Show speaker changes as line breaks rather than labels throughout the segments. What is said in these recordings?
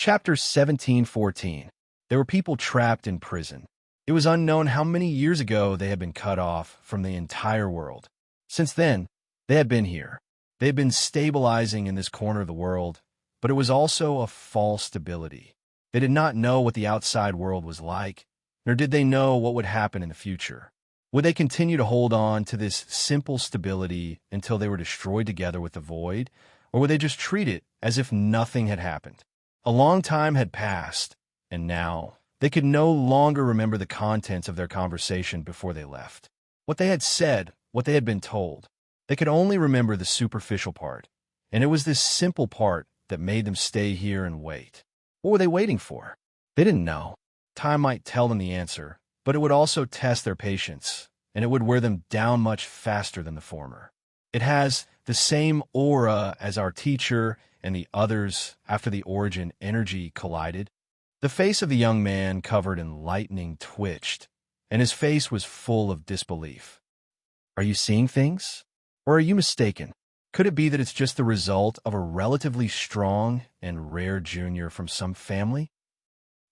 Chapter 1714. There were people trapped in prison. It was unknown how many years ago they had been cut off from the entire world. Since then, they had been here. They had been stabilizing in this corner of the world, but it was also a false stability. They did not know what the outside world was like, nor did they know what would happen in the future. Would they continue to hold on to this simple stability until they were destroyed together with the void, or would they just treat it as if nothing had happened? A long time had passed, and now they could no longer remember the contents of their conversation before they left. What they had said, what they had been told. They could only remember the superficial part, and it was this simple part that made them stay here and wait. What were they waiting for? They didn't know. Time might tell them the answer, but it would also test their patience, and it would wear them down much faster than the former. It has the same aura as our teacher and the others after the origin energy collided. The face of the young man covered in lightning twitched, and his face was full of disbelief. Are you seeing things? Or are you mistaken? Could it be that it's just the result of a relatively strong and rare junior from some family?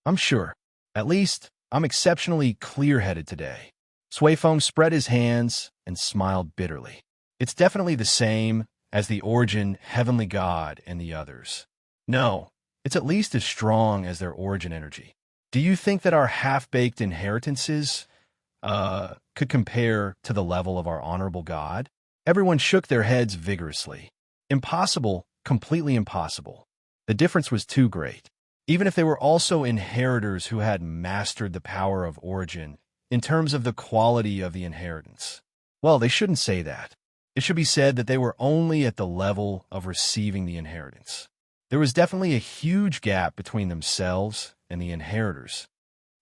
I'm sure. At least, I'm exceptionally clear-headed today. Suifeng spread his hands and smiled bitterly. It's definitely the same as the origin heavenly god and the others. No, it's at least as strong as their origin energy. Do you think that our half-baked inheritances could compare to the level of our honorable god? Everyone shook their heads vigorously. Impossible, completely impossible. The difference was too great. Even if they were also inheritors who had mastered the power of origin in terms of the quality of the inheritance. Well, they shouldn't say that. It should be said that they were only at the level of receiving the inheritance. There was definitely a huge gap between themselves and the inheritors.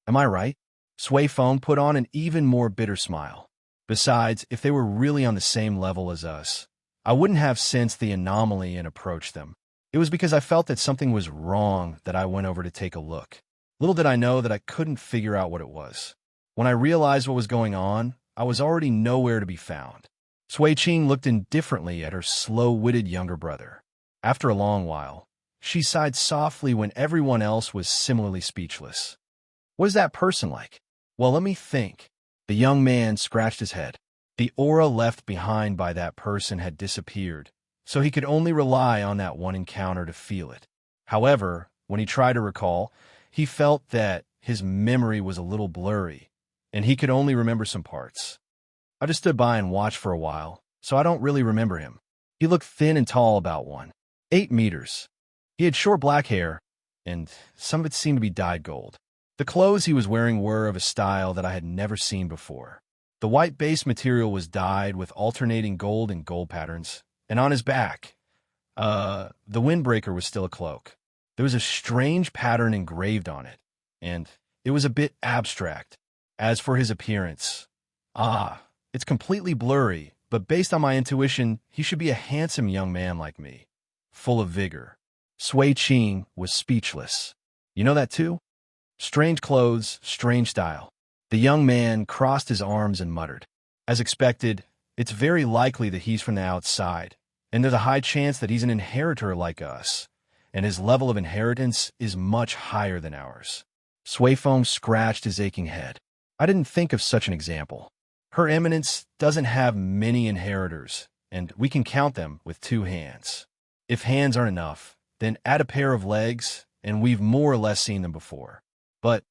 Am I right? Suifeng put on an even more bitter smile. Besides, if they were really on the same level as us, I wouldn't have sensed the anomaly and approached them. It was because I felt that something was wrong that I went over to take a look. Little did I know that I couldn't figure out what it was. When I realized what was going on, I was already nowhere to be found. Suiqing looked indifferently at her slow-witted younger brother. After a long while, she sighed softly when everyone else was similarly speechless. What is that person like? Well, let me think. The young man scratched his head. The aura left behind by that person had disappeared, so he could only rely on that one encounter to feel it. However, when he tried to recall, he felt that his memory was a little blurry, and he could only remember some parts. I just stood by and watched for a while, so I don't really remember him. He looked thin and tall, about 8 meters. He had short black hair, and some of it seemed to be dyed gold. The clothes he was wearing were of a style that I had never seen before. The white base material was dyed with alternating gold and gold patterns, and on his back, the windbreaker was still a cloak. There was a strange pattern engraved on it, and it was a bit abstract. As for his appearance, it's completely blurry, but based on my intuition, he should be a handsome young man like me, full of vigor. Suiqing was speechless. You know that too? Strange clothes, strange style. The young man crossed his arms and muttered. As expected, it's very likely that he's from the outside, and there's a high chance that he's an inheritor like us, and his level of inheritance is much higher than ours. Suifeng scratched his aching head. I didn't think of such an example. Her Eminence doesn't have many inheritors, and we can count them with 2 hands. If hands aren't enough, then add a pair of legs, and we've more or less seen them before. But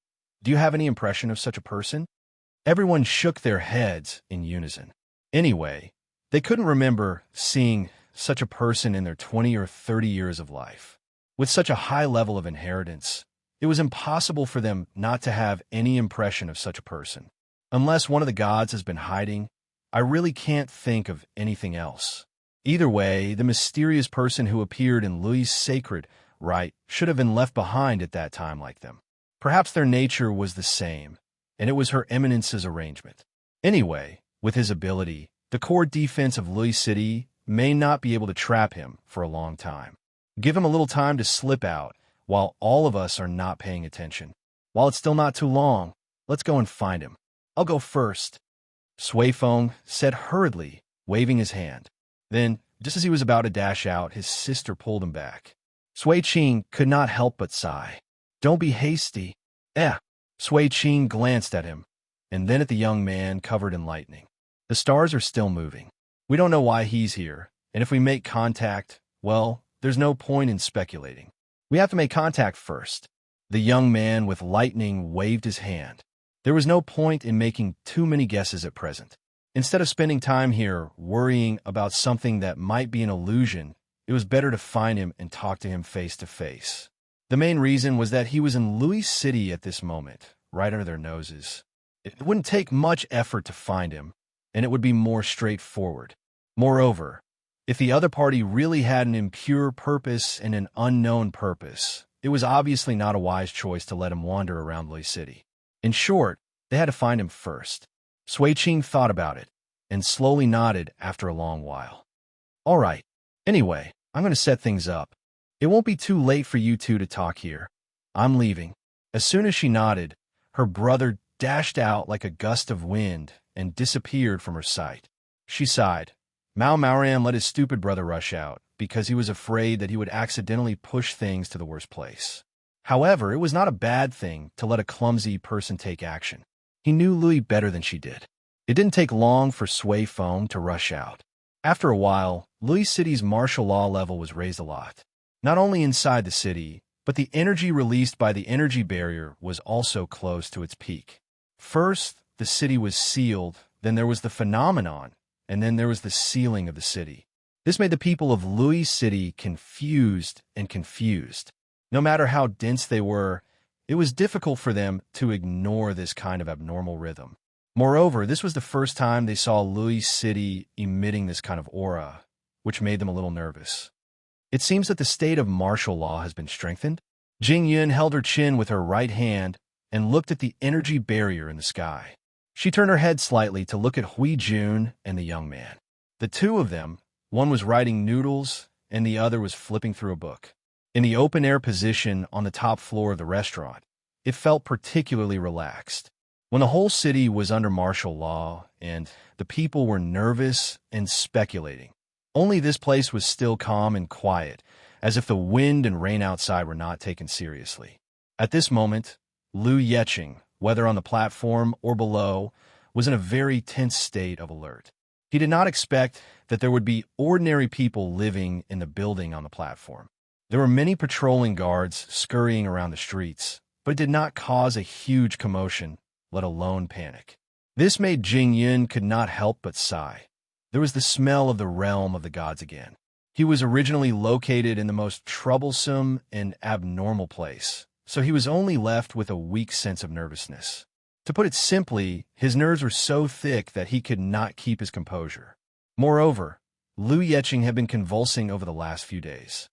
do you have any impression of such a person? Everyone shook their heads in unison. Anyway, they couldn't remember seeing such a person in their 20 or 30 years of life. With such a high level of inheritance, it was impossible for them not to have any impression of such a person. Unless one of the gods has been hiding, I really can't think of anything else. Either way, the mysterious person who appeared in Lui's sacred rite should have been left behind at that time like them. Perhaps their nature was the same, and it was Her Eminence's arrangement. Anyway, with his ability, the core defense of Lui City may not be able to trap him for a long time. Give him a little time to slip out while all of us are not paying attention. While it's still not too long, let's go and find him. I'll go first, Suifeng said hurriedly, waving his hand. Then, just as he was about to dash out, his sister pulled him back. Sui Qing could not help but sigh. Don't be hasty. Eh. Sui Qing glanced at him, and then at the young man covered in lightning. The stars are still moving. We don't know why he's here, and if we make contact, well, there's no point in speculating. We have to make contact first. The young man with lightning waved his hand. There was no point in making too many guesses at present. Instead of spending time here worrying about something that might be an illusion, it was better to find him and talk to him face to face. The main reason was that he was in Louis City at this moment, right under their noses. It wouldn't take much effort to find him, and it would be more straightforward. Moreover, if the other party really had an impure purpose and an unknown purpose, it was obviously not a wise choice to let him wander around Louis City. In short, they had to find him first. Sui Qing thought about it, and slowly nodded after a long while. All right. Anyway, I'm going to set things up. It won't be too late for you two to talk here. I'm leaving. As soon as she nodded, her brother dashed out like a gust of wind and disappeared from her sight. She sighed. Mao Maoran let his stupid brother rush out because he was afraid that he would accidentally push things to the worst place. However, it was not a bad thing to let a clumsy person take action. He knew Louis better than she did. It didn't take long for Sui Feng to rush out. After a while, Louis City's martial law level was raised a lot. Not only inside the city, but the energy released by the energy barrier was also close to its peak. First, the city was sealed, then there was the phenomenon, and then there was the sealing of the city. This made the people of Louis City confused. No matter how dense they were, it was difficult for them to ignore this kind of abnormal rhythm. Moreover, this was the first time they saw Louis City emitting this kind of aura, which made them a little nervous. It seems that the state of martial law has been strengthened. Jing Yun held her chin with her right hand and looked at the energy barrier in the sky. She turned her head slightly to look at Hui Jun and the young man. The two of them, one was writing noodles and the other was flipping through a book. In the open-air position on the top floor of the restaurant, it felt particularly relaxed. When the whole city was under martial law and the people were nervous and speculating, only this place was still calm and quiet, as if the wind and rain outside were not taken seriously. At this moment, Liu Yeqing, whether on the platform or below, was in a very tense state of alert. He did not expect that there would be ordinary people living in the building on the platform. There were many patrolling guards scurrying around the streets, but it did not cause a huge commotion, let alone panic. This made Jing Yun could not help but sigh. There was the smell of the realm of the gods again. He was originally located in the most troublesome and abnormal place, so he was only left with a weak sense of nervousness. To put it simply, his nerves were so thick that he could not keep his composure. Moreover, Liu Yeqing had been convulsing over the last few days.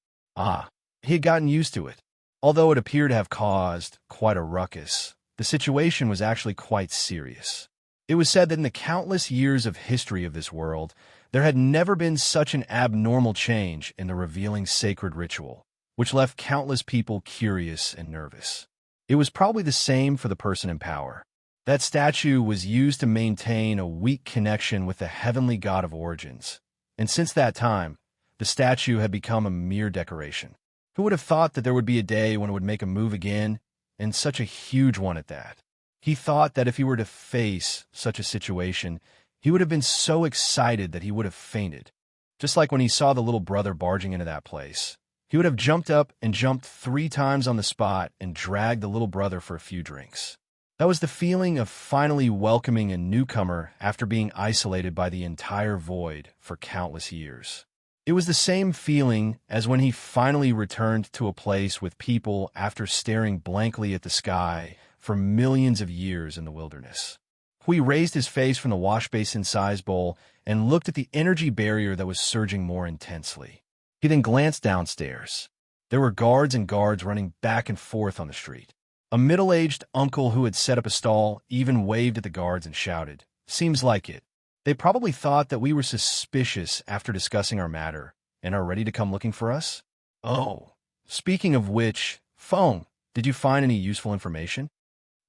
He had gotten used to it. Although it appeared to have caused quite a ruckus, the situation was actually quite serious. It was said that in the countless years of history of this world, there had never been such an abnormal change in the revealing sacred ritual, which left countless people curious and nervous. It was probably the same for the person in power. That statue was used to maintain a weak connection with the heavenly god of origins, and since that time, the statue had become a mere decoration. Who would have thought that there would be a day when it would make a move again, and such a huge one at that? He thought that if he were to face such a situation, he would have been so excited that he would have fainted. Just like when he saw the little brother barging into that place. He would have jumped up and jumped 3 times on the spot and dragged the little brother for a few drinks. That was the feeling of finally welcoming a newcomer after being isolated by the entire void for countless years. It was the same feeling as when he finally returned to a place with people after staring blankly at the sky for millions of years in the wilderness. Hui raised his face from the wash basin-sized bowl and looked at the energy barrier that was surging more intensely. He then glanced downstairs. There were guards and guards running back and forth on the street. A middle-aged uncle who had set up a stall even waved at the guards and shouted, "Seems like it. They probably thought that we were suspicious after discussing our matter and are ready to come looking for us." Oh, speaking of which, Feng, did you find any useful information?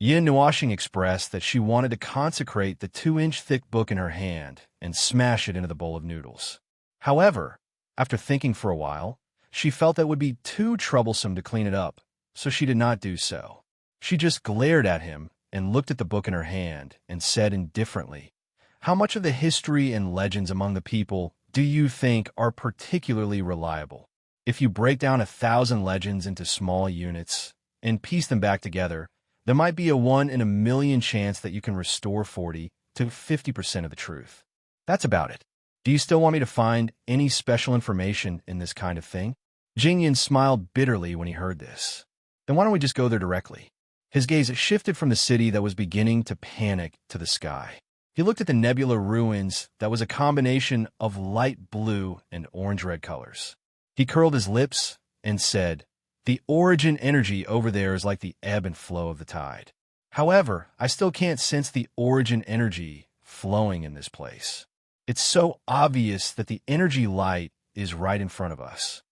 Yin Nuashing expressed that she wanted to consecrate the 2-inch thick book in her hand and smash it into the bowl of noodles. However, after thinking for a while, She felt that would be too troublesome to clean it up, so she did not do so. She just glared at him and looked at the book in her hand and said indifferently, "How much of the history and legends among the people do you think are particularly reliable? If you break down 1,000 legends into small units and piece them back together, there might be a 1 in a million chance that you can restore 40 to 50% of the truth. That's about it. Do you still want me to find any special information in this kind of thing?" Jingyan smiled bitterly when he heard this. "Then why don't we just go there directly?" His gaze shifted from the city that was beginning to panic to the sky. He looked at the nebula ruins that was a combination of light blue and orange-red colors. He curled his lips and said, "The origin energy over there is like the ebb and flow of the tide. However, I still can't sense the origin energy flowing in this place. It's so obvious that the energy light is right in front of us.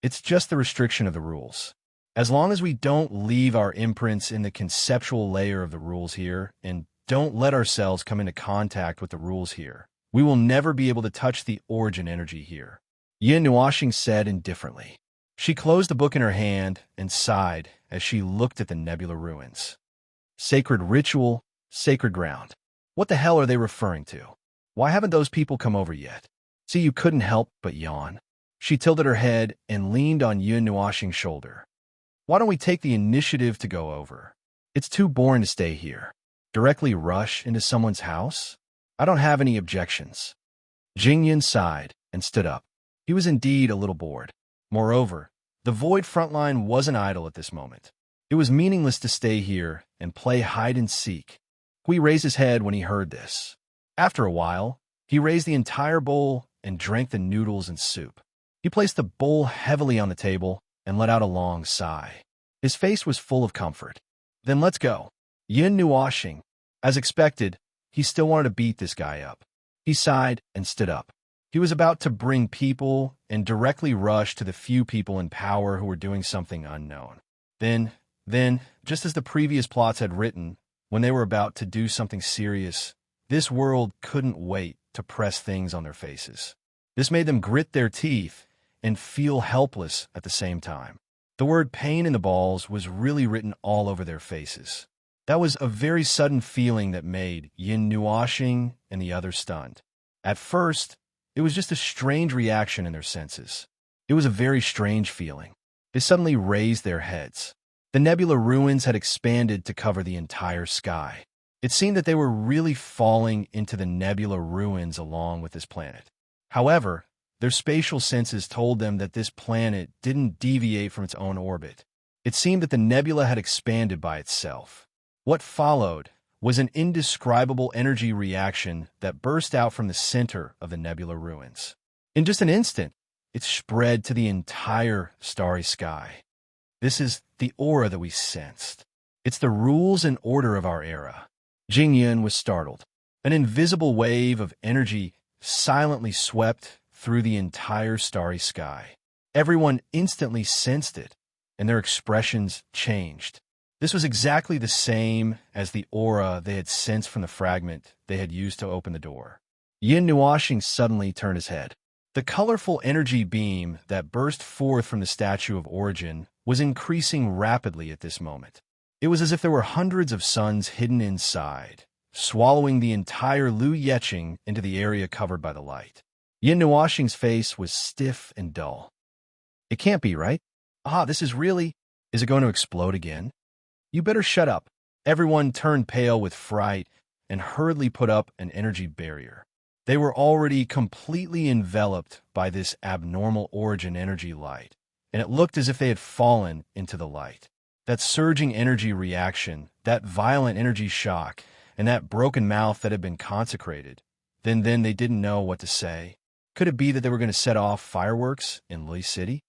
It's just the restriction of the rules. As long as we don't leave our imprints in the conceptual layer of the rules here and don't let ourselves come into contact with the rules here, we will never be able to touch the origin energy here," Yin Nuoxing said indifferently. She closed the book in her hand and sighed as she looked at the nebula ruins. Sacred ritual, sacred ground. What the hell are they referring to? Why haven't those people come over yet? See, you couldn't help but yawn. She tilted her head and leaned on Yin Nuoxing's shoulder. "Why don't we take the initiative to go over? It's too boring to stay here. Directly rush into someone's house? I don't have any objections." Jingyan sighed and stood up. He was indeed a little bored. Moreover, the Void frontline wasn't idle at this moment. It was meaningless to stay here and play hide-and-seek. Hui raised his head when he heard this. After a while, he raised the entire bowl and drank the noodles and soup. He placed the bowl heavily on the table and let out a long sigh. His face was full of comfort. "Then let's go." Yin Nuoxing, as expected, he still wanted to beat this guy up. He sighed and stood up. He was about to bring people and directly rush to the few people in power who were doing something unknown. Then, just as the previous plots had written, when they were about to do something serious, this world couldn't wait to press things on their faces. This made them grit their teeth and feel helpless at the same time. The word pain in the balls was really written all over their faces. That was a very sudden feeling that made Yin Nuoxing and the others stunned. At first, it was just a strange reaction in their senses. It was a very strange feeling. They suddenly raised their heads. The nebula ruins had expanded to cover the entire sky. It seemed that they were really falling into the nebula ruins along with this planet. However, their spatial senses told them that this planet didn't deviate from its own orbit. It seemed that the nebula had expanded by itself. What followed was an indescribable energy reaction that burst out from the center of the nebula ruins. In just an instant, it spread to the entire starry sky. This is the aura that we sensed. It's the rules and order of our era. Jingyan was startled. An invisible wave of energy silently swept through the entire starry sky. Everyone instantly sensed it, and their expressions changed. This was exactly the same as the aura they had sensed from the fragment they had used to open the door. Yin Nuoxing suddenly turned his head. The colorful energy beam that burst forth from the Statue of Origin was increasing rapidly at this moment. It was as if there were hundreds of suns hidden inside, swallowing the entire Lu Yeching into the area covered by the light. Yin Nuoxing's face was stiff and dull. "It can't be, right? This is really... Is it going to explode again?" "You better shut up." Everyone turned pale with fright and hurriedly put up an energy barrier. They were already completely enveloped by this abnormal origin energy light, and it looked as if they had fallen into the light. That surging energy reaction, that violent energy shock, and that broken mouth that had been consecrated. Then they didn't know what to say. Could it be that they were going to set off fireworks in Li City?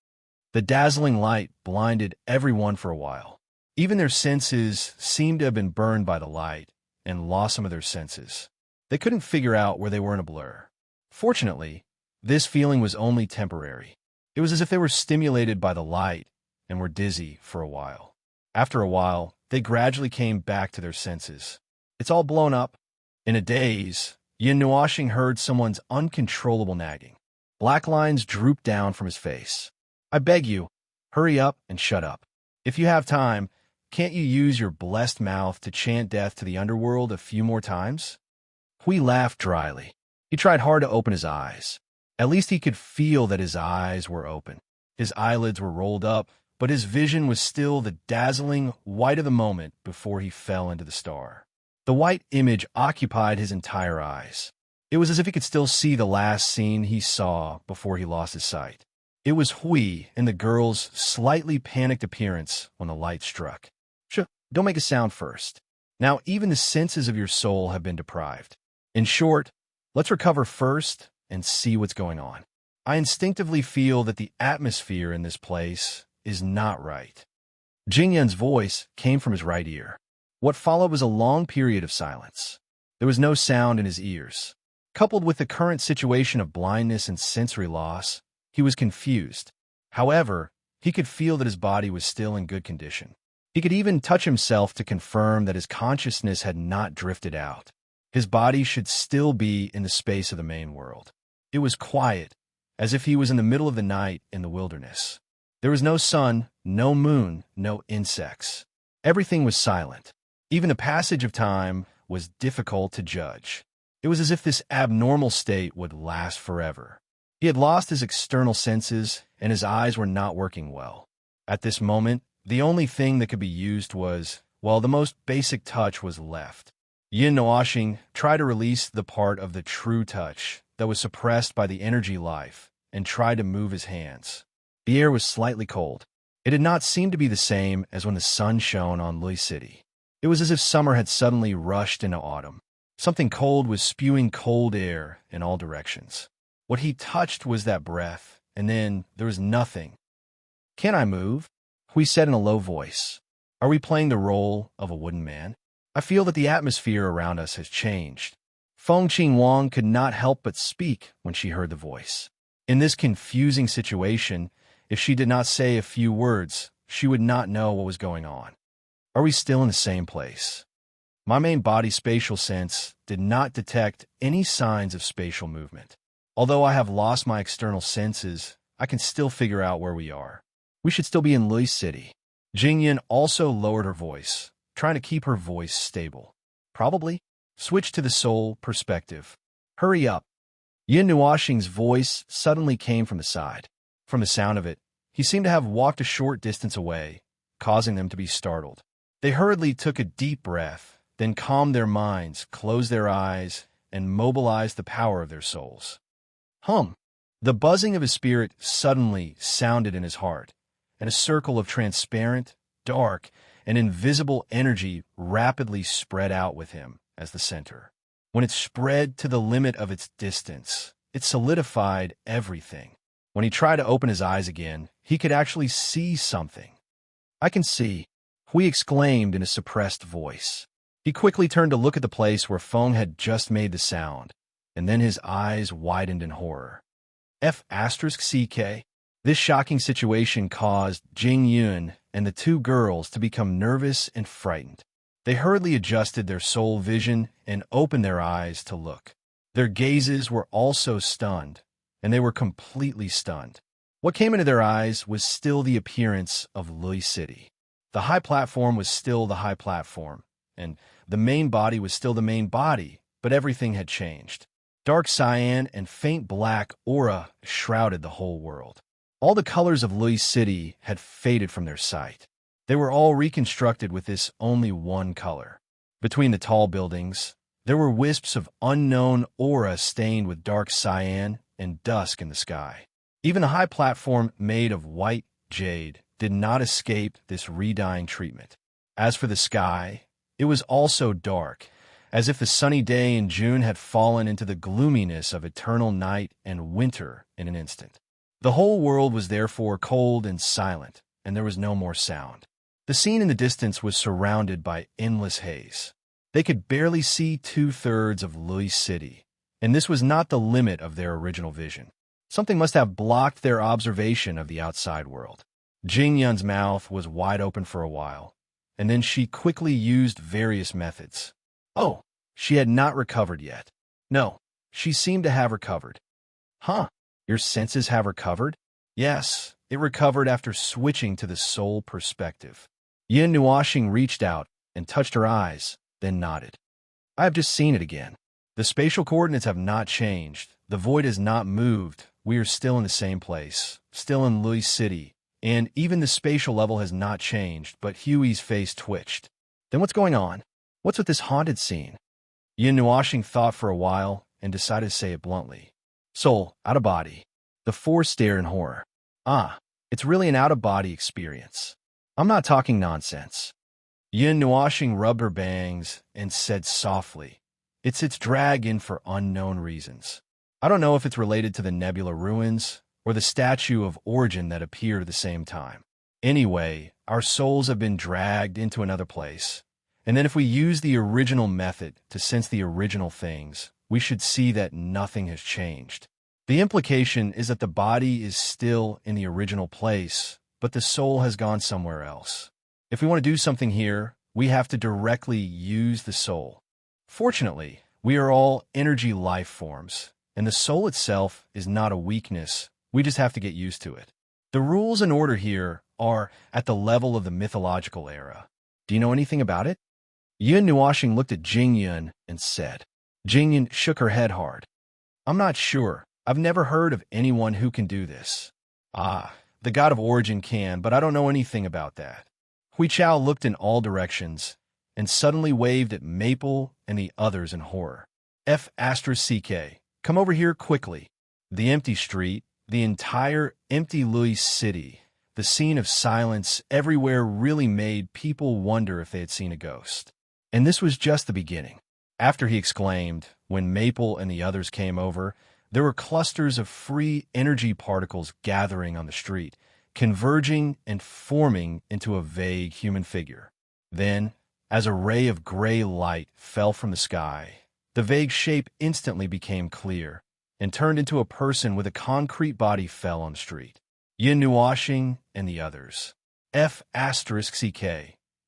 The dazzling light blinded everyone for a while. Even their senses seemed to have been burned by the light and lost some of their senses. They couldn't figure out where they were in a blur. Fortunately, this feeling was only temporary. It was as if they were stimulated by the light and were dizzy for a while. After a while, they gradually came back to their senses. "It's all blown up." In a daze, Yin Nuoxing heard someone's uncontrollable nagging. Black lines drooped down from his face. I beg you, hurry up and shut up. If you have time, can't you use your blessed mouth to chant death to the underworld a few more times? Hui laughed dryly. He tried hard to open his eyes. At least he could feel that his eyes were open. His eyelids were rolled up, but his vision was still the dazzling white of the moment before he fell into the star. The white image occupied his entire eyes. It was as if he could still see the last scene he saw before he lost his sight. It was Hui and the girl's slightly panicked appearance when the light struck. Don't make a sound first. Now even the senses of your soul have been deprived. In short, let's recover first and see what's going on. I instinctively feel that the atmosphere in this place is not right. Jingyun's voice came from his right ear. What followed was a long period of silence. There was no sound in his ears. Coupled with the current situation of blindness and sensory loss, he was confused. However, he could feel that his body was still in good condition. He could even touch himself to confirm that his consciousness had not drifted out. His body should still be in the space of the main world. It was quiet, as if he was in the middle of the night in the wilderness. There was no sun, no moon, no insects. Everything was silent. Even the passage of time was difficult to judge. It was as if this abnormal state would last forever. He had lost his external senses, and his eyes were not working well. At this moment, the only thing that could be used was, well, the most basic touch was left. Yin Noashing tried to release the part of the true touch that was suppressed by the energy life and tried to move his hands. The air was slightly cold. It did not seem to be the same as when the sun shone on Lui City. It was as if summer had suddenly rushed into autumn. Something cold was spewing cold air in all directions. What he touched was that breath, and then there was nothing. "Can I move?" Hui said in a low voice. "Are we playing the role of a wooden man? I feel that the atmosphere around us has changed." Feng Qingwang could not help but speak when she heard the voice. In this confusing situation, if she did not say a few words, she would not know what was going on. Are we still in the same place? My main body spatial sense did not detect any signs of spatial movement. Although I have lost my external senses, I can still figure out where we are. We should still be in Lui City. Jingyan also lowered her voice, trying to keep her voice stable. Probably. Switch to the soul perspective. Hurry up. Yin Nuashing's voice suddenly came from the side. From the sound of it, he seemed to have walked a short distance away, causing them to be startled. They hurriedly took a deep breath, then calmed their minds, closed their eyes, and mobilized the power of their souls. The buzzing of his spirit suddenly sounded in his heart, and a circle of transparent, dark, and invisible energy rapidly spread out with him as the center. When it spread to the limit of its distance, it solidified everything. When he tried to open his eyes again, he could actually see something. "I can see," Hui exclaimed in a suppressed voice. He quickly turned to look at the place where Feng had just made the sound, and then his eyes widened in horror. F***CK. This shocking situation caused Jing Yun and the two girls to become nervous and frightened. They hurriedly adjusted their soul vision and opened their eyes to look. Their gazes were also stunned, and they were completely stunned. What came into their eyes was still the appearance of Lui City. The high platform was still the high platform, and the main body was still the main body, but everything had changed. Dark cyan and faint black aura shrouded the whole world. All the colors of Lui City had faded from their sight. They were all reconstructed with this only one color. Between the tall buildings, there were wisps of unknown aura stained with dark cyan and dusk in the sky. Even the high platform made of white jade did not escape this redying treatment. As for the sky, it was also dark, as if the sunny day in June had fallen into the gloominess of eternal night and winter in an instant. The whole world was therefore cold and silent, and there was no more sound. The scene in the distance was surrounded by endless haze. They could barely see 2/3 of Lui City, and this was not the limit of their original vision. Something must have blocked their observation of the outside world. Jing Yun's mouth was wide open for a while, and then she quickly used various methods. Oh, she had not recovered yet. No, she seemed to have recovered. Your senses have recovered? Yes, it recovered after switching to the soul perspective. Yin Nuashing reached out and touched her eyes, then nodded. I have just seen it again. The spatial coordinates have not changed. The void has not moved. We are still in the same place, still in Lui City, and even the spatial level has not changed, but Huey's face twitched. Then what's going on? What's with this haunted scene? Yin Nuashing thought for a while and decided to say it bluntly. Soul, out of body. The four stared in horror. Ah, it's really an out-of-body experience. I'm not talking nonsense. Yin Nuashing rubbed her bangs and said softly, It's drag in for unknown reasons. I don't know if it's related to the nebula ruins or the statue of origin that appeared at the same time. Anyway, our souls have been dragged into another place. And then if we use the original method to sense the original things, we should see that nothing has changed. The implication is that the body is still in the original place, but the soul has gone somewhere else. If we want to do something here, we have to directly use the soul. Fortunately, we are all energy life forms, and the soul itself is not a weakness. We just have to get used to it. The rules and order here are at the level of the mythological era. Do you know anything about it? Yun Nuashing looked at Jingyun and said. Jingyun shook her head hard. I'm not sure. I've never heard of anyone who can do this. Ah, the god of origin can, but I don't know anything about that. Hui Chao looked in all directions and suddenly waved at Maple and the others in horror. F***, come over here quickly. The empty street, the entire empty Lui City, the scene of silence everywhere really made people wonder if they had seen a ghost. And this was just the beginning. After he exclaimed, when Maple and the others came over, there were clusters of free energy particles gathering on the street, converging and forming into a vague human figure. Then, as a ray of gray light fell from the sky, the vague shape instantly became clear and turned into a person with a concrete body fell on the street. Yin Nuashing and the others. F***.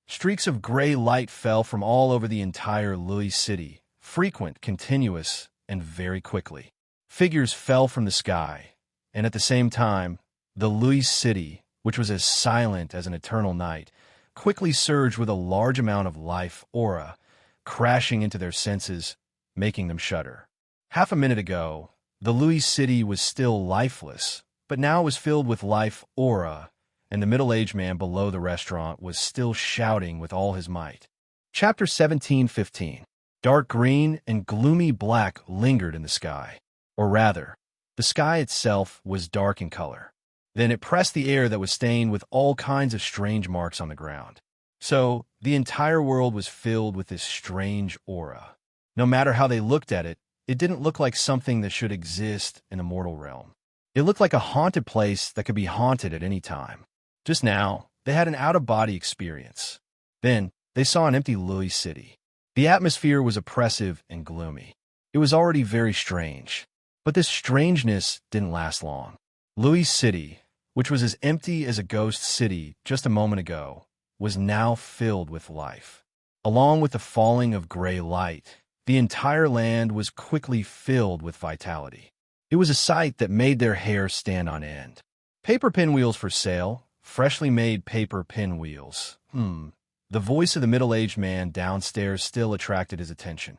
Streaks of gray light fell from all over the entire Lui City, frequent, continuous, and very quickly. Figures fell from the sky, and at the same time, the Lui City, which was as silent as an eternal night, quickly surged with a large amount of life aura, crashing into their senses, making them shudder. Half a minute ago, the Lui City was still lifeless, but now it was filled with life aura, and the middle-aged man below the restaurant was still shouting with all his might. Chapter 17:15. Dark green and gloomy black lingered in the sky. Or rather, the sky itself was dark in color. Then it pressed the air that was stained with all kinds of strange marks on the ground. So, the entire world was filled with this strange aura. No matter how they looked at it, it didn't look like something that should exist in the mortal realm. It looked like a haunted place that could be haunted at any time. Just now, they had an out-of-body experience. Then, they saw an empty Lui City. The atmosphere was oppressive and gloomy. It was already very strange. But this strangeness didn't last long. Lui City, which was as empty as a ghost city just a moment ago, was now filled with life. Along with the falling of gray light, the entire land was quickly filled with vitality. It was a sight that made their hair stand on end. Paper pinwheels for sale, freshly made paper pinwheels. The voice of the middle-aged man downstairs still attracted his attention.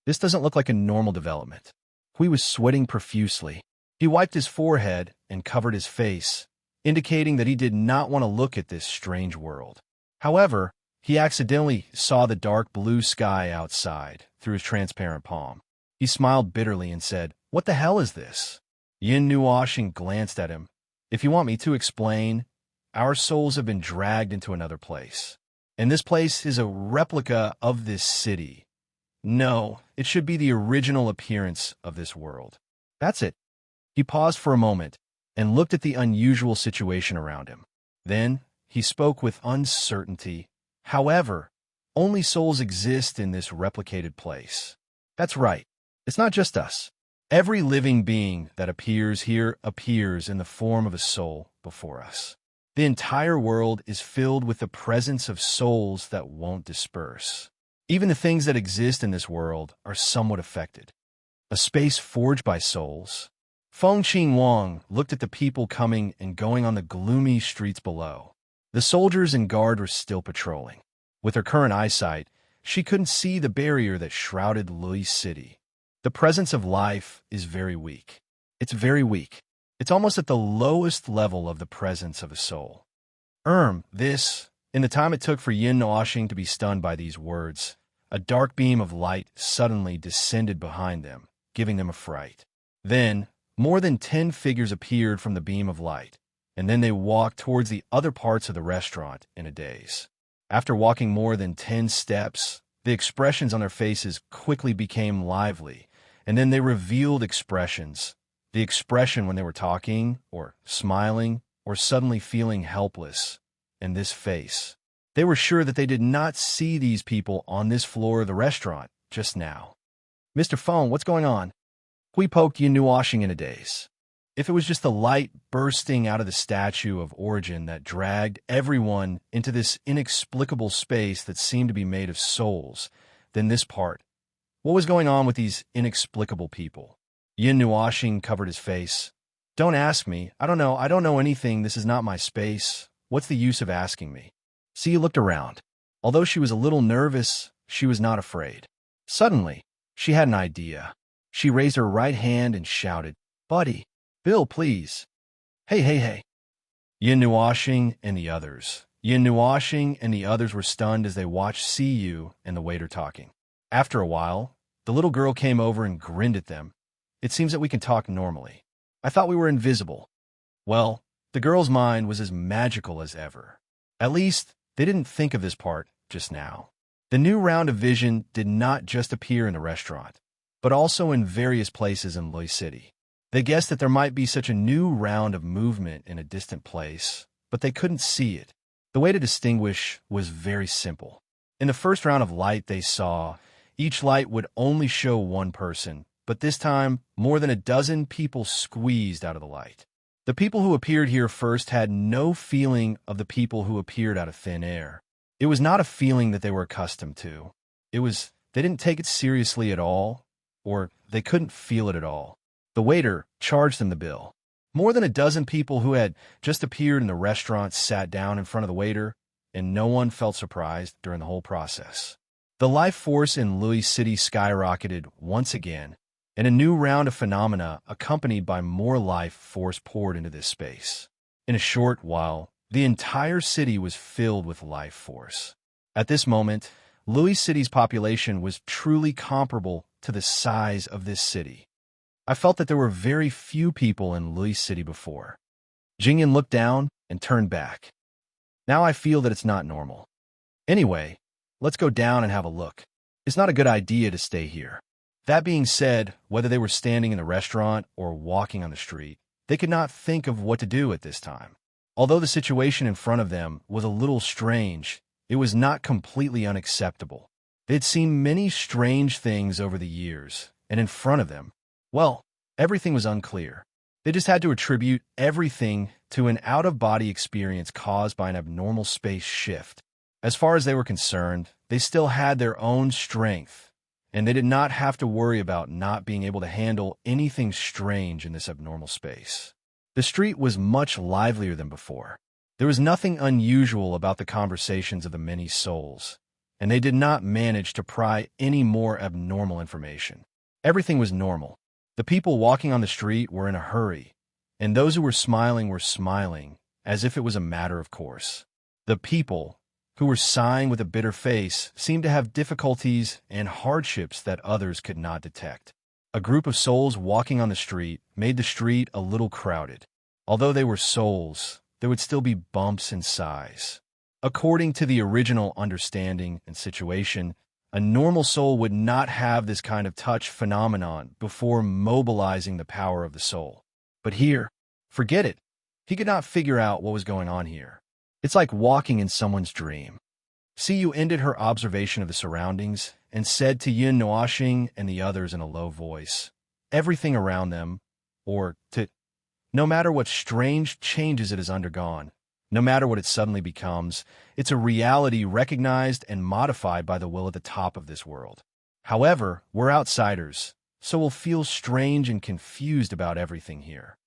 This doesn't look like a normal development. Hui was sweating profusely. He wiped his forehead and covered his face, indicating that he did not want to look at this strange world. However, he accidentally saw the dark blue sky outside through his transparent palm. He smiled bitterly and said, "What the hell is this?" Yin Nuashing glanced at him. "If you want me to explain, our souls have been dragged into another place. And this place is a replica of this city. No, it should be the original appearance of this world. That's it." He paused for a moment and looked at the unusual situation around him. Then he spoke with uncertainty. "However, only souls exist in this replicated place." "That's right. It's not just us. Every living being that appears here appears in the form of a soul before us. The entire world is filled with the presence of souls that won't disperse. Even the things that exist in this world are somewhat affected. A space forged by souls. Feng Qing Wang looked at the people coming and going on the gloomy streets below. The soldiers and guard were still patrolling. With her current eyesight, she couldn't see the barrier that shrouded Lui City. The presence of life is very weak. It's very weak. It's almost at the lowest level of the presence of a soul. In the time it took for Yin Noashing to be stunned by these words, a dark beam of light suddenly descended behind them, giving them a fright. Then, more than 10 figures appeared from the beam of light, and then they walked towards the other parts of the restaurant in a daze. After walking more than 10 steps, the expressions on their faces quickly became lively, and then they revealed expressions. The expression when they were talking, or smiling, or suddenly feeling helpless. And this face. They were sure that they did not see these people on this floor of the restaurant just now. Mr. Feng, what's going on? We poked Yin Nuashing in a daze. If it was just the light bursting out of the statue of origin that dragged everyone into this inexplicable space that seemed to be made of souls, then this part. What was going on with these inexplicable people? Yin Nuashing covered his face. Don't ask me. I don't know anything. This is not my space. What's the use of asking me? Sia looked around. Although she was a little nervous, she was not afraid. Suddenly, she had an idea. She raised her right hand and shouted, Buddy, Bill, please. Hey. Yin Nuashing and the others. Yin Nuashing and the others were stunned as they watched Siyu and the waiter talking. After a while, the little girl came over and grinned at them. It seems that we can talk normally. I thought we were invisible. Well, the girl's mind was as magical as ever. At least, they didn't think of this part just now. The new round of vision did not just appear in the restaurant, but also in various places in Lui City. They guessed that there might be such a new round of movement in a distant place, but they couldn't see it. The way to distinguish was very simple. In the first round of light they saw, each light would only show one person, but this time, more than a dozen people squeezed out of the light. The people who appeared here first had no feeling of the people who appeared out of thin air. It was not a feeling that they were accustomed to. They didn't take it seriously at all, or they couldn't feel it at all. The waiter charged them the bill. More than a dozen people who had just appeared in the restaurant sat down in front of the waiter, and no one felt surprised during the whole process. The life force in Lui City skyrocketed once again, and a new round of phenomena accompanied by more life force poured into this space. In a short while, the entire city was filled with life force. At this moment, Lui City's population was truly comparable to the size of this city. I felt that there were very few people in Lui City before. Jingyan looked down and turned back. Now I feel that it's not normal. Anyway, let's go down and have a look. It's not a good idea to stay here. That being said, whether they were standing in the restaurant or walking on the street, they could not think of what to do at this time. Although the situation in front of them was a little strange, it was not completely unacceptable. They had seen many strange things over the years, and in front of them, well, everything was unclear. They just had to attribute everything to an out-of-body experience caused by an abnormal space shift. As far as they were concerned, they still had their own strength, and they did not have to worry about not being able to handle anything strange in this abnormal space. The street was much livelier than before. There was nothing unusual about the conversations of the many souls, and they did not manage to pry any more abnormal information. Everything was normal. The people walking on the street were in a hurry, and those who were smiling as if it was a matter of course. The people who were sighing with a bitter face seemed to have difficulties and hardships that others could not detect. A group of souls walking on the street made the street a little crowded. Although they were souls, there would still be bumps and sighs. According to the original understanding and situation, a normal soul would not have this kind of touch phenomenon before mobilizing the power of the soul. But here, forget it. He could not figure out what was going on here. It's like walking in someone's dream. Siyu ended her observation of the surroundings and said to Yin Noashing and the others in a low voice, everything around them, no matter what strange changes it has undergone, no matter what it suddenly becomes, it's a reality recognized and modified by the will at the top of this world. However, we're outsiders, so we'll feel strange and confused about everything here.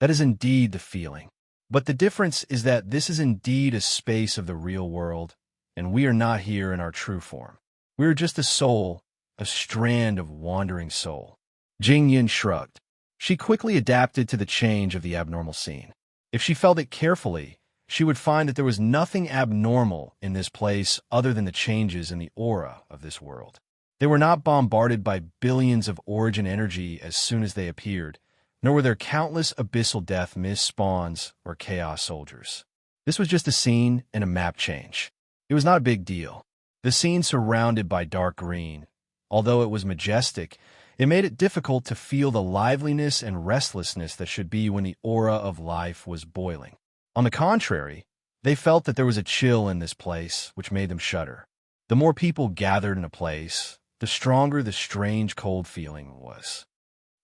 That is indeed the feeling. But the difference is that this is indeed a space of the real world, and we are not here in our true form. We are just a soul, a strand of wandering soul. Jing Yin shrugged. She quickly adapted to the change of the abnormal scene. If she felt it carefully, she would find that there was nothing abnormal in this place other than the changes in the aura of this world. They were not bombarded by billions of origin energy as soon as they appeared, nor were there countless abyssal death mist spawns or chaos soldiers. This was just a scene and a map change. It was not a big deal. The scene surrounded by dark green, although it was majestic, it made it difficult to feel the liveliness and restlessness that should be when the aura of life was boiling. On the contrary, they felt that there was a chill in this place which made them shudder. The more people gathered in a place, the stronger the strange cold feeling was.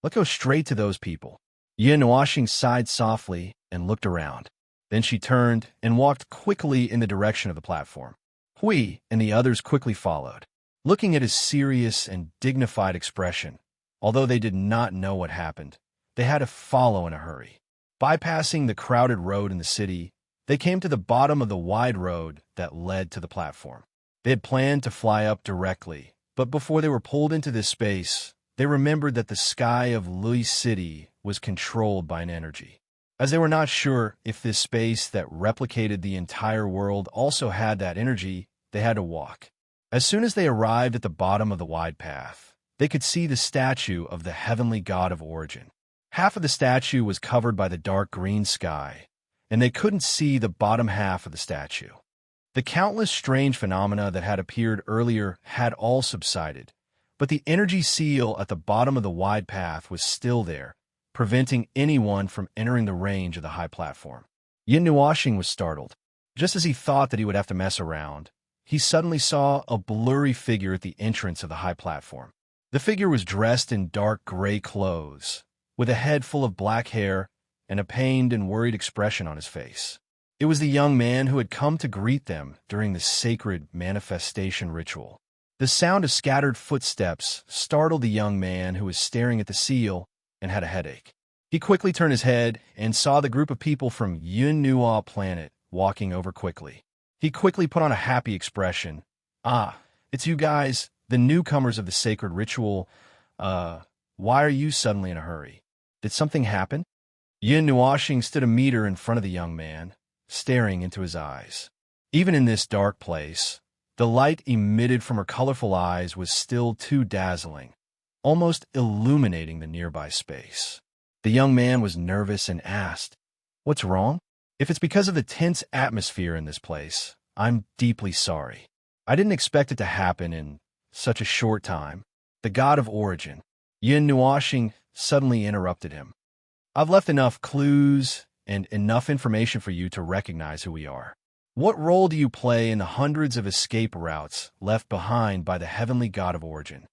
Let's go straight to those people. Yin Nuoxing sighed softly and looked around. Then she turned and walked quickly in the direction of the platform. Hui and the others quickly followed, looking at his serious and dignified expression. Although they did not know what happened, they had to follow in a hurry. Bypassing the crowded road in the city, they came to the bottom of the wide road that led to the platform. They had planned to fly up directly, but before they were pulled into this space, they remembered that the sky of Lui City was controlled by an energy. As they were not sure if this space that replicated the entire world also had that energy, they had to walk. As soon as they arrived at the bottom of the wide path, they could see the statue of the heavenly god of origin. Half of the statue was covered by the dark green sky, and they couldn't see the bottom half of the statue. The countless strange phenomena that had appeared earlier had all subsided, but the energy seal at the bottom of the wide path was still there, preventing anyone from entering the range of the high platform. Yin Nuoxing was startled. Just as he thought that he would have to mess around, he suddenly saw a blurry figure at the entrance of the high platform. The figure was dressed in dark gray clothes, with a head full of black hair and a pained and worried expression on his face. It was the young man who had come to greet them during the sacred manifestation ritual. The sound of scattered footsteps startled the young man who was staring at the seal and had a headache. He quickly turned his head and saw the group of people from Yun Nuo planet walking over quickly. He quickly put on a happy expression. "Ah, it's you guys, the newcomers of the sacred ritual. Why are you suddenly in a hurry? Did something happen?" Yin Nuoxing stood a meter in front of the young man, staring into his eyes. Even in this dark place, the light emitted from her colorful eyes was still too dazzling, almost illuminating the nearby space. The young man was nervous and asked, "What's wrong?" "If it's because of the tense atmosphere in this place, I'm deeply sorry. I didn't expect it to happen in such a short time." The god of origin, Yin Nuoxing, suddenly interrupted him. "I've left enough clues and enough information for you to recognize who we are. What role do you play in the hundreds of escape routes left behind by the heavenly god of origin?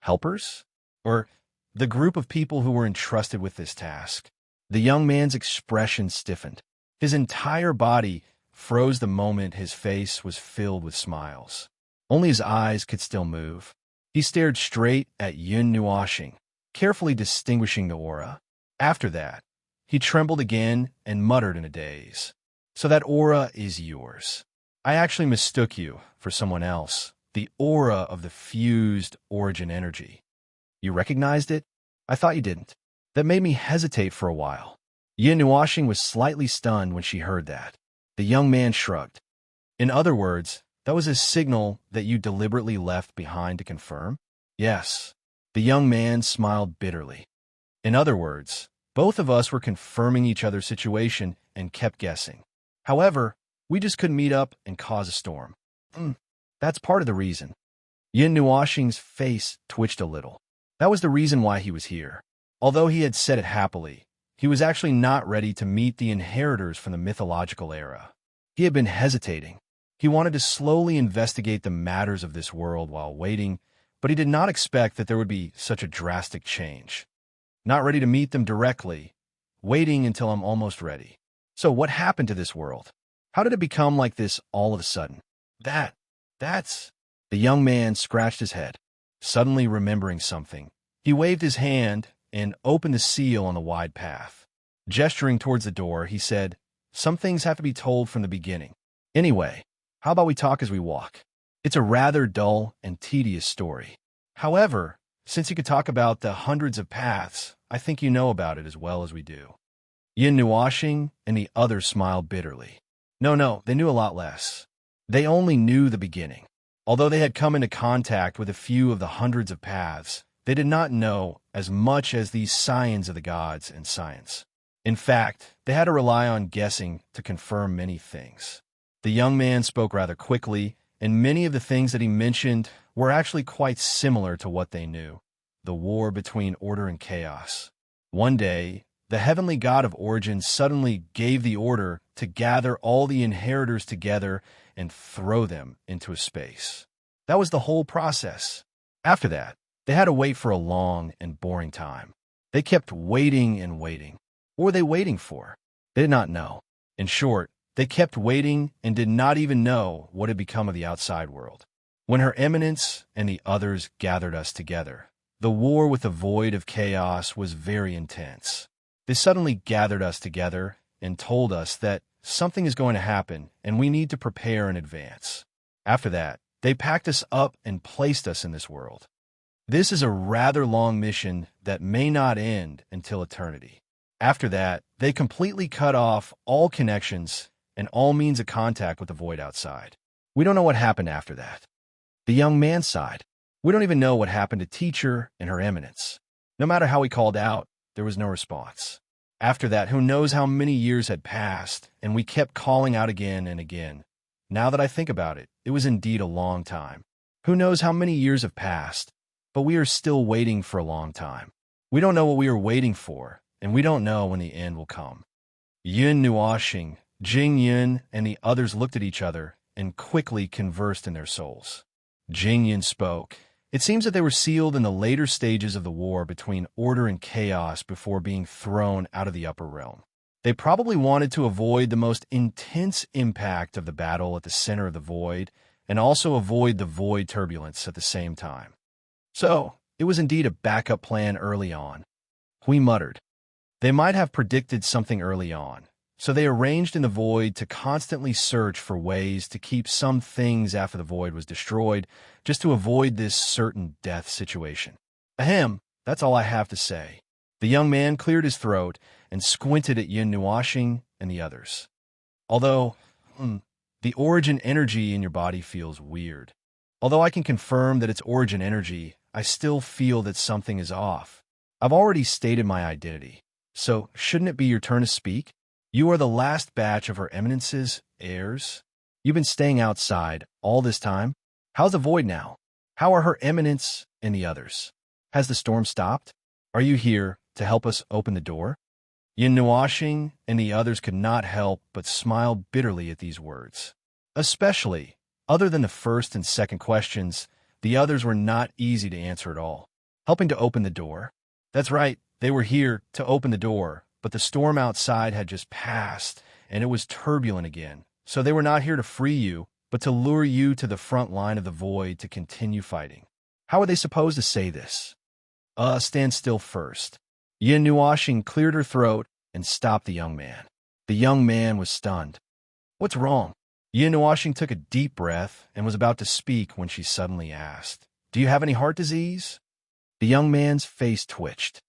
Helpers? Or the group of people who were entrusted with this task?" The young man's expression stiffened. His entire body froze the moment his face was filled with smiles. Only his eyes could still move. He stared straight at Yin Nuoxing, carefully distinguishing the aura. After that, he trembled again and muttered in a daze. "So that aura is yours. I actually mistook you for someone else, the aura of the fused origin energy. You recognized it? I thought you didn't. That made me hesitate for a while." Yin Nuoxing was slightly stunned when she heard that. The young man shrugged. "In other words, that was a signal that you deliberately left behind to confirm?" "Yes." The young man smiled bitterly. "In other words, both of us were confirming each other's situation and kept guessing. However, we just couldn't meet up and cause a storm. That's part of the reason." Yin Nuoxing's face twitched a little. That was the reason why he was here. Although he had said it happily, he was actually not ready to meet the inheritors from the mythological era. He had been hesitating. He wanted to slowly investigate the matters of this world while waiting, but he did not expect that there would be such a drastic change. Not ready to meet them directly, waiting until I'm almost ready. So what happened to this world? How did it become like this all of a sudden? That's... The young man scratched his head, suddenly remembering something. He waved his hand and opened the seal on the wide path. Gesturing towards the door, he said, "Some things have to be told from the beginning. Anyway, how about we talk as we walk? It's a rather dull and tedious story. However, since you could talk about the hundreds of paths, I think you know about it as well as we do." Yin Nuashing and the others smiled bitterly. No, they knew a lot less. They only knew the beginning. Although they had come into contact with a few of the hundreds of paths, they did not know as much as these scions of the gods and science. In fact, they had to rely on guessing to confirm many things. The young man spoke rather quickly, and many of the things that he mentioned were actually quite similar to what they knew: the war between order and chaos. One day, the heavenly god of origin suddenly gave the order to gather all the inheritors together and throw them into a space. That was the whole process. After that, they had to wait for a long and boring time. They kept waiting and waiting. What were they waiting for? They did not know. In short, they kept waiting and did not even know what had become of the outside world. When Her Eminence and the others gathered us together, the war with the void of chaos was very intense. They suddenly gathered us together and told us that something is going to happen and we need to prepare in advance. After that, they packed us up and placed us in this world. This is a rather long mission that may not end until eternity. After that, they completely cut off all connections and all means of contact with the void outside. We don't know what happened after that. The young man sighed. We don't even know what happened to Teacher and Her Eminence. No matter how we called out, there was no response. After that, who knows how many years had passed, and we kept calling out again and again. Now that I think about it, it was indeed a long time. Who knows how many years have passed, but we are still waiting for a long time. We don't know what we are waiting for, and we don't know when the end will come. Yun Nuashing, Jing Yun, and the others looked at each other and quickly conversed in their souls. Jing Yun spoke. It seems that they were sealed in the later stages of the war between order and chaos before being thrown out of the upper realm. They probably wanted to avoid the most intense impact of the battle at the center of the void and also avoid the void turbulence at the same time. So, it was indeed a backup plan early on. We muttered. They might have predicted something early on, so they arranged in the void to constantly search for ways to keep some things after the void was destroyed, just to avoid this certain death situation. Ahem, that's all I have to say. The young man cleared his throat and squinted at Yin Nuashing and the others. Although, the origin energy in your body feels weird. Although I can confirm that it's origin energy, I still feel that something is off. I've already stated my identity, so shouldn't it be your turn to speak? You are the last batch of Her Eminence's heirs. You've been staying outside all this time. How's the void now? How are Her Eminence and the others? Has the storm stopped? Are you here to help us open the door? Yin Nuashing and the others could not help but smile bitterly at these words. Especially, other than the first and second questions, the others were not easy to answer at all. Helping to open the door? That's right, they were here to open the door. But the storm outside had just passed, and it was turbulent again. So they were not here to free you, but to lure you to the front line of the void to continue fighting. How are they supposed to say this? Stand still first. Yin Nuashing cleared her throat and stopped the young man. The young man was stunned. What's wrong? Yin Nuashing took a deep breath and was about to speak when she suddenly asked, Do you have any heart disease? The young man's face twitched.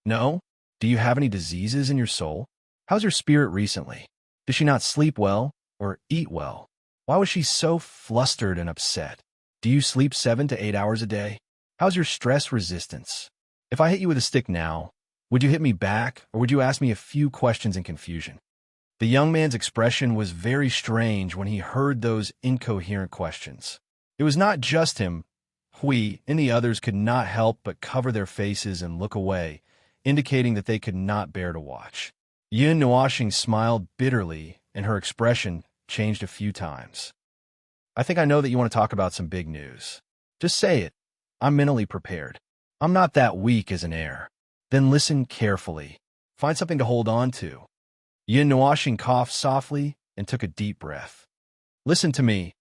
No? Do you have any diseases in your soul? How's your spirit recently? Does she not sleep well or eat well? Why was she so flustered and upset? Do you sleep 7 to 8 hours a day? How's your stress resistance? If I hit you with a stick now, would you hit me back or would you ask me a few questions in confusion? The young man's expression was very strange when he heard those incoherent questions. It was not just him. We and the others could not help but cover their faces and look away, indicating that they could not bear to watch. Yin Nuashing smiled bitterly, and her expression changed a few times. I think I know that you want to talk about some big news. Just say it. I'm mentally prepared. I'm not that weak as an heir. Then listen carefully. Find something to hold on to. Yin Nuashing coughed softly and took a deep breath. Listen to me.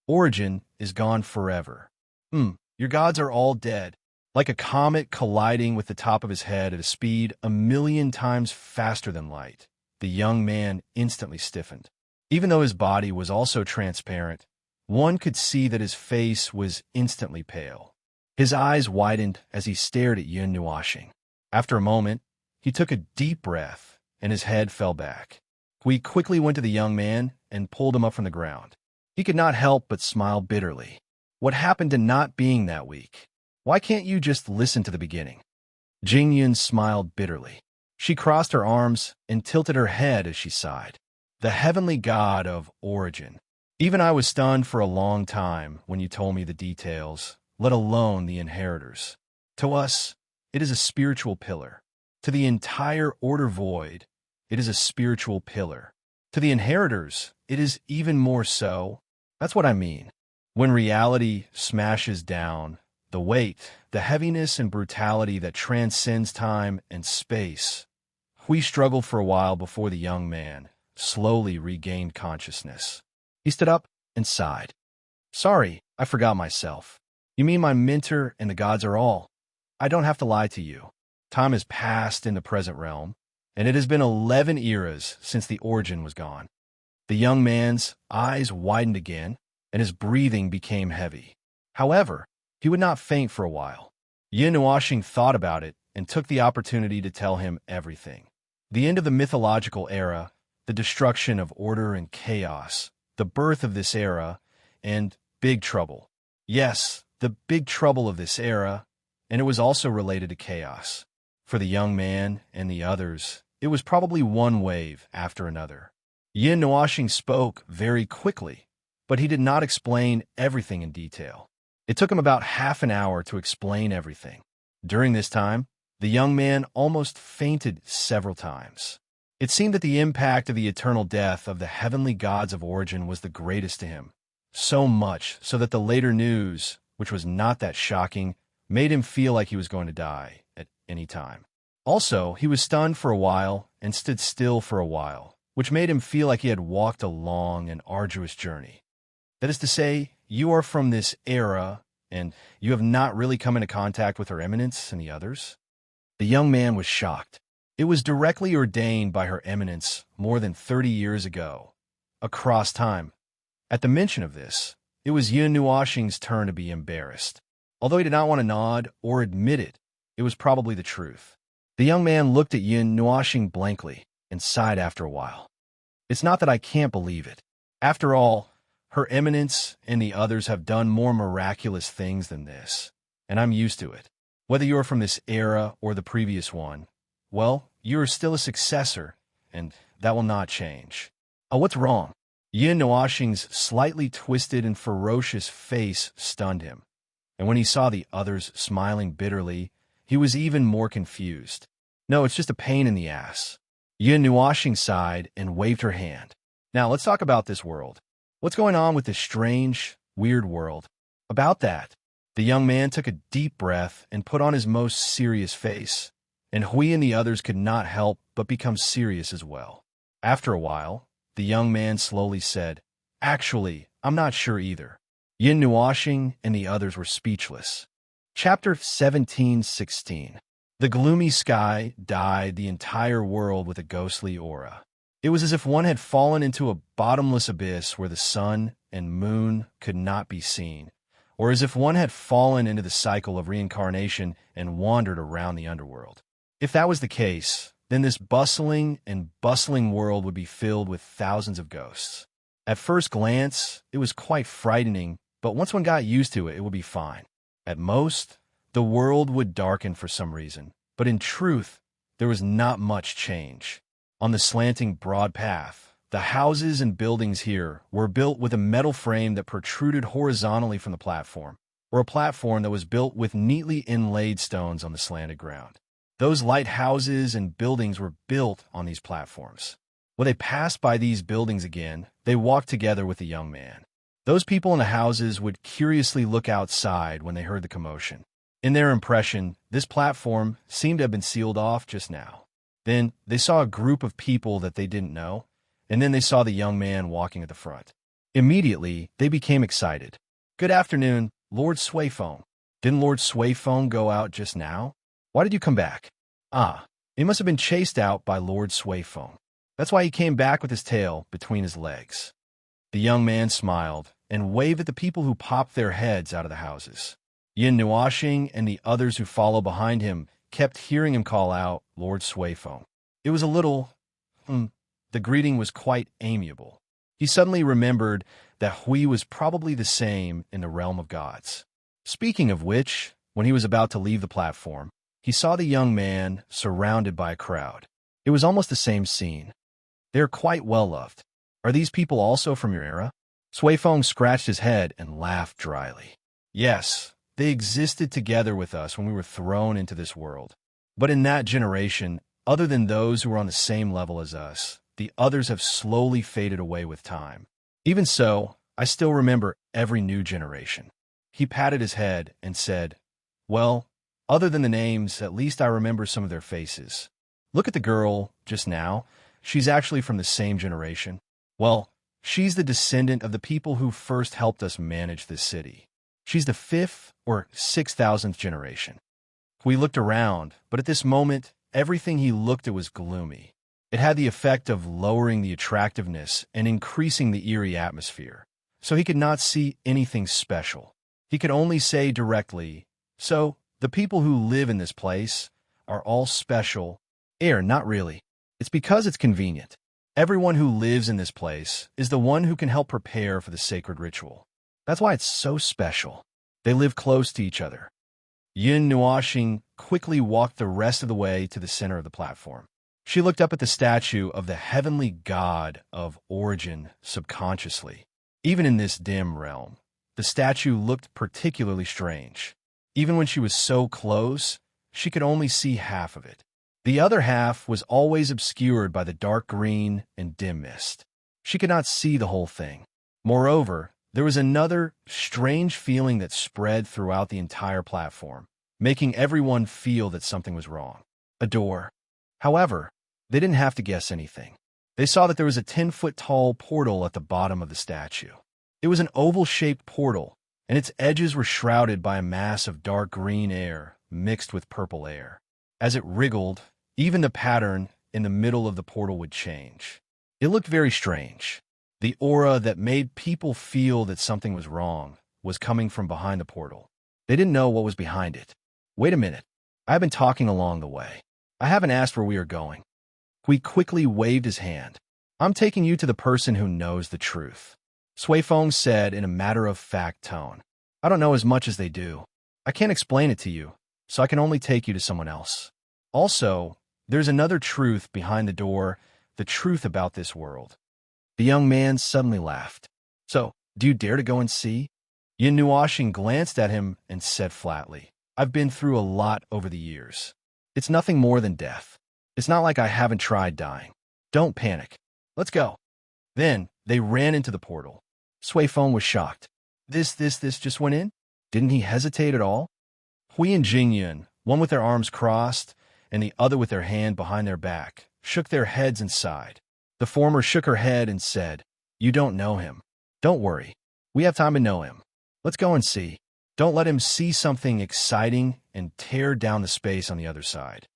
Origin is gone forever. Your gods are all dead. like a comet colliding with the top of his head at a speed 1,000,000 times faster than light. The young man instantly stiffened. Even though his body was also transparent, one could see that his face was instantly pale. His eyes widened as he stared at Yun Nuashing. After a moment, he took a deep breath, and his head fell back. Hui quickly went to the young man and pulled him up from the ground. He could not help but smile bitterly. What happened to not being that weak? Why can't you just listen to the beginning? Jing Yun smiled bitterly. She crossed her arms and tilted her head as she sighed. The heavenly god of origin. Even I was stunned for a long time when you told me the details, let alone the inheritors. To us, it is a spiritual pillar. To the entire order void, it is a spiritual pillar. To the inheritors, it is even more so. That's what I mean. When reality smashes down, the weight, the heaviness and brutality that transcends time and space. We struggled for a while before the young man slowly regained consciousness. He stood up and sighed. Sorry, I forgot myself. You mean my mentor and the gods are all? I don't have to lie to you. Time has passed in the present realm, and it has been 11 eras since the origin was gone. The young man's eyes widened again, and his breathing became heavy. However, he would not faint for a while. Yin Nuashing thought about it and took the opportunity to tell him everything. The end of the mythological era, the destruction of order and chaos, the birth of this era, and big trouble. Yes, the big trouble of this era, and it was also related to chaos. For the young man and the others, it was probably one wave after another. Yin Nuashing spoke very quickly, but he did not explain everything in detail. It took him about half an hour to explain everything. During this time, the young man almost fainted several times. It seemed that the impact of the eternal death of the heavenly gods of origin was the greatest to him. So much so that the later news, which was not that shocking, made him feel like he was going to die at any time. Also, he was stunned for a while and stood still for a while, which made him feel like he had walked a long and arduous journey. That is to say, you are from this era, and you have not really come into contact with Her Eminence and the others? The young man was shocked. It was directly ordained by Her Eminence more than 30 years ago, across time. At the mention of this, it was Yun Nuashing's turn to be embarrassed. Although he did not want to nod or admit it, it was probably the truth. The young man looked at Yun Nuashing blankly and sighed after a while. It's not that I can't believe it. After all, Her Eminence and the others have done more miraculous things than this, and I'm used to it. Whether you're from this era or the previous one, well, you are still a successor, and that will not change. Oh, what's wrong? Yin Nuashing's slightly twisted and ferocious face stunned him, and when he saw the others smiling bitterly, he was even more confused. No, it's just a pain in the ass. Yin Nuashing sighed and waved her hand. Now, let's talk about this world. What's going on with this strange, weird world? About that, the young man took a deep breath and put on his most serious face, and Hui and the others could not help but become serious as well. After a while, the young man slowly said, Actually, I'm not sure either. Yin Nuashing and the others were speechless. Chapter 17:16. The gloomy sky dyed the entire world with a ghostly aura. It was as if one had fallen into a bottomless abyss where the sun and moon could not be seen, or as if one had fallen into the cycle of reincarnation and wandered around the underworld. If that was the case, then this bustling world would be filled with thousands of ghosts. At first glance, it was quite frightening, but once one got used to it, it would be fine. At most, the world would darken for some reason, but in truth, there was not much change. On the slanting broad path, the houses and buildings here were built with a metal frame that protruded horizontally from the platform, or a platform that was built with neatly inlaid stones on the slanted ground. Those light houses and buildings were built on these platforms. When they passed by these buildings again, they walked together with the young man. Those people in the houses would curiously look outside when they heard the commotion. In their impression, this platform seemed to have been sealed off just now. Then they saw a group of people that they didn't know, and then they saw the young man walking at the front. Immediately, they became excited. Good afternoon, Lord Swaifeng. Didn't Lord Swayphone go out just now? Why did you come back? Ah, he must have been chased out by Lord Swayphone. That's why he came back with his tail between his legs. The young man smiled and waved at the people who popped their heads out of the houses. Yin Nuashing and the others who followed behind him kept hearing him call out, Lord Swayphone. It was a little, the greeting was quite amiable. He suddenly remembered that Hui was probably the same in the realm of gods. Speaking of which, when he was about to leave the platform, he saw the young man surrounded by a crowd. It was almost the same scene. They are quite well loved. Are these people also from your era? Swayfeng scratched his head and laughed dryly. Yes, they existed together with us when we were thrown into this world. But in that generation, other than those who were on the same level as us, the others have slowly faded away with time. Even so, I still remember every new generation. He patted his head and said, well, other than the names, at least I remember some of their faces. Look at the girl just now. She's actually from the same generation. Well, she's the descendant of the people who first helped us manage this city. She's the 5th or 6,000th generation. We looked around, but at this moment, everything he looked at was gloomy. It had the effect of lowering the attractiveness and increasing the eerie atmosphere, so he could not see anything special. He could only say directly, so the people who live in this place are all special. Not really. It's because it's convenient. Everyone who lives in this place is the one who can help prepare for the sacred ritual. That's why it's so special. They live close to each other. Yin Nuashing quickly walked the rest of the way to the center of the platform. She looked up at the statue of the heavenly god of origin subconsciously. Even in this dim realm, the statue looked particularly strange. Even when she was so close, she could only see half of it. The other half was always obscured by the dark green and dim mist. She could not see the whole thing. Moreover, there was another strange feeling that spread throughout the entire platform, making everyone feel that something was wrong. A door. However, they didn't have to guess anything. They saw that there was a 10-foot-tall portal at the bottom of the statue. It was an oval-shaped portal, and its edges were shrouded by a mass of dark green air mixed with purple air. As it wriggled, even the pattern in the middle of the portal would change. It looked very strange. The aura that made people feel that something was wrong was coming from behind the portal. They didn't know what was behind it. Wait a minute. I've been talking along the way. I haven't asked where we are going. Hui quickly waved his hand. I'm taking you to the person who knows the truth. Swayfeng said in a matter-of-fact tone. I don't know as much as they do. I can't explain it to you, so I can only take you to someone else. Also, there's another truth behind the door, the truth about this world. The young man suddenly laughed. So, do you dare to go and see? Yin Nuashing glanced at him and said flatly, I've been through a lot over the years. It's nothing more than death. It's not like I haven't tried dying. Don't panic. Let's go. Then, they ran into the portal. Swayfeng was shocked. This just went in? Didn't he hesitate at all? Hui and Jingyan, one with their arms crossed and the other with their hand behind their back, shook their heads and sighed. The former shook her head and said, You don't know him. Don't worry. We have time to know him. Let's go and see. Don't let him see something exciting and tear down the space on the other side.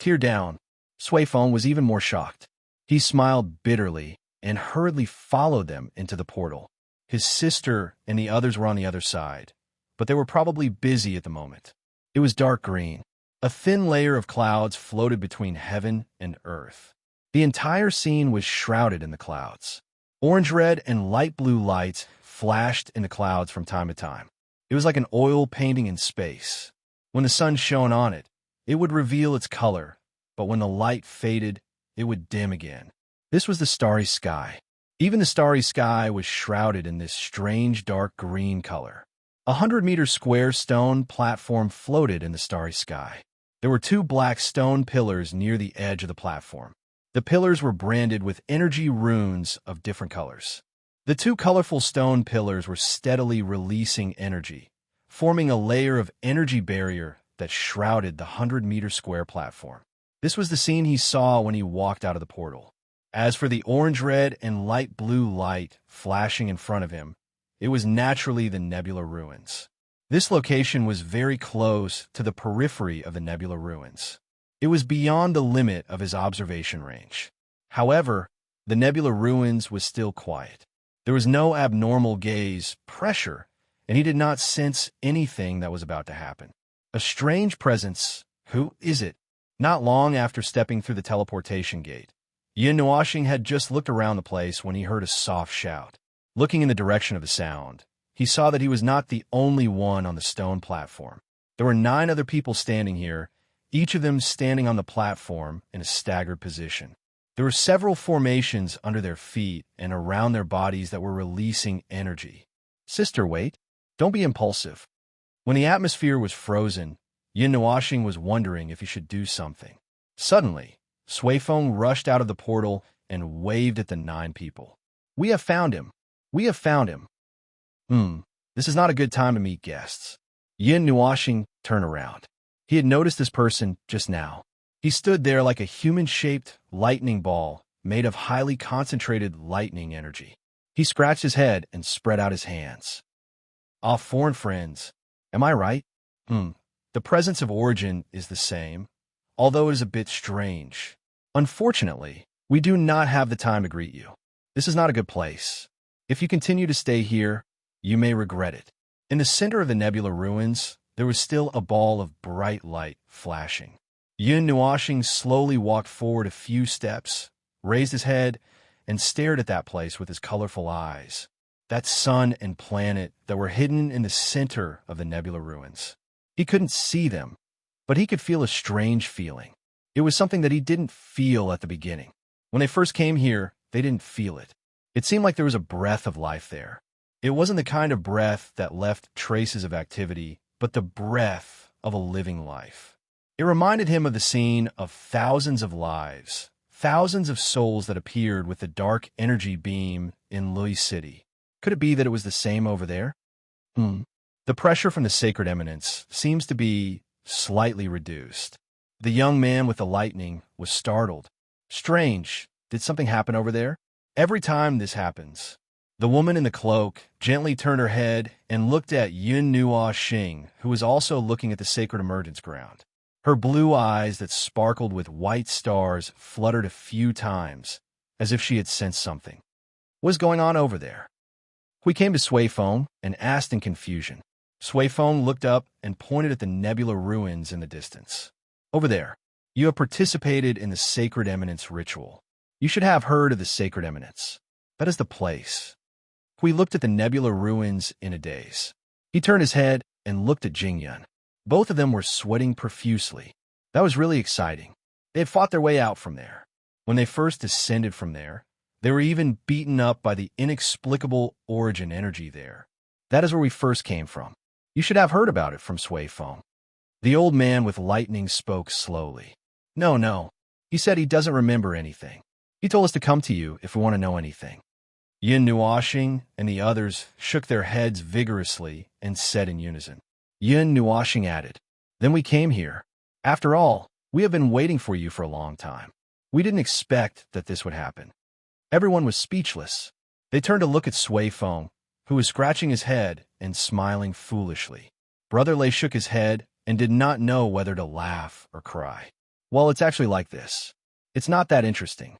Tear down. Swayfeng was even more shocked. He smiled bitterly and hurriedly followed them into the portal. His sister and the others were on the other side, but they were probably busy at the moment. It was dark green. A thin layer of clouds floated between heaven and earth. The entire scene was shrouded in the clouds. Orange-red and light blue lights flashed in the clouds from time to time. It was like an oil painting in space. When the sun shone on it, it would reveal its color, but when the light faded, it would dim again. This was the starry sky. Even the starry sky was shrouded in this strange dark green color. 100-meter square stone platform floated in the starry sky. There were 2 black stone pillars near the edge of the platform. The pillars were branded with energy runes of different colors. The 2 colorful stone pillars were steadily releasing energy, forming a layer of energy barrier that shrouded the 100-meter square platform. This was the scene he saw when he walked out of the portal. As for the orange-red and light blue light flashing in front of him, it was naturally the nebula ruins. This location was very close to the periphery of the nebula ruins. It was beyond the limit of his observation range. However, the nebula ruins was still quiet. There was no abnormal gaze pressure, and he did not sense anything that was about to happen. A strange presence. Who is it? Not long after stepping through the teleportation gate, Yin Nuashing had just looked around the place when he heard a soft shout. Looking in the direction of the sound, he saw that he was not the only one on the stone platform. There were 9 other people standing here, each of them standing on the platform in a staggered position. There were several formations under their feet and around their bodies that were releasing energy. Sister, wait. Don't be impulsive. When the atmosphere was frozen, Yin Nuashing was wondering if he should do something. Suddenly, Suifeng rushed out of the portal and waved at the 9 people. We have found him. We have found him. This is not a good time to meet guests. Yin Nuashing turned around. He had noticed this person just now. He stood there like a human-shaped lightning ball made of highly concentrated lightning energy. He scratched his head and spread out his hands. Ah, foreign friends. Am I right? The presence of origin is the same, although it is a bit strange. Unfortunately, we do not have the time to greet you. This is not a good place. If you continue to stay here, you may regret it. In the center of the nebula ruins, there was still a ball of bright light flashing. Yin Nuashing slowly walked forward a few steps, raised his head, and stared at that place with his colorful eyes. That sun and planet that were hidden in the center of the nebula ruins. He couldn't see them, but he could feel a strange feeling. It was something that he didn't feel at the beginning. When they first came here, they didn't feel it. It seemed like there was a breath of life there. It wasn't the kind of breath that left traces of activity, but the breath of a living life. It reminded him of the scene of thousands of lives, thousands of souls that appeared with the dark energy beam in Lui City. Could it be that it was the same over there? The pressure from the sacred eminence seems to be slightly reduced. The young man with the lightning was startled. Strange. Did something happen over there? Every time this happens, the woman in the cloak gently turned her head and looked at Yin Nuashing, who was also looking at the sacred emergence ground. Her blue eyes that sparkled with white stars fluttered a few times, as if she had sensed something. What is going on over there? We came to Suifeng and asked in confusion. Suifeng looked up and pointed at the nebula ruins in the distance. Over there, you have participated in the sacred eminence ritual. You should have heard of the sacred eminence. That is the place. We looked at the nebula ruins in a daze. He turned his head and looked at Jingyun. Both of them were sweating profusely. That was really exciting. They had fought their way out from there. When they first descended from there, they were even beaten up by the inexplicable origin energy there. That is where we first came from. You should have heard about it from Suifeng. The old man with lightning spoke slowly. No. He said he doesn't remember anything. He told us to come to you if we want to know anything. Yin Nuashing and the others shook their heads vigorously and said in unison. Yin Nuashing added, Then we came here. After all, we have been waiting for you for a long time. We didn't expect that this would happen. Everyone was speechless. They turned to look at Suifeng, who was scratching his head and smiling foolishly. Brother Lei shook his head and did not know whether to laugh or cry. Well, it's actually like this. It's not that interesting.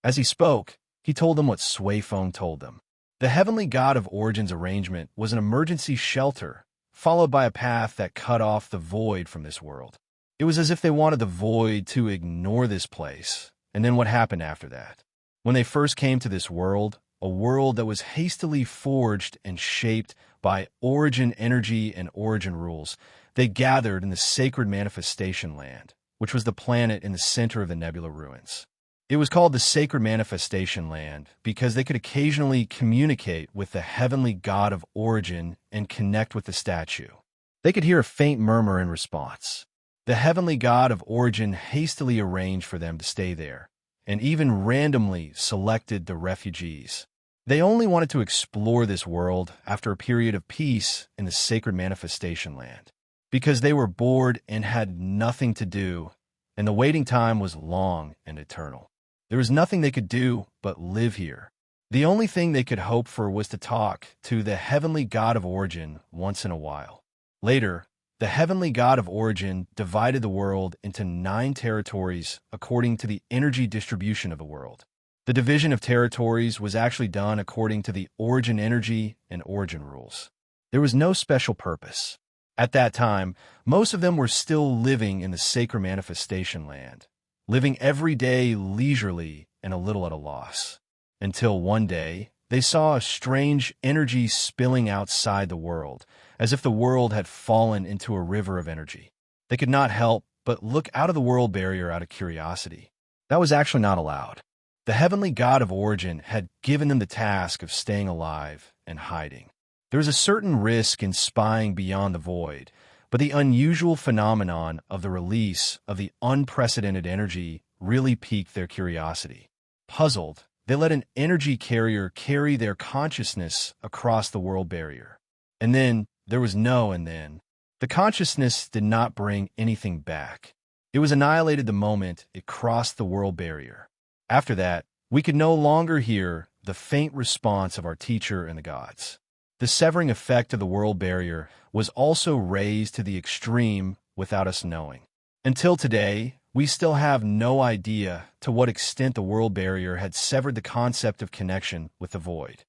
As he spoke, he told them what Suifeng told them. The heavenly god of Origin's arrangement was an emergency shelter, followed by a path that cut off the void from this world. It was as if they wanted the void to ignore this place, and then what happened after that? When they first came to this world, a world that was hastily forged and shaped by origin energy and origin rules, they gathered in the sacred manifestation land, which was the planet in the center of the nebula ruins. It was called the Sacred Manifestation Land because they could occasionally communicate with the heavenly god of origin and connect with the statue. They could hear a faint murmur in response. The heavenly god of origin hastily arranged for them to stay there, and even randomly selected the refugees. They only wanted to explore this world after a period of peace in the Sacred Manifestation Land, because they were bored and had nothing to do, and the waiting time was long and eternal. There was nothing they could do but live here. The only thing they could hope for was to talk to the heavenly god of origin once in a while. Later, the heavenly god of origin divided the world into 9 territories according to the energy distribution of the world. The division of territories was actually done according to the origin energy and origin rules. There was no special purpose. At that time, most of them were still living in the sacred manifestation land, living every day leisurely and a little at a loss. Until one day, they saw a strange energy spilling outside the world, as if the world had fallen into a river of energy. They could not help but look out of the world barrier out of curiosity. That was actually not allowed. The heavenly god of origin had given them the task of staying alive and hiding. There was a certain risk in spying beyond the void, but the unusual phenomenon of the release of the unprecedented energy really piqued their curiosity. Puzzled, they let an energy carrier carry their consciousness across the world barrier. And then there was the consciousness did not bring anything back. It was annihilated the moment it crossed the world barrier. After that, we could no longer hear the faint response of our teacher and the gods. The severing effect of the world barrier was also raised to the extreme without us knowing. Until today, we still have no idea to what extent the world barrier had severed the concept of connection with the void.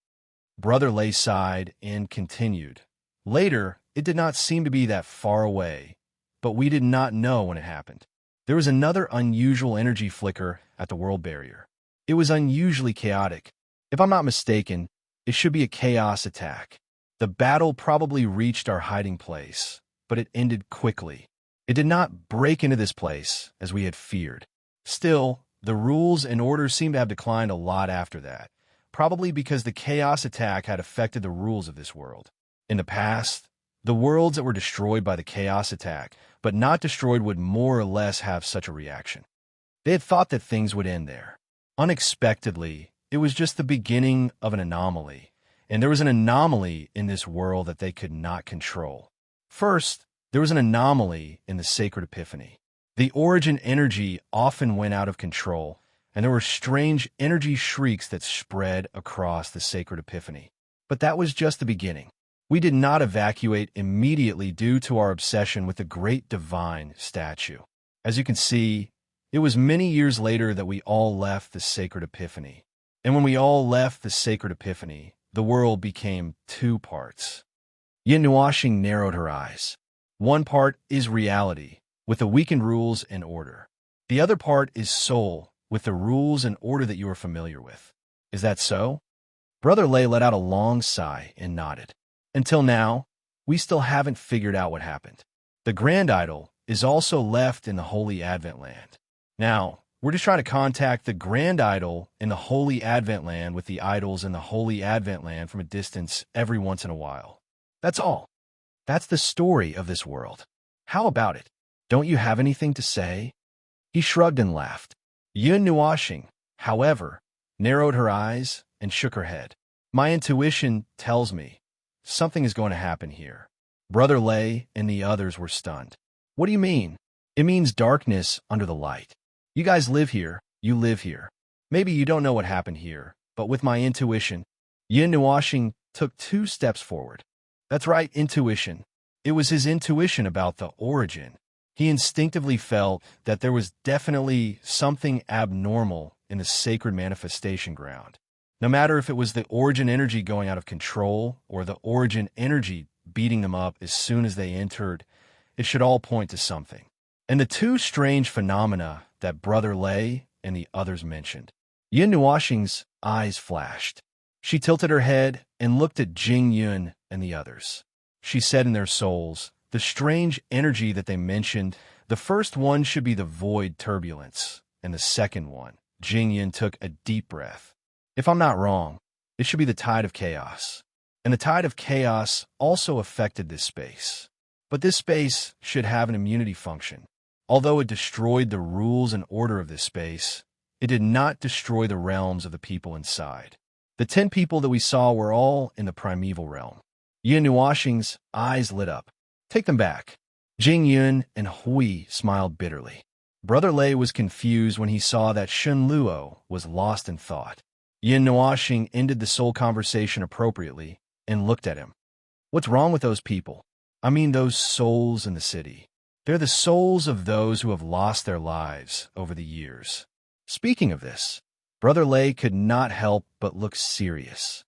Brother Lay sighed and continued. Later, it did not seem to be that far away, but we did not know when it happened. There was another unusual energy flicker at the world barrier. It was unusually chaotic. If I'm not mistaken, it should be a chaos attack. The battle probably reached our hiding place, but it ended quickly. It did not break into this place, as we had feared. Still, the rules and order seemed to have declined a lot after that, probably because the chaos attack had affected the rules of this world. In the past, the worlds that were destroyed by the chaos attack, but not destroyed, would more or less have such a reaction. They had thought that things would end there. Unexpectedly, it was just the beginning of an anomaly, and there was an anomaly in this world that they could not control. First, there was an anomaly in the sacred epiphany. The origin energy often went out of control, and there were strange energy shrieks that spread across the sacred epiphany. But that was just the beginning. We did not evacuate immediately due to our obsession with the great divine statue. As you can see, it was many years later that we all left the sacred epiphany. And when we all left the sacred epiphany, the world became 2 parts. Yin Nuashing narrowed her eyes. One part is reality, with the weakened rules and order. The other part is soul, with the rules and order that you are familiar with. Is that so? Brother Lay let out a long sigh and nodded. Until now, we still haven't figured out what happened. The Grand Idol is also left in the Holy Advent Land. Now, we're just trying to contact the Grand Idol in the Holy Advent Land with the idols in the Holy Advent Land from a distance every once in a while. That's all. That's the story of this world. How about it? Don't you have anything to say? He shrugged and laughed. Yun Nuashing, however, narrowed her eyes and shook her head. My intuition tells me something is going to happen here. Brother Lay and the others were stunned. What do you mean? It means darkness under the light. You guys live here, you live here. Maybe you don't know what happened here, but with my intuition, Yin Nuashing took 2 steps forward. That's right, intuition. It was his intuition about the origin. He instinctively felt that there was definitely something abnormal in the sacred manifestation ground. No matter if it was the origin energy going out of control or the origin energy beating them up as soon as they entered, it should all point to something. And the 2 strange phenomena that Brother Lay and the others mentioned. Yin Nuashing's eyes flashed. She tilted her head and looked at Jing Yun and the others. She said in their souls, the strange energy that they mentioned, the first one should be the void turbulence, and the second one. Jing Yun took a deep breath. If I'm not wrong, it should be the tide of chaos. And the tide of chaos also affected this space. But this space should have an immunity function. Although it destroyed the rules and order of this space, it did not destroy the realms of the people inside. The 10 people that we saw were all in the primeval realm. Yin Nuashing's eyes lit up. Take them back. Jing Yun and Hui smiled bitterly. Brother Lay was confused when he saw that Shun Luo was lost in thought. Yin Nuashing ended the soul conversation appropriately and looked at him. What's wrong with those people? I mean those souls in the city. They're the souls of those who have lost their lives over the years. Speaking of this, Brother Lay could not help but look serious.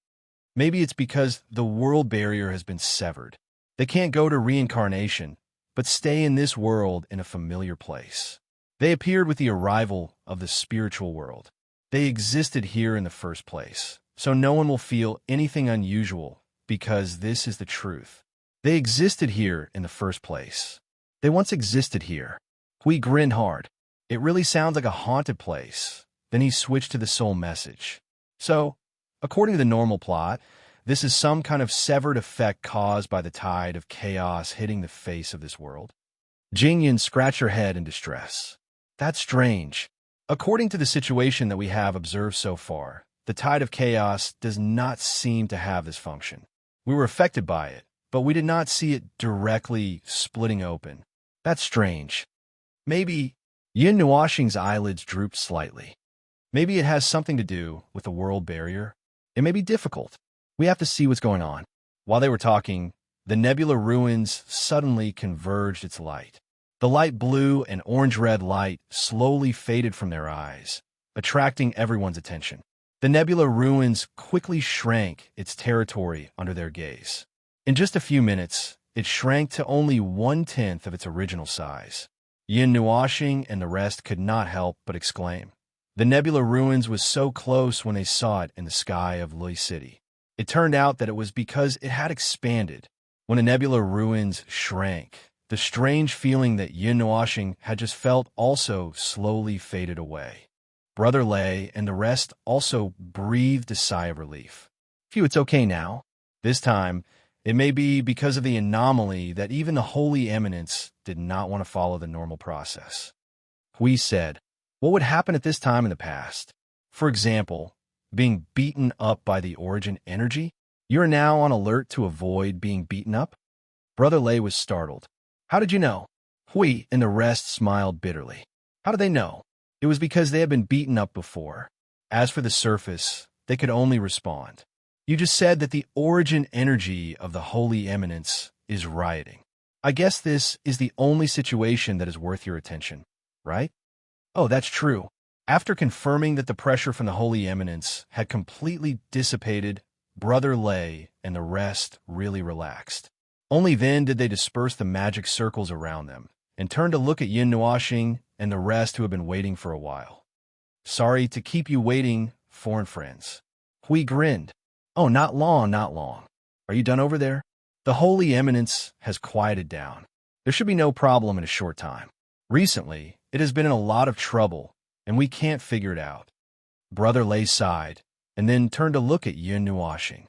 Maybe it's because the world barrier has been severed. They can't go to reincarnation, but stay in this world in a familiar place. They appeared with the arrival of the spiritual world. They existed here in the first place, so no one will feel anything unusual because this is the truth. They existed here in the first place. They once existed here. Hui grinned hard. It really sounds like a haunted place. Then he switched to the soul message. So, according to the normal plot, this is some kind of severed effect caused by the tide of chaos hitting the face of this world. Jingyan scratched her head in distress. That's strange. According to the situation that we have observed so far, the tide of chaos does not seem to have this function. We were affected by it, but we did not see it directly splitting open. That's strange. Maybe Yin Nuoxing's eyelids drooped slightly. Maybe it has something to do with the world barrier. It may be difficult. We have to see what's going on. While they were talking, the nebula ruins suddenly converged its light. The light blue and orange-red light slowly faded from their eyes, attracting everyone's attention. The nebula ruins quickly shrank its territory under their gaze. In just a few minutes, it shrank to only 1/10 of its original size. Yin Nuoxing and the rest could not help but exclaim. The nebula ruins was so close when they saw it in the sky of Lui City. It turned out that it was because it had expanded. When the nebula ruins shrank, the strange feeling that Yin Nuoxing had just felt also slowly faded away. Brother Lay and the rest also breathed a sigh of relief. Phew, it's okay now. This time, it may be because of the anomaly that even the holy eminence did not want to follow the normal process. Hui said, what would happen at this time in the past? For example, being beaten up by the origin energy? You are now on alert to avoid being beaten up? Brother Lay was startled. How did you know? Hui and the rest smiled bitterly. How did they know? It was because they had been beaten up before. As for the surface, they could only respond. You just said that the origin energy of the holy eminence is rioting. I guess this is the only situation that is worth your attention, right? Oh, that's true. After confirming that the pressure from the holy eminence had completely dissipated, Brother Lay and the rest really relaxed. Only then did they disperse the magic circles around them and turn to look at Yin Nuoxing and the rest who had been waiting for a while. Sorry to keep you waiting, foreign friends. Hui grinned. Oh, not long, not long. Are you done over there? The holy eminence has quieted down. There should be no problem in a short time. Recently, it has been in a lot of trouble, and we can't figure it out. Brother Lay sighed, and then turned to look at Yin Nuoxing.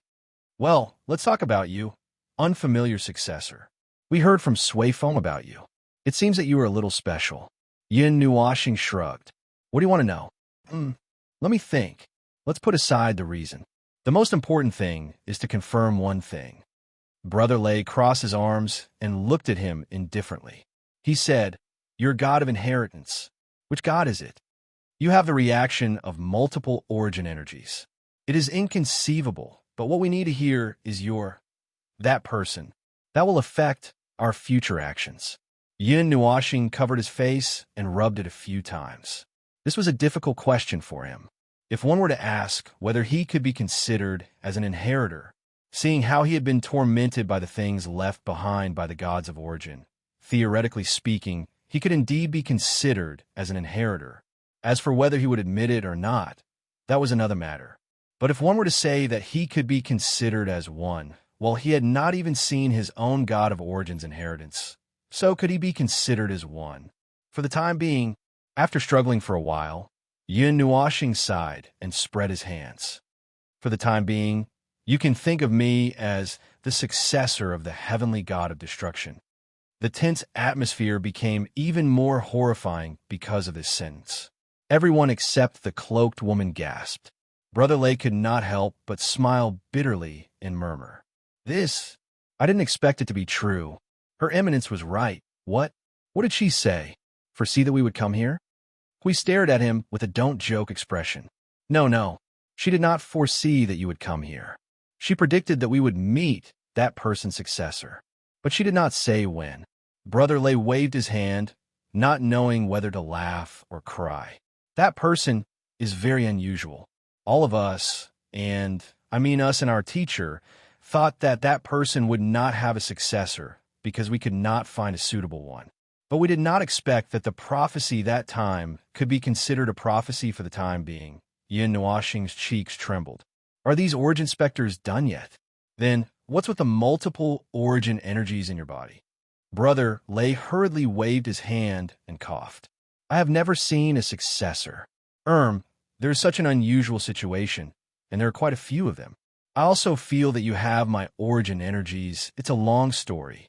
Well, let's talk about you, unfamiliar successor. We heard from Sui Feng about you. It seems that you are a little special. Yin Nuoxing shrugged. What do you want to know? Let me think. Let's put aside the reason. The most important thing is to confirm one thing. Brother Lay crossed his arms and looked at him indifferently. He said, Your god of inheritance. Which god is it? You have the reaction of multiple origin energies. It is inconceivable, but what we need to hear is that person. That will affect our future actions. Yin Nuoxing covered his face and rubbed it a few times. This was a difficult question for him. If one were to ask whether he could be considered as an inheritor, seeing how he had been tormented by the things left behind by the gods of origin, theoretically speaking, he could indeed be considered as an inheritor. As for whether he would admit it or not, that was another matter. But if one were to say that he could be considered as one, well, he had not even seen his own god of origin's inheritance. So could he be considered as one? For the time being, after struggling for a while, Yin Nuoxing sighed and spread his hands. For the time being, you can think of me as the successor of the heavenly god of destruction. The tense atmosphere became even more horrifying because of this sentence. Everyone except the cloaked woman gasped. Brother Lay could not help but smile bitterly and murmur. I didn't expect it to be true. Her eminence was right. What? What did she say? Foresee that we would come here? We stared at him with a don't-joke expression. No. She did not foresee that you would come here. She predicted that we would meet that person's successor. but she did not say when. Brother Lay waved his hand, not knowing whether to laugh or cry. That person is very unusual. All of us, and I mean us and our teacher, thought that that person would not have a successor because we could not find a suitable one. But we did not expect that the prophecy that time could be considered a prophecy for the time being. Yin Nuoxing's cheeks trembled. Are these origin specters done yet? Then, what's with the multiple origin energies in your body? Brother Lay hurriedly waved his hand and coughed. I have never seen a successor. There is such an unusual situation, and there are quite a few of them. I also feel that you have my origin energies. It's a long story.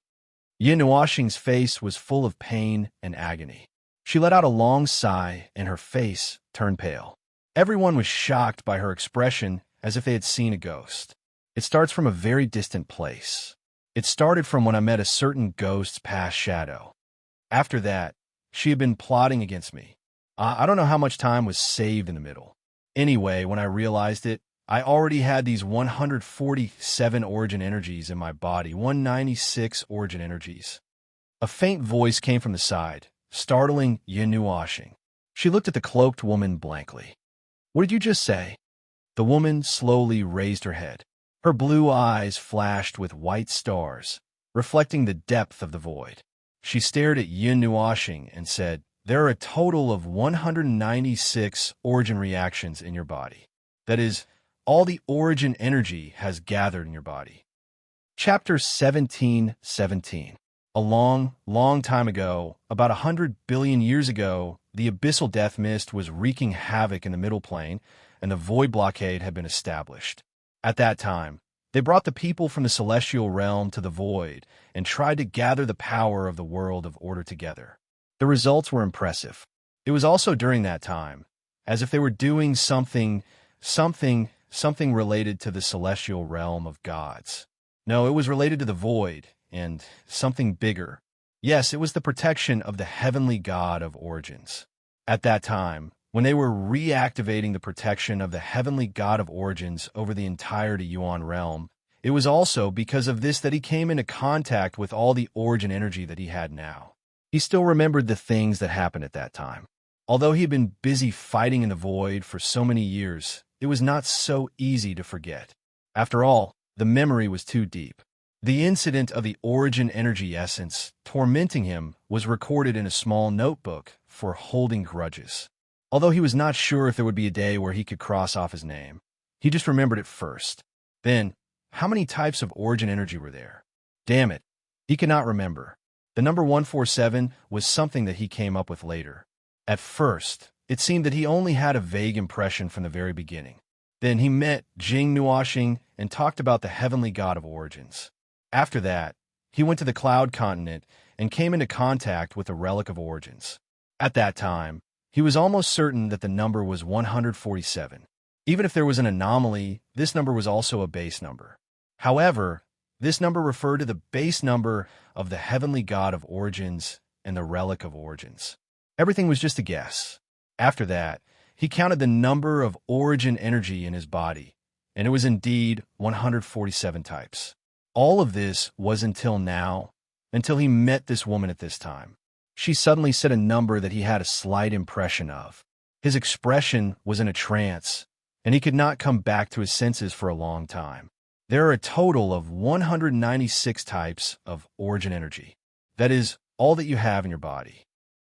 Yin Nuoxing's face was full of pain and agony. She let out a long sigh, and her face turned pale. Everyone was shocked by her expression, as if they had seen a ghost. It starts from a very distant place. It started from when I met a certain ghost's past shadow. After that, she had been plotting against me. I don't know how much time was saved in the middle. Anyway, when I realized it, I already had these 147 origin energies in my body, 196 origin energies. A faint voice came from the side, startling Yin Nuoxing. She looked at the cloaked woman blankly. What did you just say? The woman slowly raised her head. Her blue eyes flashed with white stars, reflecting the depth of the void. She stared at Yin Nuoxing and said, there are a total of 196 origin reactions in your body. That is, all the origin energy has gathered in your body. Chapter 17:17. A long, long time ago, about 100 billion years ago, the abyssal death mist was wreaking havoc in the middle plane, and the void blockade had been established. At that time, they brought the people from the celestial realm to the void and tried to gather the power of the world of order together. The results were impressive. It was also during that time, as if they were doing something related to the celestial realm of gods. No, it was related to the void and something bigger. Yes, it was the protection of the heavenly god of origins. At that time, when they were reactivating the protection of the heavenly god of origins over the entire Yuan realm, it was also because of this that he came into contact with all the origin energy that he had now. He still remembered the things that happened at that time. Although he had been busy fighting in the void for so many years, it was not so easy to forget. After all, the memory was too deep. The incident of the origin energy essence tormenting him was recorded in a small notebook for holding grudges. Although he was not sure if there would be a day where he could cross off his name, he just remembered it first. Then, how many types of origin energy were there? Damn it, he could not remember. The number 147 was something that he came up with later. At first, it seemed that he only had a vague impression from the very beginning. Then he met Jing Nuoxing and talked about the heavenly god of origins. After that, he went to the cloud continent and came into contact with the relic of origins. At that time, he was almost certain that the number was 147. Even if there was an anomaly, this number was also a base number. However, this number referred to the base number of the heavenly god of origins and the relic of origins. Everything was just a guess. After that, he counted the number of origin energy in his body, and it was indeed 147 types. All of this was until now, until he met this woman at this time. She suddenly said a number that he had a slight impression of. His expression was in a trance, and he could not come back to his senses for a long time. There are a total of 196 types of origin energy. That is all that you have in your body.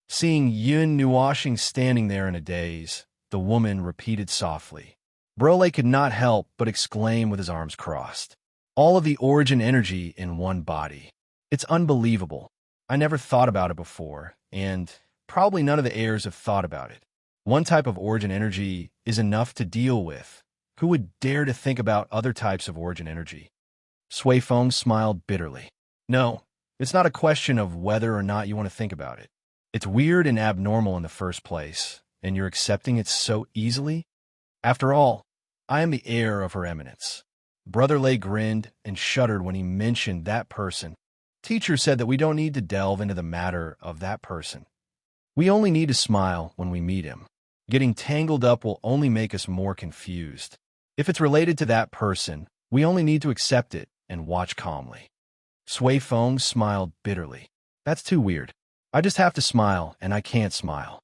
Seeing Yin Nuoxing standing there in a daze, the woman repeated softly. Brole could not help but exclaim with his arms crossed. All of the origin energy in one body. It's unbelievable. I never thought about it before, and probably none of the heirs have thought about it. One type of origin energy is enough to deal with. Who would dare to think about other types of origin energy? Sui Feng smiled bitterly. No, it's not a question of whether or not you want to think about it. It's weird and abnormal in the first place, and you're accepting it so easily? After all, I am the heir of Her Eminence. Brother Lay grinned and shuddered when he mentioned that person. Teacher said that we don't need to delve into the matter of that person. We only need to smile when we meet him. Getting tangled up will only make us more confused. If it's related to that person, we only need to accept it and watch calmly. Sui Feng smiled bitterly. That's too weird. I just have to smile, and I can't smile.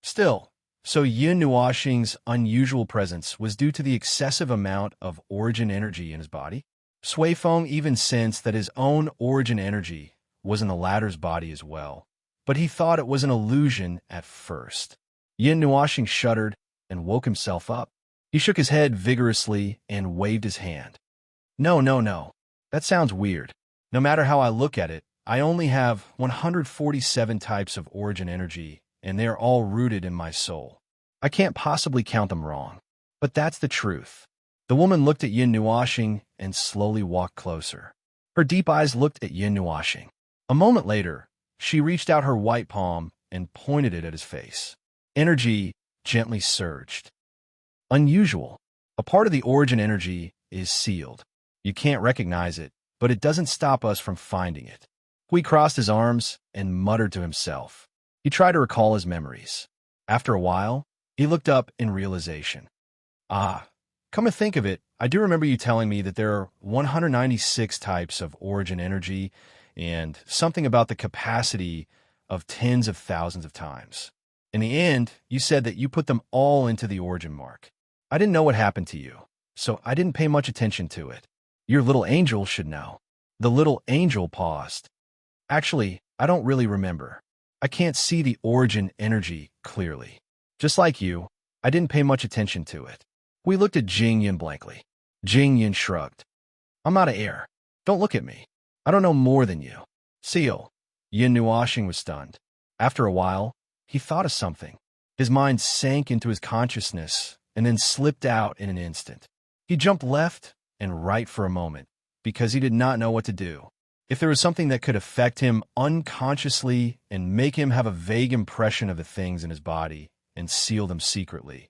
Still, so Yin Nuoxing's unusual presence was due to the excessive amount of origin energy in his body? Sui Feng even sensed that his own origin energy was in the latter's body as well, but he thought it was an illusion at first. Yin Nuoxing shuddered and woke himself up. He shook his head vigorously and waved his hand. No, no, no. That sounds weird. No matter how I look at it, I only have 147 types of origin energy, and they are all rooted in my soul. I can't possibly count them wrong. But that's the truth. The woman looked at Yin Nuoxing and slowly walked closer. Her deep eyes looked at Yin Nuoxing. A moment later, she reached out her white palm and pointed it at his face. Energy gently surged. Unusual. A part of the origin energy is sealed. You can't recognize it, but it doesn't stop us from finding it. Hui crossed his arms and muttered to himself. He tried to recall his memories. After a while, he looked up in realization. Ah, come to think of it, I do remember you telling me that there are 196 types of origin energy and something about the capacity of tens of thousands of times. In the end, you said that you put them all into the origin mark. I didn't know what happened to you, so I didn't pay much attention to it. Your little angel should know. The little angel paused. Actually, I don't really remember. I can't see the origin energy clearly. Just like you, I didn't pay much attention to it. We looked at Jing Yin blankly. Jing Yin shrugged. I'm out of air. Don't look at me. I don't know more than you. Seal. Yin Nuoxing was stunned. After a while, he thought of something. His mind sank into his consciousness and then slipped out in an instant. He jumped left and right for a moment because he did not know what to do. If there was something that could affect him unconsciously and make him have a vague impression of the things in his body and seal them secretly,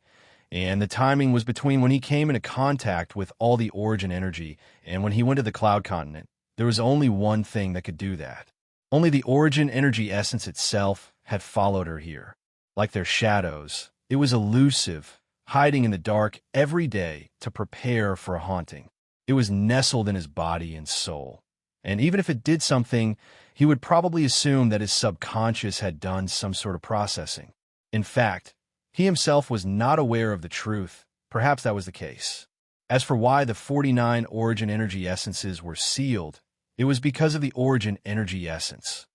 and the timing was between when he came into contact with all the origin energy and when he went to the cloud continent, there was only one thing that could do that. Only the origin energy essence itself had followed her here. Like their shadows, it was elusive, hiding in the dark every day to prepare for a haunting. It was nestled in his body and soul. And even if it did something, he would probably assume that his subconscious had done some sort of processing. In fact, he himself was not aware of the truth. Perhaps that was the case. As for why the 49 origin energy essences were sealed, it was because of the origin energy essence.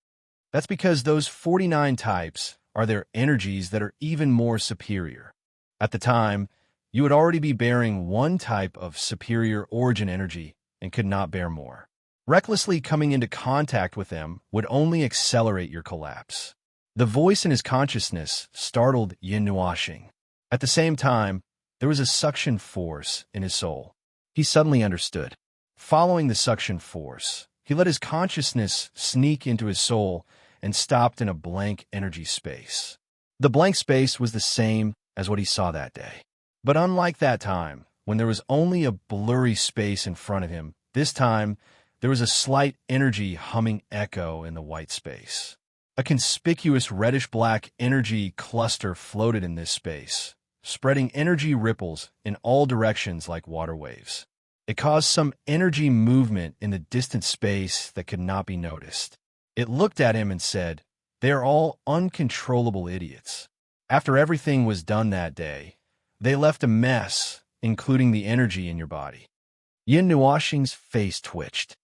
That's because those 49 types are their energies that are even more superior. At the time, you would already be bearing one type of superior origin energy and could not bear more. Recklessly coming into contact with them would only accelerate your collapse. The voice in his consciousness startled Yin Nuoxing. At the same time, there was a suction force in his soul. He suddenly understood. Following the suction force, he let his consciousness sneak into his soul and stopped in a blank energy space. The blank space was the same as what he saw that day. But unlike that time, when there was only a blurry space in front of him, this time there was a slight energy humming echo in the white space. A conspicuous reddish-black energy cluster floated in this space, spreading energy ripples in all directions like water waves. It caused some energy movement in the distant space that could not be noticed. It looked at him and said, "They are all uncontrollable idiots." After everything was done that day, they left a mess, including the energy in your body. Yin Nuoxing's face twitched.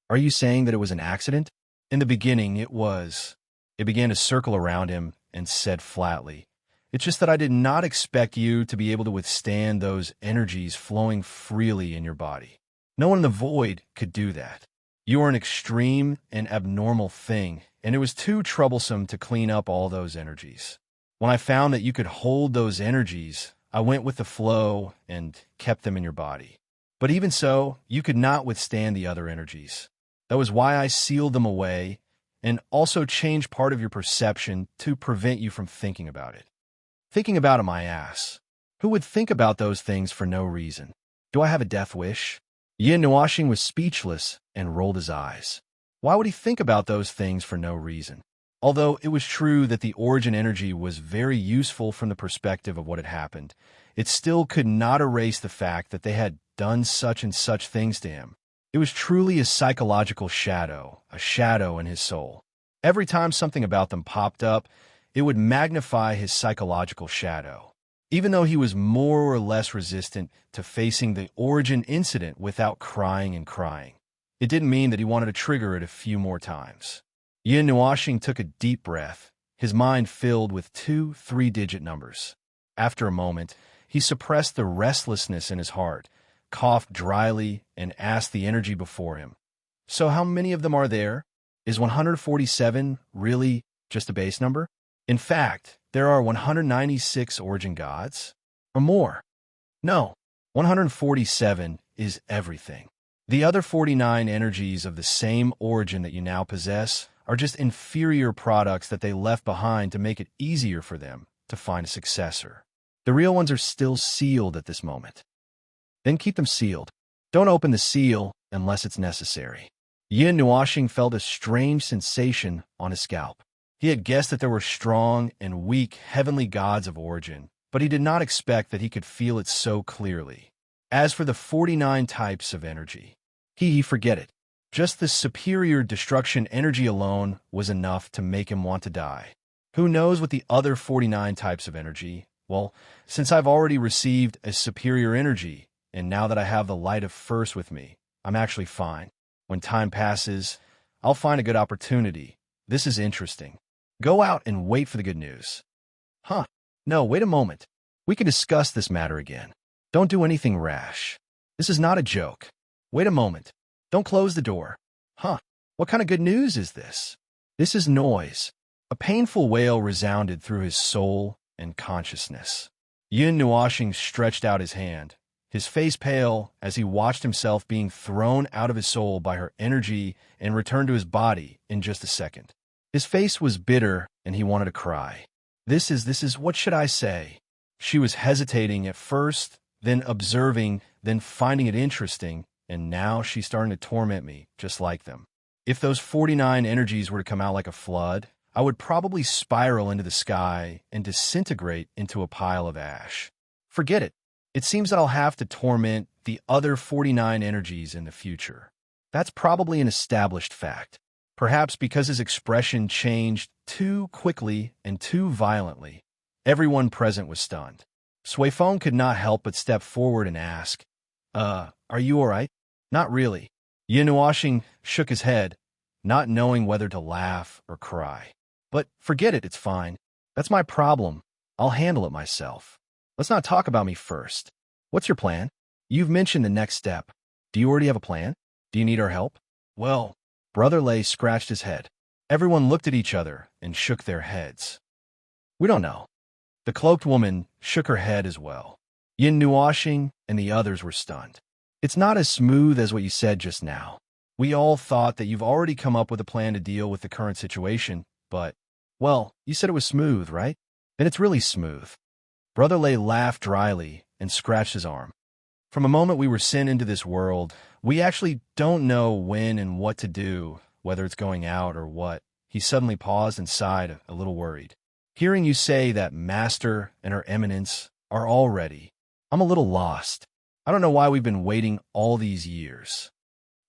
Are you saying that it was an accident? In the beginning, it was. It began to circle around him and said flatly, "It's just that I did not expect you to be able to withstand those energies flowing freely in your body. No one in the void could do that. You are an extreme and abnormal thing, and it was too troublesome to clean up all those energies. When I found that you could hold those energies, I went with the flow and kept them in your body. But even so, you could not withstand the other energies. That was why I sealed them away and also changed part of your perception to prevent you from thinking about it." Thinking about it, my ass. Who would think about those things for no reason? Do I have a death wish? Yin Nuoxing was speechless and rolled his eyes. Why would he think about those things for no reason? Although it was true that the origin energy was very useful from the perspective of what had happened, it still could not erase the fact that they had done such and such things to him. It was truly a psychological shadow, a shadow in his soul. Every time something about them popped up, it would magnify his psychological shadow. Even though he was more or less resistant to facing the origin incident without crying and crying, it didn't mean that he wanted to trigger it a few more times. Yin Nuashing took a deep breath, his mind filled with 2 3-digit numbers. After a moment, he suppressed the restlessness in his heart, coughed dryly, and asked the energy before him. So how many of them are there? Is 147 really just a base number? In fact, there are 196 origin gods? Or more? No, 147 is everything. The other 49 energies of the same origin that you now possess are just inferior products that they left behind to make it easier for them to find a successor. The real ones are still sealed at this moment. Then keep them sealed. Don't open the seal unless it's necessary. Yin Nuashing felt a strange sensation on his scalp. He had guessed that there were strong and weak heavenly gods of origin, but he did not expect that he could feel it so clearly. As for the 49 types of energy, he forget it. Just the superior destruction energy alone was enough to make him want to die. Who knows what the other 49 types of energy? Well, since I've already received a superior energy, and now that I have the light of first with me, I'm actually fine. When time passes, I'll find a good opportunity. This is interesting. Go out and wait for the good news. Huh. No, wait a moment. We can discuss this matter again. Don't do anything rash. This is not a joke. Wait a moment. Don't close the door. Huh. What kind of good news is this? This is noise. A painful wail resounded through his soul and consciousness. Yin Nuashing stretched out his hand, his face pale as he watched himself being thrown out of his soul by her energy and returned to his body in just a second. His face was bitter and he wanted to cry. This is, what should I say? She was hesitating at first, then observing, then finding it interesting, and now she's starting to torment me, just like them. If those 49 energies were to come out like a flood, I would probably spiral into the sky and disintegrate into a pile of ash. Forget it. It seems that I'll have to torment the other 49 energies in the future. That's probably an established fact. Perhaps because his expression changed too quickly and too violently, everyone present was stunned. Suifeng could not help but step forward and ask, are you all right? Not really. Yin Nuashing shook his head, not knowing whether to laugh or cry. But forget it, it's fine. That's my problem. I'll handle it myself. Let's not talk about me first. What's your plan? You've mentioned the next step. Do you already have a plan? Do you need our help? Well, Brother Lei scratched his head. Everyone looked at each other and shook their heads. We don't know. The cloaked woman shook her head as well. Yin Nuashing and the others were stunned. It's not as smooth as what you said just now. We all thought that you've already come up with a plan to deal with the current situation, but, well, you said it was smooth, right? Then it's really smooth. Brother Lei laughed dryly and scratched his arm. From the moment we were sent into this world, we actually don't know when and what to do, whether it's going out or what. He suddenly paused and sighed, a little worried. Hearing you say that Master and Her Eminence are all ready, I'm a little lost. I don't know why we've been waiting all these years.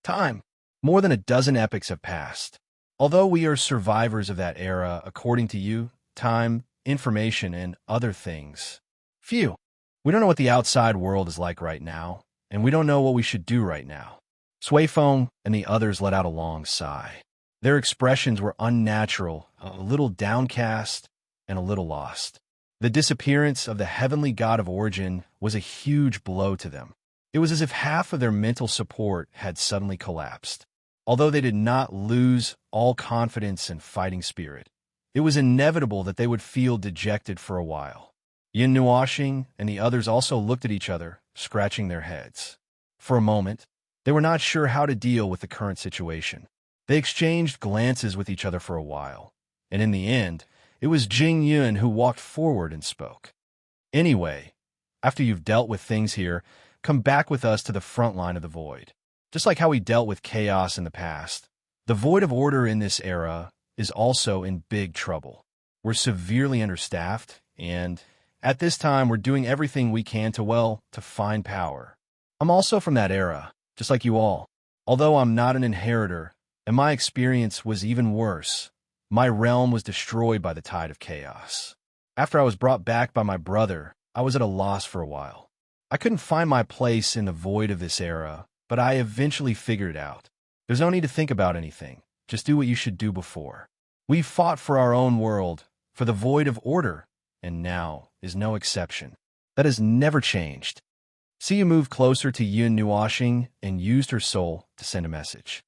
Time. More than a dozen epochs have passed. Although we are survivors of that era, according to you, time, information, and other things. Phew. We don't know what the outside world is like right now, and we don't know what we should do right now. Suifeng and the others let out a long sigh. Their expressions were unnatural, a little downcast, and a little lost. The disappearance of the heavenly god of origin was a huge blow to them. It was as if half of their mental support had suddenly collapsed. Although they did not lose all confidence and fighting spirit, it was inevitable that they would feel dejected for a while. Yin Nuashing and the others also looked at each other, scratching their heads. For a moment, they were not sure how to deal with the current situation. They exchanged glances with each other for a while, and in the end, it was Jing Yun who walked forward and spoke. Anyway, after you've dealt with things here, come back with us to the front line of the void. Just like how we dealt with chaos in the past, the void of order in this era is also in big trouble. We're severely understaffed, and at this time, we're doing everything we can to find power. I'm also from that era, just like you all. Although I'm not an inheritor, and my experience was even worse, my realm was destroyed by the tide of chaos. After I was brought back by my brother, I was at a loss for a while. I couldn't find my place in the void of this era, but I eventually figured it out. There's no need to think about anything. Just do what you should do before. We fought for our own world, for the void of order, and now is no exception. That has never changed. Sia moved closer to Yun Nuashing and used her soul to send a message.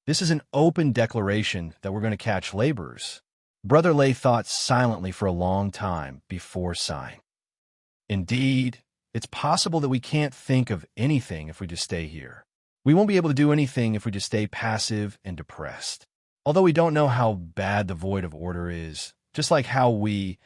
This is an open declaration that we're going to catch laborers. Brother Lei thought silently for a long time before sighing. Indeed, it's possible that we can't think of anything if we just stay here. We won't be able to do anything if we just stay passive and depressed. Although we don't know how bad the void of order is, just like how we,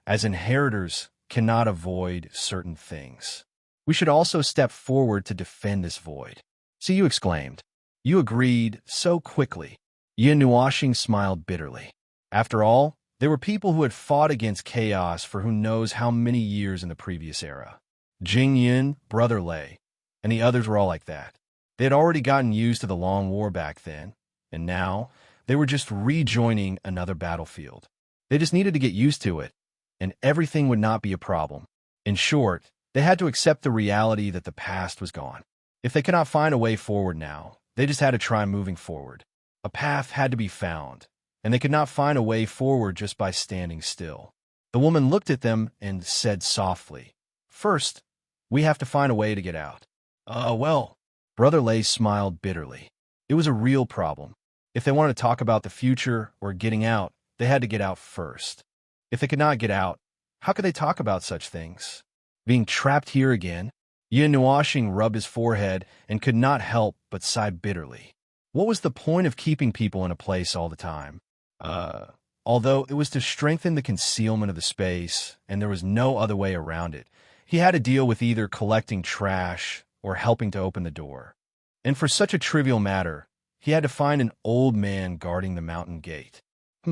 as inheritors, cannot avoid certain things. We should also step forward to defend this void. See, you exclaimed. You agreed so quickly. Yin Nuashing smiled bitterly. After all, there were people who had fought against chaos for who knows how many years in the previous era. Jing Yin, Brother Lei, and the others were all like that. They had already gotten used to the long war back then, and now they were just rejoining another battlefield. They just needed to get used to it, and everything would not be a problem. In short, they had to accept the reality that the past was gone. If they could not find a way forward now, they just had to try moving forward. A path had to be found, and they could not find a way forward just by standing still. The woman looked at them and said softly, "First, we have to find a way to get out." Well, Brother Lei smiled bitterly. It was a real problem. If they wanted to talk about the future or getting out, they had to get out first. If they could not get out, how could they talk about such things? Being trapped here again? Yin Nuashing rubbed his forehead and could not help but sigh bitterly. What was the point of keeping people in a place all the time? Although it was to strengthen the concealment of the space, and there was no other way around it, he had to deal with either collecting trash or helping to open the door. And for such a trivial matter, he had to find an old man guarding the mountain gate.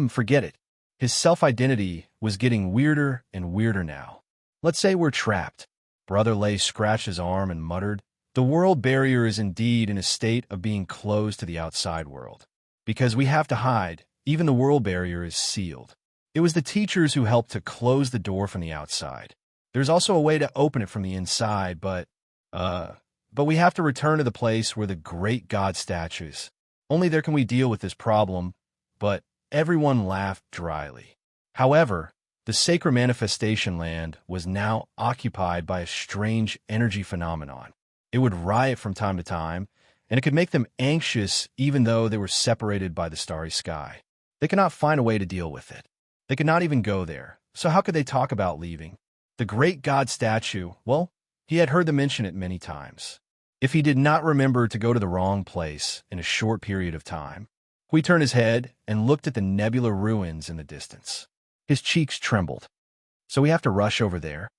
Forget it. His self-identity was getting weirder and weirder now. Let's say we're trapped. Brother Lei scratched his arm and muttered, "The world barrier is indeed in a state of being closed to the outside world. Because we have to hide, even the world barrier is sealed." It was the teachers who helped to close the door from the outside. There's also a way to open it from the inside, but we have to return to the place where the great god statues. Only there can we deal with this problem, but everyone laughed dryly. However, the sacred manifestation land was now occupied by a strange energy phenomenon. It would riot from time to time, and it could make them anxious even though they were separated by the starry sky. They could not find a way to deal with it. They could not even go there, so how could they talk about leaving? The great god statue, well, he had heard them mention it many times. If he did not remember to go to the wrong place in a short period of time, Hui turned his head and looked at the nebular ruins in the distance. His cheeks trembled. So we have to rush over there?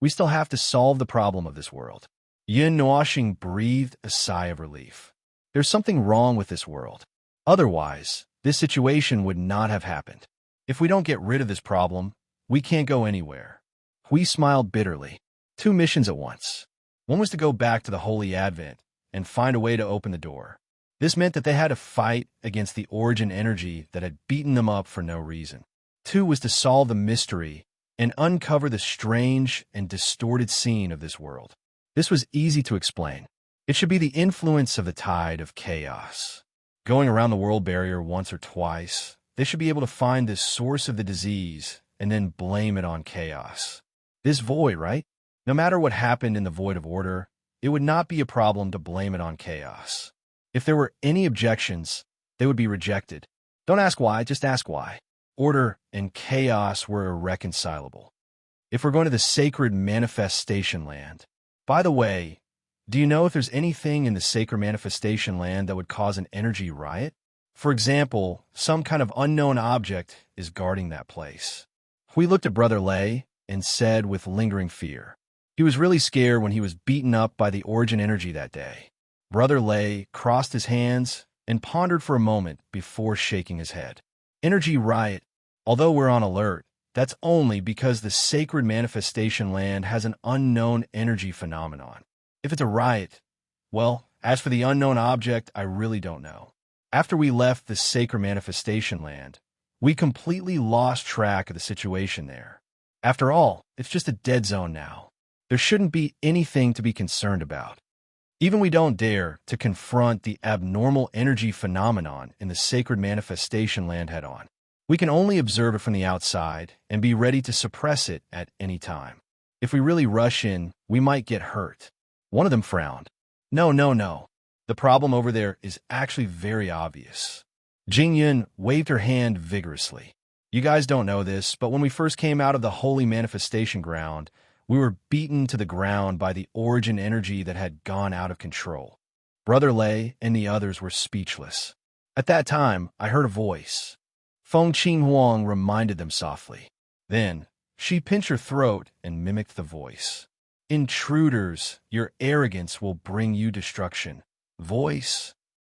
We still have to solve the problem of this world. Yin Nuashing breathed a sigh of relief. There's something wrong with this world. Otherwise, this situation would not have happened. If we don't get rid of this problem, we can't go anywhere. Hui smiled bitterly. 2 missions at once. One was to go back to the Holy Advent and find a way to open the door. This meant that they had to fight against the origin energy that had beaten them up for no reason. 2 was to solve the mystery and uncover the strange and distorted scene of this world. This was easy to explain. It should be the influence of the tide of chaos. Going around the world barrier once or twice, they should be able to find the source of the disease and then blame it on chaos. This void, right? No matter what happened in the void of order, it would not be a problem to blame it on chaos. If there were any objections, they would be rejected. Don't ask why, just ask why. Order and chaos were irreconcilable. If we're going to the sacred manifestation land. By the way, do you know if there's anything in the sacred manifestation land that would cause an energy riot? For example, some kind of unknown object is guarding that place. We looked at Brother Lei and said with lingering fear. He was really scared when he was beaten up by the origin energy that day. Brother Lei crossed his hands and pondered for a moment before shaking his head. Energy riot. Although we're on alert, that's only because the sacred manifestation land has an unknown energy phenomenon. If it's a riot, well, As for the unknown object, I really don't know. After we left the sacred manifestation land, we completely lost track of the situation there. After all, it's just a dead zone now. There shouldn't be anything to be concerned about. Even we don't dare to confront the abnormal energy phenomenon in the sacred manifestation land head-on. We can only observe it from the outside and be ready to suppress it at any time. If we really rush in, we might get hurt. One of them frowned. No, no, no. The problem over there is actually very obvious. Jingyun waved her hand vigorously. You guys don't know this, but when we first came out of the holy manifestation ground, we were beaten to the ground by the origin energy that had gone out of control. Brother Lei and the others were speechless. At that time, I heard a voice. Feng Qing Huang reminded them softly. Then, she pinched her throat and mimicked the voice. Intruders, your arrogance will bring you destruction. Voice.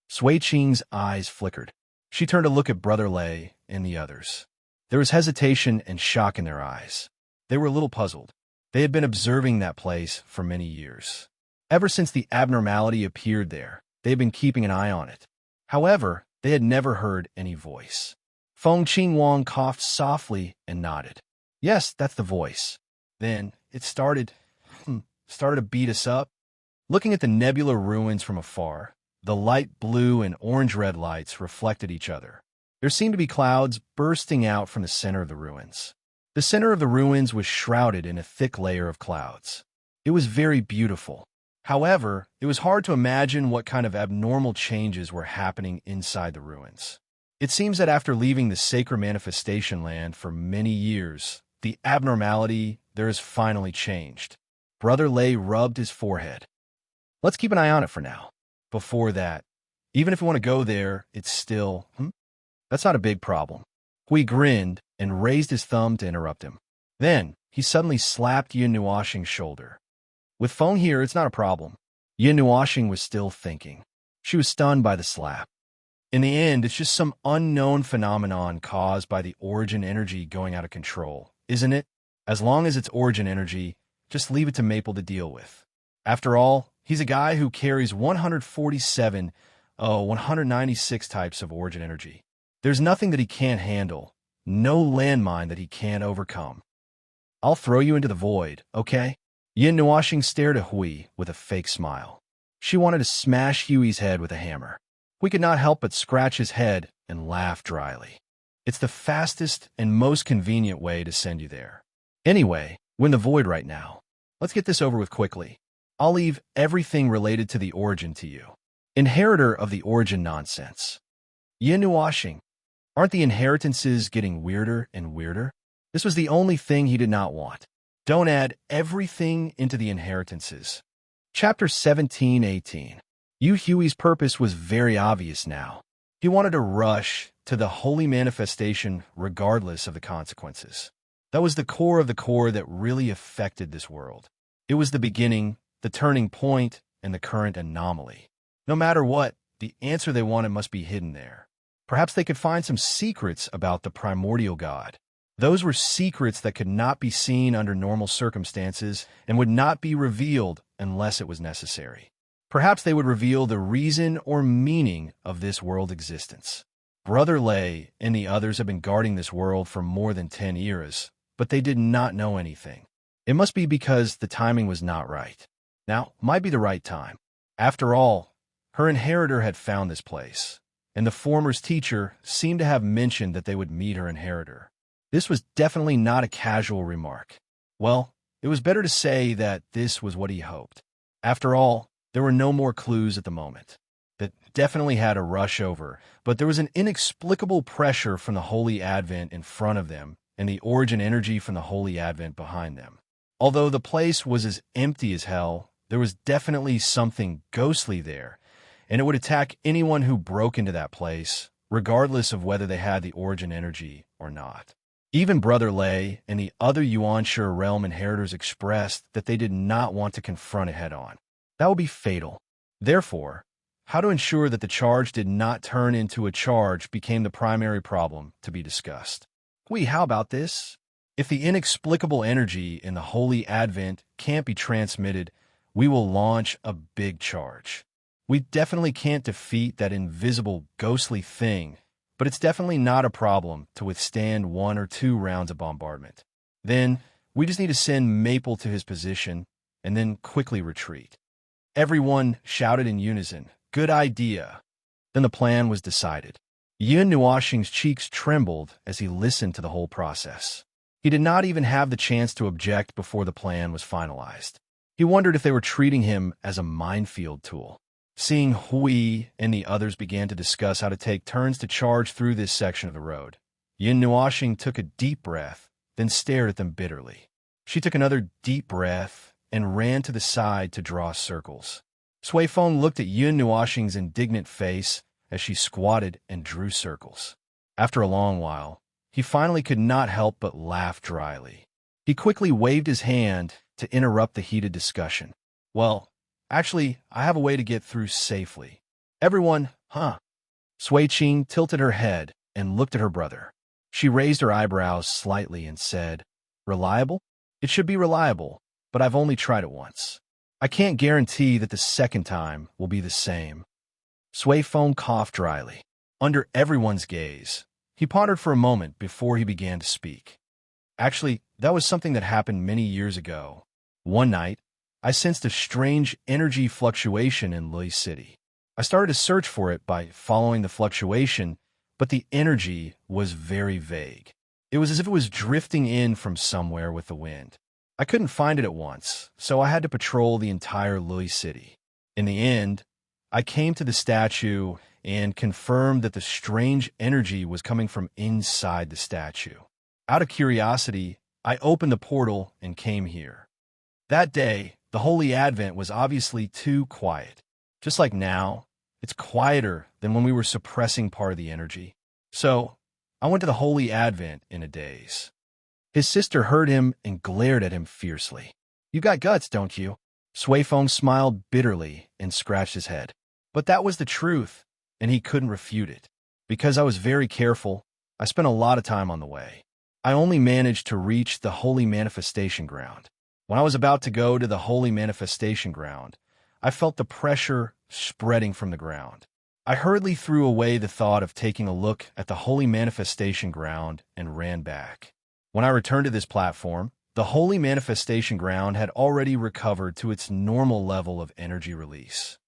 Sui Qing's eyes flickered. She turned to look at Brother Lei and the others. There was hesitation and shock in their eyes. They were a little puzzled. They had been observing that place for many years. Ever since the abnormality appeared there, they had been keeping an eye on it. However, they had never heard any voice. Feng Qing Wang coughed softly and nodded. Yes, that's the voice. Then it started to beat us up. Looking at the nebular ruins from afar, the light blue and orange-red lights reflected each other. There seemed to be clouds bursting out from the center of the ruins. The center of the ruins was shrouded in a thick layer of clouds. It was very beautiful. However, it was hard to imagine what kind of abnormal changes were happening inside the ruins. It seems that after leaving the sacred manifestation land for many years, the abnormality there has finally changed. Brother Lei rubbed his forehead. Let's keep an eye on it for now. Before that, even if we want to go there, it's still, that's not a big problem. Hui grinned and raised his thumb to interrupt him. Then, he suddenly slapped Yin Nuoxing's shoulder. With Feng here, it's not a problem. Yin Nuoxing was still thinking. She was stunned by the slap. In the end, it's just some unknown phenomenon caused by the origin energy going out of control, isn't it? As long as it's origin energy, just leave it to Maple to deal with. After all, he's a guy who carries 196 types of origin energy. There's nothing that he can't handle, no landmine that he can't overcome. I'll throw you into the void, okay? Yin Nuoxing stared at Hui with a fake smile. She wanted to smash Hui's head with a hammer. Hui could not help but scratch his head and laugh dryly. It's the fastest and most convenient way to send you there. Anyway, we're in the void right now. Let's get this over with quickly. I'll leave everything related to the origin to you. Inheritor of the origin nonsense. Yin Nuoxing, aren't the inheritances getting weirder and weirder? This was the only thing he did not want. Don't add everything into the inheritances. Chapter 17-18. Yu Hui's purpose was very obvious now. He wanted to rush to the holy manifestation regardless of the consequences. That was the core of the core that really affected this world. It was the beginning, the turning point, and the current anomaly. No matter what, the answer they wanted must be hidden there. Perhaps they could find some secrets about the primordial god. Those were secrets that could not be seen under normal circumstances and would not be revealed unless it was necessary. Perhaps they would reveal the reason or meaning of this world's existence. Brother Lei and the others have been guarding this world for more than 10 years, but they did not know anything. It must be because the timing was not right. Now, might be the right time. After all, her inheritor had found this place, and the former's teacher seemed to have mentioned that they would meet her inheritor. This was definitely not a casual remark. Well, it was better to say that this was what he hoped. After all, there were no more clues at the moment. That definitely had a rush over, but there was an inexplicable pressure from the Holy Advent in front of them and the origin energy from the Holy Advent behind them. Although the place was as empty as hell, there was definitely something ghostly there, and it would attack anyone who broke into that place, regardless of whether they had the origin energy or not. Even Brother Lei and the other Yuanshi realm inheritors expressed that they did not want to confront it head-on. That would be fatal. Therefore, how to ensure that the charge did not turn into a charge became the primary problem to be discussed. How about this? If the inexplicable energy in the Holy Advent can't be transmitted, we will launch a big charge. We definitely can't defeat that invisible, ghostly thing, but it's definitely not a problem to withstand 1 or 2 rounds of bombardment. Then, we just need to send Maple to his position and then quickly retreat." Everyone shouted in unison, "Good idea." Then the plan was decided. Yun Nuoxing's cheeks trembled as he listened to the whole process. He did not even have the chance to object before the plan was finalized. He wondered if they were treating him as a minefield tool. Seeing Hui and the others began to discuss how to take turns to charge through this section of the road, Yun Nuoxing took a deep breath, then stared at them bitterly. She took another deep breath and ran to the side to draw circles. Sui Feng looked at Yun Nuoxing's indignant face as she squatted and drew circles. After a long while, he finally could not help but laugh dryly. He quickly waved his hand to interrupt the heated discussion. "Well, actually, I have a way to get through safely." Everyone, huh? Sui Qing tilted her head and looked at her brother. She raised her eyebrows slightly and said, "Reliable? It should be reliable, but I've only tried it once. I can't guarantee that the second time will be the same." Sui Feng coughed dryly. Under everyone's gaze, he pondered for a moment before he began to speak. "Actually, that was something that happened many years ago. One night, I sensed a strange energy fluctuation in Lily City. I started to search for it by following the fluctuation, but the energy was very vague. It was as if it was drifting in from somewhere with the wind. I couldn't find it at once, so I had to patrol the entire Lily City. In the end, I came to the statue and confirmed that the strange energy was coming from inside the statue. Out of curiosity, I opened the portal and came here. That day, the Holy Advent was obviously too quiet. Just like now, it's quieter than when we were suppressing part of the energy. So, I went to the Holy Advent in a daze." His sister heard him and glared at him fiercely. "You got guts, don't you?" Sui Feng smiled bitterly and scratched his head. But that was the truth, and he couldn't refute it. Because I was very careful, I spent a lot of time on the way. I only managed to reach the Holy Manifestation Ground. When I was about to go to the Holy Manifestation Ground, I felt the pressure spreading from the ground. I hurriedly threw away the thought of taking a look at the Holy Manifestation Ground and ran back. When I returned to this platform, the Holy Manifestation Ground had already recovered to its normal level of energy release.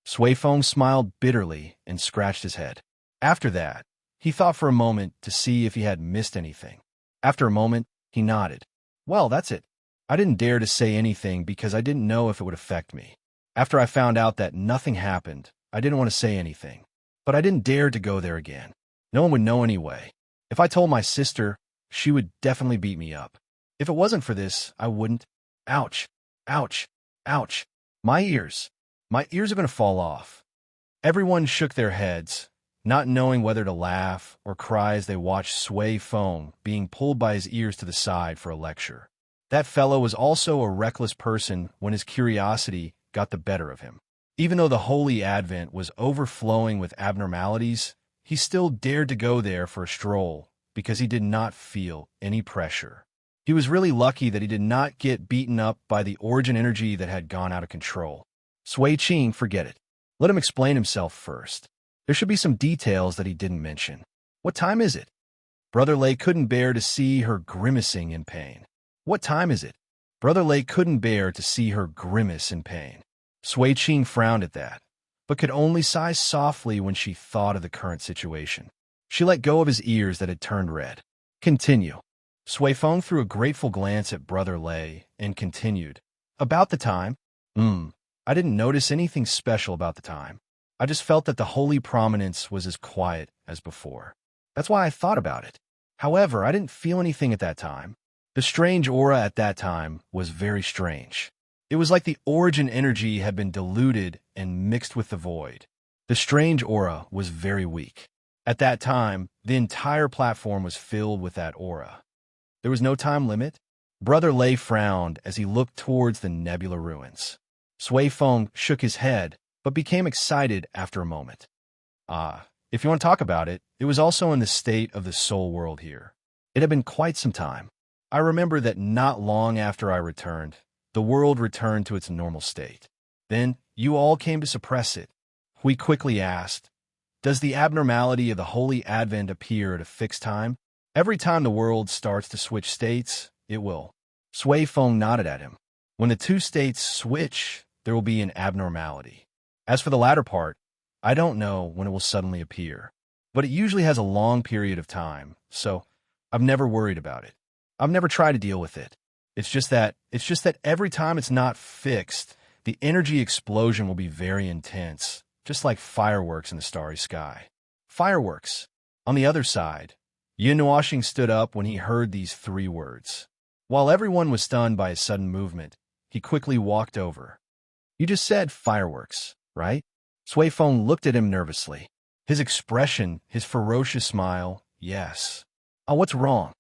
Sui Feng smiled bitterly and scratched his head. After that, he thought for a moment to see if he had missed anything. After a moment, he nodded. "Well, that's it. I didn't dare to say anything because I didn't know if it would affect me. After I found out that nothing happened, I didn't want to say anything. But I didn't dare to go there again. No one would know anyway. If I told my sister, she would definitely beat me up. If it wasn't for this, I wouldn't." Ouch, ouch, ouch. My ears. My ears are going to fall off. Everyone shook their heads, not knowing whether to laugh or cry as they watched Sui Feng being pulled by his ears to the side for a lecture. That fellow was also a reckless person when his curiosity got the better of him. Even though the Holy Advent was overflowing with abnormalities, he still dared to go there for a stroll because he did not feel any pressure. He was really lucky that he did not get beaten up by the origin energy that had gone out of control. Sui Qing, forget it. Let him explain himself first. There should be some details that he didn't mention. What time is it? Brother Lei couldn't bear to see her grimacing in pain. What time is it? Brother Lei couldn't bear to see her grimace in pain. Sui Qing frowned at that, but could only sigh softly when she thought of the current situation. She let go of his ears that had turned red. Continue. Sui Feng threw a grateful glance at Brother Lei and continued. About the time? I didn't notice anything special about the time. I just felt that the holy prominence was as quiet as before. That's why I thought about it. However, I didn't feel anything at that time. The strange aura at that time was very strange. It was like the origin energy had been diluted and mixed with the void. The strange aura was very weak. At that time, the entire platform was filled with that aura. There was no time limit. Brother Lei frowned as he looked towards the nebula ruins. Sui Feng shook his head, but became excited after a moment. If you want to talk about it, it was also in the state of the soul world here. It had been quite some time. I remember that not long after I returned, the world returned to its normal state. Then, you all came to suppress it, We quickly asked, does the abnormality of the Holy Advent appear at a fixed time? Every time the world starts to switch states, it will. Sui Feng nodded at him. When the two states switch, there will be an abnormality. As for the latter part, I don't know when it will suddenly appear, but it usually has a long period of time, so I've never worried about it. I've never tried to deal with it. It's just that every time it's not fixed, the energy explosion will be very intense, just like fireworks in the starry sky. Fireworks. On the other side, Yin Washing stood up when he heard these three words. While everyone was stunned by his sudden movement, he quickly walked over. You just said fireworks, right? Sui Feng looked at him nervously. His expression, his ferocious smile, yes. Oh, what's wrong?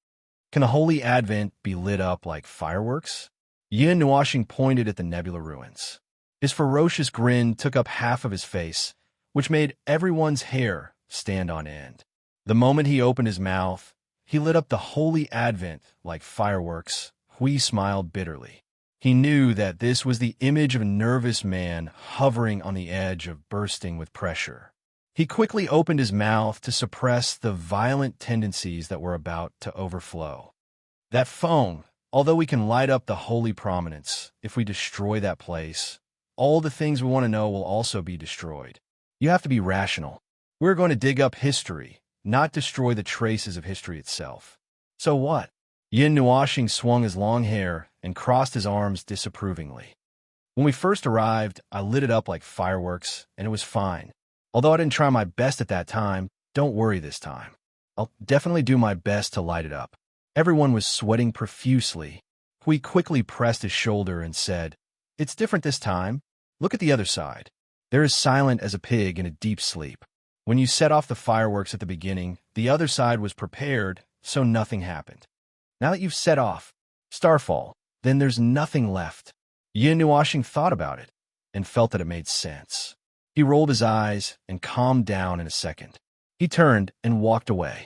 Can the Holy Advent be lit up like fireworks? Yin Washing pointed at the nebula ruins. His ferocious grin took up half of his face, which made everyone's hair stand on end. The moment he opened his mouth, he lit up the Holy Advent like fireworks. Hui smiled bitterly. He knew that this was the image of a nervous man hovering on the edge of bursting with pressure. He quickly opened his mouth to suppress the violent tendencies that were about to overflow. That phone, although we can light up the holy prominence, if we destroy that place, all the things we want to know will also be destroyed. You have to be rational. We're going to dig up history, not destroy the traces of history itself. So what? Yin Nuashing swung his long hair and crossed his arms disapprovingly. When we first arrived, I lit it up like fireworks, and it was fine. Although I didn't try my best at that time, don't worry this time. I'll definitely do my best to light it up. Everyone was sweating profusely. Hui quickly pressed his shoulder and said, It's different this time. Look at the other side. They're as silent as a pig in a deep sleep. When you set off the fireworks at the beginning, the other side was prepared, so nothing happened. Now that you've set off Starfall, then there's nothing left. Yin Nuashing thought about it and felt that it made sense. He rolled his eyes and calmed down in a second. He turned and walked away.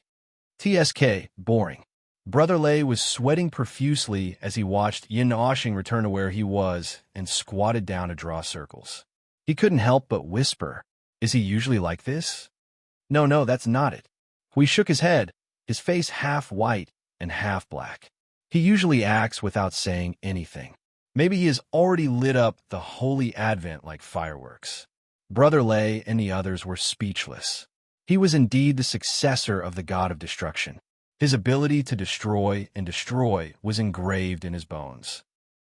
TSK, boring. Brother Lei was sweating profusely as he watched Yin Nuashing return to where he was and squatted down to draw circles. He couldn't help but whisper, Is he usually like this? No, that's not it. Hui shook his head, his face half white and half black. He usually acts without saying anything. Maybe he has already lit up the Holy Advent like fireworks. Brother Lei and the others were speechless. He was indeed the successor of the god of destruction. His ability to destroy and destroy was engraved in his bones.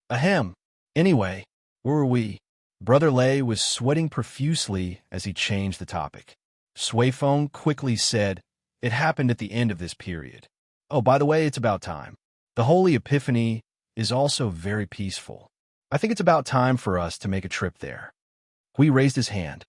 Ahem. Anyway, where were we? Brother Lei was sweating profusely as he changed the topic. Sui Feng quickly said, It happened at the end of this period. Oh, by the way, it's about time. The Holy Epiphany is also very peaceful. I think it's about time for us to make a trip there. Hui raised his hand.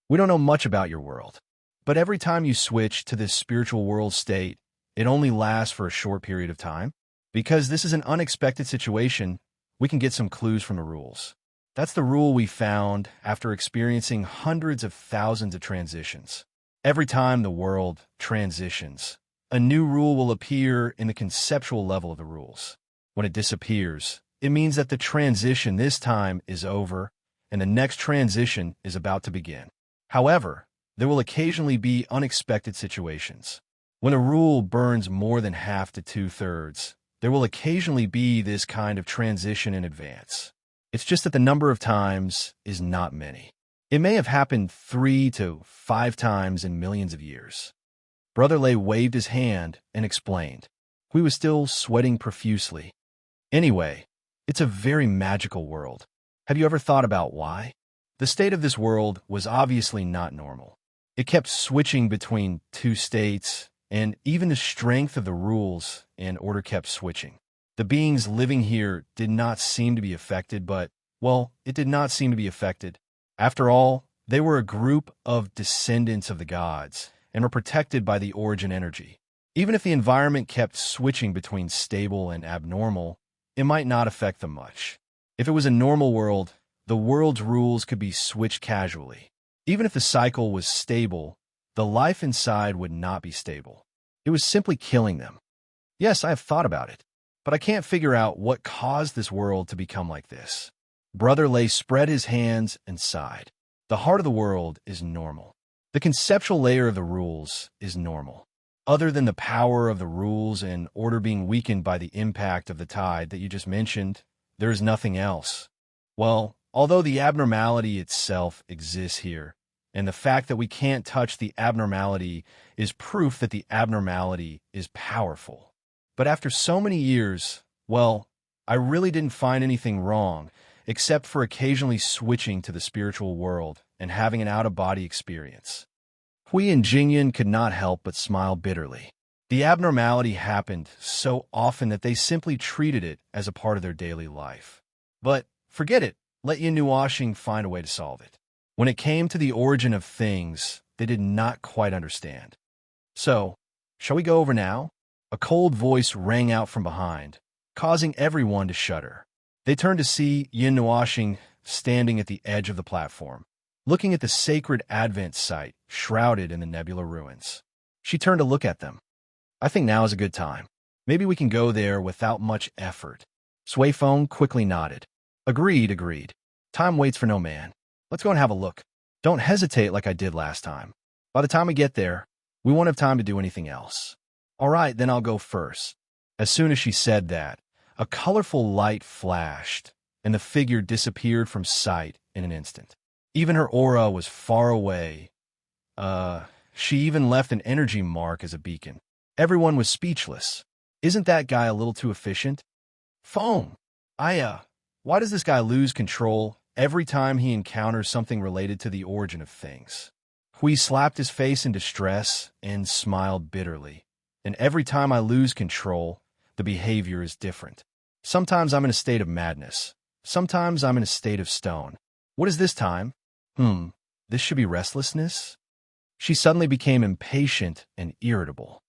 We don't know much about your world, but every time you switch to this spiritual world state, it only lasts for a short period of time. Because this is an unexpected situation, we can get some clues from the rules. That's the rule we found after experiencing hundreds of thousands of transitions. Every time the world transitions, a new rule will appear in the conceptual level of the rules. When it disappears, it means that the transition this time is over and the next transition is about to begin. However, there will occasionally be unexpected situations. When a rule burns more than half to two-thirds, there will occasionally be this kind of transition in advance. It's just that the number of times is not many. It may have happened 3 to 5 times in millions of years. Brother Lei waved his hand and explained. Hui was still sweating profusely. Anyway, it's a very magical world. Have you ever thought about why? The state of this world was obviously not normal. It kept switching between two states, and even the strength of the rules and order kept switching. The beings living here did not seem to be affected, but, well, it did not seem to be affected. After all, they were a group of descendants of the gods and were protected by the origin energy. Even if the environment kept switching between stable and abnormal, it might not affect them much. If it was a normal world, the world's rules could be switched casually. Even if the cycle was stable, the life inside would not be stable. It was simply killing them. Yes, I have thought about it, but I can't figure out what caused this world to become like this. Brother Lei spread his hands and sighed. The heart of the world is normal. The conceptual layer of the rules is normal. Other than the power of the rules and order being weakened by the impact of the tide that you just mentioned, there is nothing else. Well, although the abnormality itself exists here, and the fact that we can't touch the abnormality is proof that the abnormality is powerful. But after so many years, well, I really didn't find anything wrong, except for occasionally switching to the spiritual world and having an out-of-body experience. Hui and Jingyan could not help but smile bitterly. The abnormality happened so often that they simply treated it as a part of their daily life. But forget it, let Yin Nuoxing find a way to solve it. When it came to the origin of things, they did not quite understand. So, shall we go over now? A cold voice rang out from behind, causing everyone to shudder. They turned to see Yin Nuoxing standing at the edge of the platform, looking at the sacred Advent site shrouded in the nebula ruins. She turned to look at them. I think now is a good time. Maybe we can go there without much effort. Sui Feng quickly nodded. Agreed. Time waits for no man. Let's go and have a look. Don't hesitate like I did last time. By the time we get there, we won't have time to do anything else. All right, then I'll go first. As soon as she said that, a colorful light flashed, and the figure disappeared from sight in an instant. Even her aura was far away. She even left an energy mark as a beacon. Everyone was speechless. Isn't that guy a little too efficient? Foam! Why does this guy lose control every time he encounters something related to the origin of things? Hui slapped his face in distress and smiled bitterly. And every time I lose control, the behavior is different. Sometimes I'm in a state of madness. Sometimes I'm in a state of stone. What is this time? This should be restlessness? She suddenly became impatient and irritable.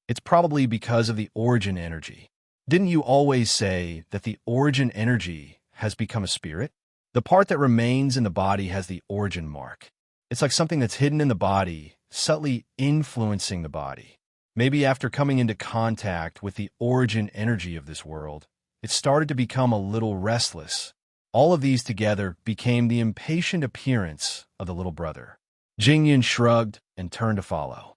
It's probably because of the origin energy. Didn't you always say that the origin energy has become a spirit? The part that remains in the body has the origin mark. It's like something that's hidden in the body, subtly influencing the body. Maybe after coming into contact with the origin energy of this world, it started to become a little restless. All of these together became the impatient appearance of the little brother. Jingyan shrugged and turned to follow.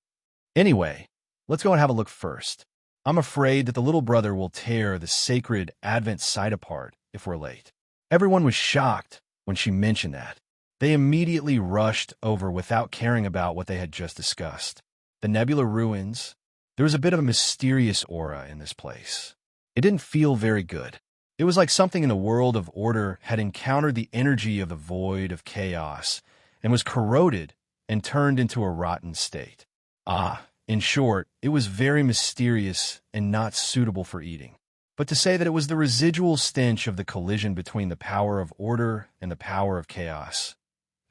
Anyway, let's go and have a look first. I'm afraid that the little brother will tear the sacred Advent site apart if we're late. Everyone was shocked when she mentioned that. They immediately rushed over without caring about what they had just discussed. The nebula ruins. There was a bit of a mysterious aura in this place. It didn't feel very good. It was like something in the world of order had encountered the energy of the void of chaos and was corroded and turned into a rotten state. In short, it was very mysterious and not suitable for eating. But to say that it was the residual stench of the collision between the power of order and the power of chaos,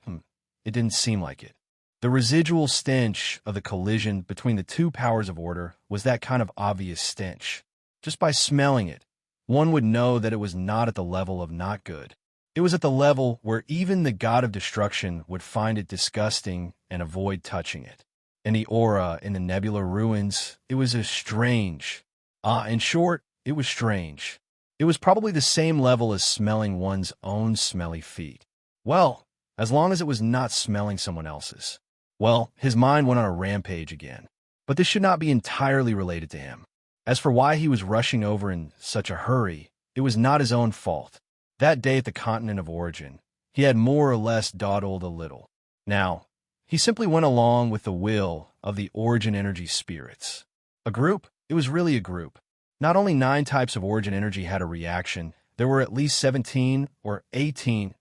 it didn't seem like it. The residual stench of the collision between the two powers of order was that kind of obvious stench. Just by smelling it, one would know that it was not at the level of not good. It was at the level where even the god of destruction would find it disgusting and avoid touching it. And the aura in the nebula ruins, it was strange. In short, it was strange. It was probably the same level as smelling one's own smelly feet. Well, as long as it was not smelling someone else's. Well, his mind went on a rampage again. But this should not be entirely related to him. As for why he was rushing over in such a hurry, it was not his own fault. That day at the continent of origin, he had more or less dawdled a little. Now, he simply went along with the will of the origin energy spirits. A group? It was really a group. Not only 9 types of origin energy had a reaction, there were at least 17 or 18,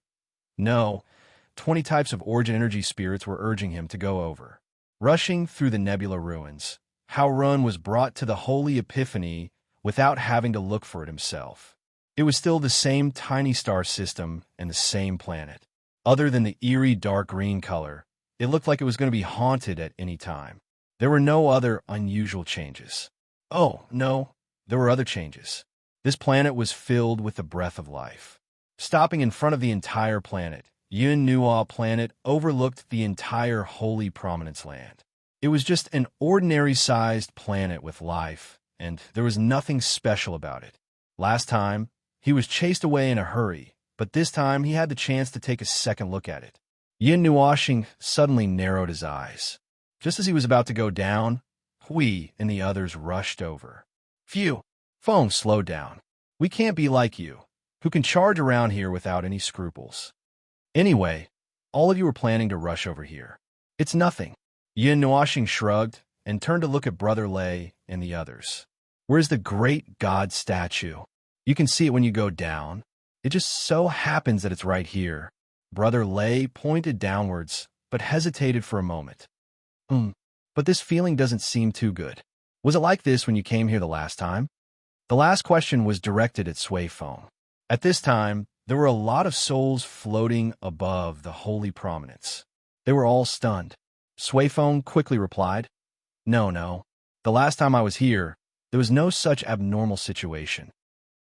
no, 20 types of origin energy spirits were urging him to go over. Rushing through the nebula ruins, Hao Run was brought to the holy epiphany without having to look for it himself. It was still the same tiny star system and the same planet. Other than the eerie dark green color, it looked like it was going to be haunted at any time. There were no other unusual changes. Oh, no, there were other changes. This planet was filled with the breath of life. Stopping in front of the entire planet, Yun Nuo planet overlooked the entire Holy Prominence Land. It was just an ordinary-sized planet with life, and there was nothing special about it. Last time, he was chased away in a hurry, but this time he had the chance to take a second look at it. Yin Nuashing suddenly narrowed his eyes. Just as he was about to go down, Hui and the others rushed over. Phew! Feng slowed down. We can't be like you, who can charge around here without any scruples. Anyway, all of you were planning to rush over here. It's nothing. Yin Nuashing shrugged and turned to look at Brother Lei and the others. Where's the great god statue? You can see it when you go down. It just so happens that it's right here. Brother Lei pointed downwards, but hesitated for a moment. But this feeling doesn't seem too good. Was it like this when you came here the last time? The last question was directed at Sui Feng. At this time, there were a lot of souls floating above the holy prominence. They were all stunned. Sui Feng quickly replied, No. The last time I was here, there was no such abnormal situation.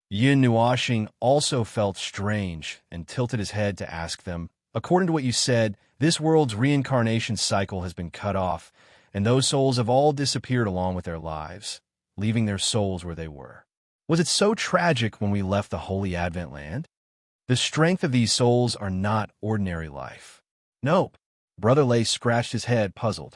Yin Nuashing also felt strange and tilted his head to ask them, According to what you said, this world's reincarnation cycle has been cut off, and those souls have all disappeared along with their lives, leaving their souls where they were. Was it so tragic when we left the Holy Advent Land? The strength of these souls are not ordinary life. Nope. Brother Lei scratched his head, puzzled.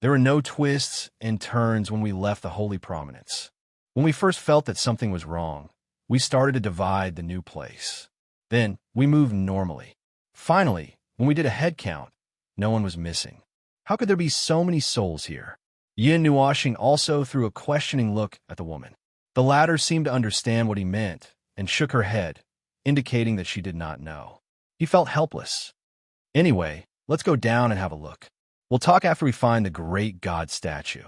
There were no twists and turns when we left the Holy Prominence. When we first felt that something was wrong, we started to divide the new place. Then, we moved normally. Finally, when we did a head count, no one was missing. How could there be so many souls here? Yin Nuashing also threw a questioning look at the woman. The latter seemed to understand what he meant and shook her head, indicating that she did not know. He felt helpless. Anyway, let's go down and have a look. We'll talk after we find the great god statue.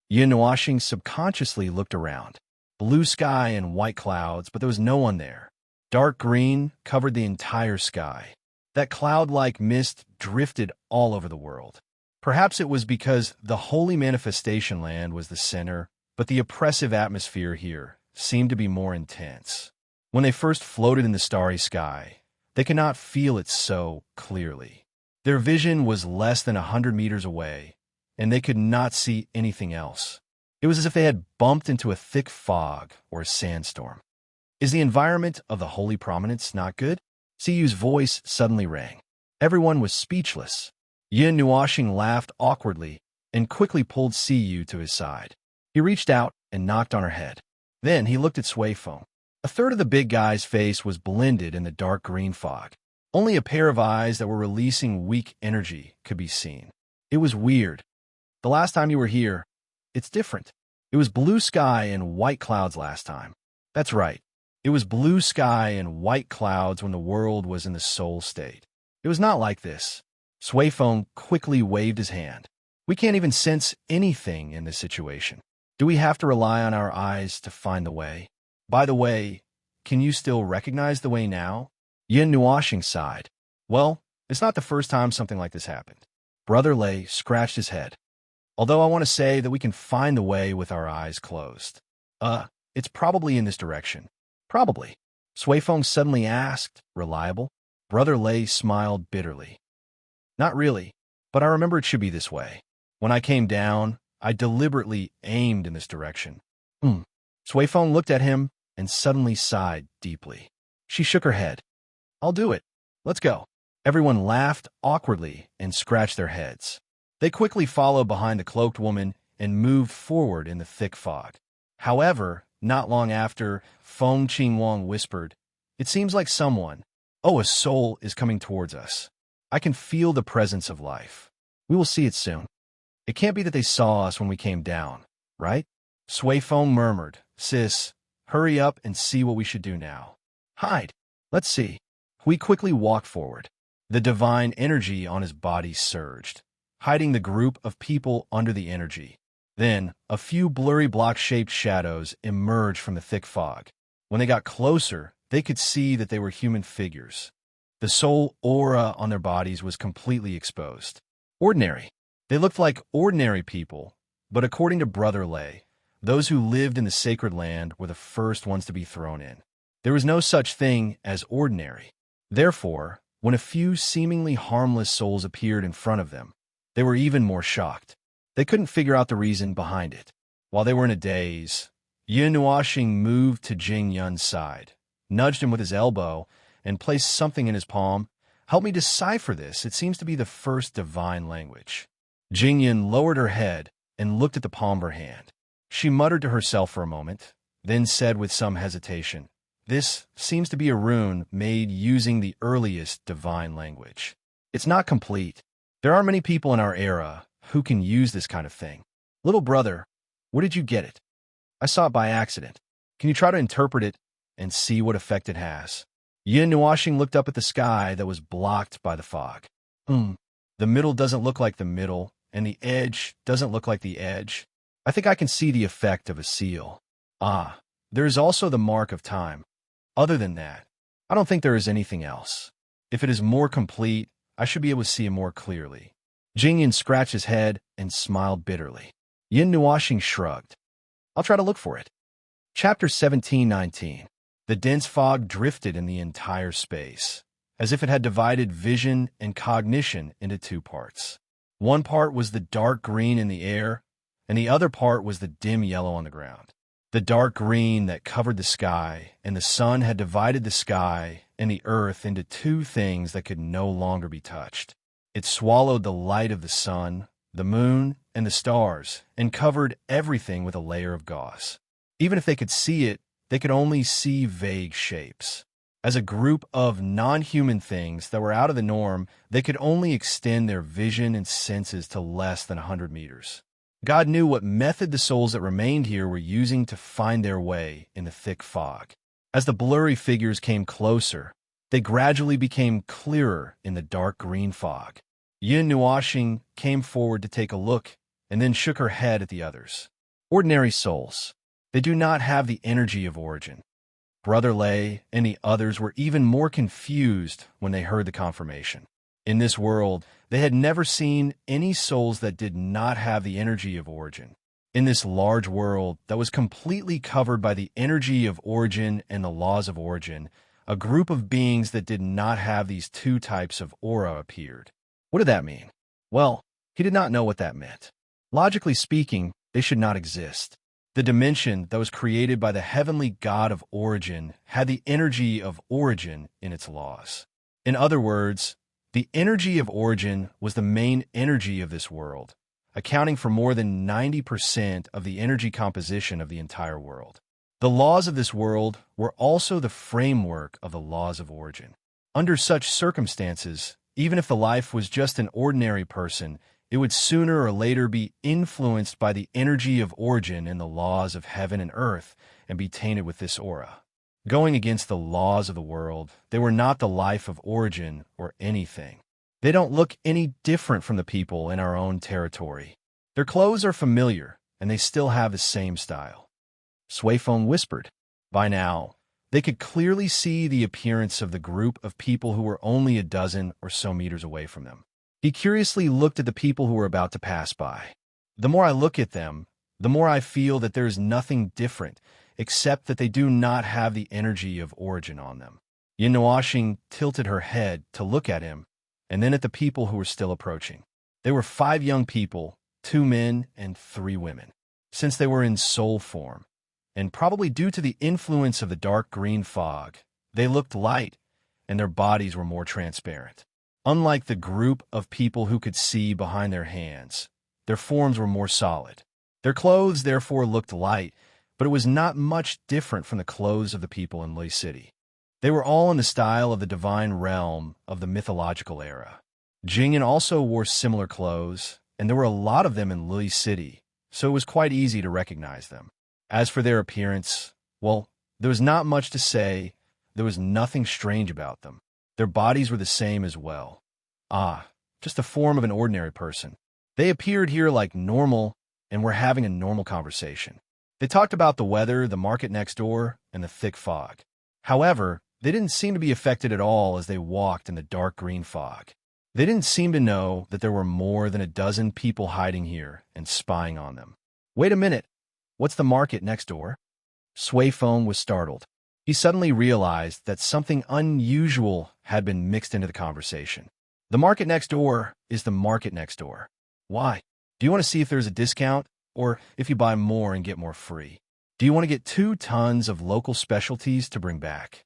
Yin Nuashing subconsciously looked around. Blue sky and white clouds, but there was no one there. Dark green covered the entire sky. That cloud-like mist drifted all over the world. Perhaps it was because the holy manifestation land was the center, but the oppressive atmosphere here seemed to be more intense. When they first floated in the starry sky, they could not feel it so clearly. Their vision was less than 100 meters away, and they could not see anything else. It was as if they had bumped into a thick fog or a sandstorm. Is the environment of the holy prominence not good? Siyu's voice suddenly rang. Everyone was speechless. Yin Nuashing laughed awkwardly and quickly pulled Siyu to his side. He reached out and knocked on her head. Then he looked at Sui Feng. A third of the big guy's face was blended in the dark green fog. Only a pair of eyes that were releasing weak energy could be seen. It was weird. The last time you were here, it's different. It was blue sky and white clouds last time. That's right. It was blue sky and white clouds when the world was in the soul state. It was not like this. Sui Feng quickly waved his hand. We can't even sense anything in this situation. Do we have to rely on our eyes to find the way? By the way, can you still recognize the way now? Yin Nuashing sighed. Well, it's not the first time something like this happened. Brother Lei scratched his head. Although I want to say that we can find the way with our eyes closed. It's probably in this direction. Probably. Sui Feng suddenly asked, reliable? Brother Lei smiled bitterly. Not really, but I remember it should be this way. When I came down, I deliberately aimed in this direction. Sui Feng looked at him and suddenly sighed deeply. She shook her head. I'll do it. Let's go. Everyone laughed awkwardly and scratched their heads. They quickly followed behind the cloaked woman and moved forward in the thick fog. However, not long after, Feng Qingwang whispered, It seems like someone, a soul is coming towards us. I can feel the presence of life. We will see it soon. It can't be that they saw us when we came down, right? Sui Feng murmured, Sis, hurry up and see what we should do now. Hide. Let's see. We quickly walked forward. The divine energy on his body surged, hiding the group of people under the energy. Then, a few blurry block-shaped shadows emerged from the thick fog. When they got closer, they could see that they were human figures. The soul aura on their bodies was completely exposed. Ordinary. They looked like ordinary people, but according to Brother Lei, those who lived in the sacred land were the first ones to be thrown in. There was no such thing as ordinary. Therefore, when a few seemingly harmless souls appeared in front of them, they were even more shocked. They couldn't figure out the reason behind it. While they were in a daze, Yin Nuashing moved to Jing Yun's side, nudged him with his elbow, and placed something in his palm. Help me decipher this. It seems to be the first divine language. Jingyan lowered her head and looked at the palm of her hand. She muttered to herself for a moment, then said with some hesitation, "This seems to be a rune made using the earliest divine language. It's not complete. There aren't many people in our era who can use this kind of thing. Little brother, where did you get it?" "I saw it by accident. Can you try to interpret it and see what effect it has?" Yin Nuashing looked up at the sky that was blocked by the fog. The middle doesn't look like the middle, and the edge doesn't look like the edge. I think I can see the effect of a seal. There is also the mark of time. Other than that, I don't think there is anything else. If it is more complete, I should be able to see it more clearly." Jingyan scratched his head and smiled bitterly. Yin Nuashing shrugged. "I'll try to look for it." Chapter 17:19. The dense fog drifted in the entire space, as if it had divided vision and cognition into two parts. One part was the dark green in the air, and the other part was the dim yellow on the ground. The dark green that covered the sky and the sun had divided the sky and the earth into two things that could no longer be touched. It swallowed the light of the sun, the moon, and the stars, and covered everything with a layer of gauze. Even if they could see it, they could only see vague shapes. As a group of non-human things that were out of the norm, they could only extend their vision and senses to less than 100 meters. God knew what method the souls that remained here were using to find their way in the thick fog. As the blurry figures came closer, they gradually became clearer in the dark green fog. Yin Nuashing came forward to take a look and then shook her head at the others. "Ordinary souls. They do not have the energy of origin." Brother Lei and the others were even more confused when they heard the confirmation. In this world, they had never seen any souls that did not have the energy of origin. In this large world that was completely covered by the energy of origin and the laws of origin, a group of beings that did not have these two types of aura appeared. What did that mean? Well, he did not know what that meant. Logically speaking, they should not exist. The dimension that was created by the heavenly god of origin had the energy of origin in its laws. In other words, the energy of origin was the main energy of this world, accounting for more than 90% of the energy composition of the entire world. The laws of this world were also the framework of the laws of origin. Under such circumstances, even if the life was just an ordinary person, it would sooner or later be influenced by the energy of origin and the laws of heaven and earth and be tainted with this aura. Going against the laws of the world, they were not the life of origin or anything. They don't look any different from the people in our own territory. Their clothes are familiar, and they still have the same style. Suifeng whispered. By now, they could clearly see the appearance of the group of people who were only a dozen or so meters away from them. He curiously looked at the people who were about to pass by. "The more I look at them, the more I feel that there is nothing different, except that they do not have the energy of origin on them." Yin Nuashing tilted her head to look at him, and then at the people who were still approaching. They were 5 young people, 2 men and 3 women. Since they were in soul form, and probably due to the influence of the dark green fog, they looked light, and their bodies were more transparent. Unlike the group of people who could see behind their hands, their forms were more solid. Their clothes therefore looked light, but it was not much different from the clothes of the people in Lei City. They were all in the style of the divine realm of the mythological era. Jingyan also wore similar clothes, and there were a lot of them in Lei City, so it was quite easy to recognize them. As for their appearance, well, there was not much to say. There was nothing strange about them. Their bodies were the same as well. Just the form of an ordinary person. They appeared here like normal and were having a normal conversation. They talked about the weather, the market next door, and the thick fog. However, they didn't seem to be affected at all as they walked in the dark green fog. They didn't seem to know that there were more than a dozen people hiding here and spying on them. "Wait a minute. What's the market next door?" Suifeng was startled. He suddenly realized that something unusual had been mixed into the conversation. "The market next door is the market next door." "Why? Do you want to see if there's a discount, or if you buy more and get more free? Do you want to get 2 tons of local specialties to bring back?"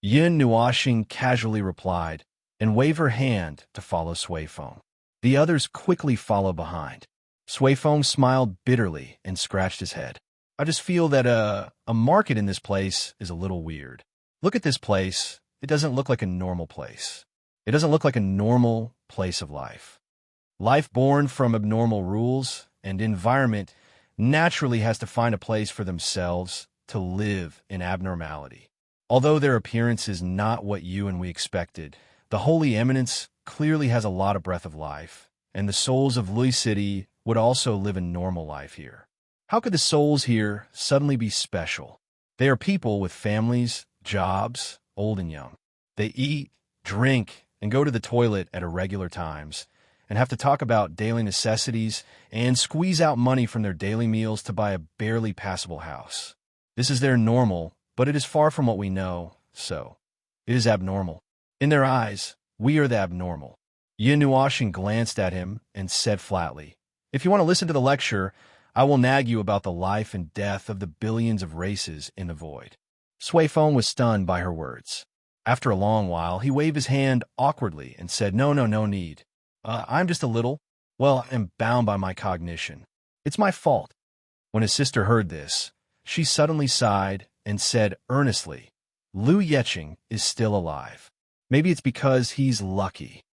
Yin Nuashing casually replied, and wave her hand to follow Sway Foam. The others quickly follow behind. Sway Foam smiled bitterly and scratched his head. I just feel that a market in this place is a little weird. Look at this place. It doesn't look like a normal place. It doesn't look like a normal place of life. Life born from abnormal rules and environment naturally has to find a place for themselves to live in abnormality. Although their appearance is not what you and we expected, the Holy Eminence clearly has a lot of breath of life, and the souls of Lui City would also live a normal life here. How could the souls here suddenly be special? They are people with families, jobs, old and young. They eat, drink, and go to the toilet at irregular times, and have to talk about daily necessities and squeeze out money from their daily meals to buy a barely passable house. This is their normal, but it is far from what we know, so it is abnormal. In their eyes, we are the abnormal. Yin Nuashin glanced at him and said flatly, "If you want to listen to the lecture, I will nag you about the life and death of the billions of races in the void." Sway Foam was stunned by her words. After a long while, he waved his hand awkwardly and said, No need. I'm just a little, well, I'm bound by my cognition. It's my fault." When his sister heard this, she suddenly sighed and said earnestly, "Liu Yeching is still alive. Maybe it's because he's lucky."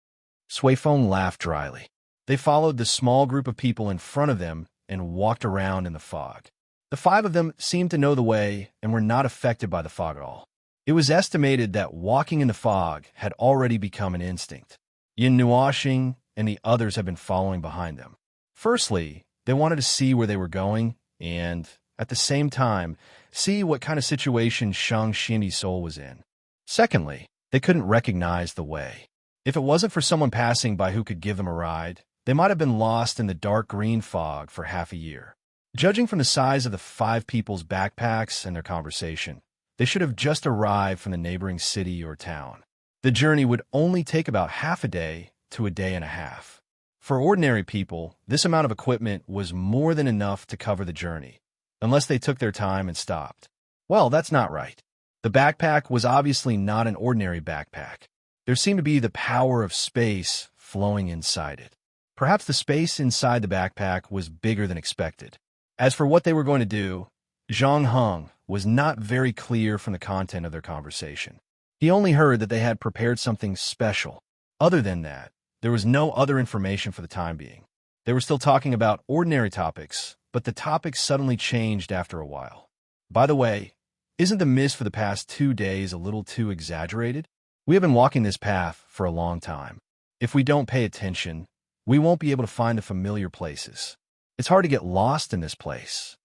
Sway Foam laughed dryly. They followed the small group of people in front of them and walked around in the fog. The 5 of them seemed to know the way and were not affected by the fog at all. It was estimated that walking in the fog had already become an instinct. Yin Nuashing and the others had been following behind them. Firstly, they wanted to see where they were going and, at the same time, see what kind of situation Shang Xindi's soul was in. Secondly, they couldn't recognize the way. If it wasn't for someone passing by who could give them a ride, they might have been lost in the dark green fog for half a year. Judging from the size of the 5 people's backpacks and their conversation, they should have just arrived from the neighboring city or town. The journey would only take about half a day to a day and a half. For ordinary people, this amount of equipment was more than enough to cover the journey, unless they took their time and stopped. Well, that's not right. The backpack was obviously not an ordinary backpack. There seemed to be the power of space flowing inside it. Perhaps the space inside the backpack was bigger than expected. As for what they were going to do, Zhang Heng was not very clear from the content of their conversation. He only heard that they had prepared something special. Other than that, there was no other information for the time being. They were still talking about ordinary topics, but the topics suddenly changed after a while. By the way, isn't the mist for the past 2 days a little too exaggerated? We have been walking this path for a long time. If we don't pay attention, we won't be able to find the familiar places. It's hard to get lost in this place.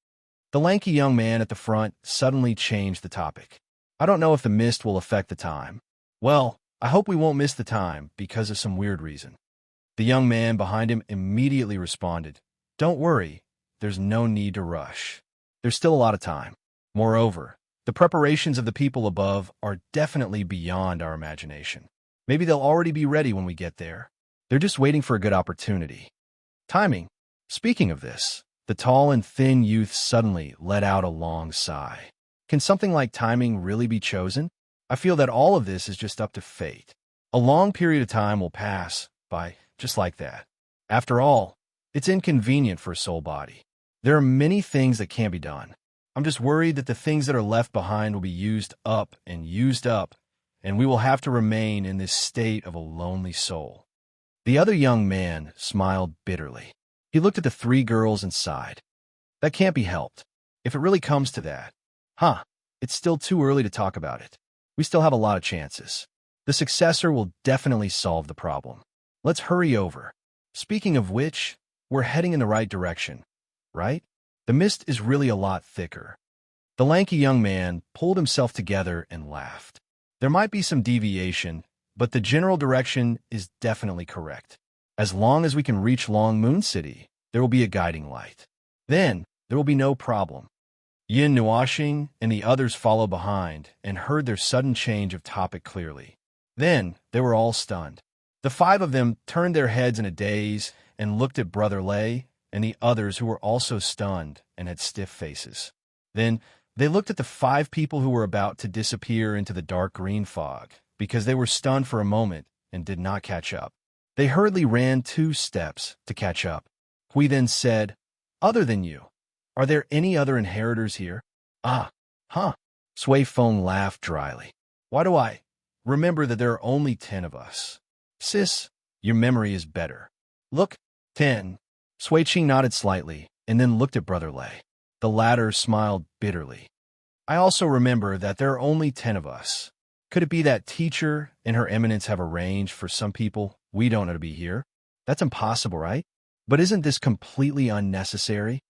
The lanky young man at the front suddenly changed the topic. "I don't know if the mist will affect the time." "Well, I hope we won't miss the time because of some weird reason." The young man behind him immediately responded, "Don't worry, there's no need to rush. There's still a lot of time. Moreover, the preparations of the people above are definitely beyond our imagination. Maybe they'll already be ready when we get there. They're just waiting for a good opportunity." Timing. Speaking of this, the tall and thin youth suddenly let out a long sigh. Can something like timing really be chosen? I feel that all of this is just up to fate. A long period of time will pass by just like that. After all, it's inconvenient for a soul body. There are many things that can't be done. I'm just worried that the things that are left behind will be used up, and we will have to remain in this state of a lonely soul. The other young man smiled bitterly. He looked at the 3 girls and sighed. That can't be helped. If it really comes to that, it's still too early to talk about it. We still have a lot of chances. The successor will definitely solve the problem. Let's hurry over. Speaking of which, we're heading in the right direction, right? The mist is really a lot thicker. The lanky young man pulled himself together and laughed. There might be some deviation, but the general direction is definitely correct. As long as we can reach Long Moon City, there will be a guiding light. Then, there will be no problem. Yin Nuashing and the others followed behind and heard their sudden change of topic clearly. Then, they were all stunned. The 5 of them turned their heads in a daze and looked at Brother Lei and the others who were also stunned and had stiff faces. Then, they looked at the 5 people who were about to disappear into the dark green fog because they were stunned for a moment and did not catch up. They hurriedly ran 2 steps to catch up. Hui then said, "Other than you, are there any other inheritors here?" "Ah, huh." Sui Feng laughed dryly. "Why do I remember that there are only 10 of us?" "Sis, your memory is better. Look, 10. Sui Qing nodded slightly and then looked at Brother Lei. The latter smiled bitterly. "I also remember that there are only 10 of us. Could it be that teacher and her eminence have arranged for some people we don't know to be here? That's impossible, right? But isn't this completely unnecessary?"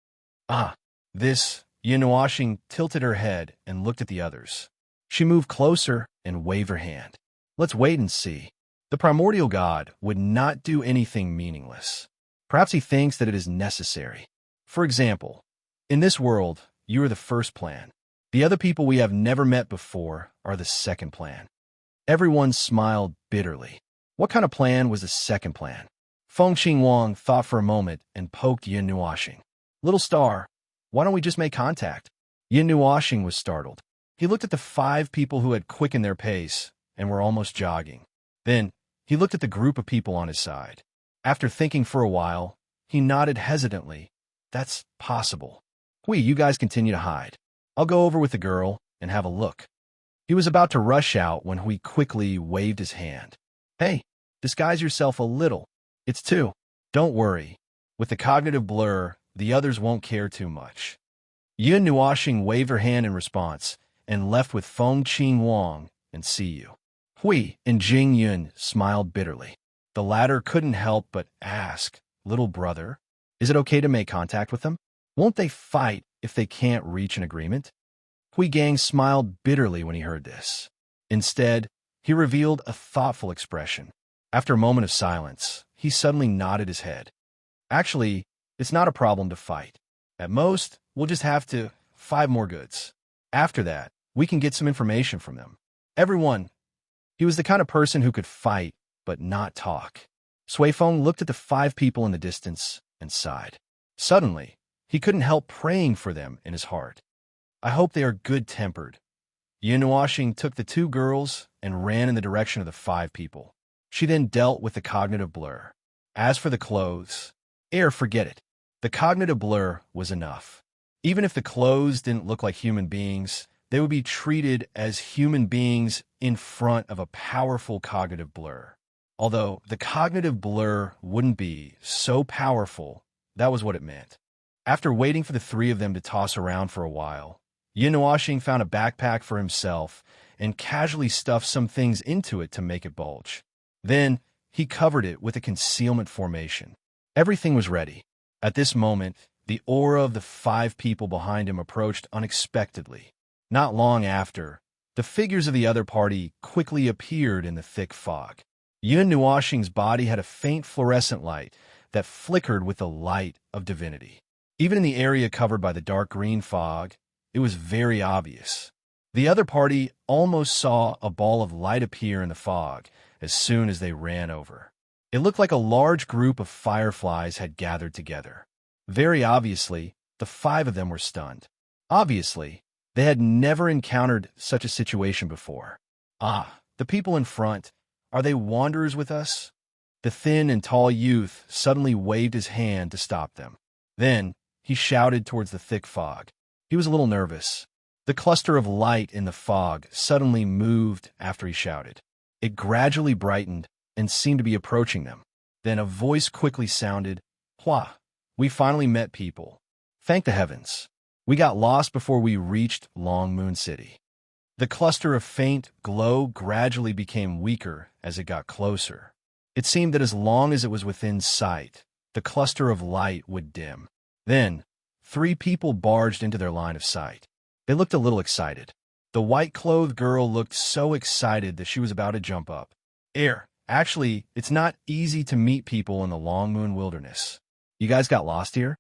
"Ah, this." Yin Washing tilted her head and looked at the others. She moved closer and waved her hand. "Let's wait and see. The primordial god would not do anything meaningless. Perhaps he thinks that it is necessary. For example, in this world, you are the first plan. The other people we have never met before are the second plan." Everyone smiled bitterly. What kind of plan was the second plan? Feng Xingwang thought for a moment and poked Yin Nuoxing. "Little star, why don't we just make contact?" Yin Nuoxing was startled. He looked at the 5 people who had quickened their pace and were almost jogging. Then, he looked at the group of people on his side. After thinking for a while, he nodded hesitantly. "That's possible. Hui, you guys continue to hide. I'll go over with the girl and have a look." He was about to rush out when Hui quickly waved his hand. "Hey, disguise yourself a little. It's 2. Don't worry. With the cognitive blur, the others won't care too much." Yun Nuoxing waved her hand in response and left with Feng Qing Wang and see you. Hui and Jing Yun smiled bitterly. The latter couldn't help but ask, "Little brother, is it okay to make contact with them? Won't they fight if they can't reach an agreement?" Hui Gang smiled bitterly when he heard this. Instead, he revealed a thoughtful expression. After a moment of silence, he suddenly nodded his head. "Actually, it's not a problem to fight. At most, we'll just have to 5 more goods. After that, we can get some information from them. Everyone." He was the kind of person who could fight, but not talk. Sui Feng looked at the 5 people in the distance and sighed. Suddenly, he couldn't help praying for them in his heart. "I hope they are good-tempered." Yin Washing took the 2 girls and ran in the direction of the 5 people. She then dealt with the cognitive blur. As for the clothes, forget it. The cognitive blur was enough. Even if the clothes didn't look like human beings, they would be treated as human beings in front of a powerful cognitive blur. Although the cognitive blur wouldn't be so powerful, that was what it meant. After waiting for the 3 of them to toss around for a while, Yin Washing found a backpack for himself and casually stuffed some things into it to make it bulge. Then, he covered it with a concealment formation. Everything was ready. At this moment, the aura of the 5 people behind him approached unexpectedly. Not long after, the figures of the other party quickly appeared in the thick fog. Yun Nuoxing's body had a faint fluorescent light that flickered with the light of divinity. Even in the area covered by the dark green fog, it was very obvious. The other party almost saw a ball of light appear in the fog as soon as they ran over. It looked like a large group of fireflies had gathered together. Very obviously, the 5 of them were stunned. Obviously, they had never encountered such a situation before. "Ah, the people in front, are they wanderers with us?" The thin and tall youth suddenly waved his hand to stop them. Then, he shouted towards the thick fog. He was a little nervous. The cluster of light in the fog suddenly moved after he shouted. It gradually brightened and seemed to be approaching them. Then a voice quickly sounded, "Hua, we finally met people. Thank the heavens. We got lost before we reached Long Moon City." The cluster of faint glow gradually became weaker as it got closer. It seemed that as long as it was within sight, the cluster of light would dim. Then, 3 people barged into their line of sight. They looked a little excited. The white-clothed girl looked so excited that she was about to jump up. Actually, it's not easy to meet people in the Long Moon Wilderness. You guys got lost here?"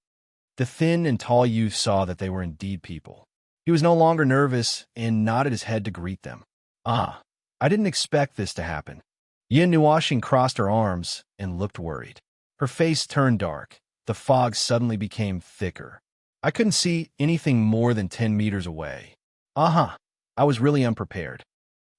The thin and tall youth saw that they were indeed people. He was no longer nervous and nodded his head to greet them. "Ah, I didn't expect this to happen." Yin Nuoxing crossed her arms and looked worried. Her face turned dark. The fog suddenly became thicker. "I couldn't see anything more than 10 meters away. I was really unprepared.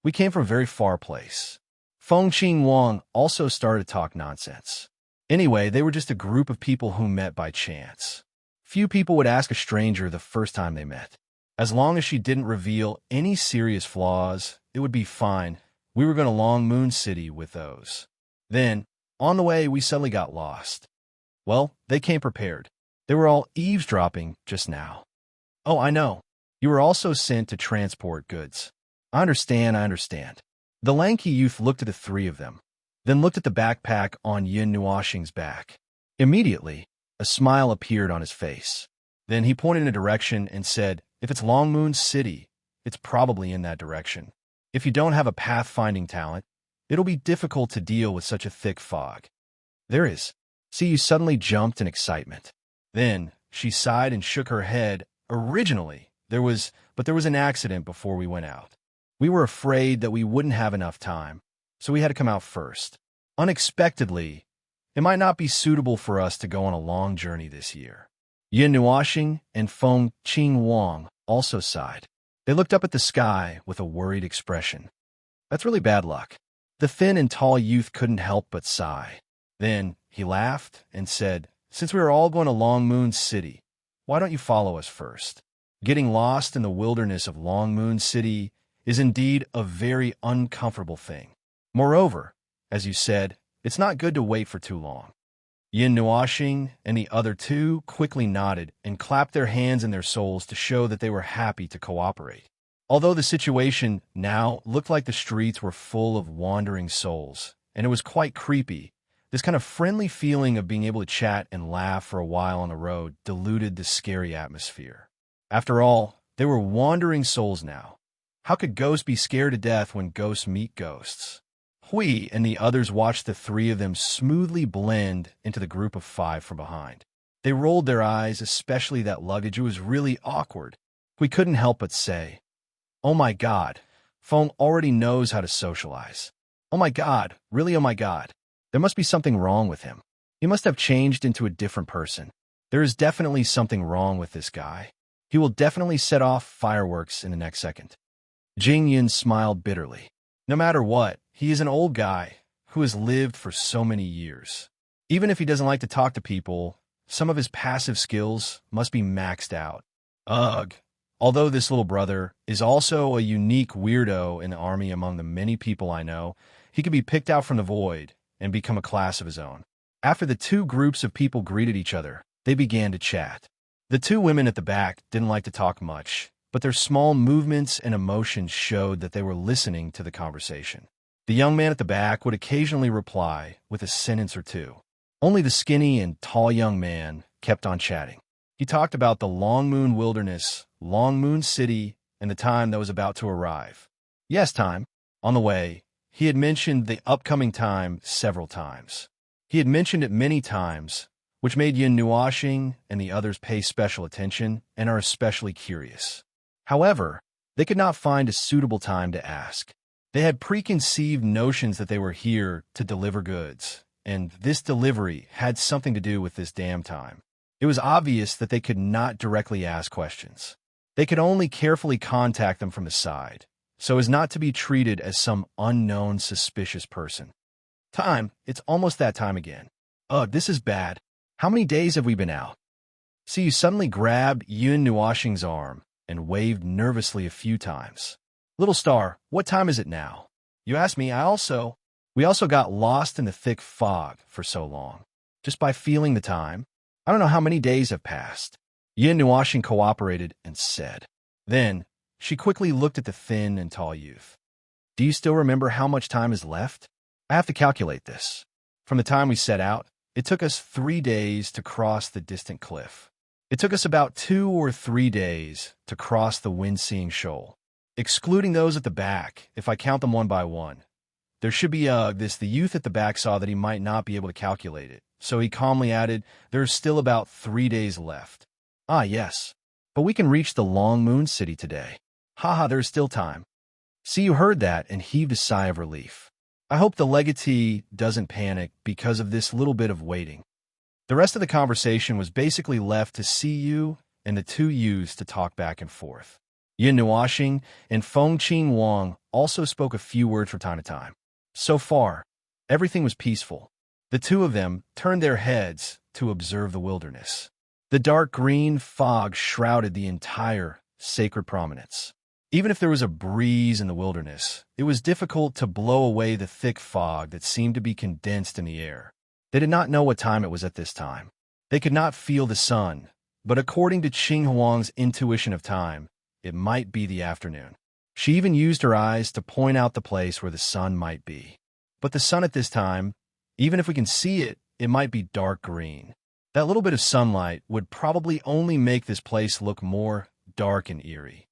We came from a very far place." Feng Qing Wang also started to talk nonsense. Anyway, they were just a group of people who met by chance. Few people would ask a stranger the first time they met. As long as she didn't reveal any serious flaws, it would be fine. We were going to Long Moon City with those. Then, on the way, we suddenly got lost. Well, they came prepared. They were all eavesdropping just now. Oh, I know. You were also sent to transport goods. I understand. The lanky youth looked at the three of them, then looked at the backpack on Yin Nuoxing's back. Immediately, a smile appeared on his face. Then he pointed in a direction and said, if it's Long Moon City, it's probably in that direction. If you don't have a pathfinding talent, it'll be difficult to deal with such a thick fog. There is. See, you suddenly jumped in excitement. Then she sighed and shook her head. Originally, there was an accident before we went out. We were afraid that we wouldn't have enough time, so we had to come out first. Unexpectedly, it might not be suitable for us to go on a long journey this year. Yin Nuoxing and Feng Qing Wang also sighed. They looked up at the sky with a worried expression. That's really bad luck. The thin and tall youth couldn't help but sigh. Then he laughed and said, since we are all going to Long Moon City, why don't you follow us first? Getting lost in the wilderness of Long Moon City is indeed a very uncomfortable thing. Moreover, as you said, it's not good to wait for too long. Yin Nuoxing and the other two quickly nodded and clapped their hands in their souls to show that they were happy to cooperate. Although the situation now looked like the streets were full of wandering souls, and it was quite creepy, this kind of friendly feeling of being able to chat and laugh for a while on the road diluted the scary atmosphere. After all, they were wandering souls now. How could ghosts be scared to death when ghosts meet ghosts? Hui and the others watched the three of them smoothly blend into the group of five from behind. They rolled their eyes, especially that luggage. It was really awkward. We couldn't help but say, oh my God, Feng already knows how to socialize. Oh my God, really oh my God. There must be something wrong with him. He must have changed into a different person. There is definitely something wrong with this guy. He will definitely set off fireworks in the next second. Jing Yin smiled bitterly. No matter what, he is an old guy who has lived for so many years. Even if he doesn't like to talk to people, some of his passive skills must be maxed out. Ugh. Although this little brother is also a unique weirdo in the army among the many people I know, he could be picked out from the void and become a class of his own. After the two groups of people greeted each other, they began to chat. The two women at the back didn't like to talk much, but their small movements and emotions showed that they were listening to the conversation. The young man at the back would occasionally reply with a sentence or two. Only the skinny and tall young man kept on chatting. He talked about the Long Moon Wilderness, Long Moon City, and the time that was about to arrive. Yes, time. On the way, he had mentioned the upcoming time several times. He had mentioned it many times, which made Yin Nuoxing and the others pay special attention and are especially curious. However, they could not find a suitable time to ask. They had preconceived notions that they were here to deliver goods, and this delivery had something to do with this damn time. It was obvious that they could not directly ask questions. They could only carefully contact them from the side, so as not to be treated as some unknown suspicious person. Time, it's almost that time again. Ugh, this is bad. How many days have we been out? So you suddenly grabbed Yin Nuoxing's arm and waved nervously a few times. Little star, what time is it now? You asked me, we also got lost in the thick fog for so long. Just by feeling the time, I don't know how many days have passed. Yin Nuoxing cooperated and said. Then, she quickly looked at the thin and tall youth. Do you still remember how much time is left? I have to calculate this. From the time we set out, it took us 3 days to cross the distant cliff. It took us about 2 or 3 days to cross the wind-seeing shoal. Excluding those at the back, if I count them one by one. There should be the youth at the back saw that he might not be able to calculate it, so he calmly added, there's still about 3 days left. Ah, yes. But we can reach the Long Moon City today. Haha, there's still time. See, you heard that and heaved a sigh of relief. I hope the legatee doesn't panic because of this little bit of waiting. The rest of the conversation was basically left to see you and the two youths to talk back and forth. Yin Nuoxing and Feng Qing Wang also spoke a few words from time to time. So far, everything was peaceful. The two of them turned their heads to observe the wilderness. The dark green fog shrouded the entire sacred prominence. Even if there was a breeze in the wilderness, it was difficult to blow away the thick fog that seemed to be condensed in the air. They did not know what time it was at this time. They could not feel the sun, but according to Qing Huang's intuition of time, it might be the afternoon. She even used her eyes to point out the place where the sun might be. But the sun at this time, even if we can see it, it might be dark green. That little bit of sunlight would probably only make this place look more dark and eerie.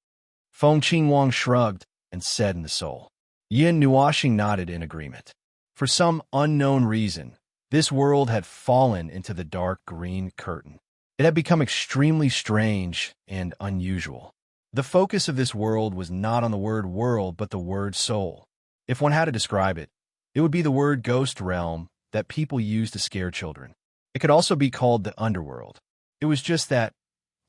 Feng Qingwang shrugged and said in the soul. Yin Nuoxing nodded in agreement. For some unknown reason, this world had fallen into the dark green curtain. It had become extremely strange and unusual. The focus of this world was not on the word world, but the word soul. If one had to describe it, it would be the word ghost realm that people use to scare children. It could also be called the underworld. It was just that,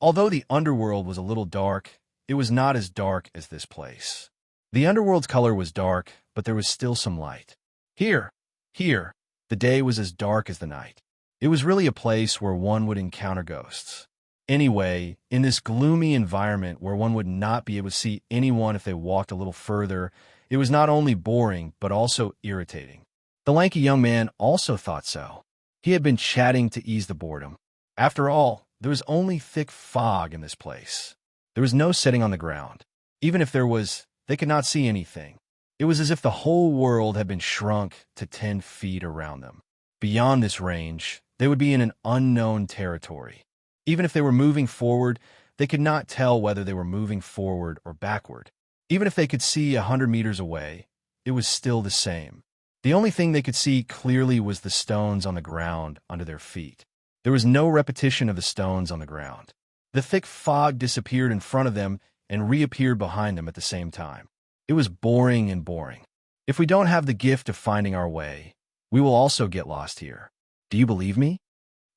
although the underworld was a little dark, it was not as dark as this place. The underworld's color was dark, but there was still some light. Here, the day was as dark as the night. It was really a place where one would encounter ghosts. Anyway, in this gloomy environment where one would not be able to see anyone if they walked a little further, it was not only boring, but also irritating. The lanky young man also thought so. He had been chatting to ease the boredom. After all, there was only thick fog in this place. There was no setting on the ground. Even if there was, they could not see anything. It was as if the whole world had been shrunk to 10 feet around them. Beyond this range, they would be in an unknown territory. Even if they were moving forward, they could not tell whether they were moving forward or backward. Even if they could see 100 meters away, it was still the same. The only thing they could see clearly was the stones on the ground under their feet. There was no repetition of the stones on the ground. The thick fog disappeared in front of them and reappeared behind them at the same time. It was boring and boring. If we don't have the gift of finding our way, we will also get lost here. Do you believe me?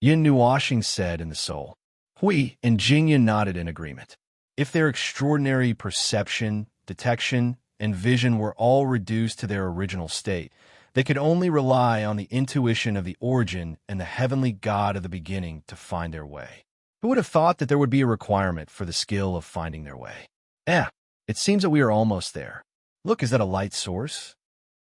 Yin Nuoxing said in the soul. Hui and Jingyan nodded in agreement. If their extraordinary perception, detection, and vision were all reduced to their original state, they could only rely on the intuition of the origin and the heavenly God of the beginning to find their way. Who would have thought that there would be a requirement for the skill of finding their way? It seems that we are almost there. Look, is that a light source?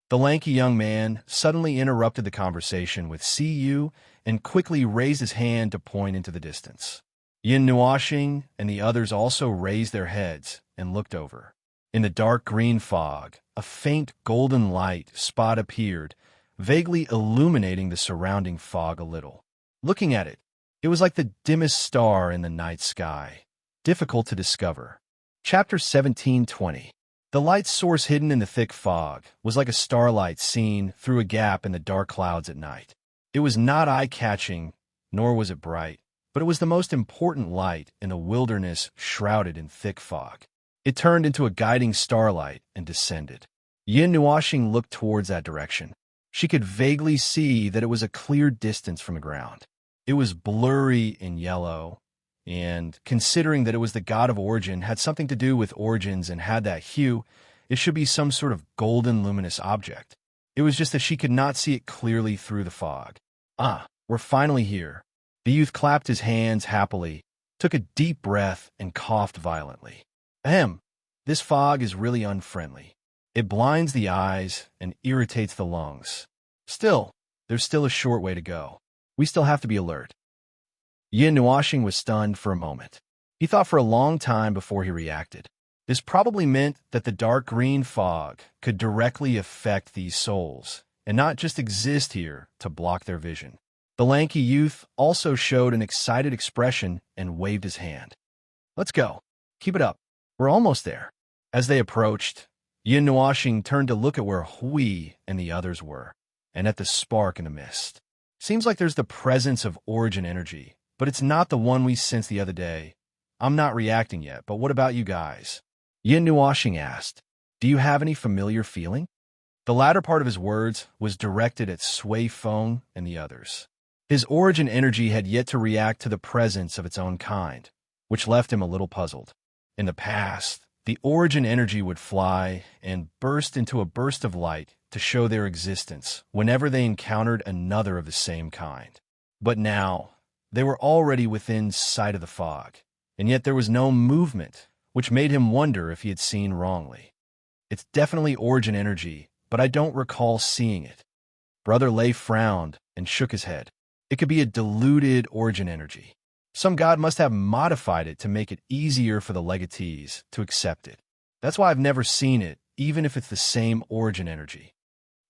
The lanky young man suddenly interrupted the conversation with "See you," and quickly raised his hand to point into the distance. Yin Nuoxing and the others also raised their heads and looked over. In the dark green fog, a faint golden light spot appeared, vaguely illuminating the surrounding fog a little. Looking at it, it was like the dimmest star in the night sky, difficult to discover. Chapter 17:20. The light source hidden in the thick fog was like a starlight seen through a gap in the dark clouds at night. It was not eye-catching, nor was it bright, but it was the most important light in a wilderness shrouded in thick fog. It turned into a guiding starlight and descended. Yin Nuoxing looked towards that direction. She could vaguely see that it was a clear distance from the ground. It was blurry and yellow, and considering that it was the god of origin, had something to do with origins and had that hue, it should be some sort of golden luminous object. It was just that she could not see it clearly through the fog. We're finally here. The youth clapped his hands happily, took a deep breath, and coughed violently. This fog is really unfriendly. It blinds the eyes and irritates the lungs. Still, there's still a short way to go. We still have to be alert. Yin Nuoxing was stunned for a moment. He thought for a long time before he reacted. This probably meant that the dark green fog could directly affect these souls, and not just exist here to block their vision. The lanky youth also showed an excited expression and waved his hand. Let's go. Keep it up. We're almost there. As they approached, Yin Nuoxing turned to look at where Hui and the others were, and at the spark in the mist. Seems like there's the presence of origin energy, but it's not the one we sensed the other day. I'm not reacting yet, but what about you guys? Yin Nuoxing asked. Do you have any familiar feeling? The latter part of his words was directed at Sui Feng and the others. His origin energy had yet to react to the presence of its own kind, which left him a little puzzled. In the past, the origin energy would fly and burst into a burst of light to show their existence whenever they encountered another of the same kind. But now, they were already within sight of the fog, and yet there was no movement, which made him wonder if he had seen wrongly. It's definitely origin energy, but I don't recall seeing it. Brother Lay frowned and shook his head. It could be a diluted origin energy. Some god must have modified it to make it easier for the legatees to accept it. That's why I've never seen it, even if it's the same origin energy.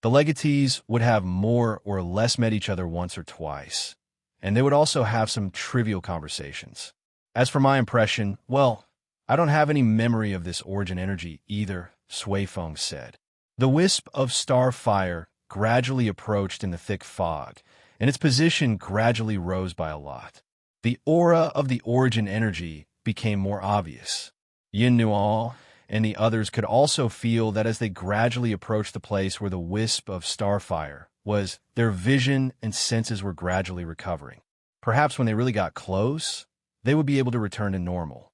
The legatees would have more or less met each other once or twice, and they would also have some trivial conversations. As for my impression, well, I don't have any memory of this origin energy either, Sui Feng said. The wisp of star fire gradually approached in the thick fog, and its position gradually rose by a lot. The aura of the origin energy became more obvious. Yin Nual and the others could also feel that as they gradually approached the place where the wisp of starfire was, their vision and senses were gradually recovering. Perhaps when they really got close, they would be able to return to normal.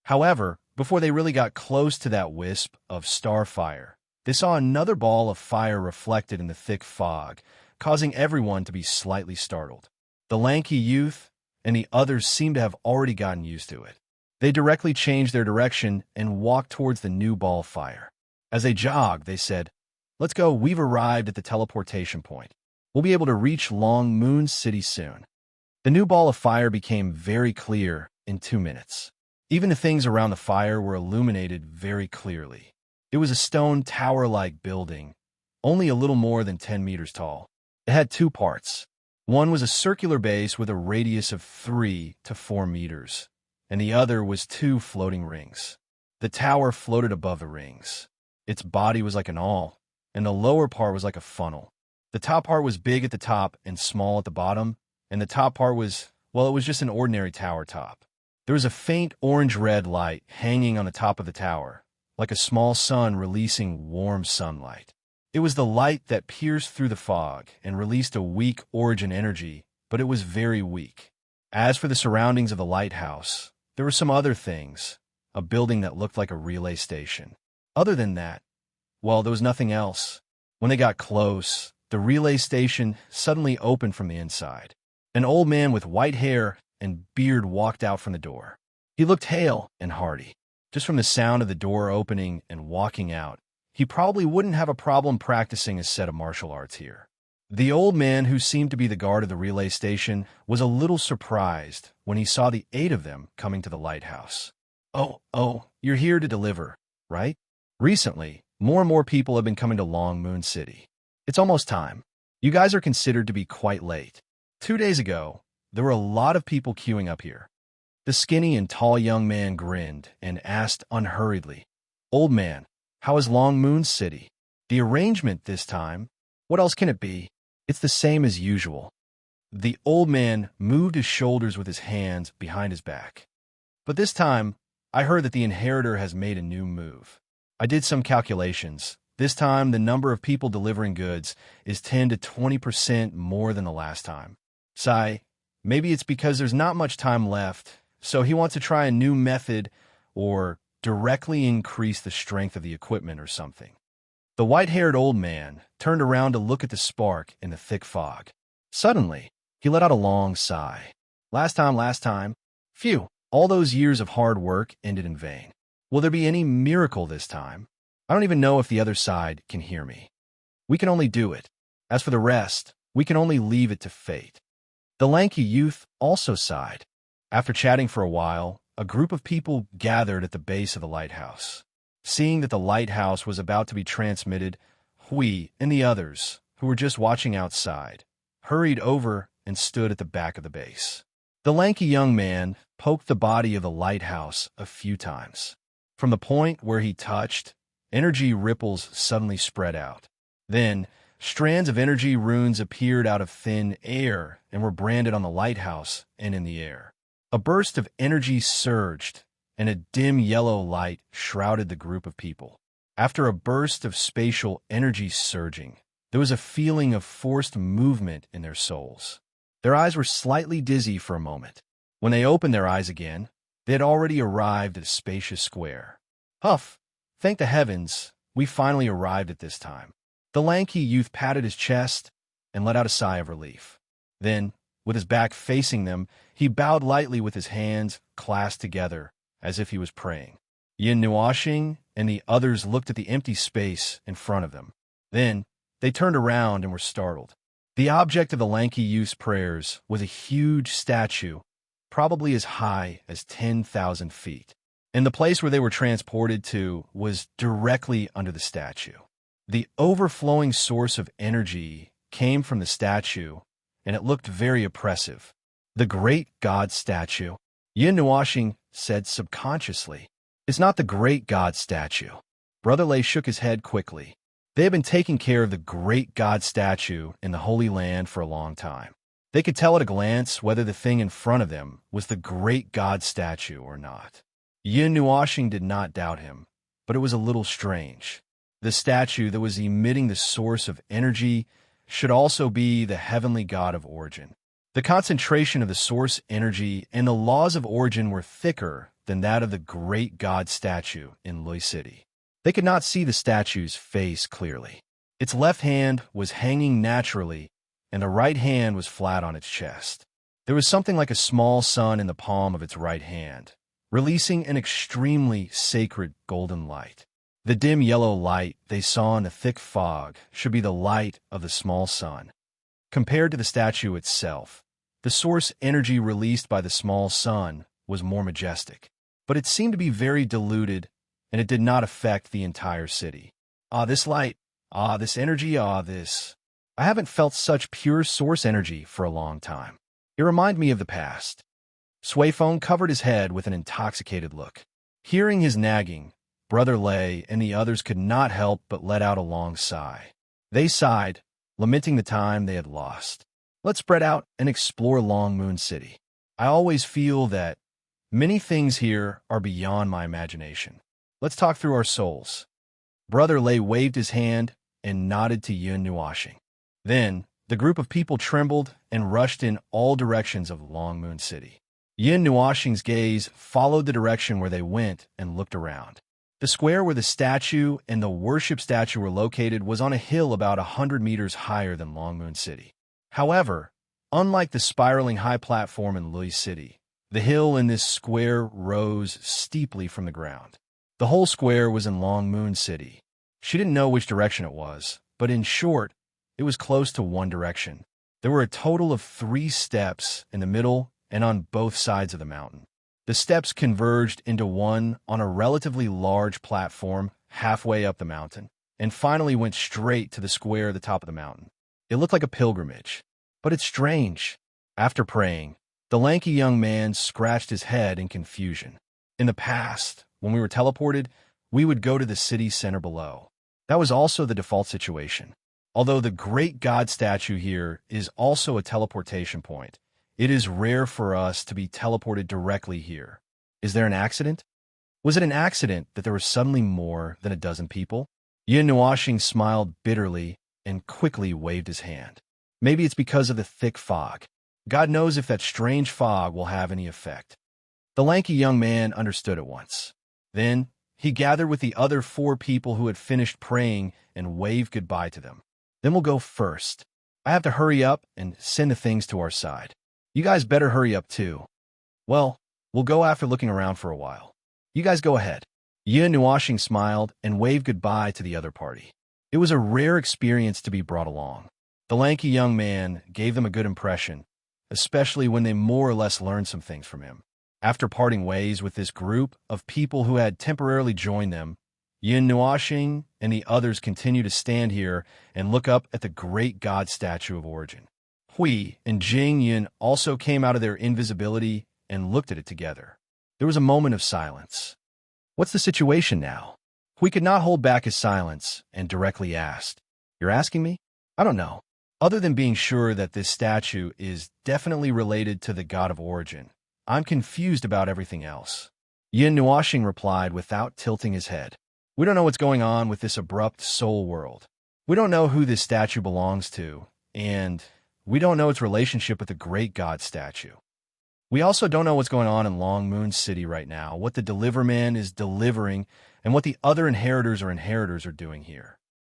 However, before they really got close to that wisp of starfire, they saw another ball of fire reflected in the thick fog, causing everyone to be slightly startled. The lanky youth and the others seemed to have already gotten used to it. They directly changed their direction and walked towards the new ball of fire. As they jogged, they said, "Let's go, we've arrived at the teleportation point. We'll be able to reach Long Moon City soon." The new ball of fire became very clear in 2 minutes. Even the things around the fire were illuminated very clearly. It was a stone tower-like building, only a little more than 10 meters tall. It had 2 parts. One was a circular base with a radius of 3 to 4 meters, and the other was 2 floating rings. The tower floated above the rings. Its body was like an awl, and the lower part was like a funnel. The top part was big at the top and small at the bottom, and the top part was, well, it was just an ordinary tower top. There was a faint orange-red light hanging on the top of the tower, like a small sun releasing warm sunlight. It was the light that pierced through the fog and released a weak origin energy, but it was very weak. As for the surroundings of the lighthouse, there were some other things, a building that looked like a relay station. Other than that, well, there was nothing else. When they got close, the relay station suddenly opened from the inside. An old man with white hair and beard walked out from the door. He looked hale and hearty. Just from the sound of the door opening and walking out, he probably wouldn't have a problem practicing a set of martial arts here. The old man, who seemed to be the guard of the relay station, was a little surprised when he saw the 8 of them coming to the lighthouse. Oh, you're here to deliver, right? Recently, more and more people have been coming to Long Moon City. It's almost time. You guys are considered to be quite late. 2 days ago, there were a lot of people queuing up here. The skinny and tall young man grinned and asked unhurriedly, "Old man, how is Long Moon City?" "The arrangement this time? What else can it be? It's the same as usual." The old man moved his shoulders with his hands behind his back. "But this time, I heard that the inheritor has made a new move. I did some calculations. This time, the number of people delivering goods is 10 to 20% more than the last time. Maybe it's because there's not much time left, so he wants to try a new method or directly increase the strength of the equipment or something." The white-haired old man turned around to look at the spark in the thick fog. Suddenly, he let out a long sigh. Last time. Phew, all those years of hard work ended in vain. Will there be any miracle this time? I don't even know if the other side can hear me. We can only do it. As for the rest, we can only leave it to fate. The lanky youth also sighed. After chatting for a while, a group of people gathered at the base of the lighthouse. Seeing that the lighthouse was about to be transmitted, Hui and the others, who were just watching outside, hurried over and stood at the back of the base. The lanky young man poked the body of the lighthouse a few times. From the point where he touched, energy ripples suddenly spread out. Then, strands of energy runes appeared out of thin air and were branded on the lighthouse and in the air. A burst of energy surged, and a dim yellow light shrouded the group of people. After a burst of spatial energy surging, there was a feeling of forced movement in their souls. Their eyes were slightly dizzy for a moment. When they opened their eyes again, they had already arrived at a spacious square. "Huff, thank the heavens, we finally arrived at this time." The lanky youth patted his chest and let out a sigh of relief. Then, with his back facing them, he bowed lightly with his hands clasped together, as if he was praying. Yin Nuashing and the others looked at the empty space in front of them. Then, they turned around and were startled. The object of the lanky youth's prayers was a huge statue, probably as high as 10,000 feet. And the place where they were transported to was directly under the statue. The overflowing source of energy came from the statue, and it looked very oppressive. The great god statue, Yin Nuashing said subconsciously. It's not the great god statue. Brother Lei shook his head quickly. They had been taking care of the great god statue in the Holy Land for a long time. They could tell at a glance whether the thing in front of them was the great god statue or not. Yin Nuashing did not doubt him, but it was a little strange. The statue that was emitting the source of energy should also be the heavenly god of origin. The concentration of the source energy and the laws of origin were thicker than that of the great god statue in Lui City. They could not see the statue's face clearly. Its left hand was hanging naturally, and the right hand was flat on its chest. There was something like a small sun in the palm of its right hand, releasing an extremely sacred golden light. The dim yellow light they saw in the thick fog should be the light of the small sun. Compared to the statue itself, the source energy released by the small sun was more majestic, but it seemed to be very diluted, and it did not affect the entire city. This light, this energy, this. I haven't felt such pure source energy for a long time. It reminded me of the past. Suifeng covered his head with an intoxicated look. Hearing his nagging, Brother Lei and the others could not help but let out a long sigh. They sighed, lamenting the time they had lost. Let's spread out and explore Long Moon City. I always feel that many things here are beyond my imagination. Let's talk through our souls. Brother Lei waved his hand and nodded to Yin Nuashing. Then, the group of people trembled and rushed in all directions of Long Moon City. Yin Nuashing's gaze followed the direction where they went and looked around. The square where the statue and the worship statue were located was on a hill about 100 meters higher than Long Moon City. However, unlike the spiraling high platform in Lui City, the hill in this square rose steeply from the ground. The whole square was in Long Moon City. She didn't know which direction it was, but in short, it was close to one direction. There were a total of 3 steps in the middle and on both sides of the mountain. The steps converged into one on a relatively large platform halfway up the mountain, and finally went straight to the square at the top of the mountain. It looked like a pilgrimage, but it's strange. After praying, the lanky young man scratched his head in confusion. In the past, when we were teleported, we would go to the city center below. That was also the default situation. Although the great god statue here is also a teleportation point, it is rare for us to be teleported directly here. Is there an accident? Was it an accident that there were suddenly more than a dozen people? Yin Nuashing smiled bitterly and quickly waved his hand. Maybe it's because of the thick fog. God knows if that strange fog will have any effect. The lanky young man understood at once. Then, he gathered with the other 4 people who had finished praying and waved goodbye to them. Then we'll go first. I have to hurry up and send the things to our side. You guys better hurry up too. Well, we'll go after looking around for a while. You guys go ahead. Yin Nuashing smiled and waved goodbye to the other party. It was a rare experience to be brought along. The lanky young man gave them a good impression, especially when they more or less learned some things from him. After parting ways with this group of people who had temporarily joined them, Yin Nuashing and the others continued to stand here and look up at the great god statue of origin. Hui and Jing Yin also came out of their invisibility and looked at it together. There was a moment of silence. What's the situation now? Hui could not hold back his silence and directly asked, You're asking me? I don't know. Other than being sure that this statue is definitely related to the god of origin, I'm confused about everything else. Yin Nuashing replied without tilting his head. We don't know what's going on with this abrupt soul world. We don't know who this statue belongs to, and we don't know its relationship with the great god statue. We also don't know what's going on in Long Moon City right now, what the Deliverman is delivering, and what the other inheritors are doing here.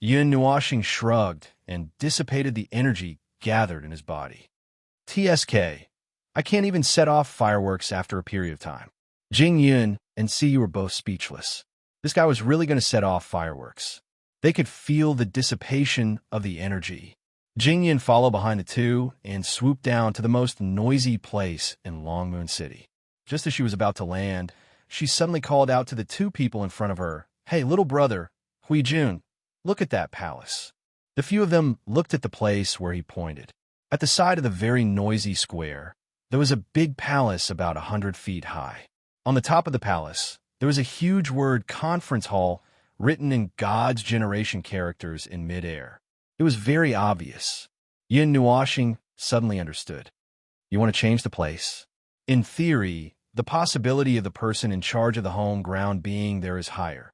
Yun Nuoxing shrugged and dissipated the energy gathered in his body. TSK, I can't even set off fireworks after a period of time. Jing Yun and Si were both speechless. This guy was really going to set off fireworks. They could feel the dissipation of the energy. Jing Yun followed behind the two and swooped down to the most noisy place in Long Moon City. Just as she was about to land, she suddenly called out to the two people in front of her, "Hey, little brother, Hui Jun, look at that palace." The few of them looked at the place where he pointed. At the side of the very noisy square, there was a big palace about 100 feet high. On the top of the palace, there was a huge word "conference hall" written in God's generation characters in midair. It was very obvious. Yin Nuoxing suddenly understood. You want to change the place? In theory, the possibility of the person in charge of the home ground being there is higher.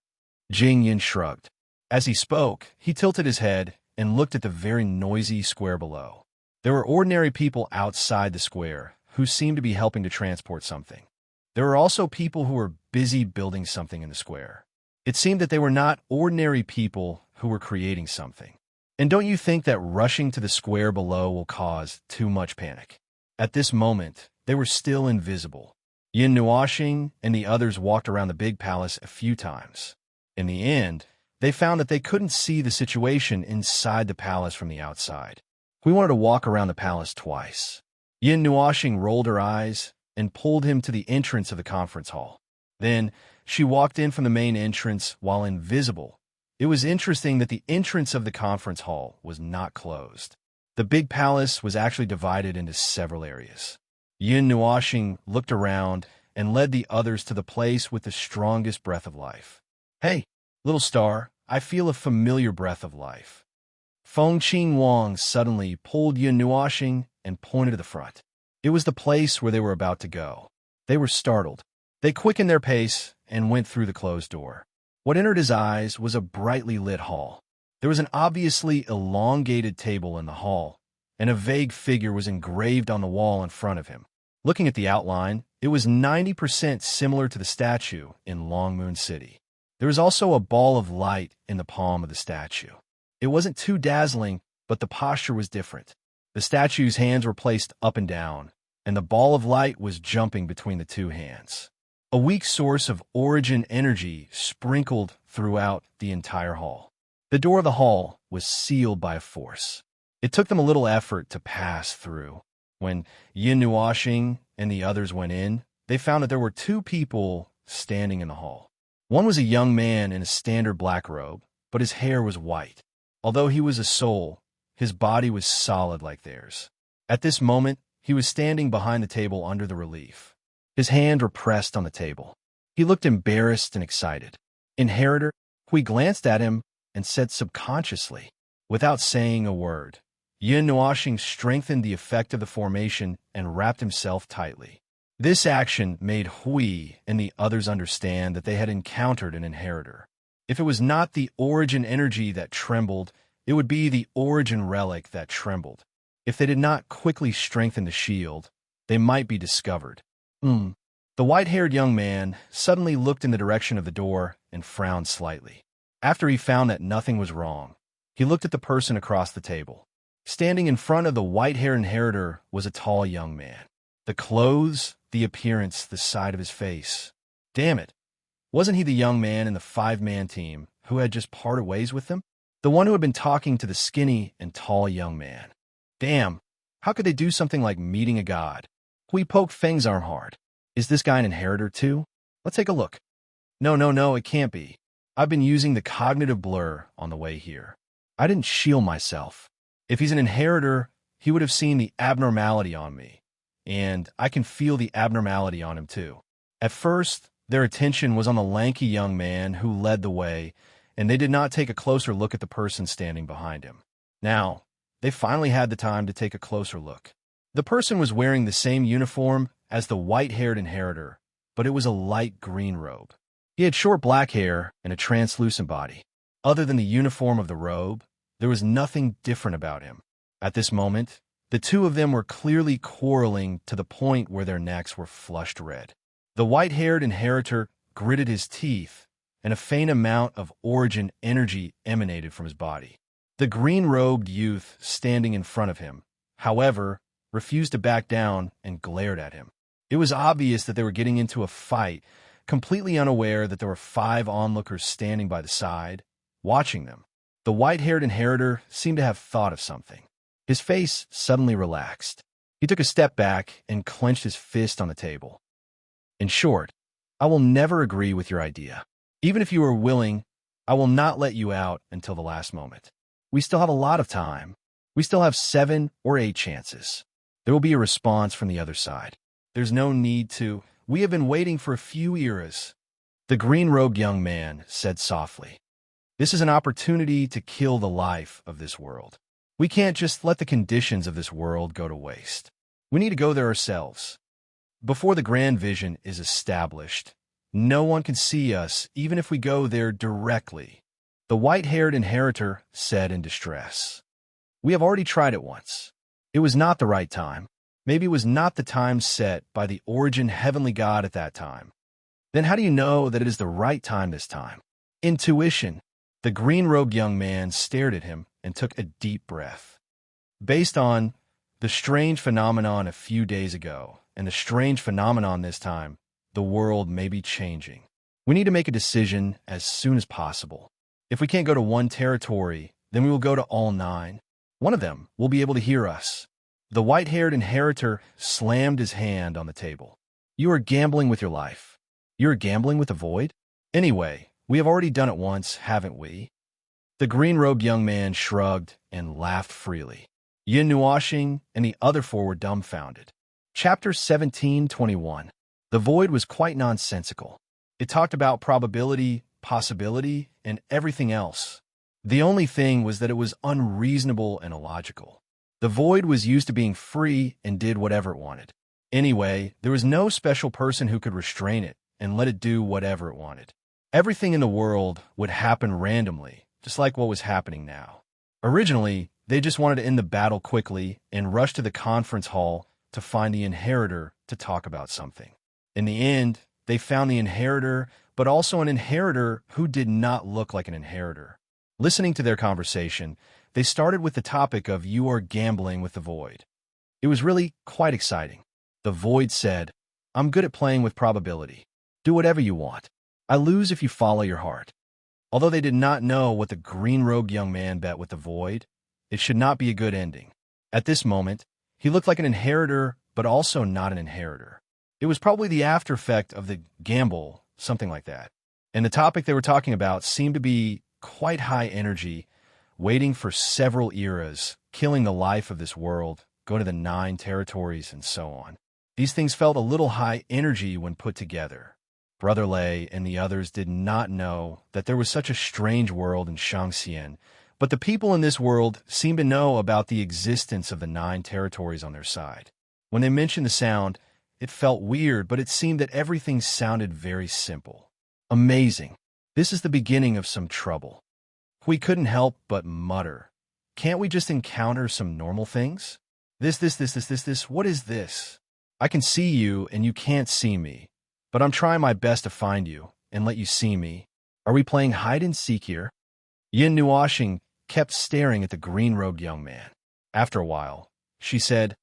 Jing Yin shrugged. As he spoke, he tilted his head and looked at the very noisy square below. There were ordinary people outside the square who seemed to be helping to transport something. There were also people who were busy building something in the square. It seemed that they were not ordinary people who were creating something. And don't you think that rushing to the square below will cause too much panic? At this moment, they were still invisible. Yin Nuoxing and the others walked around the big palace a few times. In the end, they found that they couldn't see the situation inside the palace from the outside. We wanted to walk around the palace twice. Yin Nuoxing rolled her eyes and pulled him to the entrance of the conference hall. Then, she walked in from the main entrance while invisible. It was interesting that the entrance of the conference hall was not closed. The big palace was actually divided into several areas. Yin Nuoxing looked around and led the others to the place with the strongest breath of life. "Hey, little star, I feel a familiar breath of life." Feng Qing Wang suddenly pulled Yin Nuoxing and pointed to the front. It was the place where they were about to go. They were startled. They quickened their pace and went through the closed door. What entered his eyes was a brightly lit hall. There was an obviously elongated table in the hall, and a vague figure was engraved on the wall in front of him. Looking at the outline, it was 90% similar to the statue in Long Moon City. There was also a ball of light in the palm of the statue. It wasn't too dazzling, but the posture was different. The statue's hands were placed up and down, and the ball of light was jumping between the two hands. A weak source of origin energy sprinkled throughout the entire hall. The door of the hall was sealed by a force. It took them a little effort to pass through. When Yin Nuoxing and the others went in, they found that there were two people standing in the hall. One was a young man in a standard black robe, but his hair was white. Although he was a soul, his body was solid like theirs. At this moment, he was standing behind the table under the relief. His hands were pressed on the table. He looked embarrassed and excited. Inheritor, Hui glanced at him and said subconsciously, without saying a word. Yin Nuoxing strengthened the effect of the formation and wrapped himself tightly. This action made Hui and the others understand that they had encountered an inheritor. If it was not the origin energy that trembled, it would be the origin relic that trembled. If they did not quickly strengthen the shield, they might be discovered. The white-haired young man suddenly looked in the direction of the door and frowned slightly. After he found that nothing was wrong, he looked at the person across the table. Standing in front of the white-haired inheritor was a tall young man. The clothes, the appearance, the side of his face. Damn it. Wasn't he the young man in the 5-man team who had just parted ways with them? The one who had been talking to the skinny and tall young man. Damn, how could they do something like meeting a god? Hui poked Feng's arm hard. Is this guy an inheritor too? Let's take a look. No, it can't be. I've been using the cognitive blur on the way here. I didn't shield myself. If he's an inheritor, he would have seen the abnormality on me. And I can feel the abnormality on him too. At first, their attention was on the lanky young man who led the way, and they did not take a closer look at the person standing behind him. Now, they finally had the time to take a closer look. The person was wearing the same uniform as the white-haired inheritor, but it was a light green robe. He had short black hair and a translucent body. Other than the uniform of the robe, there was nothing different about him. At this moment, the two of them were clearly quarreling to the point where their necks were flushed red. The white-haired inheritor gritted his teeth and a faint amount of origin energy emanated from his body. The green-robed youth standing in front of him, however, refused to back down and glared at him. It was obvious that they were getting into a fight, completely unaware that there were 5 onlookers standing by the side, watching them. The white-haired inheritor seemed to have thought of something. His face suddenly relaxed. He took a step back and clenched his fist on the table. In short, I will never agree with your idea. Even if you are willing, I will not let you out until the last moment. We still have a lot of time. We still have 7 or 8 chances. There will be a response from the other side. There's no need to. We have been waiting for a few eras. The green-robed young man said softly. This is an opportunity to kill the life of this world. We can't just let the conditions of this world go to waste. We need to go there ourselves. Before the grand vision is established, no one can see us, even if we go there directly. The white-haired inheritor said in distress. We have already tried it once. It was not the right time. Maybe it was not the time set by the origin heavenly God at that time. Then how do you know that it is the right time this time? Intuition. The green-robed young man stared at him and took a deep breath. Based on the strange phenomenon a few days ago and the strange phenomenon this time, the world may be changing. We need to make a decision as soon as possible. If we can't go to one territory, then we will go to all 9. One of them will be able to hear us. The white-haired inheritor slammed his hand on the table. You are gambling with your life. You are gambling with the void? Anyway, we have already done it once, haven't we? The green-robed young man shrugged and laughed freely. Yin Nuashing and the other 4 were dumbfounded. Chapter 17:21. The void was quite nonsensical. It talked about probability, possibility, and everything else. The only thing was that it was unreasonable and illogical. The void was used to being free and did whatever it wanted. Anyway, there was no special person who could restrain it and let it do whatever it wanted. Everything in the world would happen randomly, just like what was happening now. Originally, they just wanted to end the battle quickly and rush to the conference hall to find the inheritor to talk about something. In the end, they found the inheritor, but also an inheritor who did not look like an inheritor. Listening to their conversation, they started with the topic of you are gambling with the void. It was really quite exciting. The void said, I'm good at playing with probability. Do whatever you want. I lose if you follow your heart. Although they did not know what the green-robed young man bet with the void, it should not be a good ending. At this moment, he looked like an inheritor, but also not an inheritor. It was probably the after effect of the gamble, something like that. And the topic they were talking about seemed to be quite high energy, waiting for several eras, killing the life of this world, going to the 9 territories, and so on. These things felt a little high energy when put together. Brother Lei and the others did not know that there was such a strange world in Shangxian, but the people in this world seemed to know about the existence of the 9 territories on their side. When they mentioned the sound, it felt weird, but it seemed that everything sounded very simple. Amazing. This is the beginning of some trouble. We couldn't help but mutter. Can't we just encounter some normal things? This, what is this? I can see you and you can't see me, but I'm trying my best to find you and let you see me. Are we playing hide and seek here? Yin Nuashing kept staring at the green-robed young man. After a while, she said,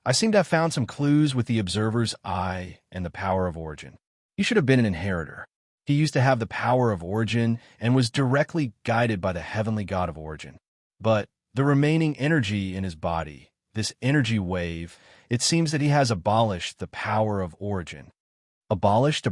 I seem to have found some clues with the observer's eye and the power of origin. He should have been an inheritor. He used to have the power of origin and was directly guided by the heavenly God of origin. But the remaining energy in his body, this energy wave, it seems that he has abolished the power of origin. Abolished?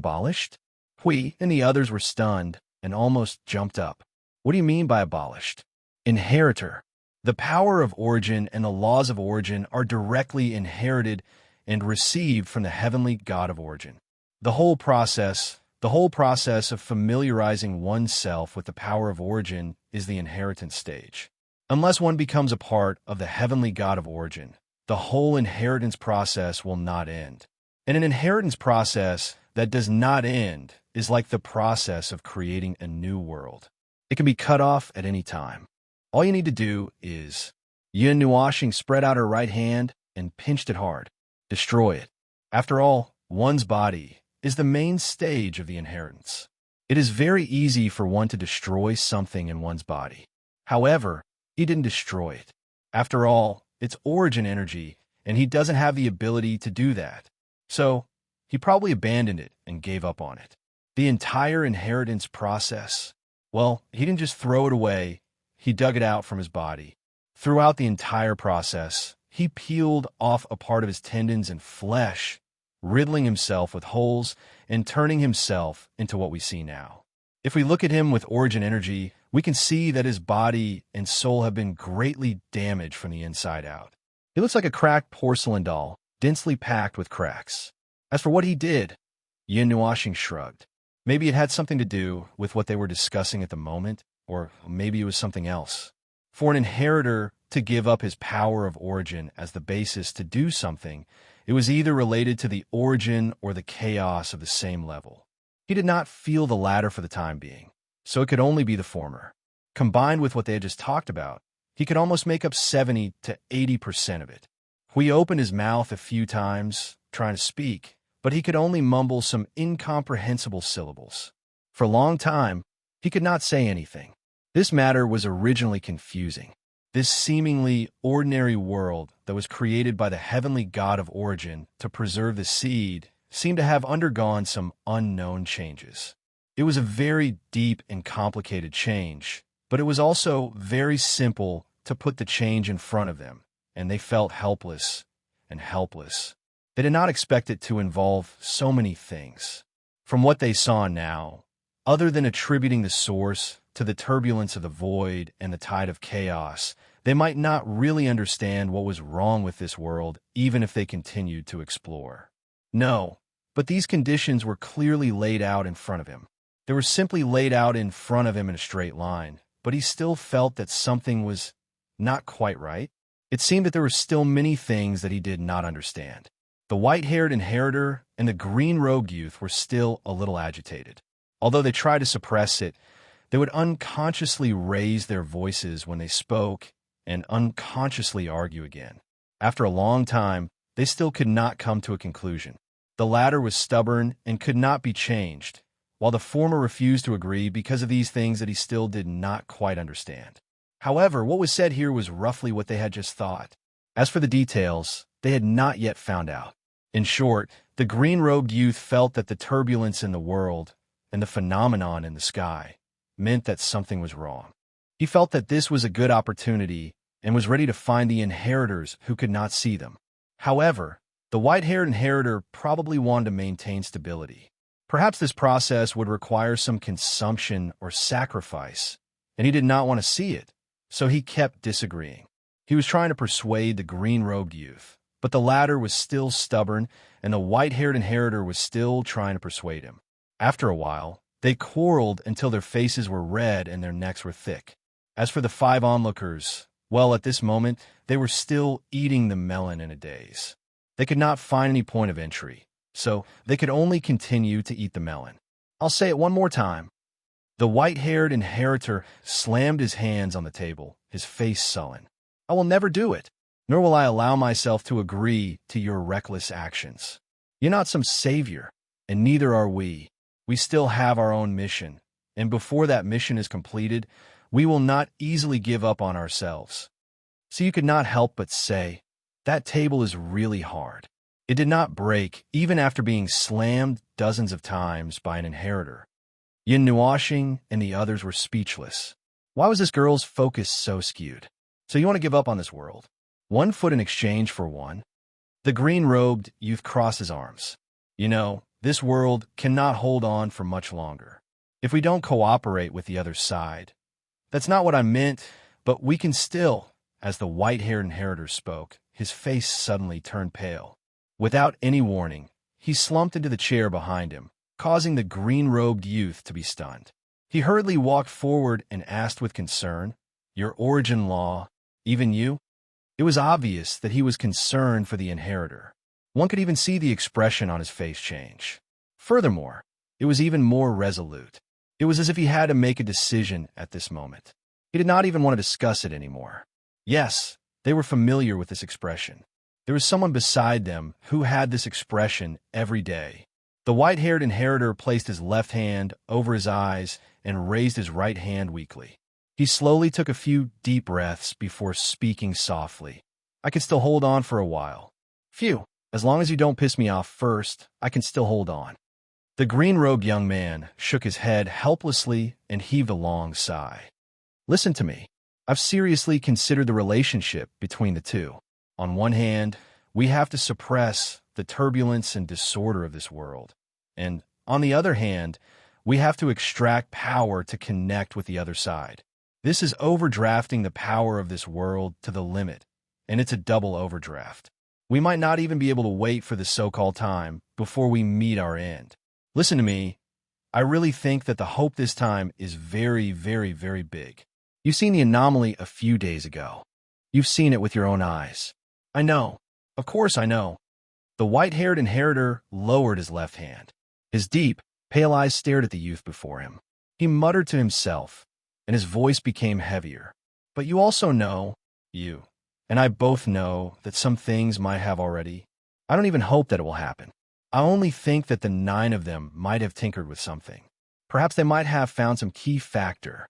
Hui and the others were stunned and almost jumped up. What do you mean by abolished? Inheritor. The power of origin and the laws of origin are directly inherited and received from the heavenly God of origin. The whole process of familiarizing oneself with the power of origin is the inheritance stage. Unless one becomes a part of the heavenly God of origin, the whole inheritance process will not end. And an inheritance process that does not end is like the process of creating a new world. It can be cut off at any time. All you need to do is... Yin Nuashing spread out her right hand and pinched it hard. Destroy it. After all, one's body is the main stage of the inheritance. It is very easy for one to destroy something in one's body. However, he didn't destroy it. After all, it's origin energy, and he doesn't have the ability to do that. So, he probably abandoned it and gave up on it. The entire inheritance process, well, he didn't just throw it away, he dug it out from his body. Throughout the entire process, he peeled off a part of his tendons and flesh, riddling himself with holes and turning himself into what we see now. If we look at him with origin energy, we can see that his body and soul have been greatly damaged from the inside out. He looks like a cracked porcelain doll, densely packed with cracks. As for what he did, Yin Nuashing shrugged. Maybe it had something to do with what they were discussing at the moment, or maybe it was something else. For an inheritor to give up his power of origin as the basis to do something, it was either related to the origin or the chaos of the same level. He did not feel the latter for the time being, so it could only be the former. Combined with what they had just talked about, he could almost make up 70 to 80% of it. Hui opened his mouth a few times, trying to speak, but he could only mumble some incomprehensible syllables. For a long time, he could not say anything. This matter was originally confusing. This seemingly ordinary world that was created by the heavenly god of origin to preserve the seed seemed to have undergone some unknown changes. It was a very deep and complicated change, but it was also very simple to put the change in front of them, and they felt helpless and helpless. They did not expect it to involve so many things. From what they saw now, other than attributing the source to the turbulence of the void and the tide of chaos, they might not really understand what was wrong with this world, even if they continued to explore. No, but these conditions were clearly laid out in front of him. They were simply laid out in front of him in a straight line, but he still felt that something was not quite right. It seemed that there were still many things that he did not understand. The white-haired inheritor and the green-robed youth were still a little agitated. Although they tried to suppress it, they would unconsciously raise their voices when they spoke and unconsciously argue again. After a long time, they still could not come to a conclusion. The latter was stubborn and could not be changed, while the former refused to agree because of these things that he still did not quite understand. However, what was said here was roughly what they had just thought. As for the details, they had not yet found out. In short, the green-robed youth felt that the turbulence in the world and the phenomenon in the sky meant that something was wrong. He felt that this was a good opportunity and was ready to find the inheritors who could not see them. However, the white-haired inheritor probably wanted to maintain stability. Perhaps this process would require some consumption or sacrifice, and he did not want to see it, so he kept disagreeing. He was trying to persuade the green-robed youth, but the latter was still stubborn, and the white-haired inheritor was still trying to persuade him. After a while, they quarreled until their faces were red and their necks were thick. As for the 5 onlookers, well, at this moment, they were still eating the melon in a daze. They could not find any point of entry, so they could only continue to eat the melon. I'll say it one more time. The white-haired inheritor slammed his hands on the table, his face sullen. I will never do it, nor will I allow myself to agree to your reckless actions. You're not some savior, and neither are we. We still have our own mission, and before that mission is completed, we will not easily give up on ourselves. So you could not help but say, that table is really hard. It did not break, even after being slammed dozens of times by an inheritor. Yin Nuashing and the others were speechless. Why was this girl's focus so skewed? So you want to give up on this world? 1 foot in exchange for 1? The green-robed youth crossed his arms. You know, this world cannot hold on for much longer. If we don't cooperate with the other side. That's not what I meant, but we can still. As the white-haired inheritor spoke, his face suddenly turned pale. Without any warning, he slumped into the chair behind him, causing the green-robed youth to be stunned. He hurriedly walked forward and asked with concern, Your origin law, even you? It was obvious that he was concerned for the inheritor. One could even see the expression on his face change. Furthermore, it was even more resolute. It was as if he had to make a decision at this moment. He did not even want to discuss it anymore. Yes, they were familiar with this expression. There was someone beside them who had this expression every day. The white-haired inheritor placed his left hand over his eyes and raised his right hand weakly. He slowly took a few deep breaths before speaking softly. I can still hold on for a while. Phew, as long as you don't piss me off first, I can still hold on. The green-robed young man shook his head helplessly and heaved a long sigh. Listen to me. I've seriously considered the relationship between the two. On one hand, we have to suppress the turbulence and disorder of this world. And on the other hand, we have to extract power to connect with the other side. This is overdrafting the power of this world to the limit, and it's a double overdraft. We might not even be able to wait for the so-called time before we meet our end. Listen to me. I really think that the hope this time is very, very, very big. You've seen the anomaly a few days ago. You've seen it with your own eyes. I know. Of course I know. The white-haired inheritor lowered his left hand. His deep, pale eyes stared at the youth before him. He muttered to himself, and his voice became heavier. But you also know, you and I both know that some things might have already. I don't even hope that it will happen. I only think that the 9 of them might have tinkered with something. Perhaps they might have found some key factor.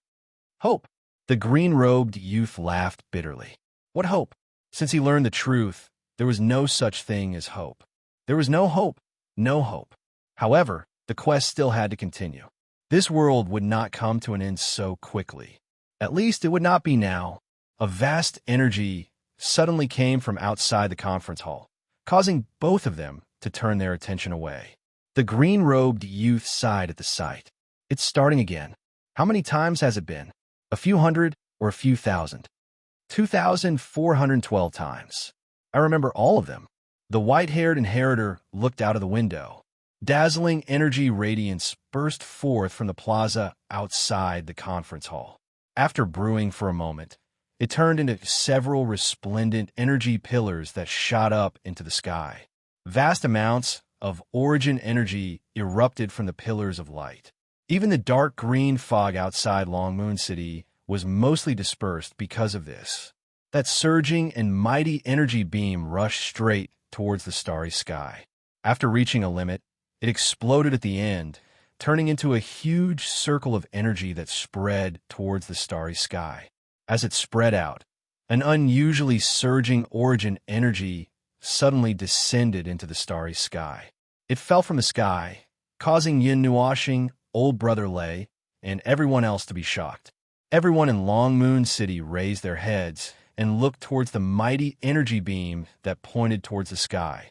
Hope. The green-robed youth laughed bitterly. What hope? Since he learned the truth, there was no such thing as hope. There was no hope. No hope. However, the quest still had to continue. This world would not come to an end so quickly. At least it would not be now. A vast energy suddenly came from outside the conference hall, causing both of them to turn their attention away. The green-robed youth sighed at the sight. It's starting again. How many times has it been? A few hundred or a few thousand? 2,412 times. I remember all of them. The white-haired inheritor looked out of the window. Dazzling energy radiance burst forth from the plaza outside the conference hall. After brewing for a moment, it turned into several resplendent energy pillars that shot up into the sky. Vast amounts of origin energy erupted from the pillars of light. Even the dark green fog outside Long Moon City was mostly dispersed because of this. That surging and mighty energy beam rushed straight towards the starry sky. After reaching a limit, it exploded at the end, turning into a huge circle of energy that spread towards the starry sky. As it spread out, an unusually surging origin energy suddenly descended into the starry sky. It fell from the sky, causing Yin Nuashing, Old Brother Lei, and everyone else to be shocked. Everyone in Long Moon City raised their heads and looked towards the mighty energy beam that pointed towards the sky.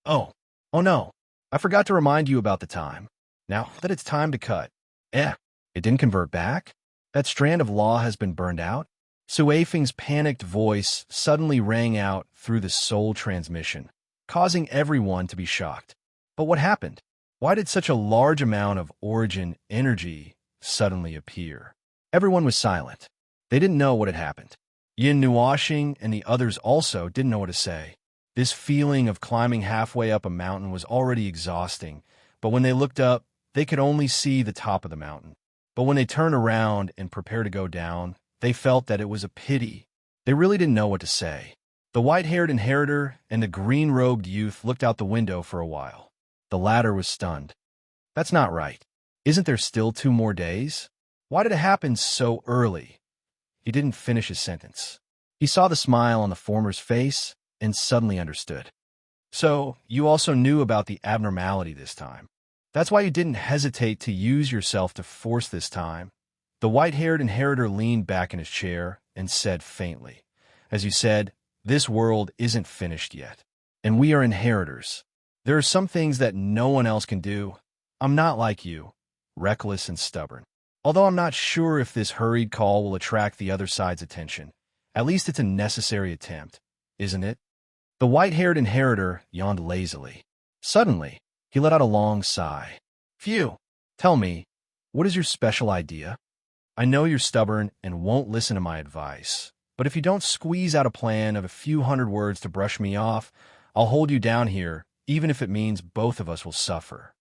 Oh no, I forgot to remind you about the time. Now that it's time to cut. It didn't convert back? That strand of law has been burned out? Sui Feng's panicked voice suddenly rang out through the soul transmission, causing everyone to be shocked. But what happened? Why did such a large amount of origin energy suddenly appear? Everyone was silent. They didn't know what had happened. Yin Nuashing and the others also didn't know what to say. This feeling of climbing halfway up a mountain was already exhausting, but when they looked up, they could only see the top of the mountain. But when they turned around and prepared to go down, they felt that it was a pity. They really didn't know what to say. The white-haired inheritor and the green-robed youth looked out the window for a while. The latter was stunned. That's not right. Isn't there still 2 more days? Why did it happen so early? He didn't finish his sentence. He saw the smile on the former's face and suddenly understood. So, you also knew about the abnormality this time. That's why you didn't hesitate to use yourself to force this time. The white-haired inheritor leaned back in his chair and said faintly, as you said, this world isn't finished yet, and we are inheritors. There are some things that no one else can do. I'm not like you, reckless and stubborn. Although I'm not sure if this hurried call will attract the other side's attention, at least it's a necessary attempt, isn't it? The white-haired inheritor yawned lazily. Suddenly, he let out a long sigh. Phew, tell me, what is your special idea? I know you're stubborn and won't listen to my advice, but if you don't squeeze out a plan of a few hundred words to brush me off, I'll hold you down here, even if it means both of us will suffer.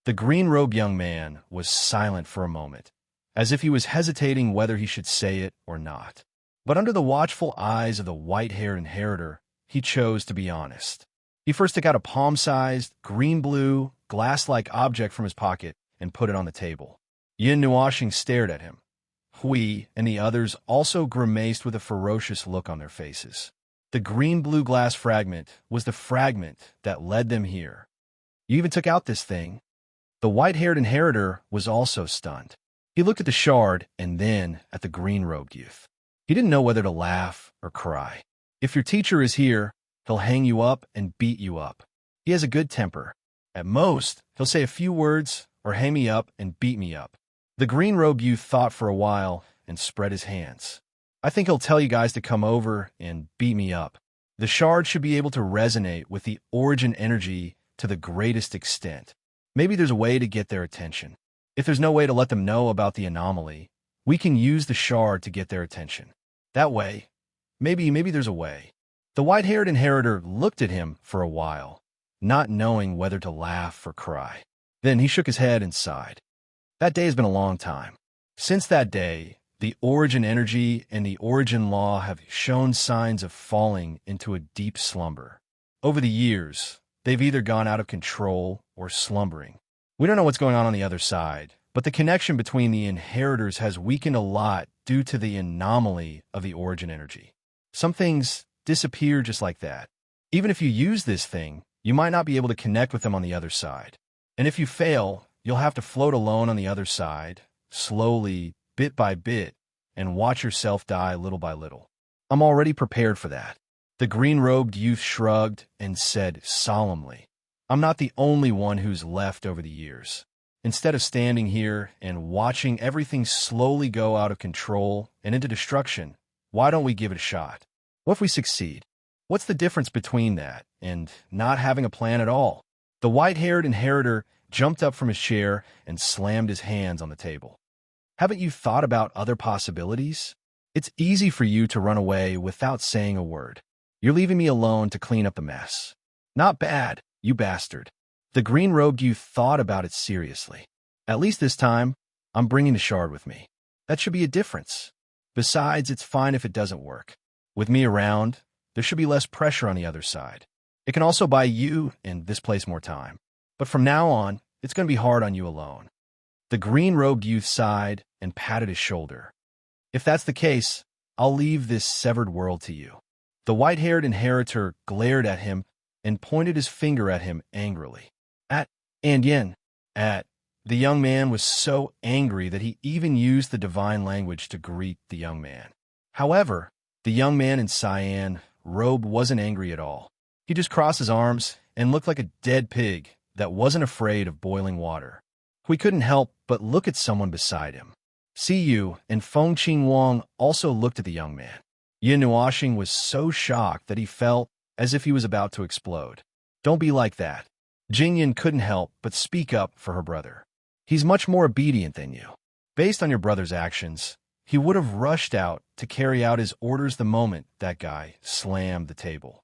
The green-robed young man was silent for a moment, as if he was hesitating whether he should say it or not. But under the watchful eyes of the white-haired inheritor, he chose to be honest. He first took out a palm-sized, green-blue, glass-like object from his pocket and put it on the table. Yin Nuoshing stared at him. Hui and the others also grimaced with a ferocious look on their faces. The green-blue glass fragment was the fragment that led them here. You even took out this thing? The white-haired inheritor was also stunned. He looked at the shard and then at the green-robed youth. He didn't know whether to laugh or cry. If your teacher is here, he'll hang you up and beat you up. He has a good temper. At most, he'll say a few words or hang me up and beat me up. The green-robed youth thought for a while and spread his hands. I think he'll tell you guys to come over and beat me up. The shard should be able to resonate with the origin energy to the greatest extent. Maybe there's a way to get their attention. If there's no way to let them know about the anomaly, we can use the shard to get their attention. That way, maybe there's a way. The white-haired inheritor looked at him for a while, not knowing whether to laugh or cry. Then he shook his head and sighed. That day has been a long time. Since that day, the origin energy and the origin law have shown signs of falling into a deep slumber. Over the years, they've either gone out of control or slumbering. We don't know what's going on the other side, but the connection between the inheritors has weakened a lot due to the anomaly of the origin energy. Some things disappear just like that. Even if you use this thing, you might not be able to connect with them on the other side. And if you fail, you'll have to float alone on the other side, slowly, bit by bit, and watch yourself die little by little. I'm already prepared for that. The green-robed youth shrugged and said solemnly, I'm not the only one who's left over the years. Instead of standing here and watching everything slowly go out of control and into destruction, why don't we give it a shot? What if we succeed? What's the difference between that and not having a plan at all? The white-haired inheritor jumped up from his chair and slammed his hands on the table. Haven't you thought about other possibilities? It's easy for you to run away without saying a word. You're leaving me alone to clean up the mess. Not bad, you bastard. The green-robed youth thought about it seriously. At least this time, I'm bringing the shard with me. That should be a difference. Besides, it's fine if it doesn't work. With me around, there should be less pressure on the other side. It can also buy you and this place more time. But from now on, it's going to be hard on you alone. The green-robed youth sighed and patted his shoulder. If that's the case, I'll leave this severed world to you. The white-haired inheritor glared at him and pointed his finger at him angrily. The young man was so angry that he even used the divine language to greet the young man. However, the young man in cyan robe wasn't angry at all. He just crossed his arms and looked like a dead pig that wasn't afraid of boiling water. We couldn't help but look at someone beside him. Siyu and Feng Qing Wang also looked at the young man. Yin Nuoshing was so shocked that he felt as if he was about to explode. Don't be like that. Jingyan couldn't help but speak up for her brother. He's much more obedient than you. Based on your brother's actions, he would have rushed out to carry out his orders the moment that guy slammed the table.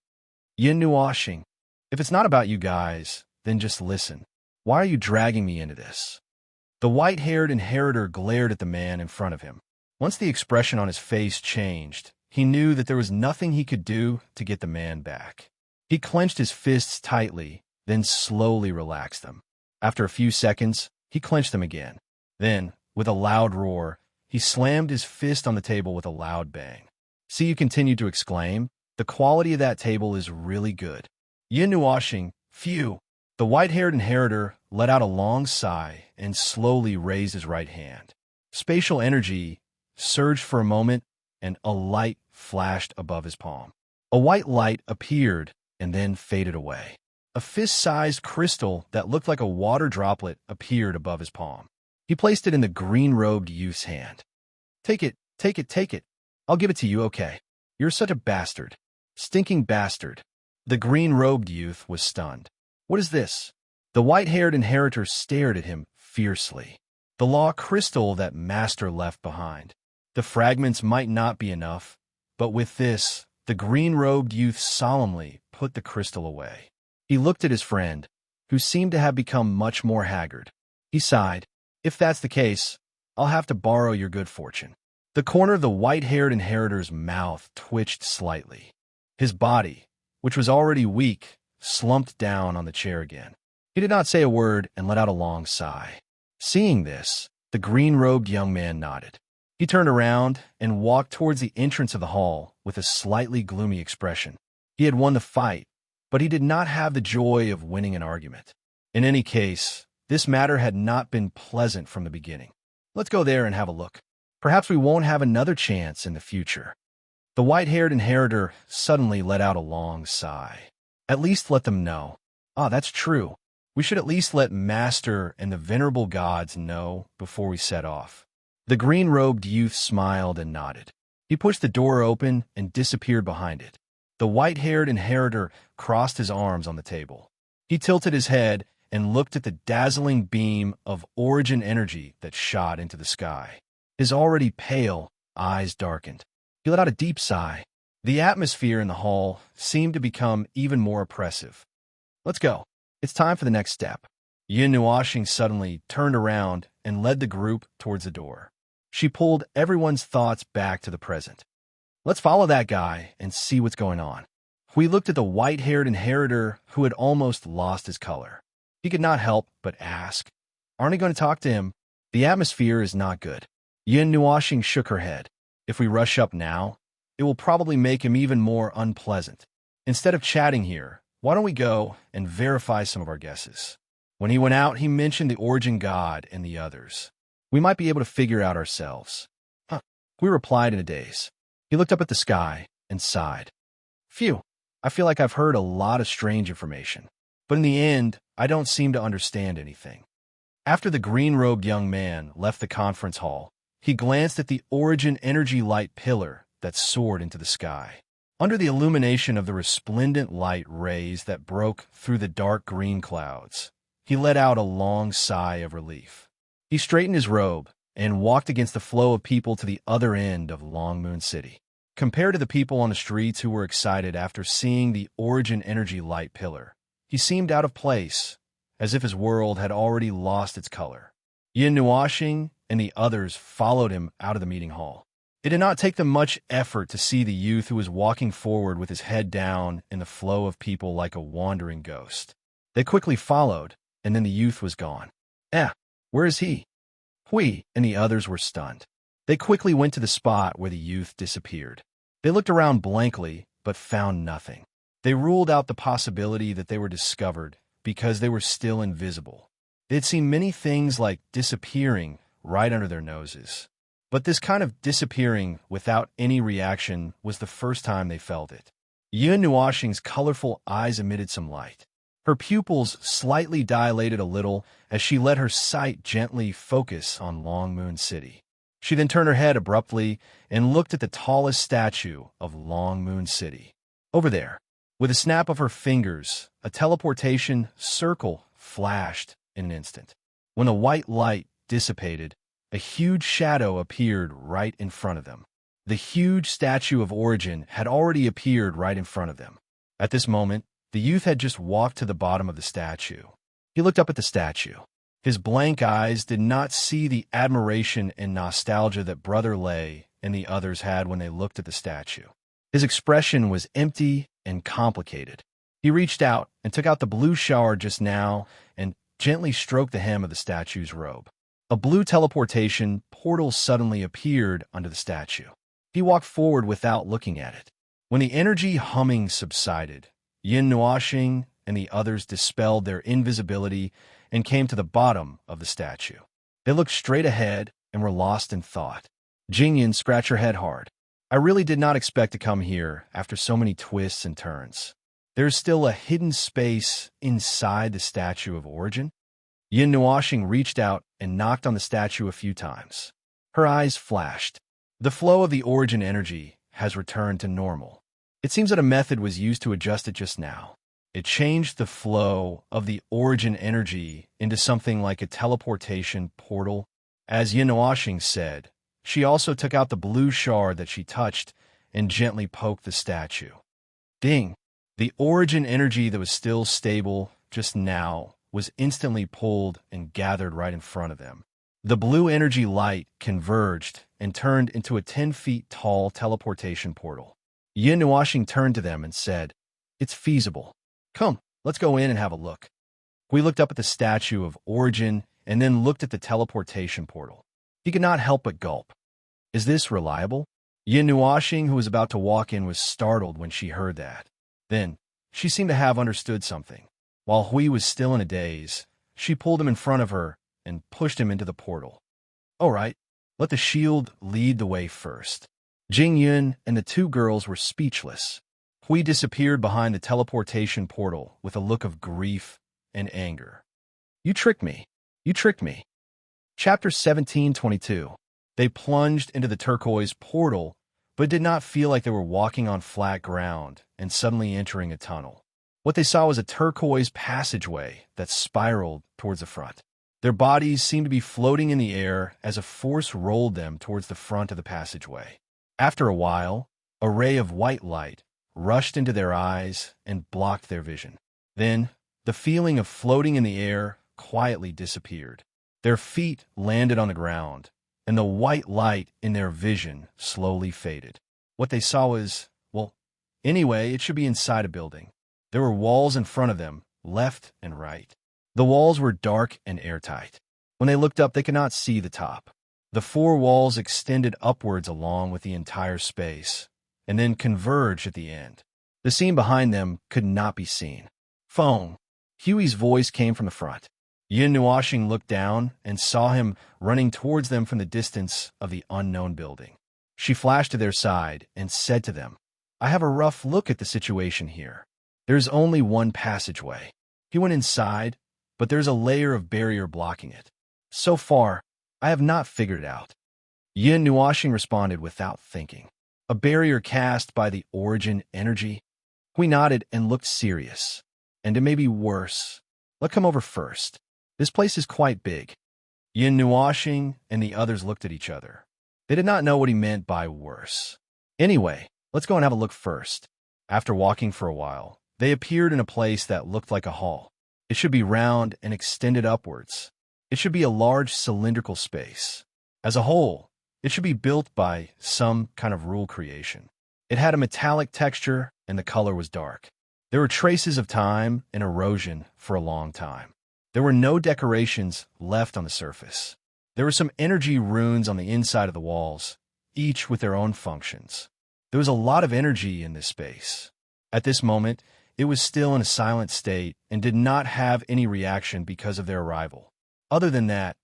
Yin Nuoshing, if it's not about you guys, then just listen. Why are you dragging me into this? The white-haired inheritor glared at the man in front of him. Once the expression on his face changed, he knew that there was nothing he could do to get the man back. He clenched his fists tightly, then slowly relaxed them. After a few seconds, he clenched them again. Then, with a loud roar, he slammed his fist on the table with a loud bang. Siyu continued to exclaim, the quality of that table is really good. Yin Nuoshing, phew. The white-haired inheritor let out a long sigh and slowly raised his right hand. Spatial energy surged for a moment, and a light flashed above his palm. A white light appeared and then faded away. A fist-sized crystal that looked like a water droplet appeared above his palm. He placed it in the green-robed youth's hand. Take it, take it, take it. I'll give it to you, okay? You're such a bastard. Stinking bastard. The green-robed youth was stunned. What is this? The white-haired inheritor stared at him fiercely. The law crystal that Master left behind. The fragments might not be enough, but with this, the green-robed youth solemnly put the crystal away. He looked at his friend, who seemed to have become much more haggard. He sighed. If that's the case, I'll have to borrow your good fortune. The corner of the white-haired inheritor's mouth twitched slightly. His body, which was already weak, slumped down on the chair again. He did not say a word and let out a long sigh. Seeing this, the green-robed young man nodded. He turned around and walked towards the entrance of the hall with a slightly gloomy expression. He had won the fight, but he did not have the joy of winning an argument. In any case, this matter had not been pleasant from the beginning. Let's go there and have a look. Perhaps we won't have another chance in the future. The white-haired inheritor suddenly let out a long sigh. At least let them know. Ah, that's true. We should at least let Master and the venerable gods know before we set off. The green-robed youth smiled and nodded. He pushed the door open and disappeared behind it. The white-haired inheritor crossed his arms on the table. He tilted his head and looked at the dazzling beam of origin energy that shot into the sky. His already pale eyes darkened. He let out a deep sigh. The atmosphere in the hall seemed to become even more oppressive. Let's go. It's time for the next step. Yin Nuashing suddenly turned around and led the group towards the door. She pulled everyone's thoughts back to the present. Let's follow that guy and see what's going on. We looked at the white-haired inheritor who had almost lost his color. He could not help but ask, "Aren't we going to talk to him? The atmosphere is not good." Yin Nuashing shook her head. If we rush up now, it will probably make him even more unpleasant. Instead of chatting here, why don't we go and verify some of our guesses? When he went out, he mentioned the origin god and the others. We might be able to figure out ourselves. We replied in a daze. He looked up at the sky and sighed. Phew, I feel like I've heard a lot of strange information. But in the end, I don't seem to understand anything. After the green-robed young man left the conference hall, he glanced at the origin energy light pillar that soared into the sky. Under the illumination of the resplendent light rays that broke through the dark green clouds, he let out a long sigh of relief. He straightened his robe and walked against the flow of people to the other end of Long Moon City. Compared to the people on the streets who were excited after seeing the origin energy light pillar, he seemed out of place, as if his world had already lost its color. Yin Nuashing and the others followed him out of the meeting hall. It did not take them much effort to see the youth who was walking forward with his head down in the flow of people like a wandering ghost. They quickly followed, and then the youth was gone. Where is he? Hui and the others were stunned. They quickly went to the spot where the youth disappeared. They looked around blankly, but found nothing. They ruled out the possibility that they were discovered because they were still invisible. They had seen many things like disappearing right under their noses. But this kind of disappearing without any reaction was the first time they felt it. Yin Nuashing's colorful eyes emitted some light. Her pupils slightly dilated a little as she let her sight gently focus on Long Moon City. She then turned her head abruptly and looked at the tallest statue of Long Moon City. Over there, with a snap of her fingers, a teleportation circle flashed in an instant. When the white light dissipated, a huge shadow appeared right in front of them. The huge statue of Origin had already appeared right in front of them. At this moment, the youth had just walked to the bottom of the statue. He looked up at the statue. His blank eyes did not see the admiration and nostalgia that Brother Lei and the others had when they looked at the statue. His expression was empty and complicated. He reached out and took out the blue shower just now and gently stroked the hem of the statue's robe. A blue teleportation portal suddenly appeared under the statue. He walked forward without looking at it. When the energy humming subsided, Yin Nuashing and the others dispelled their invisibility and came to the bottom of the statue. They looked straight ahead and were lost in thought. Jingyan scratched her head hard. I really did not expect to come here after so many twists and turns. There's still a hidden space inside the statue of Origin. Yin Nuashing reached out and knocked on the statue a few times. Her eyes flashed. The flow of the Origin energy has returned to normal. It seems that a method was used to adjust it just now. It changed the flow of the Origin energy into something like a teleportation portal. As Yin Nuashing said, she also took out the blue shard that she touched and gently poked the statue. Ding! The Origin energy that was still stable just now was instantly pulled and gathered right in front of them. The blue energy light converged and turned into a 10 feet tall teleportation portal. Yin Nuashing turned to them and said, "It's feasible. Come, let's go in and have a look. We looked up at the statue of Origin and then looked at the teleportation portal. He could not help but gulp. Is this reliable? Yin Nuoxing, who was about to walk in, was startled when she heard that. Then, she seemed to have understood something. While Hui was still in a daze, she pulled him in front of her and pushed him into the portal. All right, let the shield lead the way first. Jing Yun and the two girls were speechless. Hui disappeared behind the teleportation portal with a look of grief and anger. You tricked me. You tricked me. Chapter 1722. They plunged into the turquoise portal, but did not feel like they were walking on flat ground and suddenly entering a tunnel. What they saw was a turquoise passageway that spiraled towards the front. Their bodies seemed to be floating in the air as a force rolled them towards the front of the passageway. After a while, a ray of white light rushed into their eyes and blocked their vision. Then, the feeling of floating in the air quietly disappeared. Their feet landed on the ground, and the white light in their vision slowly faded. What they saw was, well, anyway, it should be inside a building. There were walls in front of them, left and right. The walls were dark and airtight. When they looked up, they could not see the top. The four walls extended upwards along with the entire space, and then converged at the end. The scene behind them could not be seen. Phone. Huey's voice came from the front. Yin Nuoxing looked down and saw him running towards them from the distance of the unknown building. She flashed to their side and said to them, I have a rough look at the situation here. There's only one passageway. He went inside, but there's a layer of barrier blocking it. So far, I have not figured it out. Yin Nuoxing responded without thinking. A barrier cast by the Origin energy? We nodded and looked serious. And it may be worse. Let's come over first. This place is quite big. Yin Nuoxing and the others looked at each other. They did not know what he meant by worse. Anyway, let's go and have a look first. After walking for a while, they appeared in a place that looked like a hall. It should be round and extended upwards. It should be a large cylindrical space. As a whole, it should be built by some kind of rule creation. It had a metallic texture and the color was dark. There were traces of time and erosion for a long time. There were no decorations left on the surface. There were some energy runes on the inside of the walls, each with their own functions. There was a lot of energy in this space. At this moment, it was still in a silent state and did not have any reaction because of their arrival. Other than that,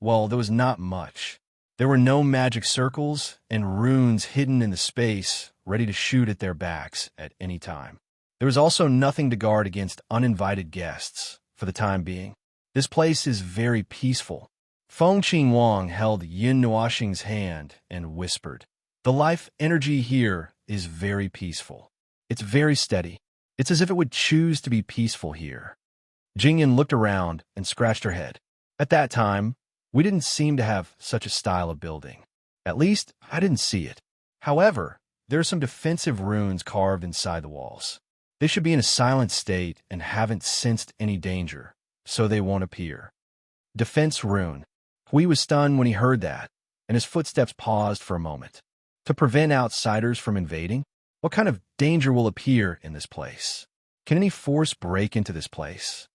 well, there was not much. There were no magic circles and runes hidden in the space ready to shoot at their backs at any time. There was also nothing to guard against uninvited guests for the time being. This place is very peaceful. Feng Qingwang held Yin Nuoxing's hand and whispered, The life energy here is very peaceful. It's very steady. It's as if it would choose to be peaceful here. Jingyan looked around and scratched her head. At that time, we didn't seem to have such a style of building. At least, I didn't see it. However, there are some defensive runes carved inside the walls. They should be in a silent state and haven't sensed any danger, so they won't appear. Defense rune. Hui was stunned when he heard that, and his footsteps paused for a moment. To prevent outsiders from invading? What kind of danger will appear in this place? Can any force break into this place?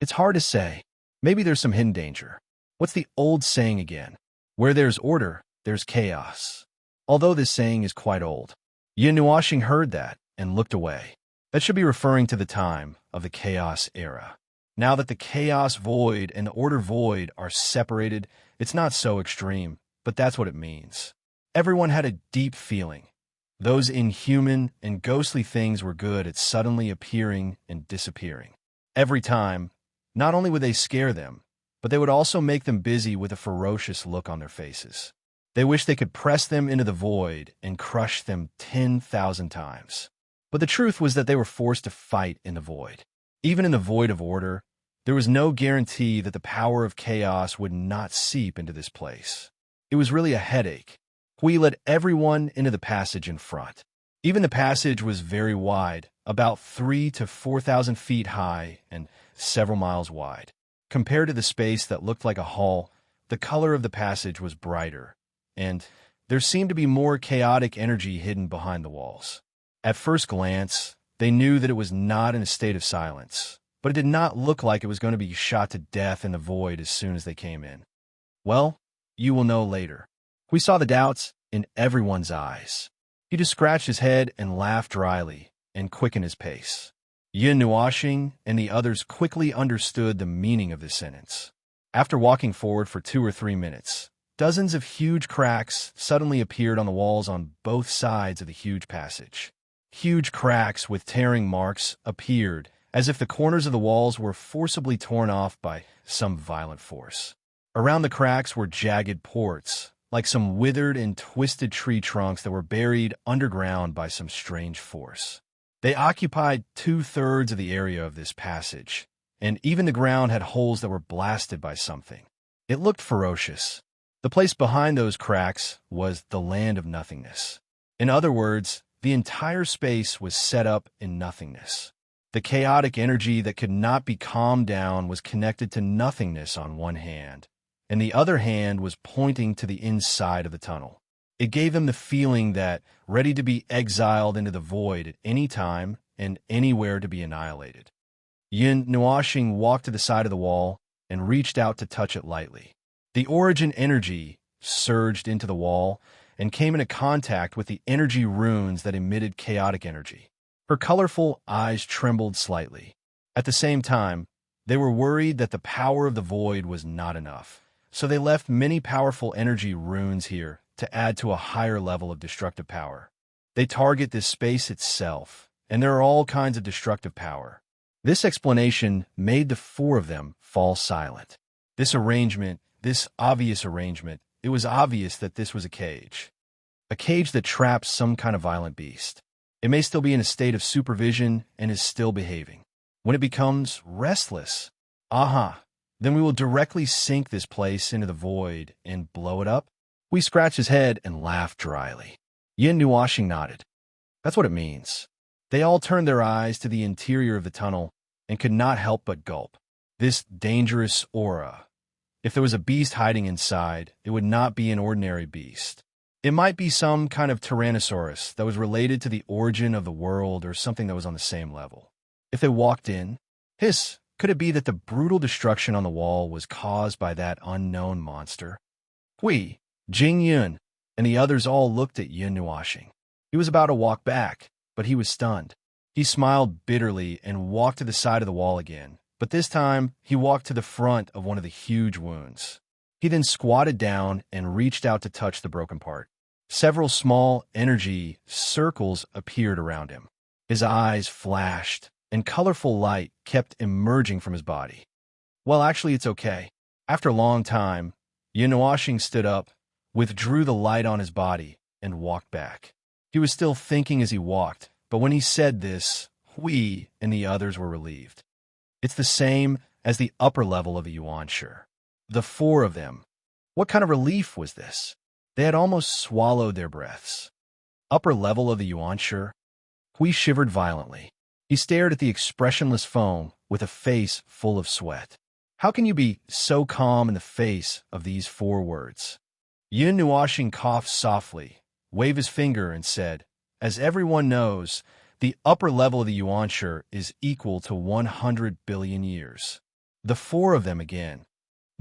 It's hard to say. Maybe there's some hidden danger. What's the old saying again? Where there's order, there's chaos. Although this saying is quite old. Yin Nuoxing heard that and looked away. That should be referring to the time of the chaos era. Now that the chaos void and the order void are separated, it's not so extreme, but that's what it means. Everyone had a deep feeling. Those inhuman and ghostly things were good at suddenly appearing and disappearing. Every time, not only would they scare them, but they would also make them busy with a ferocious look on their faces. They wished they could press them into the void and crush them 10,000 times. But the truth was that they were forced to fight in the void. Even in the void of order, there was no guarantee that the power of chaos would not seep into this place. It was really a headache. Hui led everyone into the passage in front. Even the passage was very wide, about 3,000 to 4,000 feet high and several miles wide. Compared to the space that looked like a hall, the color of the passage was brighter, and there seemed to be more chaotic energy hidden behind the walls. At first glance, They knew that it was not in a state of silence, but it did not look like it was going to be shot to death in the void as soon as they came in. Well, you will know later. We saw the doubts in everyone's eyes. He just scratched his head and laughed dryly and quickened his pace. Yin Nuashing and the others quickly understood the meaning of this sentence. After walking forward for 2 or 3 minutes, dozens of huge cracks suddenly appeared on the walls on both sides of the huge passage. Huge cracks with tearing marks appeared, as if the corners of the walls were forcibly torn off by some violent force. Around the cracks were jagged ports, like some withered and twisted tree trunks that were buried underground by some strange force. They occupied 2/3 of the area of this passage, and even the ground had holes that were blasted by something. It looked ferocious. The place behind those cracks was the land of nothingness. In other words, the entire space was set up in nothingness. The chaotic energy that could not be calmed down was connected to nothingness on one hand, and the other hand was pointing to the inside of the tunnel. It gave them the feeling that ready to be exiled into the void at any time and anywhere to be annihilated. Yin Nuashing walked to the side of the wall and reached out to touch it lightly. The origin energy surged into the wall and came into contact with the energy runes that emitted chaotic energy. Her colorful eyes trembled slightly. At the same time, they were worried that the power of the void was not enough, so they left many powerful energy runes here to add to a higher level of destructive power. They target this space itself, and there are all kinds of destructive power. This explanation made the 4 of them fall silent. This obvious arrangement, it was obvious that this was a cage that traps some kind of violent beast. It may still be in a state of supervision and is still behaving. When it becomes restless, then we will directly sink this place into the void and blow it up. We scratched his head and laughed dryly. Yin Nuashing nodded. That's what it means. They all turned their eyes to the interior of the tunnel and could not help but gulp. This dangerous aura. If there was a beast hiding inside, it would not be an ordinary beast. It might be some kind of Tyrannosaurus that was related to the origin of the world or something that was on the same level. If they walked in, could it be that the brutal destruction on the wall was caused by that unknown monster? Jing Yun and the others all looked at Yin Nuashing. He was about to walk back, but he was stunned. He smiled bitterly and walked to the side of the wall again, but this time he walked to the front of one of the huge wounds. He then squatted down and reached out to touch the broken part. Several small energy circles appeared around him. His eyes flashed, and colorful light kept emerging from his body. Well, actually, it's okay. After a long time, Yin Nuashing stood up, withdrew the light on his body, and walked back. He was still thinking as he walked, but when he said this, Hui and the others were relieved. It's the same as the upper level of the Yuanshi. The 4 of them. What kind of relief was this? They had almost swallowed their breaths. Upper level of the Yuanshi? Hui shivered violently. He stared at the expressionless foam with a face full of sweat. How can you be so calm in the face of these 4 words? Yin Nuashing coughed softly, waved his finger, and said, as everyone knows, the upper level of the Yuanshi is equal to 100 billion years. The 4 of them again.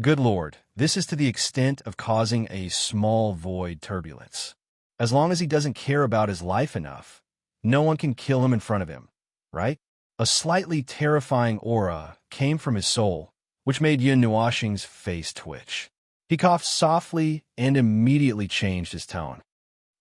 Good Lord, this is to the extent of causing a small void turbulence. As long as he doesn't care about his life enough, no one can kill him in front of him, right? A slightly terrifying aura came from his soul, which made Yin Nuashing's face twitch. He coughed softly and immediately changed his tone.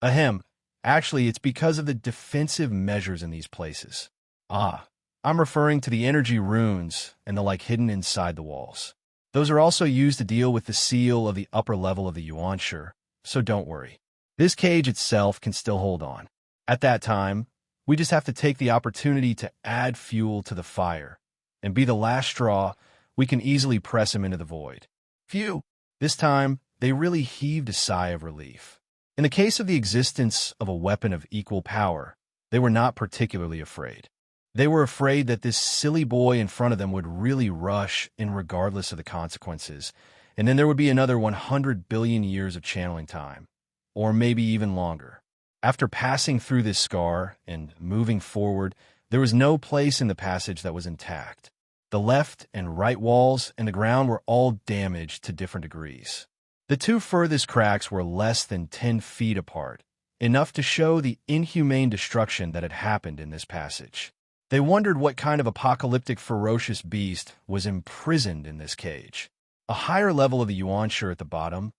Ahem. Actually, it's because of the defensive measures in these places. I'm referring to the energy runes and the like hidden inside the walls. Those are also used to deal with the seal of the upper level of the Yuanshi, so don't worry. This cage itself can still hold on. At that time, we just have to take the opportunity to add fuel to the fire, and be the last straw, we can easily press him into the void. Phew! This time, they really heaved a sigh of relief. In the case of the existence of a weapon of equal power, they were not particularly afraid. They were afraid that this silly boy in front of them would really rush in regardless of the consequences, and then there would be another 100 billion years of channeling time, or maybe even longer. After passing through this scar and moving forward, There was no place in the passage that was intact. The left and right walls and the ground were all damaged to different degrees. The two furthest cracks were less than 10 feet apart, enough to show the inhumane destruction that had happened in this passage. They wondered what kind of apocalyptic ferocious beast was imprisoned in this cage. A higher level of the yuanshi at the bottom?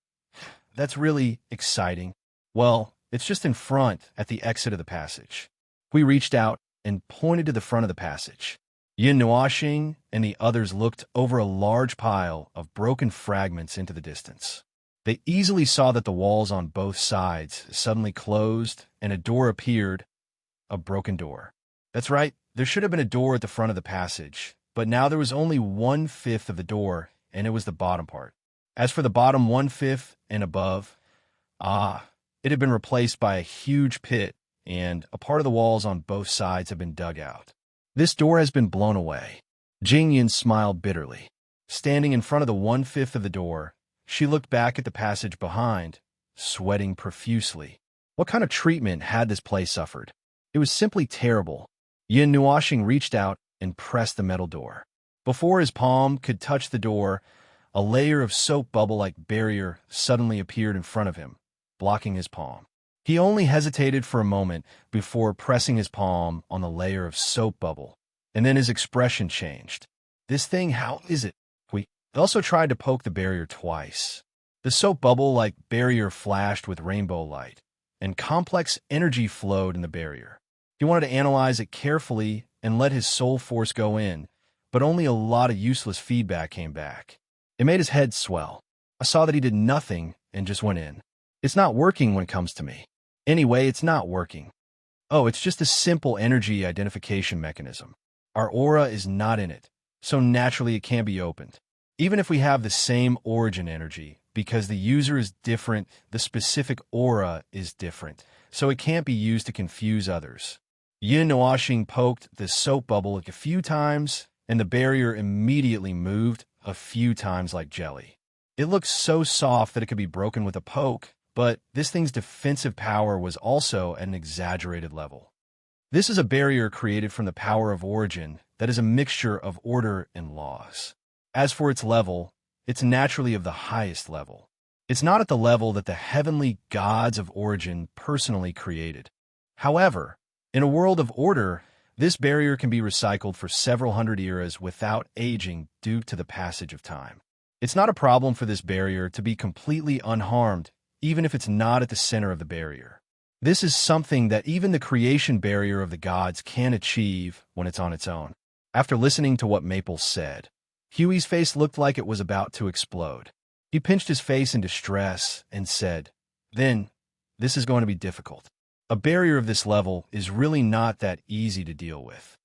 That's really exciting. Well, it's just in front at the exit of the passage. We reached out and pointed to the front of the passage. Yin Nuoxing and the others looked over a large pile of broken fragments into the distance. They easily saw that the walls on both sides suddenly closed and a door appeared, a broken door. That's right, there should have been a door at the front of the passage, but now there was only 1/5 of the door, and it was the bottom part. As for the bottom 1/5 and above, it had been replaced by a huge pit, and a part of the walls on both sides had been dug out. This door has been blown away. Jingyan smiled bitterly. Standing in front of the 1/5 of the door, she looked back at the passage behind, sweating profusely. What kind of treatment had this place suffered? It was simply terrible. Yin Nuoxing reached out and pressed the metal door. Before his palm could touch the door, a layer of soap bubble-like barrier suddenly appeared in front of him, blocking his palm. He only hesitated for a moment before pressing his palm on the layer of soap bubble, and then his expression changed. This thing, how is it? We also tried to poke the barrier twice. The soap bubble-like barrier flashed with rainbow light, and complex energy flowed in the barrier. He wanted to analyze it carefully and let his soul force go in, but only a lot of useless feedback came back. It made his head swell. I saw that he did nothing and just went in. It's not working when it comes to me. Anyway, it's not working. Oh, it's just a simple energy identification mechanism. Our aura is not in it, so naturally it can't be opened. Even if we have the same origin energy, because the user is different, the specific aura is different, so it can't be used to confuse others. Yin Nuoxing poked the soap bubble a few times, and the barrier immediately moved a few times like jelly. It looked so soft that it could be broken with a poke, but this thing's defensive power was also at an exaggerated level. This is a barrier created from the power of origin that is a mixture of order and laws. As for its level, it's naturally of the highest level. It's not at the level that the heavenly gods of origin personally created. However, in a world of order, this barrier can be recycled for several hundred eras without aging due to the passage of time. It's not a problem for this barrier to be completely unharmed, even if it's not at the center of the barrier. This is something that even the creation barrier of the gods can achieve when it's on its own. After listening to what Maple said, Huey's face looked like it was about to explode. He pinched his face in distress and said, "Then, this is going to be difficult. A barrier of this level is really not that easy to deal with."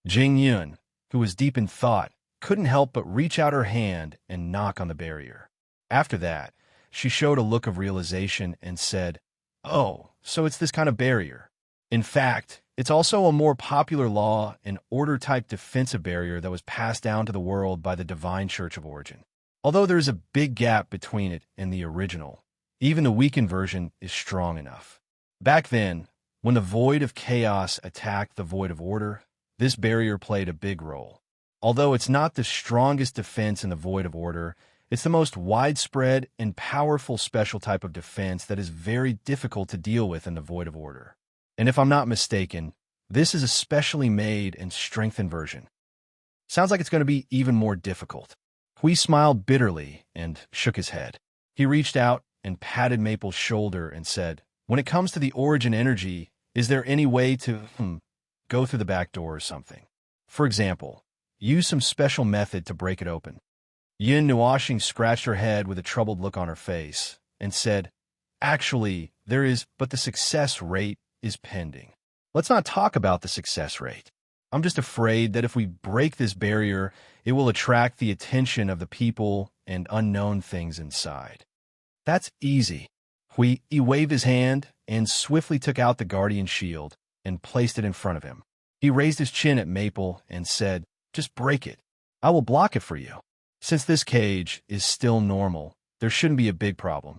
Jing Yun, who was deep in thought, couldn't help but reach out her hand and knock on the barrier. After that, she showed a look of realization and said, "Oh, so it's this kind of barrier. In fact, it's also a more popular law and order-type defensive barrier that was passed down to the world by the Divine Church of Origin. Although there's a big gap between it and the original, even the weakened version is strong enough. Back then, when the Void of Chaos attacked the Void of Order, this barrier played a big role. Although it's not the strongest defense in the Void of Order, it's the most widespread and powerful special type of defense that is very difficult to deal with in the Void of Order. And if I'm not mistaken, this is a specially made and strengthened version. Sounds like it's going to be even more difficult." Hui smiled bitterly and shook his head. He reached out and patted Maple's shoulder and said, "When it comes to the origin energy, is there any way to, go through the back door or something? For example, use some special method to break it open?" Yin Nuoxing scratched her head with a troubled look on her face and said, "Actually, there is, but the success rate is pending. Let's not talk about the success rate. I'm just afraid that if we break this barrier, it will attract the attention of the people and unknown things inside." "That's easy." Hui waved his hand and swiftly took out the guardian shield and placed it in front of him. He raised his chin at Maple and said, "Just break it. I will block it for you. Since this cage is still normal, there shouldn't be a big problem."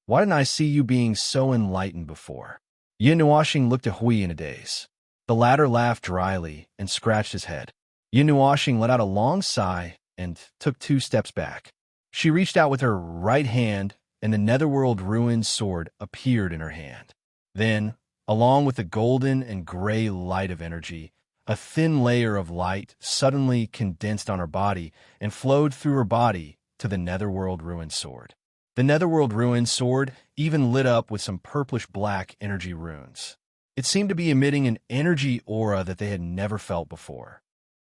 "Why didn't I see you being so enlightened before?" Yin Nuoxing looked at Hui in a daze. The latter laughed dryly and scratched his head. Yin Nuoxing let out a long sigh and took 2 steps back. She reached out with her right hand, and the Netherworld Ruined sword appeared in her hand. Then, along with the golden and gray light of energy, a thin layer of light suddenly condensed on her body and flowed through her body to the Netherworld Ruined sword. The Netherworld Ruined sword even lit up with some purplish-black energy runes. It seemed to be emitting an energy aura that they had never felt before.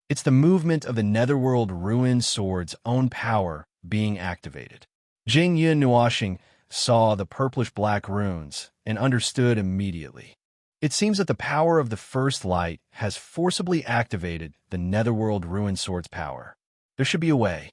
It's the movement of the Netherworld Ruined sword's own power being activated. Jing Yin Nuoxing saw the purplish-black runes and understood immediately. It seems that the power of the first light has forcibly activated the Netherworld Ruined sword's power. There should be a way.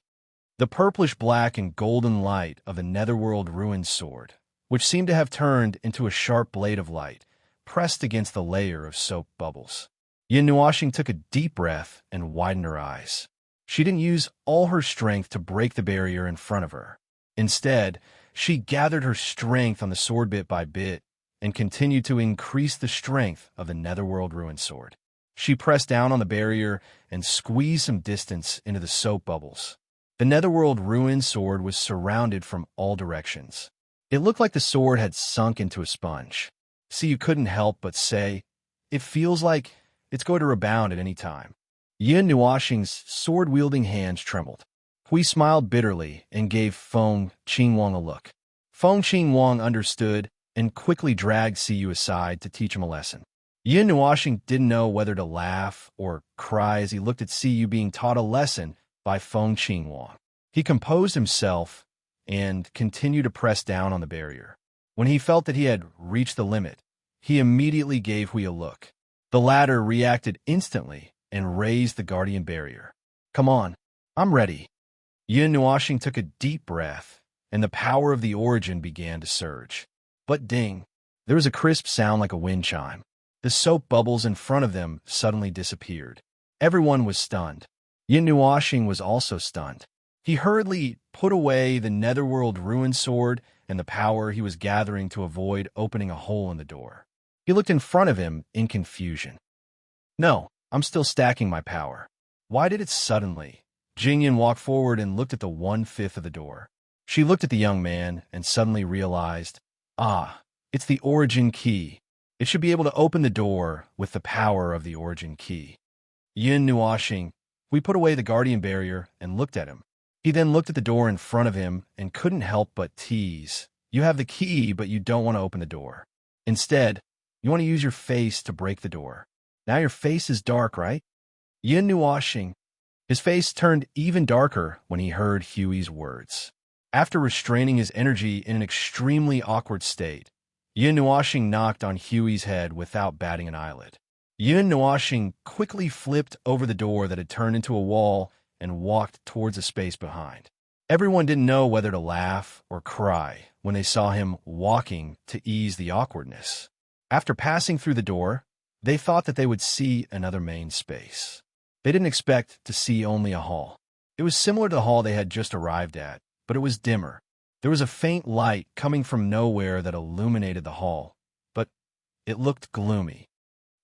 The purplish-black and golden light of the Netherworld Ruined sword, which seemed to have turned into a sharp blade of light, pressed against the layer of soap bubbles. Yin Nuoxing took a deep breath and widened her eyes. She didn't use all her strength to break the barrier in front of her. Instead, she gathered her strength on the sword bit by bit and continued to increase the strength of the Netherworld Ruined sword. She pressed down on the barrier and squeezed some distance into the soap bubbles. The Netherworld Ruined sword was surrounded from all directions. It looked like the sword had sunk into a sponge. So you couldn't help but say, it feels like it's going to rebound at any time. Yin Nuoxing's sword-wielding hands trembled. Hui smiled bitterly and gave Feng Qingwang a look. Feng Qingwang understood and quickly dragged Siyu aside to teach him a lesson. Yin Nuoxing didn't know whether to laugh or cry as he looked at Siyu being taught a lesson by Feng Qingwang. He composed himself and continued to press down on the barrier. When he felt that he had reached the limit, he immediately gave Hui a look. The latter reacted instantly and raised the guardian barrier. Come on, I'm ready. Yin Nuoxing took a deep breath, and the power of the origin began to surge. But ding, there was a crisp sound like a wind chime. The soap bubbles in front of them suddenly disappeared. Everyone was stunned. Yin Nuoxing was also stunned. He hurriedly put away the Netherworld Ruined sword and the power he was gathering to avoid opening a hole in the door. He looked in front of him in confusion. No, I'm still stacking my power. Why did it suddenly? Jingyan walked forward and looked at the 1/5 of the door. She looked at the young man and suddenly realized, it's the origin key. It should be able to open the door with the power of the origin key. Yin Nuoxing, we put away the guardian barrier and looked at him. He then looked at the door in front of him and couldn't help but tease. You have the key, but you don't want to open the door. Instead, you want to use your face to break the door. Now your face is dark, right? Yin Nuoxing, his face turned even darker when he heard Huey's words. After restraining his energy in an extremely awkward state, Yin Nuoxing knocked on Huey's head without batting an eyelid. Yin Nuoxing quickly flipped over the door that had turned into a wall and walked towards a space behind. Everyone didn't know whether to laugh or cry when they saw him walking to ease the awkwardness. After passing through the door, they thought that they would see another main space. They didn't expect to see only a hall. It was similar to the hall they had just arrived at, but it was dimmer. There was a faint light coming from nowhere that illuminated the hall, but it looked gloomy.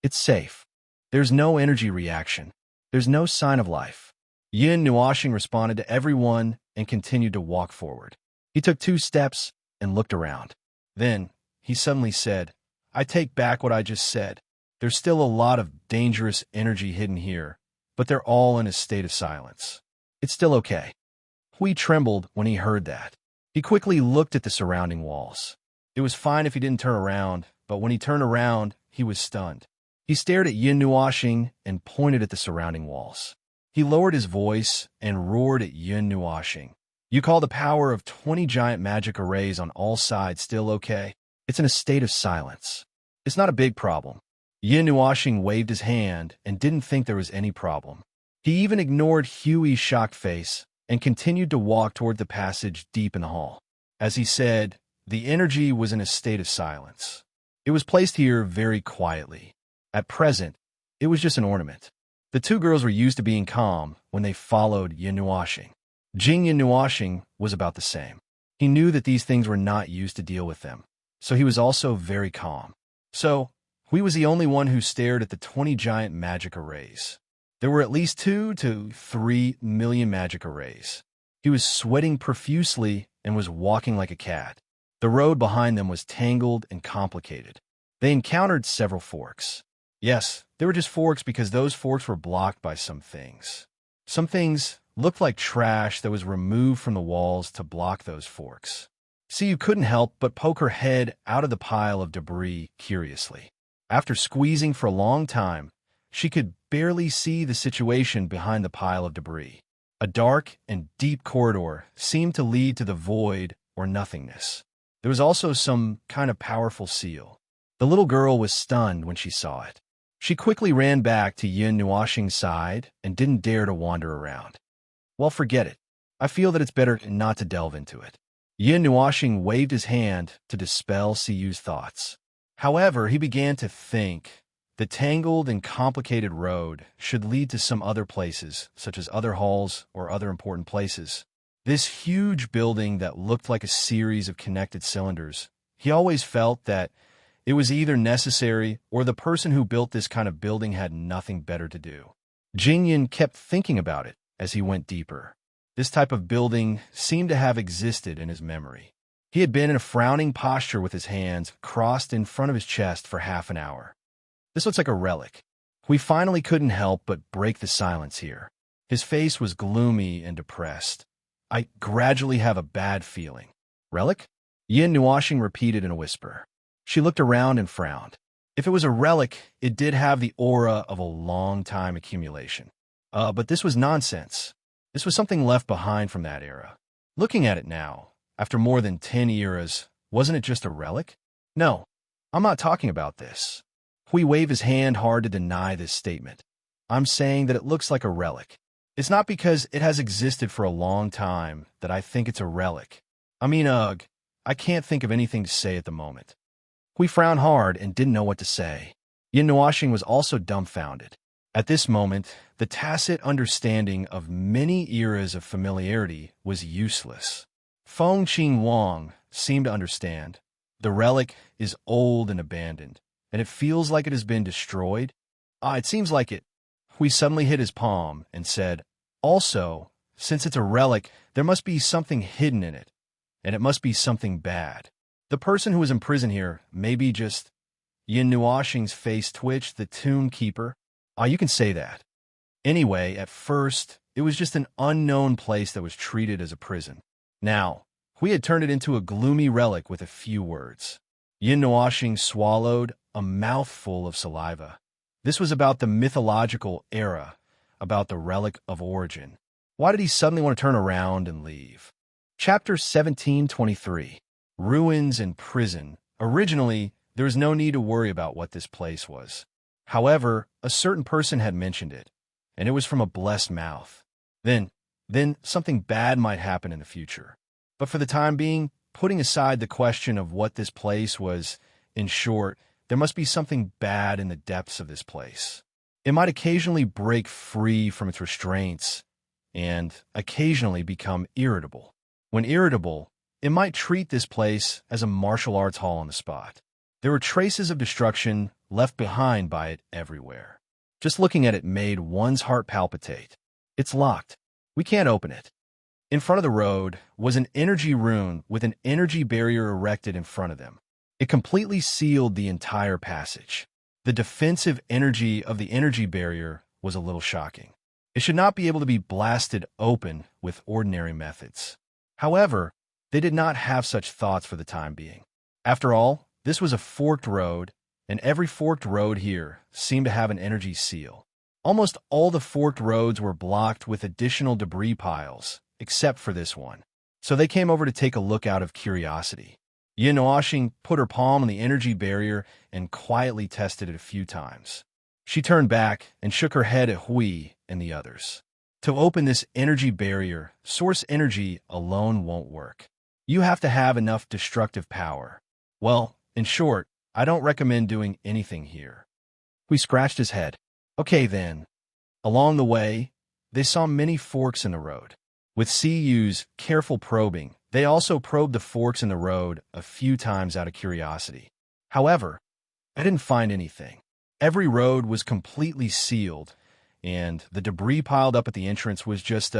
It's safe. There's no energy reaction. There's no sign of life. Yin Nuoxing responded to everyone and continued to walk forward. He took 2 steps and looked around. Then, he suddenly said, I take back what I just said. There's still a lot of dangerous energy hidden here, but they're all in a state of silence. It's still okay. Hui trembled when he heard that. He quickly looked at the surrounding walls. It was fine if he didn't turn around, but when he turned around, he was stunned. He stared at Yin Nuoxing and pointed at the surrounding walls. He lowered his voice and roared at Yin Nuoxing. You call the power of 20 giant magic arrays on all sides still okay? It's in a state of silence. It's not a big problem. Yin Nuoxing waved his hand and didn't think there was any problem. He even ignored Huey's shocked face and continued to walk toward the passage deep in the hall. As he said, the energy was in a state of silence. It was placed here very quietly. At present, it was just an ornament. The 2 girls were used to being calm when they followed Yin Nuoxing. Jing Yin Nuoxing was about the same. He knew that these things were not used to deal with them, so he was also very calm. So, Hui was the only one who stared at the 20 giant magic arrays. There were at least 2 to 3 million magic arrays. He was sweating profusely and was walking like a cat. The road behind them was tangled and complicated. They encountered several forks. Yes, they were just forks because those forks were blocked by some things. Some things looked like trash that was removed from the walls to block those forks. Siyu couldn't help but poke her head out of the pile of debris curiously. After squeezing for a long time, she could barely see the situation behind the pile of debris. A dark and deep corridor seemed to lead to the void or nothingness. There was also some kind of powerful seal. The little girl was stunned when she saw it. She quickly ran back to Yin Nuoxing's side and didn't dare to wander around. Well, forget it. I feel that it's better not to delve into it. Yin Nuoxing waved his hand to dispel Siyu's thoughts. However, he began to think the tangled and complicated road should lead to some other places, such as other halls or other important places. This huge building that looked like a series of connected cylinders, he always felt that it was either necessary or the person who built this kind of building had nothing better to do. Jingyan kept thinking about it as he went deeper. This type of building seemed to have existed in his memory. He had been in a frowning posture with his hands crossed in front of his chest for half an hour. This looks like a relic. We finally couldn't help but break the silence here. His face was gloomy and depressed. I gradually have a bad feeling. Relic? Yin Nuoxing repeated in a whisper. She looked around and frowned. If it was a relic, it did have the aura of a long-time accumulation. But this was nonsense. This was something left behind from that era. Looking at it now, after more than 10 eras, wasn't it just a relic? No, I'm not talking about this. Hui waved his hand hard to deny this statement. I'm saying that it looks like a relic. It's not because it has existed for a long time that I think it's a relic. I can't think of anything to say at the moment. Hui frowned hard and didn't know what to say. Yin Nuoxing was also dumbfounded. At this moment, the tacit understanding of many eras of familiarity was useless. Feng Qing Wang seemed to understand. The relic is old and abandoned, and it feels like it has been destroyed. It seems like it. Hui suddenly hit his palm and said, also, since it's a relic, there must be something hidden in it, and it must be something bad. The person who was in prison here may be just... Yin Nuoxing's face twitched. The tomb keeper. You can say that. Anyway, at first, it was just an unknown place that was treated as a prison. Now, Hui had turned it into a gloomy relic with a few words. Yin Nuoxing swallowed a mouthful of saliva. This was about the mythological era, about the relic of origin. Why did he suddenly want to turn around and leave? Chapter 1723. Ruins and Prison. Originally, there was no need to worry about what this place was. However, a certain person had mentioned it, and it was from a blessed mouth. Then something bad might happen in the future. But for the time being, putting aside the question of what this place was, in short, there must be something bad in the depths of this place. It might occasionally break free from its restraints and occasionally become irritable. When irritable, it might treat this place as a martial arts hall on the spot. There were traces of destruction left behind by it everywhere. Just looking at it made one's heart palpitate. It's locked. We can't open it. In front of the road was an energy rune with an energy barrier erected in front of them. It completely sealed the entire passage. The defensive energy of the energy barrier was a little shocking. It should not be able to be blasted open with ordinary methods. However, they did not have such thoughts for the time being. After all, this was a forked road, and every forked road here seemed to have an energy seal. Almost all the forked roads were blocked with additional debris piles, except for this one. So they came over to take a look out of curiosity. Yin Nuoxing put her palm on the energy barrier and quietly tested it a few times. She turned back and shook her head at Hui and the others. To open this energy barrier, source energy alone won't work. You have to have enough destructive power. Well, in short, I don't recommend doing anything here. Hui scratched his head. Okay then. Along the way, they saw many forks in the road. With Siyu's careful probing, they also probed the forks in the road a few times out of curiosity. However, I didn't find anything. Every road was completely sealed, and the debris piled up at the entrance was just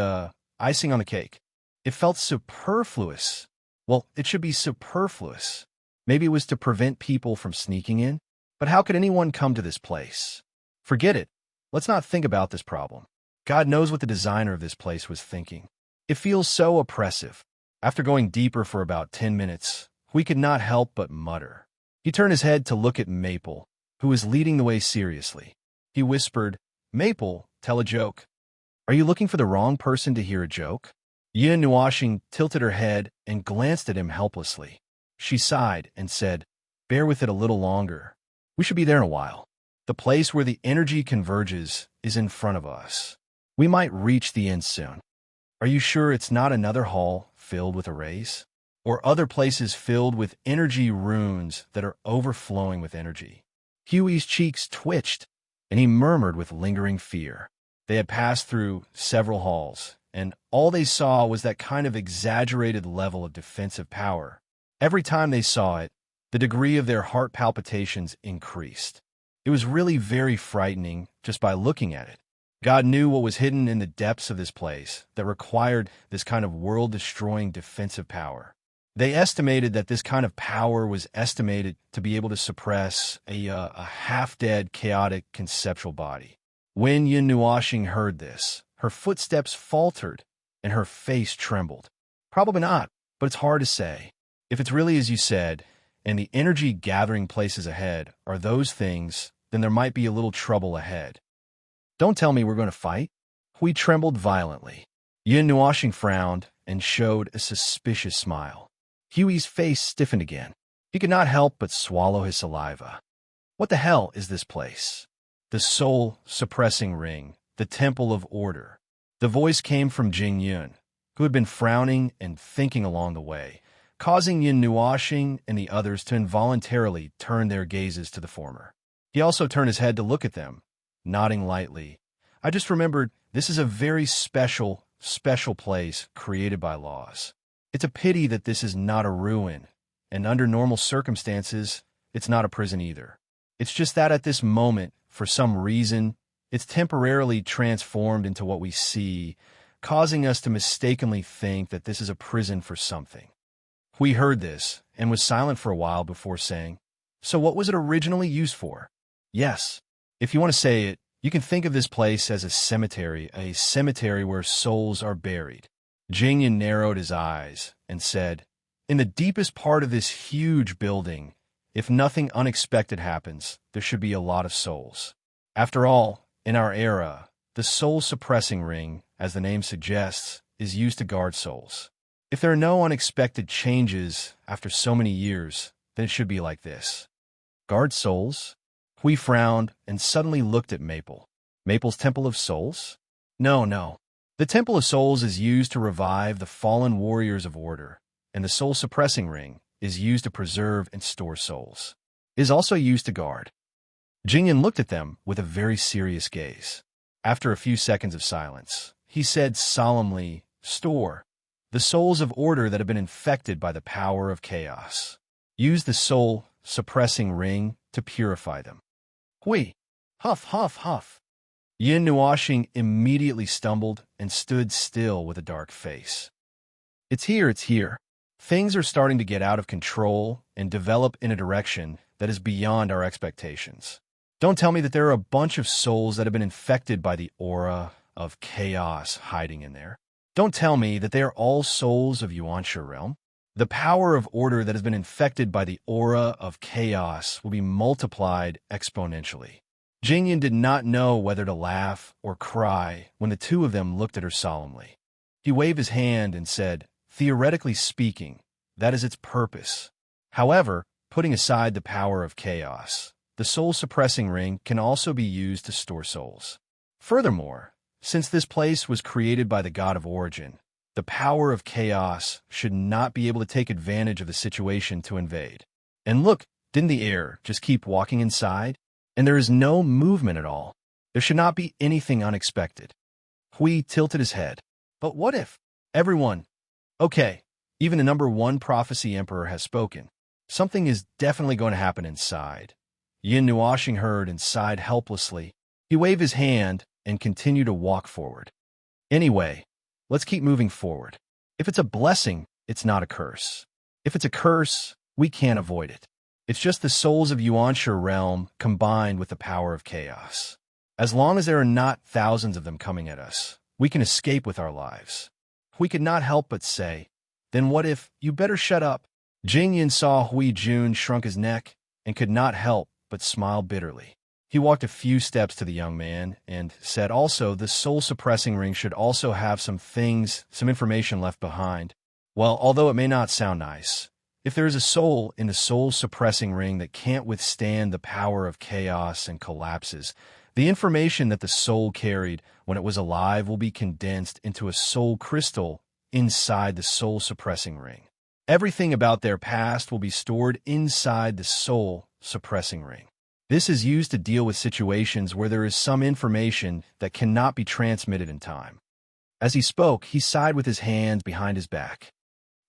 icing on the cake. It felt superfluous. Well, it should be superfluous. Maybe it was to prevent people from sneaking in. But how could anyone come to this place? Forget it. Let's not think about this problem. God knows what the designer of this place was thinking. It feels so oppressive. After going deeper for about 10 minutes, we could not help but mutter. He turned his head to look at Maple, who was leading the way seriously. He whispered, "Maple, tell a joke." "Are you looking for the wrong person to hear a joke?" Yin Nuashing tilted her head and glanced at him helplessly. She sighed and said, "Bear with it a little longer. We should be there in a while. The place where the energy converges is in front of us. We might reach the end soon." "Are you sure it's not another hall filled with arrays? Or other places filled with energy runes that are overflowing with energy?" Huey's cheeks twitched, and he murmured with lingering fear. They had passed through several halls, and all they saw was that kind of exaggerated level of defensive power. Every time they saw it, the degree of their heart palpitations increased. It was really very frightening just by looking at it. God knew what was hidden in the depths of this place that required this kind of world-destroying defensive power. They estimated that this kind of power was estimated to be able to suppress a half-dead, chaotic, conceptual body. When Yin Nuashing heard this, her footsteps faltered and her face trembled. "Probably not, but it's hard to say. If it's really as you said, and the energy gathering places ahead are those things, then there might be a little trouble ahead." "Don't tell me we're going to fight?" Hui trembled violently. Yin Nuashing frowned and showed a suspicious smile. Huey's face stiffened again. He could not help but swallow his saliva. "What the hell is this place?" "The soul-suppressing ring, the temple of order." The voice came from Jing Yun, who had been frowning and thinking along the way, causing Yin Nuashing and the others to involuntarily turn their gazes to the former. He also turned his head to look at them, nodding lightly. "I just remembered this is a very special place created by laws. It's a pity that this is not a ruin, and under normal circumstances, it's not a prison either. It's just that at this moment, for some reason, it's temporarily transformed into what we see, causing us to mistakenly think that this is a prison for something." We heard this and was silent for a while before saying, "So what was it originally used for?" "Yes, if you want to say it, you can think of this place as a cemetery where souls are buried." Jingyan narrowed his eyes and said, "In the deepest part of this huge building, if nothing unexpected happens, there should be a lot of souls. After all, in our era, the soul-suppressing ring, as the name suggests, is used to guard souls. If there are no unexpected changes after so many years, then it should be like this." "Guard souls?" Hui frowned and suddenly looked at Maple. "Maple's Temple of Souls?" No. The Temple of Souls is used to revive the fallen warriors of order, and the soul-suppressing ring is used to preserve and store souls. It is also used to guard." Jingyan looked at them with a very serious gaze. After a few seconds of silence, he said solemnly, "Store the souls of order that have been infected by the power of chaos. Use the soul-suppressing ring to purify them." Hui, huff, huff, huff. Yin Nuashing immediately stumbled and stood still with a dark face. It's here. Things are starting to get out of control and develop in a direction that is beyond our expectations. Don't tell me that there are a bunch of souls that have been infected by the aura of chaos hiding in there. Don't tell me that they are all souls of Yuansha realm. The power of order that has been infected by the aura of chaos will be multiplied exponentially. Jingyan did not know whether to laugh or cry when the two of them looked at her solemnly. He waved his hand and said, "Theoretically speaking, that is its purpose. However, putting aside the power of chaos, the soul-suppressing ring can also be used to store souls. Furthermore, since this place was created by the god of origin, the power of chaos should not be able to take advantage of the situation to invade. And look, didn't the air just keep walking inside? And there is no movement at all. There should not be anything unexpected." Hui tilted his head. "But what if everyone... Okay, even the number one prophecy emperor has spoken. Something is definitely going to happen inside. Yin Nuashing heard and sighed helplessly. He waved his hand and continued to walk forward. Anyway, let's keep moving forward. If it's a blessing, it's not a curse. If it's a curse, we can't avoid it. It's just the souls of Yuansha realm combined with the power of chaos. As long as there are not thousands of them coming at us, we can escape with our lives. We could not help but say, then what if you better shut up? Jingyan saw Hui Jun shrunk his neck and could not help but smile bitterly. He walked a few steps to the young man and said also the soul-suppressing ring should also have some information left behind. Well, although it may not sound nice, if there is a soul in the soul-suppressing ring that can't withstand the power of chaos and collapses, the information that the soul carried when it was alive will be condensed into a soul crystal inside the soul-suppressing ring. Everything about their past will be stored inside the soul-suppressing ring. This is used to deal with situations where there is some information that cannot be transmitted in time. As he spoke, he sighed with his hands behind his back.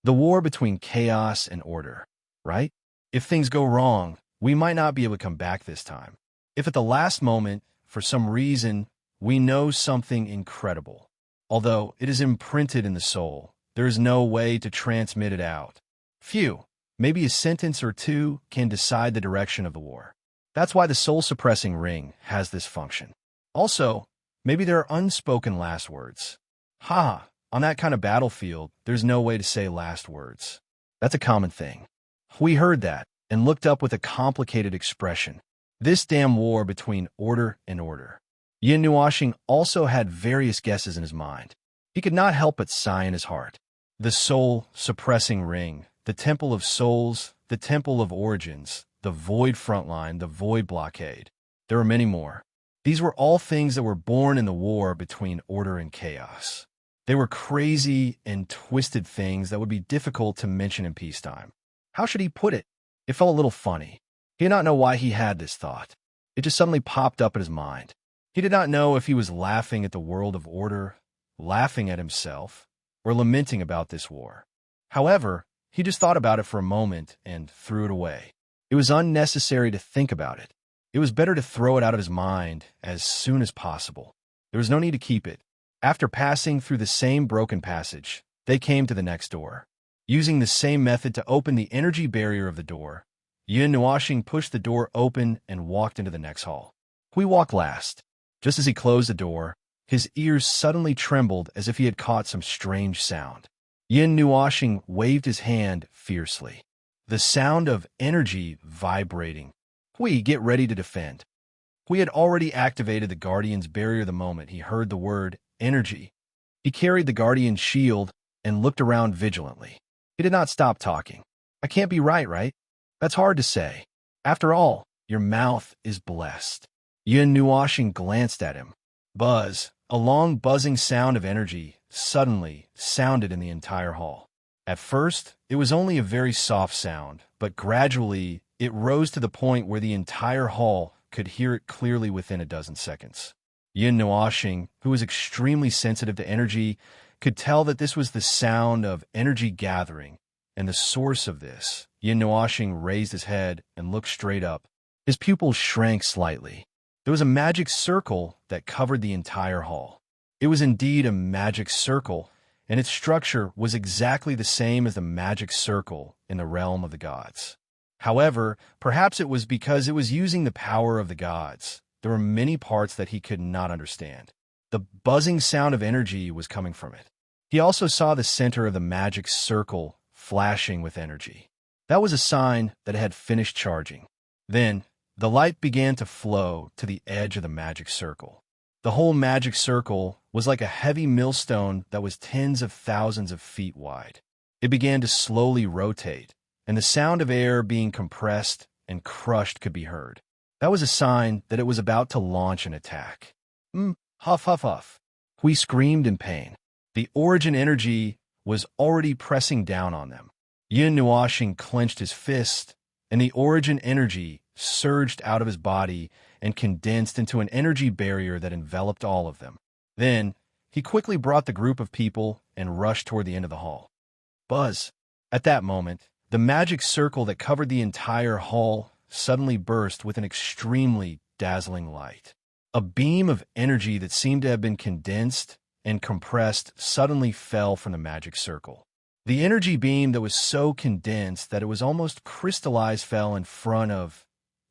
The war between chaos and order, right? If things go wrong, we might not be able to come back this time. If at the last moment, for some reason, we know something incredible, although it is imprinted in the soul, there is no way to transmit it out. Phew, maybe a sentence or two can decide the direction of the war. That's why the soul-suppressing ring has this function. Also, maybe there are unspoken last words. On that kind of battlefield, there's no way to say last words. That's a common thing. We heard that and looked up with a complicated expression. This damn war between order and order. Yin Nuashing also had various guesses in his mind. He could not help but sigh in his heart. The soul-suppressing ring, the temple of souls, the temple of origins, the void frontline, the void blockade. There were many more. These were all things that were born in the war between order and chaos. They were crazy and twisted things that would be difficult to mention in peacetime. How should he put it? It felt a little funny. He did not know why he had this thought. It just suddenly popped up in his mind. He did not know if he was laughing at the world of order, laughing at himself, or lamenting about this war. However, he just thought about it for a moment and threw it away. It was unnecessary to think about it. It was better to throw it out of his mind as soon as possible. There was no need to keep it. After passing through the same broken passage, they came to the next door. Using the same method to open the energy barrier of the door, Yin Nuashing pushed the door open and walked into the next hall. Hui walked last. Just as he closed the door, his ears suddenly trembled as if he had caught some strange sound. Yin Nuashing waved his hand fiercely. The sound of energy vibrating. Hui, get ready to defend. Hui had already activated the Guardian's barrier the moment he heard the word energy. He carried the Guardian's shield and looked around vigilantly. He did not stop talking. I can't be right? That's hard to say. After all, your mouth is blessed. Yin Nuashing glanced at him. Buzz, a long buzzing sound of energy, suddenly sounded in the entire hall. At first, it was only a very soft sound, but gradually it rose to the point where the entire hall could hear it clearly within a dozen seconds. Yin Nuashing, who was extremely sensitive to energy, could tell that this was the sound of energy gathering, and the source of this. Yin Nuashing raised his head and looked straight up. His pupils shrank slightly. There was a magic circle that covered the entire hall. It was indeed a magic circle, and its structure was exactly the same as the magic circle in the realm of the gods. However, perhaps it was because it was using the power of the gods. There were many parts that he could not understand. The buzzing sound of energy was coming from it. He also saw the center of the magic circle flashing with energy. That was a sign that it had finished charging. Then, the light began to flow to the edge of the magic circle. The whole magic circle was like a heavy millstone that was tens of thousands of feet wide. It began to slowly rotate, and the sound of air being compressed and crushed could be heard. That was a sign that it was about to launch an attack. Huff, huff, huff. Hui screamed in pain. The origin energy was already pressing down on them. Yin Nuashing clenched his fist, and the origin energy surged out of his body and condensed into an energy barrier that enveloped all of them. Then, he quickly brought the group of people and rushed toward the end of the hall. Buzz! At that moment, the magic circle that covered the entire hall suddenly burst with an extremely dazzling light. A beam of energy that seemed to have been condensed and compressed suddenly fell from the magic circle. The energy beam that was so condensed that it was almost crystallized fell in front of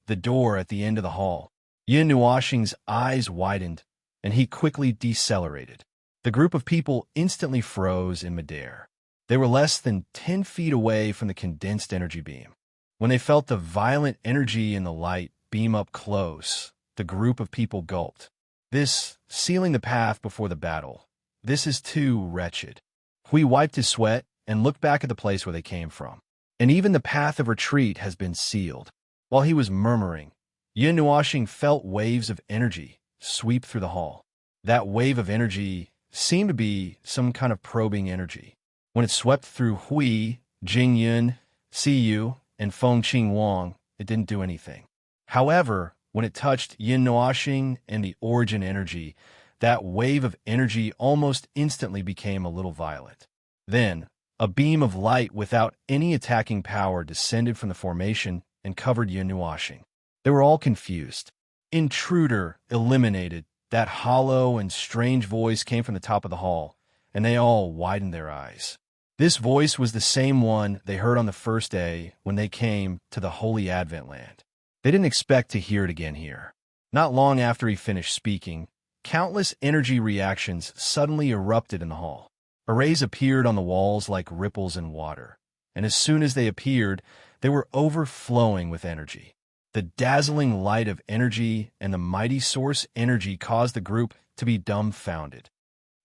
the door at the end of the hall. Yin Nuoxing's eyes widened, and he quickly decelerated. The group of people instantly froze in midair. They were less than 10 feet away from the condensed energy beam. When they felt the violent energy in the light beam up close, the group of people gulped. This, sealing the path before the battle. This is too wretched. Hui wiped his sweat and looked back at the place where they came from. And even the path of retreat has been sealed. While he was murmuring, Yin Nuoxing felt waves of energy sweep through the hall. That wave of energy seemed to be some kind of probing energy. When it swept through Hui, Jingyun, Siyu, and Feng Qing Wang, it didn't do anything. However, when it touched Yin Nuoxing and the origin energy, that wave of energy almost instantly became a little violent. Then, a beam of light without any attacking power descended from the formation and covered Yin Nuoxing. They were all confused. Intruder eliminated. That hollow and strange voice came from the top of the hall, and they all widened their eyes. This voice was the same one they heard on the first day when they came to the Holy Advent Land. They didn't expect to hear it again here. Not long after he finished speaking, countless energy reactions suddenly erupted in the hall. Arrays appeared on the walls like ripples in water, and as soon as they appeared, they were overflowing with energy. The dazzling light of energy and the mighty source energy caused the group to be dumbfounded.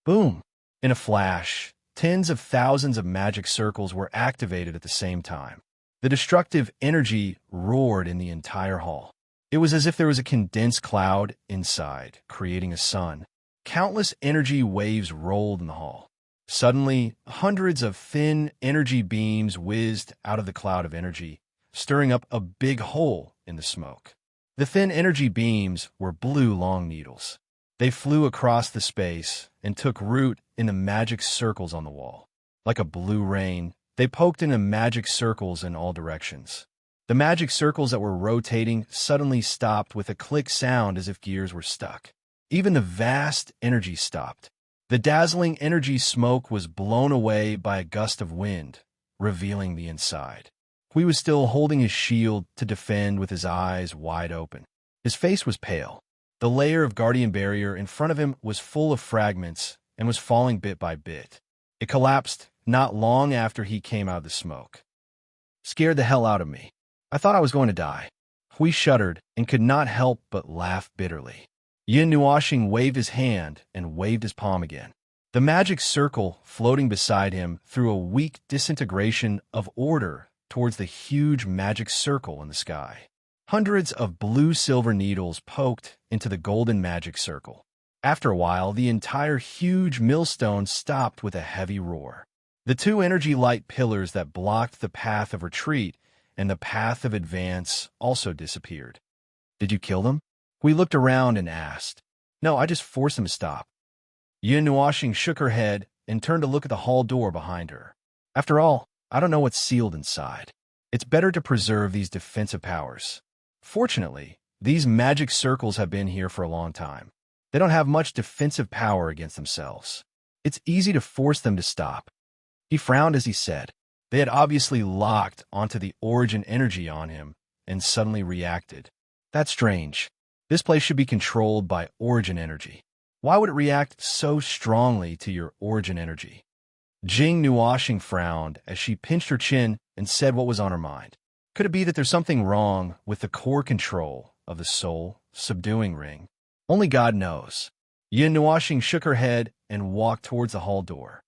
Boom! In a flash, tens of thousands of magic circles were activated at the same time. The destructive energy roared in the entire hall. It was as if there was a condensed cloud inside, creating a sun. Countless energy waves rolled in the hall. Suddenly, hundreds of thin energy beams whizzed out of the cloud of energy, stirring up a big hole in the smoke. The thin energy beams were blue long needles. They flew across the space and took root in the magic circles on the wall. Like a blue rain, they poked into magic circles in all directions. The magic circles that were rotating suddenly stopped with a click sound as if gears were stuck. Even the vast energy stopped. The dazzling energy smoke was blown away by a gust of wind, revealing the inside. Hui was still holding his shield to defend with his eyes wide open. His face was pale. The layer of guardian barrier in front of him was full of fragments and was falling bit by bit. It collapsed not long after he came out of the smoke. Scared the hell out of me. I thought I was going to die. Hui shuddered and could not help but laugh bitterly. Yin Nuoxing waved his hand and waved his palm again. The magic circle floating beside him threw a weak disintegration of order towards the huge magic circle in the sky. Hundreds of blue-silver needles poked into the golden magic circle. After a while, the entire huge millstone stopped with a heavy roar. The two energy light pillars that blocked the path of retreat and the path of advance also disappeared. Did you kill them? We looked around and asked. No, I just forced them to stop. Yin Nuoxing shook her head and turned to look at the hall door behind her. After all, I don't know what's sealed inside. It's better to preserve these defensive powers. Fortunately, these magic circles have been here for a long time. They don't have much defensive power against themselves. It's easy to force them to stop. He frowned as he said. They had obviously locked onto the origin energy on him and suddenly reacted. That's strange. This place should be controlled by origin energy. Why would it react so strongly to your origin energy? Jing Nuoxing frowned as she pinched her chin and said what was on her mind. Could it be that there's something wrong with the core control of the soul subduing ring? Only God knows. Yin Nuoxing shook her head and walked towards the hall door.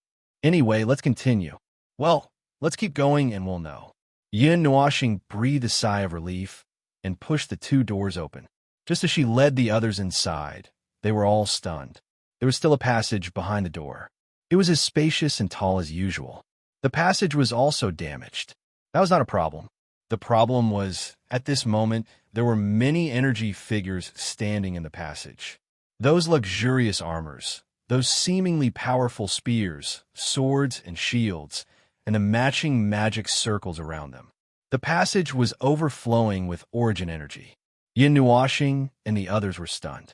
Anyway, let's continue. Well, let's keep going and we'll know. Yin Nuoxing breathed a sigh of relief and pushed the two doors open. Just as she led the others inside, they were all stunned. There was still a passage behind the door. It was as spacious and tall as usual. The passage was also damaged. That was not a problem. The problem was, at this moment, there were many energy figures standing in the passage. Those luxurious armors, those seemingly powerful spears, swords, and shields, and the matching magic circles around them. The passage was overflowing with origin energy. Yin Nuashing and the others were stunned.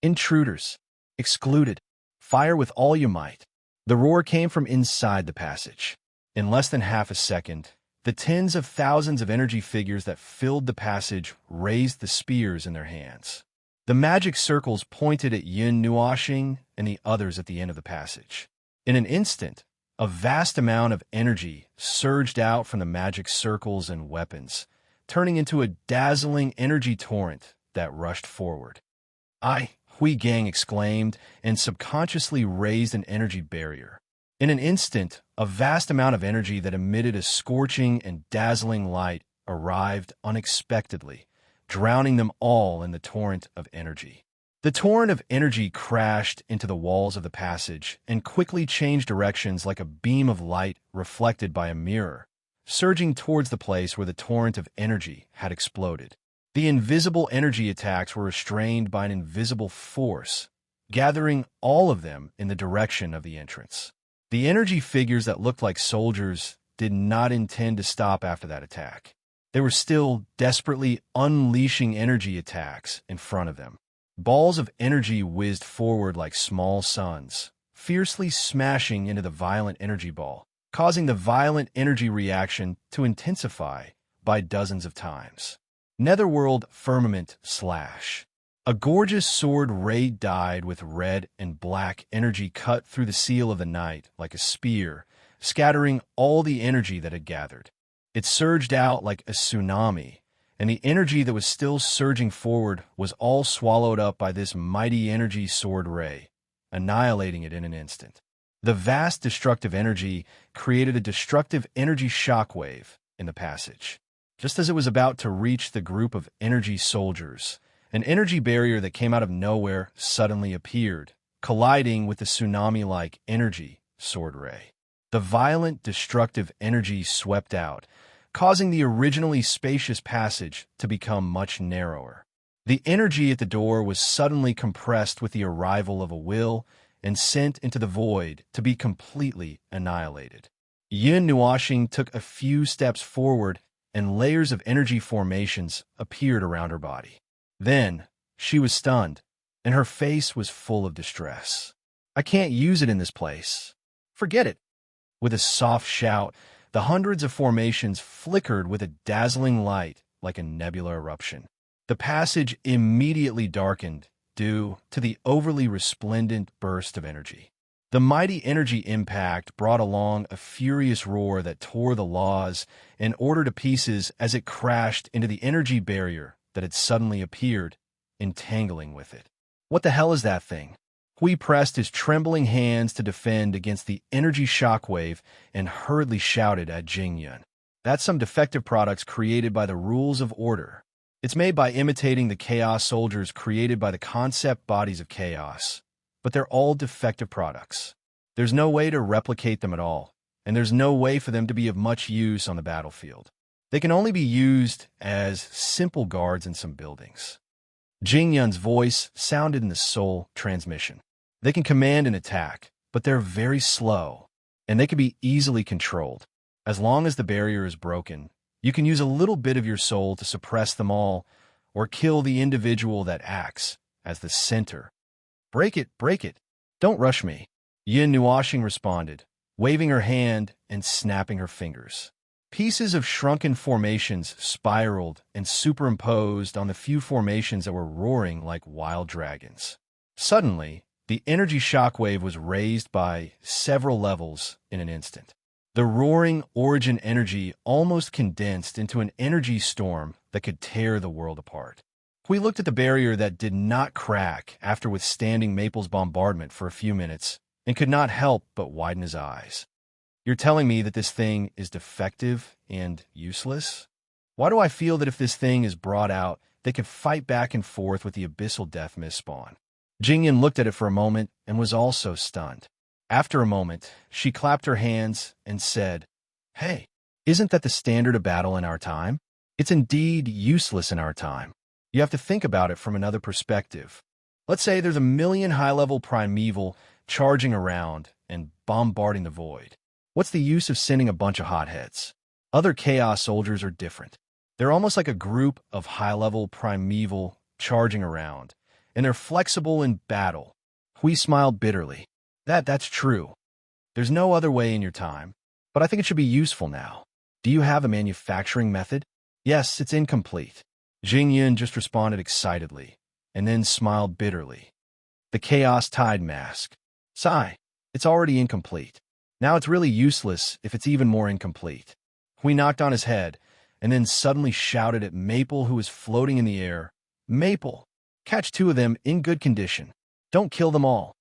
Intruders. Excluded. Fire with all you might. The roar came from inside the passage. In less than half a second, the tens of thousands of energy figures that filled the passage raised the spears in their hands. The magic circles pointed at Yin Nuashing and the others at the end of the passage. In an instant, a vast amount of energy surged out from the magic circles and weapons, turning into a dazzling energy torrent that rushed forward. Hui Gang exclaimed and subconsciously raised an energy barrier. In an instant, a vast amount of energy that emitted a scorching and dazzling light arrived unexpectedly, drowning them all in the torrent of energy. The torrent of energy crashed into the walls of the passage and quickly changed directions like a beam of light reflected by a mirror, surging towards the place where the torrent of energy had exploded. The invisible energy attacks were restrained by an invisible force, gathering all of them in the direction of the entrance. The energy figures that looked like soldiers did not intend to stop after that attack. They were still desperately unleashing energy attacks in front of them. Balls of energy whizzed forward like small suns, fiercely smashing into the violent energy ball, causing the violent energy reaction to intensify by dozens of times. Netherworld firmament slash. A gorgeous sword ray dyed with red and black energy cut through the seal of the night like a spear, scattering all the energy that had gathered. It surged out like a tsunami, and the energy that was still surging forward was all swallowed up by this mighty energy sword ray, annihilating it in an instant. The vast destructive energy created a destructive energy shockwave in the passage. Just as it was about to reach the group of energy soldiers, an energy barrier that came out of nowhere suddenly appeared, colliding with the tsunami-like energy sword ray. The violent, destructive energy swept out, causing the originally spacious passage to become much narrower. The energy at the door was suddenly compressed with the arrival of a will and sent into the void to be completely annihilated. Yin Nuashing took a few steps forward, and layers of energy formations appeared around her body. Then, she was stunned, and her face was full of distress. "I can't use it in this place. Forget it." With a soft shout, the hundreds of formations flickered with a dazzling light like a nebula eruption. The passage immediately darkened due to the overly resplendent burst of energy. The mighty energy impact brought along a furious roar that tore the laws and order to pieces as it crashed into the energy barrier that had suddenly appeared, entangling with it. "What the hell is that thing?" Hui pressed his trembling hands to defend against the energy shockwave and hurriedly shouted at Jingyun. "That's some defective products created by the rules of order. It's made by imitating the chaos soldiers created by the concept bodies of chaos. But they're all defective products. There's no way to replicate them at all, and there's no way for them to be of much use on the battlefield. They can only be used as simple guards in some buildings." Jingyun's voice sounded in the soul transmission. "They can command an attack, but they're very slow, and they can be easily controlled. As long as the barrier is broken, you can use a little bit of your soul to suppress them all, or kill the individual that acts as the center. Break it, break it. Don't rush me." Yin Nuashing responded, waving her hand and snapping her fingers. Pieces of shrunken formations spiraled and superimposed on the few formations that were roaring like wild dragons. Suddenly, the energy shockwave was raised by several levels in an instant. The roaring origin energy almost condensed into an energy storm that could tear the world apart. We looked at the barrier that did not crack after withstanding Maple's bombardment for a few minutes and could not help but widen his eyes. "You're telling me that this thing is defective and useless? Why do I feel that if this thing is brought out, they could fight back and forth with the abyssal death mist spawn?" Jingyan looked at it for a moment and was also stunned. After a moment, she clapped her hands and said, "Hey, isn't that the standard of battle in our time? It's indeed useless in our time. You have to think about it from another perspective. Let's say there's a million high-level primeval charging around and bombarding the void. What's the use of sending a bunch of hotheads? Other Chaos soldiers are different. They're almost like a group of high-level primeval charging around, and they're flexible in battle. Hui smiled bitterly. That's true. There's no other way in your time, but I think it should be useful now. Do you have a manufacturing method? Yes, it's incomplete. Jingyan just responded excitedly, and then smiled bitterly. The Chaos Tide Mask. Sigh, it's already incomplete. Now it's really useless if it's even more incomplete. Hui knocked on his head, and then suddenly shouted at Maple, who was floating in the air. Maple, catch 2 of them in good condition. Don't kill them all.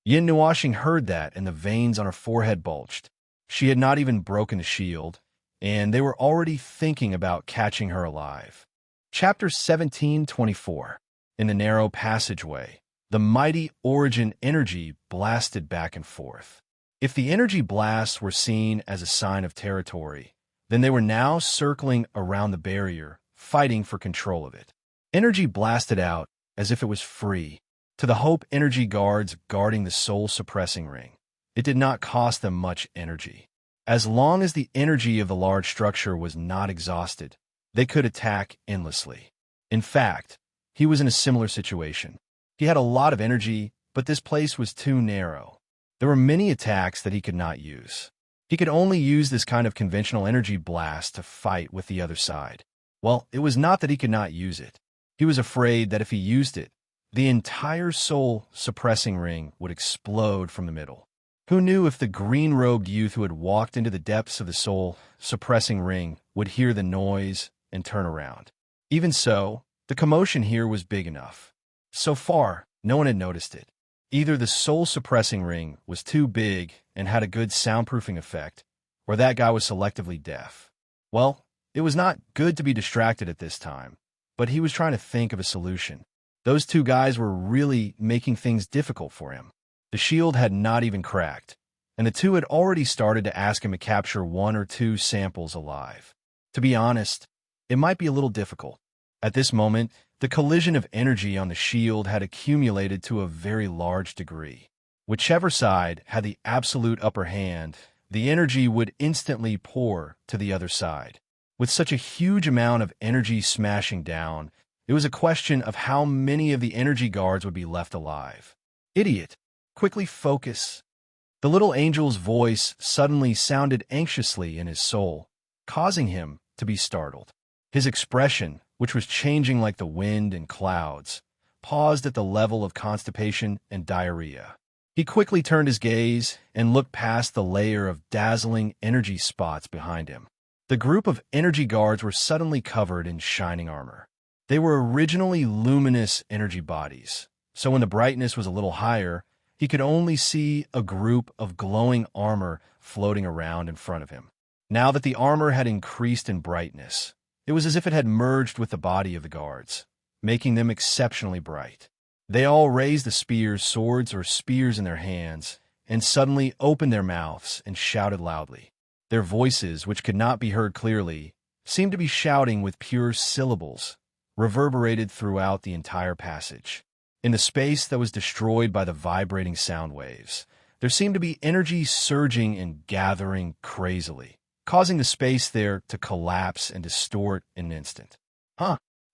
Yin Nuashing heard that, and the veins on her forehead bulged. She had not even broken the shield, and they were already thinking about catching her alive. Chapter 17:24. In the narrow passageway, the mighty origin energy blasted back and forth. If the energy blasts were seen as a sign of territory, then they were now circling around the barrier, fighting for control of it. Energy blasted out as if it was free. To the Hope energy guards guarding the soul-suppressing ring, it did not cost them much energy. As long as the energy of the large structure was not exhausted, they could attack endlessly. In fact, he was in a similar situation. He had a lot of energy, but this place was too narrow. There were many attacks that he could not use. He could only use this kind of conventional energy blast to fight with the other side. Well, it was not that he could not use it. He was afraid that if he used it, the entire soul-suppressing ring would explode from the middle. Who knew if the green-robed youth who had walked into the depths of the soul-suppressing ring would hear the noise and turn around? Even so, the commotion here was big enough. So far, no one had noticed it. Either the soul-suppressing ring was too big and had a good soundproofing effect, or that guy was selectively deaf. Well, it was not good to be distracted at this time, but he was trying to think of a solution. Those 2 guys were really making things difficult for him. The shield had not even cracked, and the 2 had already started to ask him to capture 1 or 2 samples alive. To be honest, it might be a little difficult. At this moment, the collision of energy on the shield had accumulated to a very large degree. Whichever side had the absolute upper hand, the energy would instantly pour to the other side. With such a huge amount of energy smashing down, it was a question of how many of the energy guards would be left alive. Idiot! Quickly focus. The little angel's voice suddenly sounded anxiously in his soul, causing him to be startled. His expression, which was changing like the wind and clouds, paused at the level of constipation and diarrhea. He quickly turned his gaze and looked past the layer of dazzling energy spots behind him. The group of energy guards were suddenly covered in shining armor. They were originally luminous energy bodies, so when the brightness was a little higher, he could only see a group of glowing armor floating around in front of him. Now that the armor had increased in brightness, it was as if it had merged with the body of the guards, making them exceptionally bright. They all raised the spears, swords, or spears in their hands, and suddenly opened their mouths and shouted loudly. Their voices, which could not be heard clearly, seemed to be shouting with pure syllables, reverberated throughout the entire passage. In the space that was destroyed by the vibrating sound waves, there seemed to be energy surging and gathering crazily, causing the space there to collapse and distort in an instant.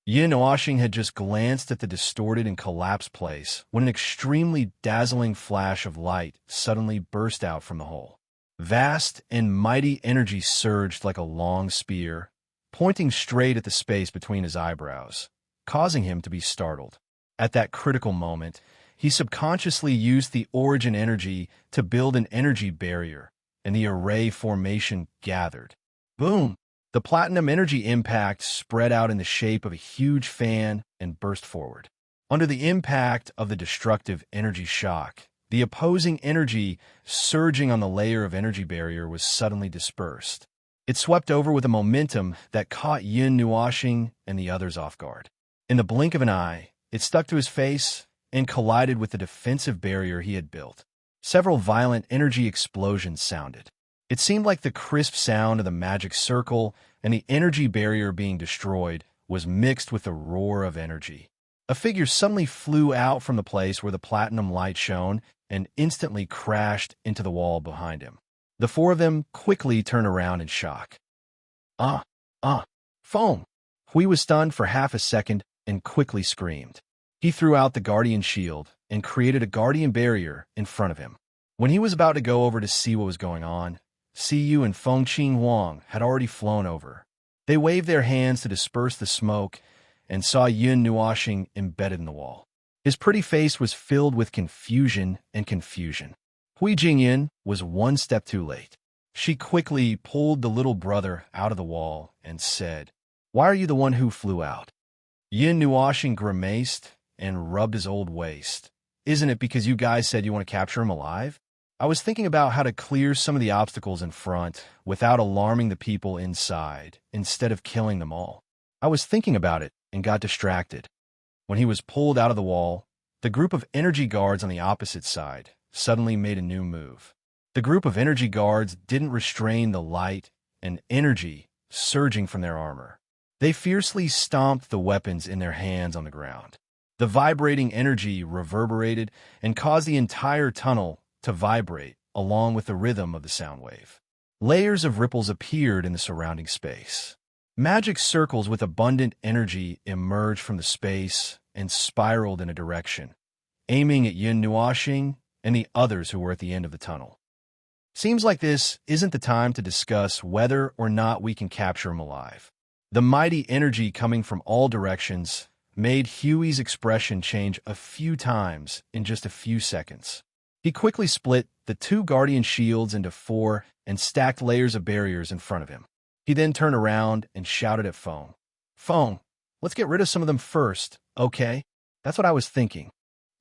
Yin Oashing had just glanced at the distorted and collapsed place when an extremely dazzling flash of light suddenly burst out from the hole. Vast and mighty energy surged like a long spear, pointing straight at the space between his eyebrows, causing him to be startled. At that critical moment, he subconsciously used the origin energy to build an energy barrier, and the array formation gathered. Boom! The platinum energy impact spread out in the shape of a huge fan and burst forward. Under the impact of the destructive energy shock, the opposing energy surging on the layer of energy barrier was suddenly dispersed. It swept over with a momentum that caught Yin Nuashing and the others off guard. In the blink of an eye, it stuck to his face and collided with the defensive barrier he had built. Several violent energy explosions sounded. It seemed like the crisp sound of the magic circle and the energy barrier being destroyed was mixed with the roar of energy. A figure suddenly flew out from the place where the platinum light shone and instantly crashed into the wall behind him. The 4 of them quickly turned around in shock. Ah, ah, foam! Hui was stunned for half a second and quickly screamed. He threw out the guardian shield and created a guardian barrier in front of him. When he was about to go over to see what was going on, Siyu and Feng Qing Huang had already flown over. They waved their hands to disperse the smoke and saw Yun Nuoxing embedded in the wall. His pretty face was filled with confusion and confusion. Hui Jingyan was one step too late. She quickly pulled the little brother out of the wall and said, "Why are you the one who flew out?" Yin Nuoxing grimaced and rubbed his old waist. "Isn't it because you guys said you want to capture him alive? I was thinking about how to clear some of the obstacles in front without alarming the people inside, instead of killing them all. I was thinking about it and got distracted." When he was pulled out of the wall, the group of energy guards on the opposite side suddenly made a new move. The group of energy guards didn't restrain the light and energy surging from their armor. They fiercely stomped the weapons in their hands on the ground. The vibrating energy reverberated and caused the entire tunnel to vibrate along with the rhythm of the sound wave. Layers of ripples appeared in the surrounding space. Magic circles with abundant energy emerged from the space and spiraled in a direction, aiming at Yin Nuoxing and the others who were at the end of the tunnel. Seems like this isn't the time to discuss whether or not we can capture him alive. The mighty energy coming from all directions made Huey's expression change a few times in just a few seconds. He quickly split the two guardian shields into 4 and stacked layers of barriers in front of him. He then turned around and shouted at Feng. "Feng, let's get rid of some of them first, okay?" "That's what I was thinking."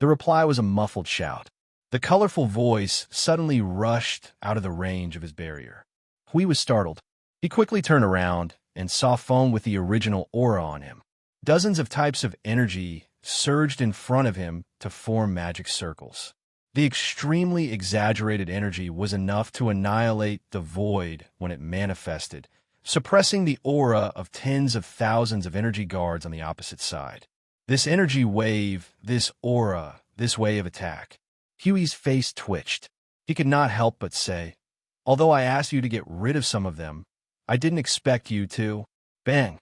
The reply was a muffled shout. The colorful voice suddenly rushed out of the range of his barrier. Hui was startled. He quickly turned around and saw Feng with the original aura on him. Dozens of types of energy surged in front of him to form magic circles. The extremely exaggerated energy was enough to annihilate the void when it manifested, suppressing the aura of tens of thousands of energy guards on the opposite side. This energy wave, this aura, this way of attack. Huey's face twitched. He could not help but say, "Although I asked you to get rid of some of them, I didn't expect you to." Bang!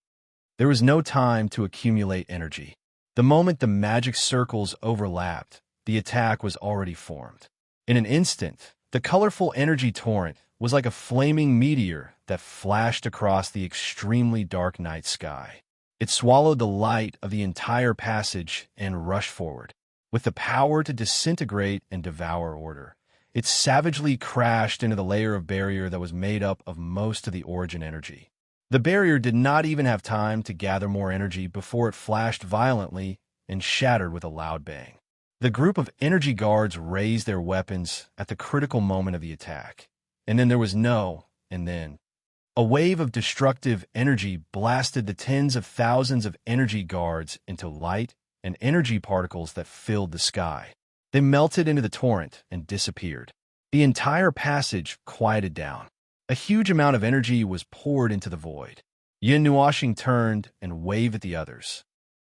There was no time to accumulate energy. The moment the magic circles overlapped, the attack was already formed. In an instant, the colorful energy torrent was like a flaming meteor that flashed across the extremely dark night sky. It swallowed the light of the entire passage and rushed forward. With the power to disintegrate and devour order, it savagely crashed into the layer of barrier that was made up of most of the origin energy. The barrier did not even have time to gather more energy before it flashed violently and shattered with a loud bang. The group of energy guards raised their weapons at the critical moment of the attack. And then there was a wave of destructive energy blasted the tens of thousands of energy guards into light and energy particles that filled the sky. They melted into the torrent and disappeared. The entire passage quieted down. A huge amount of energy was poured into the void. Yin Nuoxing turned and waved at the others.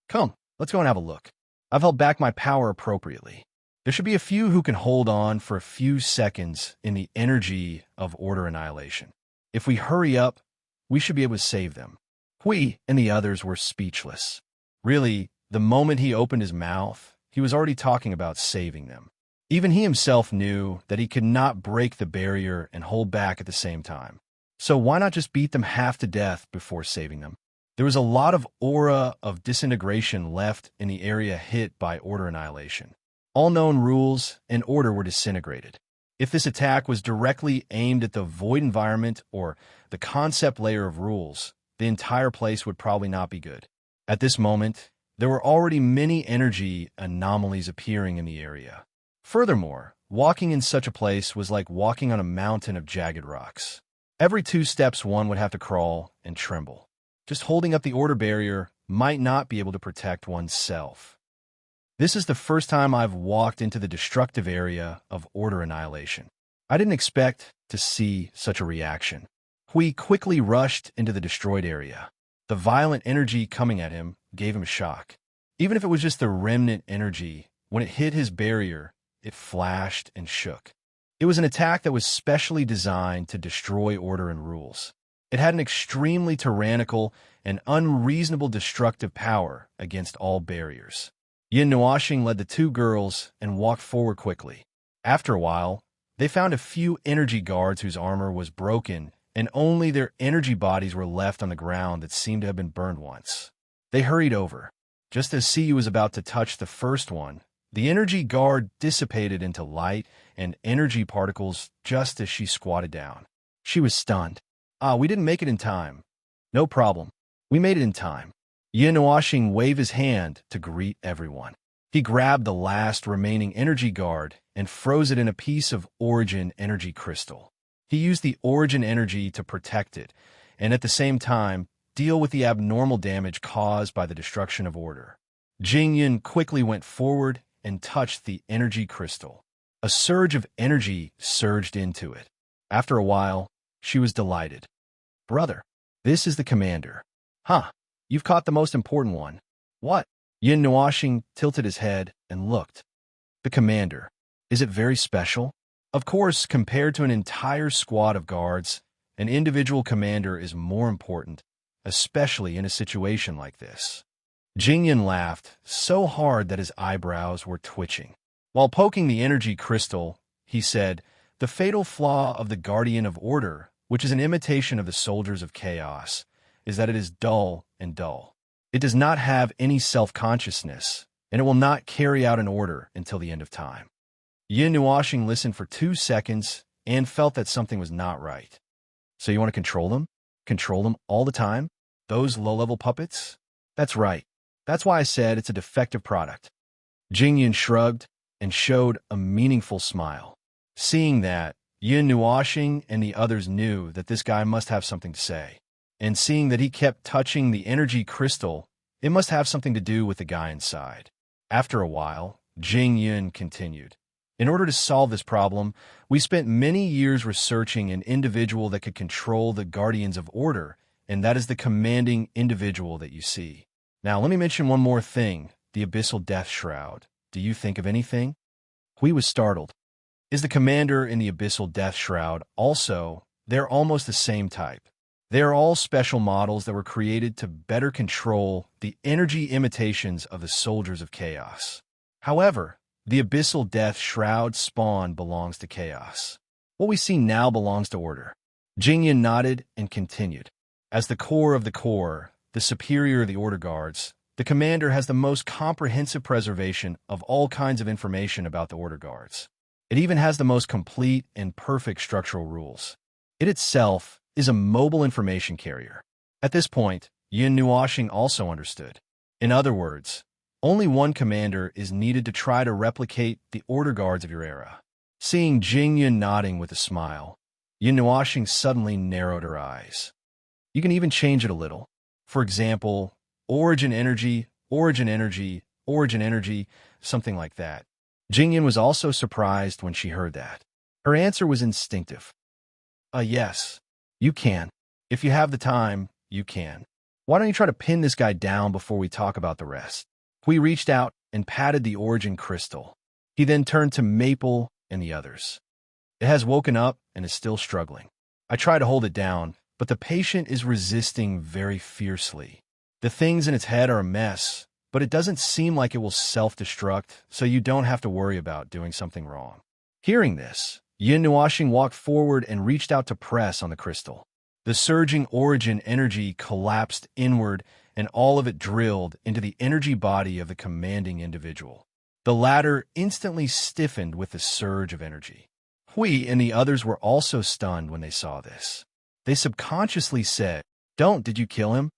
"Come, let's go and have a look. I've held back my power appropriately. There should be a few who can hold on for a few seconds in the energy of order annihilation. If we hurry up, we should be able to save them." Hui and the others were speechless. Really, the moment he opened his mouth, he was already talking about saving them. Even he himself knew that he could not break the barrier and hold back at the same time. So why not just beat them half to death before saving them? There was a lot of aura of disintegration left in the area hit by order annihilation. All known rules and order were disintegrated. If this attack was directly aimed at the void environment or the concept layer of rules, the entire place would probably not be good. At this moment, there were already many energy anomalies appearing in the area. Furthermore, walking in such a place was like walking on a mountain of jagged rocks. Every 2 steps one would have to crawl and tremble. Just holding up the order barrier might not be able to protect oneself. This is the first time I've walked into the destructive area of order annihilation. I didn't expect to see such a reaction. Hui quickly rushed into the destroyed area. The violent energy coming at him gave him a shock. Even if it was just the remnant energy, when it hit his barrier, it flashed and shook. It was an attack that was specially designed to destroy order and rules. It had an extremely tyrannical and unreasonable destructive power against all barriers. Yin Nuoxing led the two girls and walked forward quickly. After a while, they found a few energy guards whose armor was broken and only their energy bodies were left on the ground that seemed to have been burned once. They hurried over. Just as Siyu was about to touch the first one, the energy guard dissipated into light and energy particles just as she squatted down. She was stunned. We didn't make it in time. No problem. We made it in time. Yin Nuoxing waved his hand to greet everyone. He grabbed the last remaining energy guard and froze it in a piece of origin energy crystal. He used the origin energy to protect it, and at the same time, deal with the abnormal damage caused by the destruction of order. Jingyan quickly went forward and touched the energy crystal. A surge of energy surged into it. After a while, she was delighted. Brother, this is the commander. Huh, you've caught the most important one. What? Yin Nuoxing tilted his head and looked. The commander. Is it very special? Of course, compared to an entire squad of guards, an individual commander is more important, especially in a situation like this. Jingyan laughed so hard that his eyebrows were twitching. While poking the energy crystal, he said, "The fatal flaw of the Guardian of Order, which is an imitation of the soldiers of chaos, is that it is dull and dull. It does not have any self-consciousness, and it will not carry out an order until the end of time." Yin Nuoxing listened for 2 seconds and felt that something was not right. So you want to control them? Control them all the time? Those low-level puppets? That's right. That's why I said it's a defective product. Jingyan shrugged and showed a meaningful smile. Seeing that, Yin Nuoxing and the others knew that this guy must have something to say. And seeing that he kept touching the energy crystal, it must have something to do with the guy inside. After a while, Jingyan continued. In order to solve this problem, we spent many years researching an individual that could control the Guardians of Order, and that is the commanding individual that you see. Now, let me mention one more thing, the Abyssal Death Shroud. Do you think of anything? Hui was startled. Is the commander in the Abyssal Death Shroud also? They're almost the same type. They are all special models that were created to better control the energy imitations of the soldiers of chaos. However, the Abyssal Death Shroud spawn belongs to chaos. What we see now belongs to order. Jingyan nodded and continued. As the core of the core, the superior of the order guards, the commander has the most comprehensive preservation of all kinds of information about the order guards. It even has the most complete and perfect structural rules. It itself is a mobile information carrier. At this point, Yin Nuoxing also understood. In other words, only one commander is needed to try to replicate the order guards of your era. Seeing Jingyan nodding with a smile, Yin Nuoxing suddenly narrowed her eyes. You can even change it a little. For example, origin energy, origin energy, origin energy, something like that. Jingyan was also surprised when she heard that. Her answer was instinctive. Yes, you can. If you have the time, you can. Why don't you try to pin this guy down before we talk about the rest? Hui reached out and patted the origin crystal. He then turned to Maple and the others. It has woken up and is still struggling. I try to hold it down, but the patient is resisting very fiercely. The things in its head are a mess, but it doesn't seem like it will self-destruct, so you don't have to worry about doing something wrong. Hearing this, Yin Nuoxing walked forward and reached out to press on the crystal. The surging origin energy collapsed inward, and all of it drilled into the energy body of the commanding individual. The latter instantly stiffened with the surge of energy. Hui and the others were also stunned when they saw this. They subconsciously said, "Did you kill him?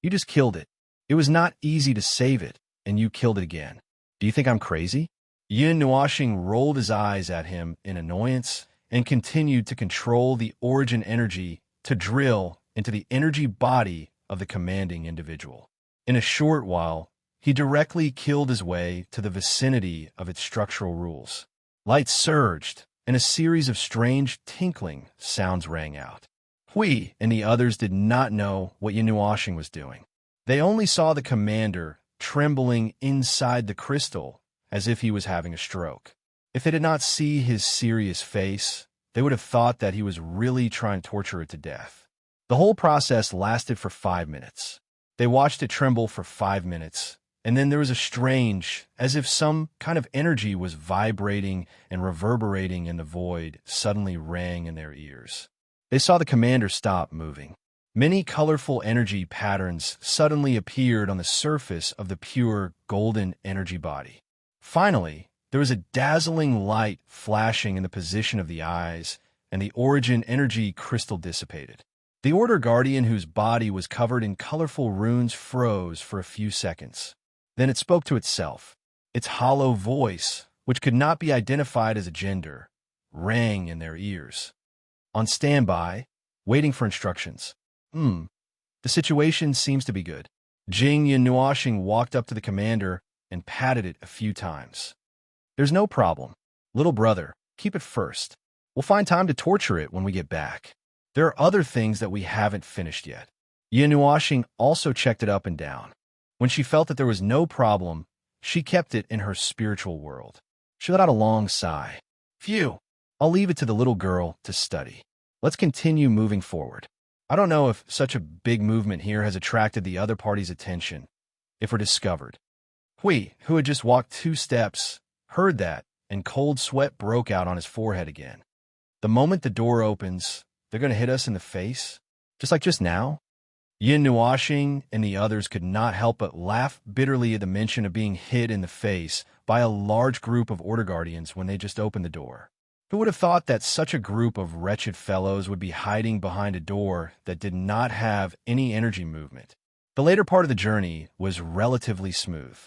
You just killed it. It was not easy to save it, and you killed it again. Do you think I'm crazy?" Yin Nuoxing rolled his eyes at him in annoyance and continued to control the origin energy to drill into the energy body of the commanding individual. In a short while, he directly killed his way to the vicinity of its structural rules. Light surged, and a series of strange tinkling sounds rang out. Hui and the others did not know what Yin Nuoxing was doing. They only saw the commander trembling inside the crystal as if he was having a stroke. If they did not see his serious face, they would have thought that he was really trying to torture it to death. The whole process lasted for 5 minutes. They watched it tremble for 5 minutes, and then there was a strange, as if some kind of energy was vibrating and reverberating in the void, suddenly rang in their ears. They saw the commander stop moving. Many colorful energy patterns suddenly appeared on the surface of the pure, golden energy body. Finally, there was a dazzling light flashing in the position of the eyes, and the origin energy crystal dissipated. The Order Guardian, whose body was covered in colorful runes, froze for a few seconds. Then it spoke to itself. Its hollow voice, which could not be identified as a gender, rang in their ears. On standby, waiting for instructions. The situation seems to be good. Jing Yunuashing walked up to the commander and patted it a few times. There's no problem. Little brother, keep it first. We'll find time to torture it when we get back. There are other things that we haven't finished yet. Yunuashing also checked it up and down. When she felt that there was no problem, she kept it in her spiritual world. She let out a long sigh. Phew, I'll leave it to the little girl to study. Let's continue moving forward. I don't know if such a big movement here has attracted the other party's attention, if we're discovered. Hui, who had just walked 2 steps, heard that, and cold sweat broke out on his forehead again. The moment the door opens, they're going to hit us in the face? Just like just now? Yin Nuashing and the others could not help but laugh bitterly at the mention of being hit in the face by a large group of Order Guardians when they just opened the door. Who would have thought that such a group of wretched fellows would be hiding behind a door that did not have any energy movement? The later part of the journey was relatively smooth.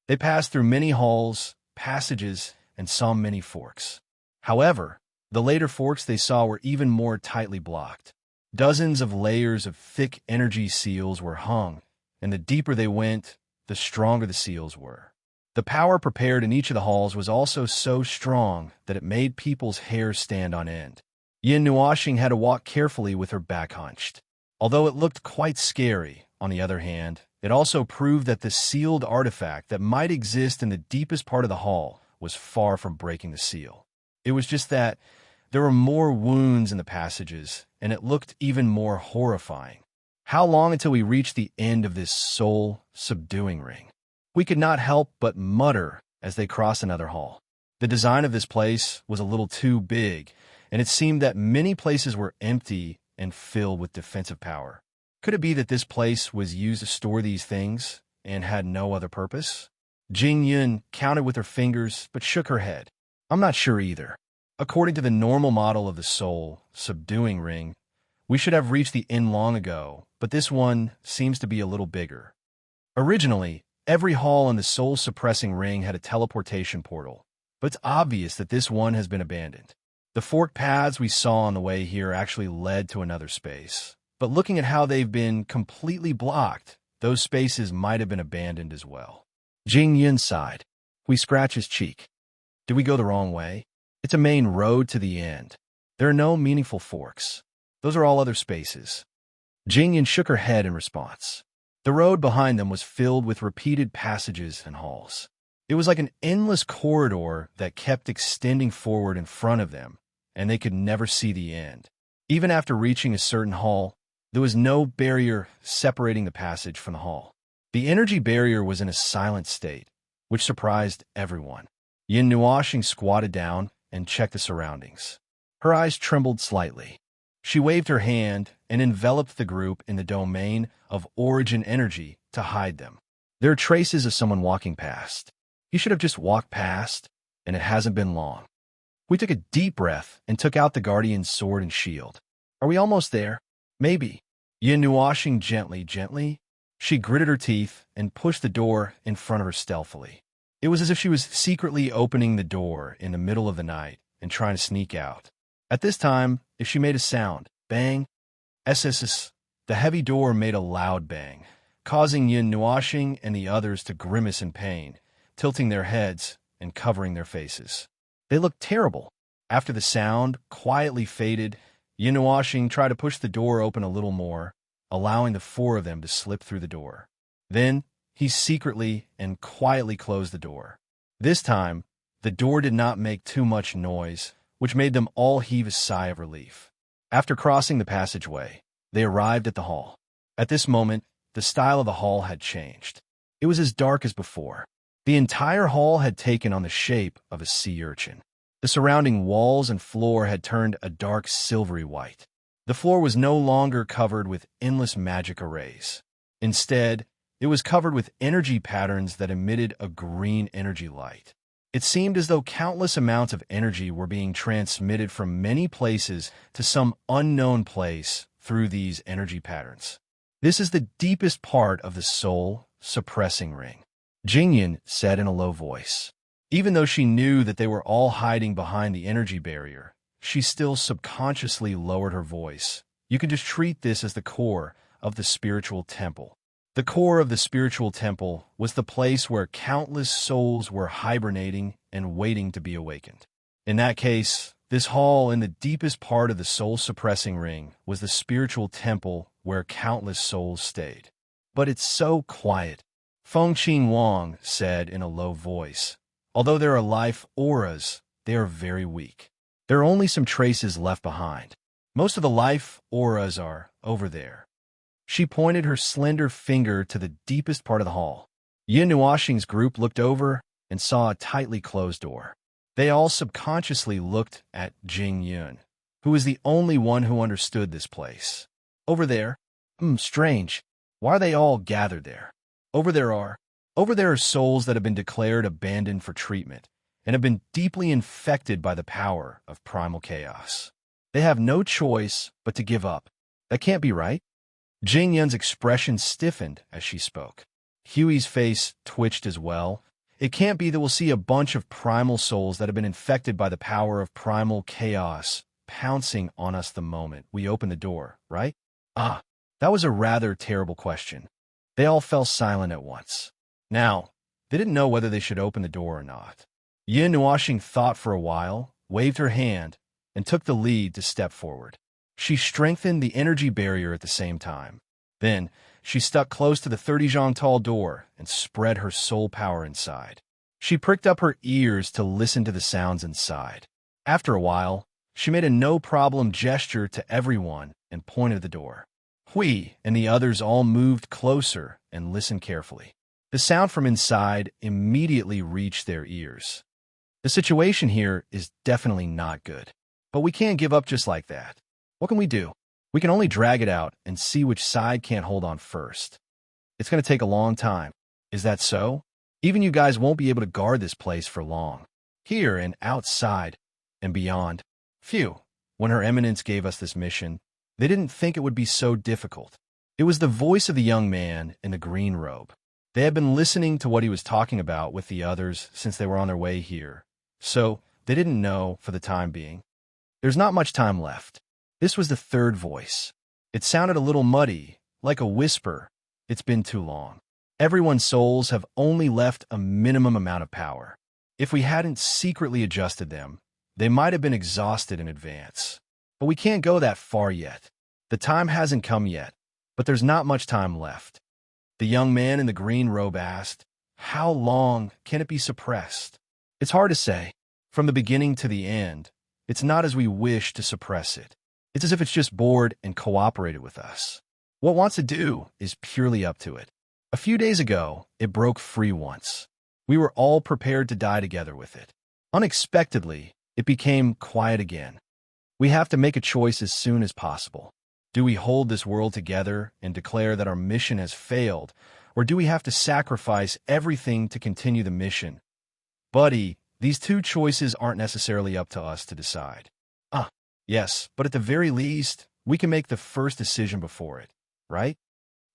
They passed through many halls, passages, and saw many forks. However, the later forks they saw were even more tightly blocked. Dozens of layers of thick energy seals were hung, and the deeper they went, the stronger the seals were. The power prepared in each of the halls was also so strong that it made people's hair stand on end. Yin Nuashing had to walk carefully with her back hunched. Although it looked quite scary, on the other hand, it also proved that the sealed artifact that might exist in the deepest part of the hall was far from breaking the seal. It was just that there were more wounds in the passages, and it looked even more horrifying. How long until we reached the end of this soul-subduing ring? We could not help but mutter as they crossed another hall. The design of this place was a little too big, and it seemed that many places were empty and filled with defensive power. Could it be that this place was used to store these things and had no other purpose? Jing Yun counted with her fingers but shook her head. I'm not sure either. According to the normal model of the soul-subduing ring, we should have reached the end long ago, but this one seems to be a little bigger. Originally, every hall in the soul-suppressing ring had a teleportation portal, but it's obvious that this one has been abandoned. The forked paths we saw on the way here actually led to another space, but looking at how they've been completely blocked, those spaces might have been abandoned as well. Jing Yun sighed. We scratched his cheek. Did we go the wrong way? It's a main road to the end. There are no meaningful forks. Those are all other spaces. Jing Yun shook her head in response. The road behind them was filled with repeated passages and halls. It was like an endless corridor that kept extending forward in front of them, and they could never see the end. Even after reaching a certain hall, there was no barrier separating the passage from the hall. The energy barrier was in a silent state, which surprised everyone. Yin Nuashing squatted down and checked the surroundings. Her eyes trembled slightly. She waved her hand and enveloped the group in the domain of origin energy to hide them. There are traces of someone walking past. You should have just walked past, and it hasn't been long. We took a deep breath and took out the Guardian's sword and shield. Are we almost there? Maybe. Yin Nuashing gently. She gritted her teeth and pushed the door in front of her stealthily. It was as if she was secretly opening the door in the middle of the night and trying to sneak out. At this time, if she made a sound, bang, SSS, the heavy door made a loud bang, causing Yin Nuashing and the others to grimace in pain, tilting their heads and covering their faces. They looked terrible. After the sound quietly faded, Yin Nuashing tried to push the door open a little more, allowing the 4 of them to slip through the door. Then, he secretly and quietly closed the door. This time, the door did not make too much noise, which made them all heave a sigh of relief. After crossing the passageway, They arrived at the hall. At this moment, the style of the hall had changed. It was as dark as before. The entire hall had taken on the shape of a sea urchin. The surrounding walls and floor had turned a dark silvery white. The floor was no longer covered with endless magic arrays. Instead, it was covered with energy patterns that emitted a green energy light. It seemed as though countless amounts of energy were being transmitted from many places to some unknown place through these energy patterns. This is the deepest part of the soul suppressing ring, Jingyan said in a low voice. Even though she knew that they were all hiding behind the energy barrier, she still subconsciously lowered her voice. You can just treat this as the core of the spiritual temple. The core of the spiritual temple was the place where countless souls were hibernating and waiting to be awakened. In that case, this hall in the deepest part of the soul-suppressing ring was the spiritual temple where countless souls stayed. But it's so quiet, Feng Qing Wang said in a low voice. Although there are life auras, they are very weak. There are only some traces left behind. Most of the life auras are over there. She pointed her slender finger to the deepest part of the hall. Yin Nuoxing's group looked over and saw a tightly closed door. They all subconsciously looked at Jing Yun, who was the only one who understood this place. Over there? Strange. Why are they all gathered there? Over there are souls that have been declared abandoned for treatment and have been deeply infected by the power of primal chaos. They have no choice but to give up. That can't be right. Jing Yun's expression stiffened as she spoke. Huey's face twitched as well. It can't be that we'll see a bunch of primal souls that have been infected by the power of primal chaos pouncing on us the moment we open the door, right? That was a rather terrible question. They all fell silent at once. Now, they didn't know whether they should open the door or not. Yin Nuoxing thought for a while, waved her hand, and took the lead to step forward. She strengthened the energy barrier at the same time. Then, she stuck close to the 30-zhang tall door and spread her soul power inside. She pricked up her ears to listen to the sounds inside. After a while, she made a no-problem gesture to everyone and pointed at the door. Hui and the others all moved closer and listened carefully. The sound from inside immediately reached their ears. The situation here is definitely not good. But we can't give up just like that. What can we do? We can only drag it out and see which side can't hold on first. It's going to take a long time. Is that so? Even you guys won't be able to guard this place for long. Here and outside and beyond. Phew. When Her Eminence gave us this mission, they didn't think it would be so difficult. It was the voice of the young man in the green robe. They had been listening to what he was talking about with the others since they were on their way here, so they didn't know for the time being. There's not much time left. This was the third voice. It sounded a little muddy, like a whisper. It's been too long. Everyone's souls have only left a minimum amount of power. If we hadn't secretly adjusted them, they might have been exhausted in advance. But we can't go that far yet. The time hasn't come yet, but there's not much time left. The young man in the green robe asked, "How long can it be suppressed?" It's hard to say. From the beginning to the end, it's not as we wish to suppress it. It's as if it's just bored and cooperated with us. What it wants to do is purely up to it. A few days ago, it broke free once. We were all prepared to die together with it. Unexpectedly, it became quiet again. We have to make a choice as soon as possible. Do we hold this world together and declare that our mission has failed, or do we have to sacrifice everything to continue the mission? Buddy, these two choices aren't necessarily up to us to decide. Yes, but at the very least, we can make the first decision before it, right?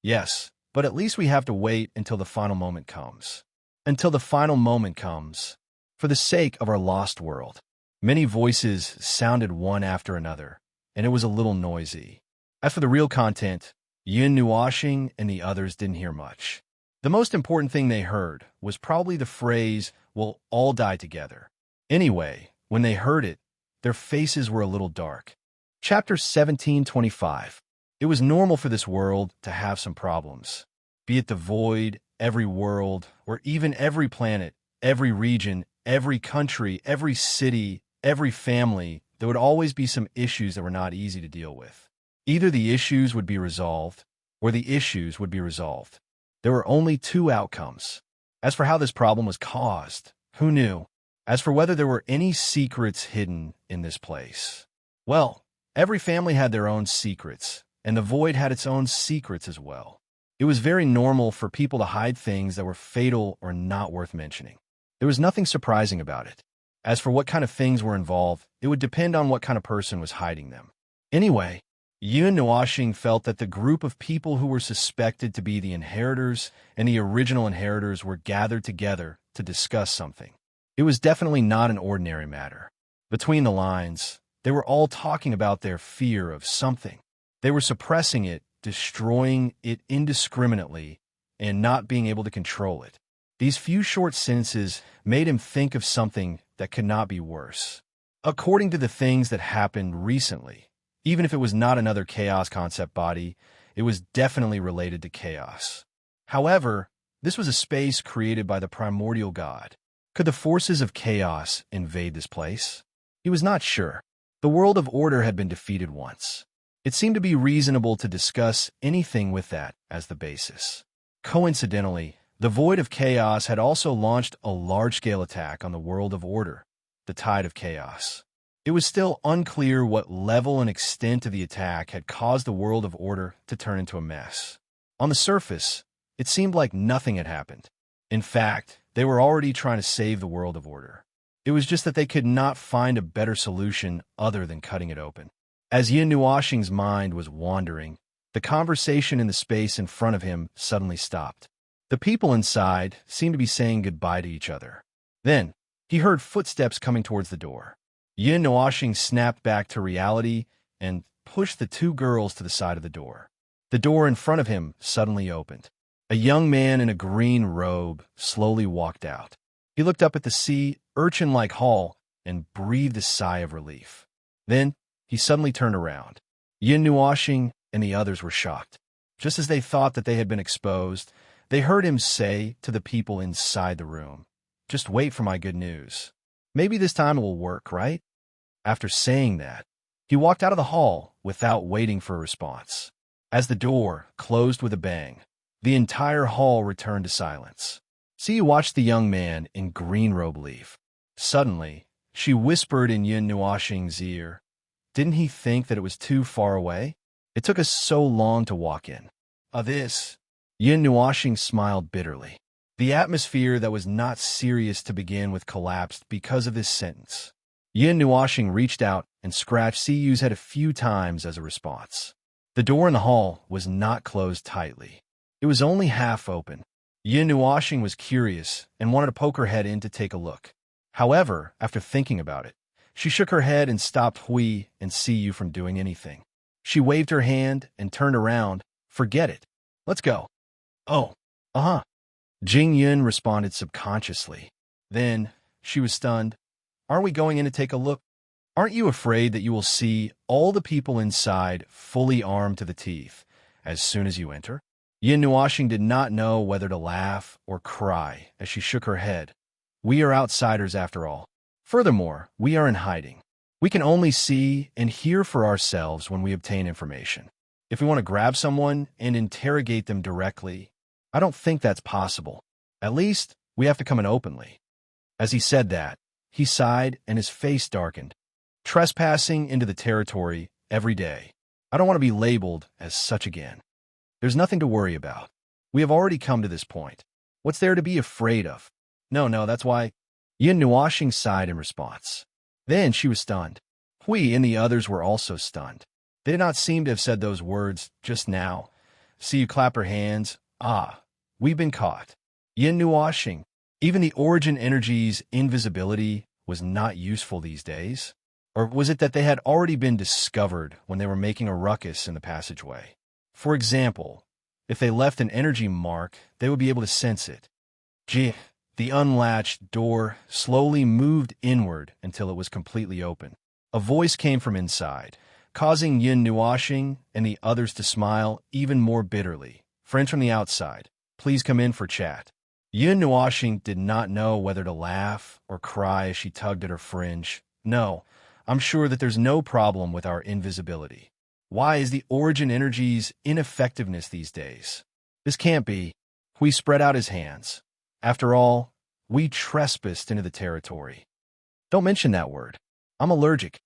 Yes, but at least we have to wait until the final moment comes. Until the final moment comes. For the sake of our lost world. Many voices sounded one after another, and it was a little noisy. As for the real content, Yin Nuoxing and the others didn't hear much. The most important thing they heard was probably the phrase, "We'll all die together." Anyway, when they heard it, their faces were a little dark. Chapter 1725. It was normal for this world to have some problems. Be it the void, every world, or even every planet, every region, every country, every city, every family, there would always be some issues that were not easy to deal with. Either the issues would be resolved, or the issues would be resolved. There were only two outcomes. As for how this problem was caused, who knew? As for whether there were any secrets hidden in this place, well, every family had their own secrets, and the void had its own secrets as well. It was very normal for people to hide things that were fatal or not worth mentioning. There was nothing surprising about it. As for what kind of things were involved, it would depend on what kind of person was hiding them. Anyway, Yun Nuashing felt that the group of people who were suspected to be the inheritors and the original inheritors were gathered together to discuss something. It was definitely not an ordinary matter. Between the lines, they were all talking about their fear of something. They were suppressing it, destroying it indiscriminately, and not being able to control it. These few short sentences made him think of something that could not be worse. According to the things that happened recently, even if it was not another chaos concept body, it was definitely related to chaos. However, this was a space created by the primordial god. Could the forces of chaos invade this place? He was not sure. The world of order had been defeated once. It seemed to be reasonable to discuss anything with that as the basis. Coincidentally, the void of chaos had also launched a large-scale attack on the world of order, the tide of chaos. It was still unclear what level and extent of the attack had caused the world of order to turn into a mess. On the surface, it seemed like nothing had happened. In fact, they were already trying to save the world of order. It was just that they could not find a better solution other than cutting it open. As Yin Nuashing's mind was wandering, the conversation in the space in front of him suddenly stopped. The people inside seemed to be saying goodbye to each other. Then, he heard footsteps coming towards the door. Yin Nuashing snapped back to reality and pushed the two girls to the side of the door. The door in front of him suddenly opened. A young man in a green robe slowly walked out. He looked up at the sea urchin-like hall and breathed a sigh of relief. Then, he suddenly turned around. Yin Nuashing and the others were shocked. Just as they thought that they had been exposed, they heard him say to the people inside the room, "Just wait for my good news. Maybe this time it will work, right?" After saying that, he walked out of the hall without waiting for a response. As the door closed with a bang, the entire hall returned to silence. Siyu watched the young man in green robe leave. Suddenly, she whispered in Yin Nuashing's ear, "Didn't he think that it was too far away? It took us so long to walk in." This. Yin Nuashing smiled bitterly. The atmosphere that was not serious to begin with collapsed because of this sentence. Yin Nuashing reached out and scratched Siyu's head a few times as a response. The door in the hall was not closed tightly. It was only half open. Yin Nuashing was curious and wanted to poke her head in to take a look. However, after thinking about it, she shook her head and stopped Hui and Siyu from doing anything. She waved her hand and turned around. "Forget it. Let's go." "Oh, uh-huh." Jing Yun responded subconsciously. Then, she was stunned. "Aren't we going in to take a look? Aren't you afraid that you will see all the people inside fully armed to the teeth as soon as you enter?" Yin Nuashing did not know whether to laugh or cry as she shook her head. "We are outsiders after all. Furthermore, we are in hiding. We can only see and hear for ourselves when we obtain information. If we want to grab someone and interrogate them directly, I don't think that's possible. At least, we have to come in openly." As he said that, he sighed and his face darkened. "Trespassing into the territory every day. I don't want to be labeled as such again. There's nothing to worry about. We have already come to this point. What's there to be afraid of?" No, that's why." Yin Nuashing sighed in response. Then she was stunned. Hui and the others were also stunned. They did not seem to have said those words just now. Siyu clapped her hands. We've been caught." Yin Nuashing. Even the origin energy's invisibility was not useful these days? Or was it that they had already been discovered when they were making a ruckus in the passageway? For example, if they left an energy mark, they would be able to sense it. The unlatched door slowly moved inward until it was completely open. A voice came from inside, causing Yin Nuashing and the others to smile even more bitterly. "Friends from the outside, please come in for chat." Yin Nuashing did not know whether to laugh or cry as she tugged at her fringe. "No, I'm sure that there's no problem with our invisibility. Why is the origin energy's ineffectiveness these days? This can't be. Hui spread out his hands. After all, we trespassed into the territory. Don't mention that word. I'm allergic.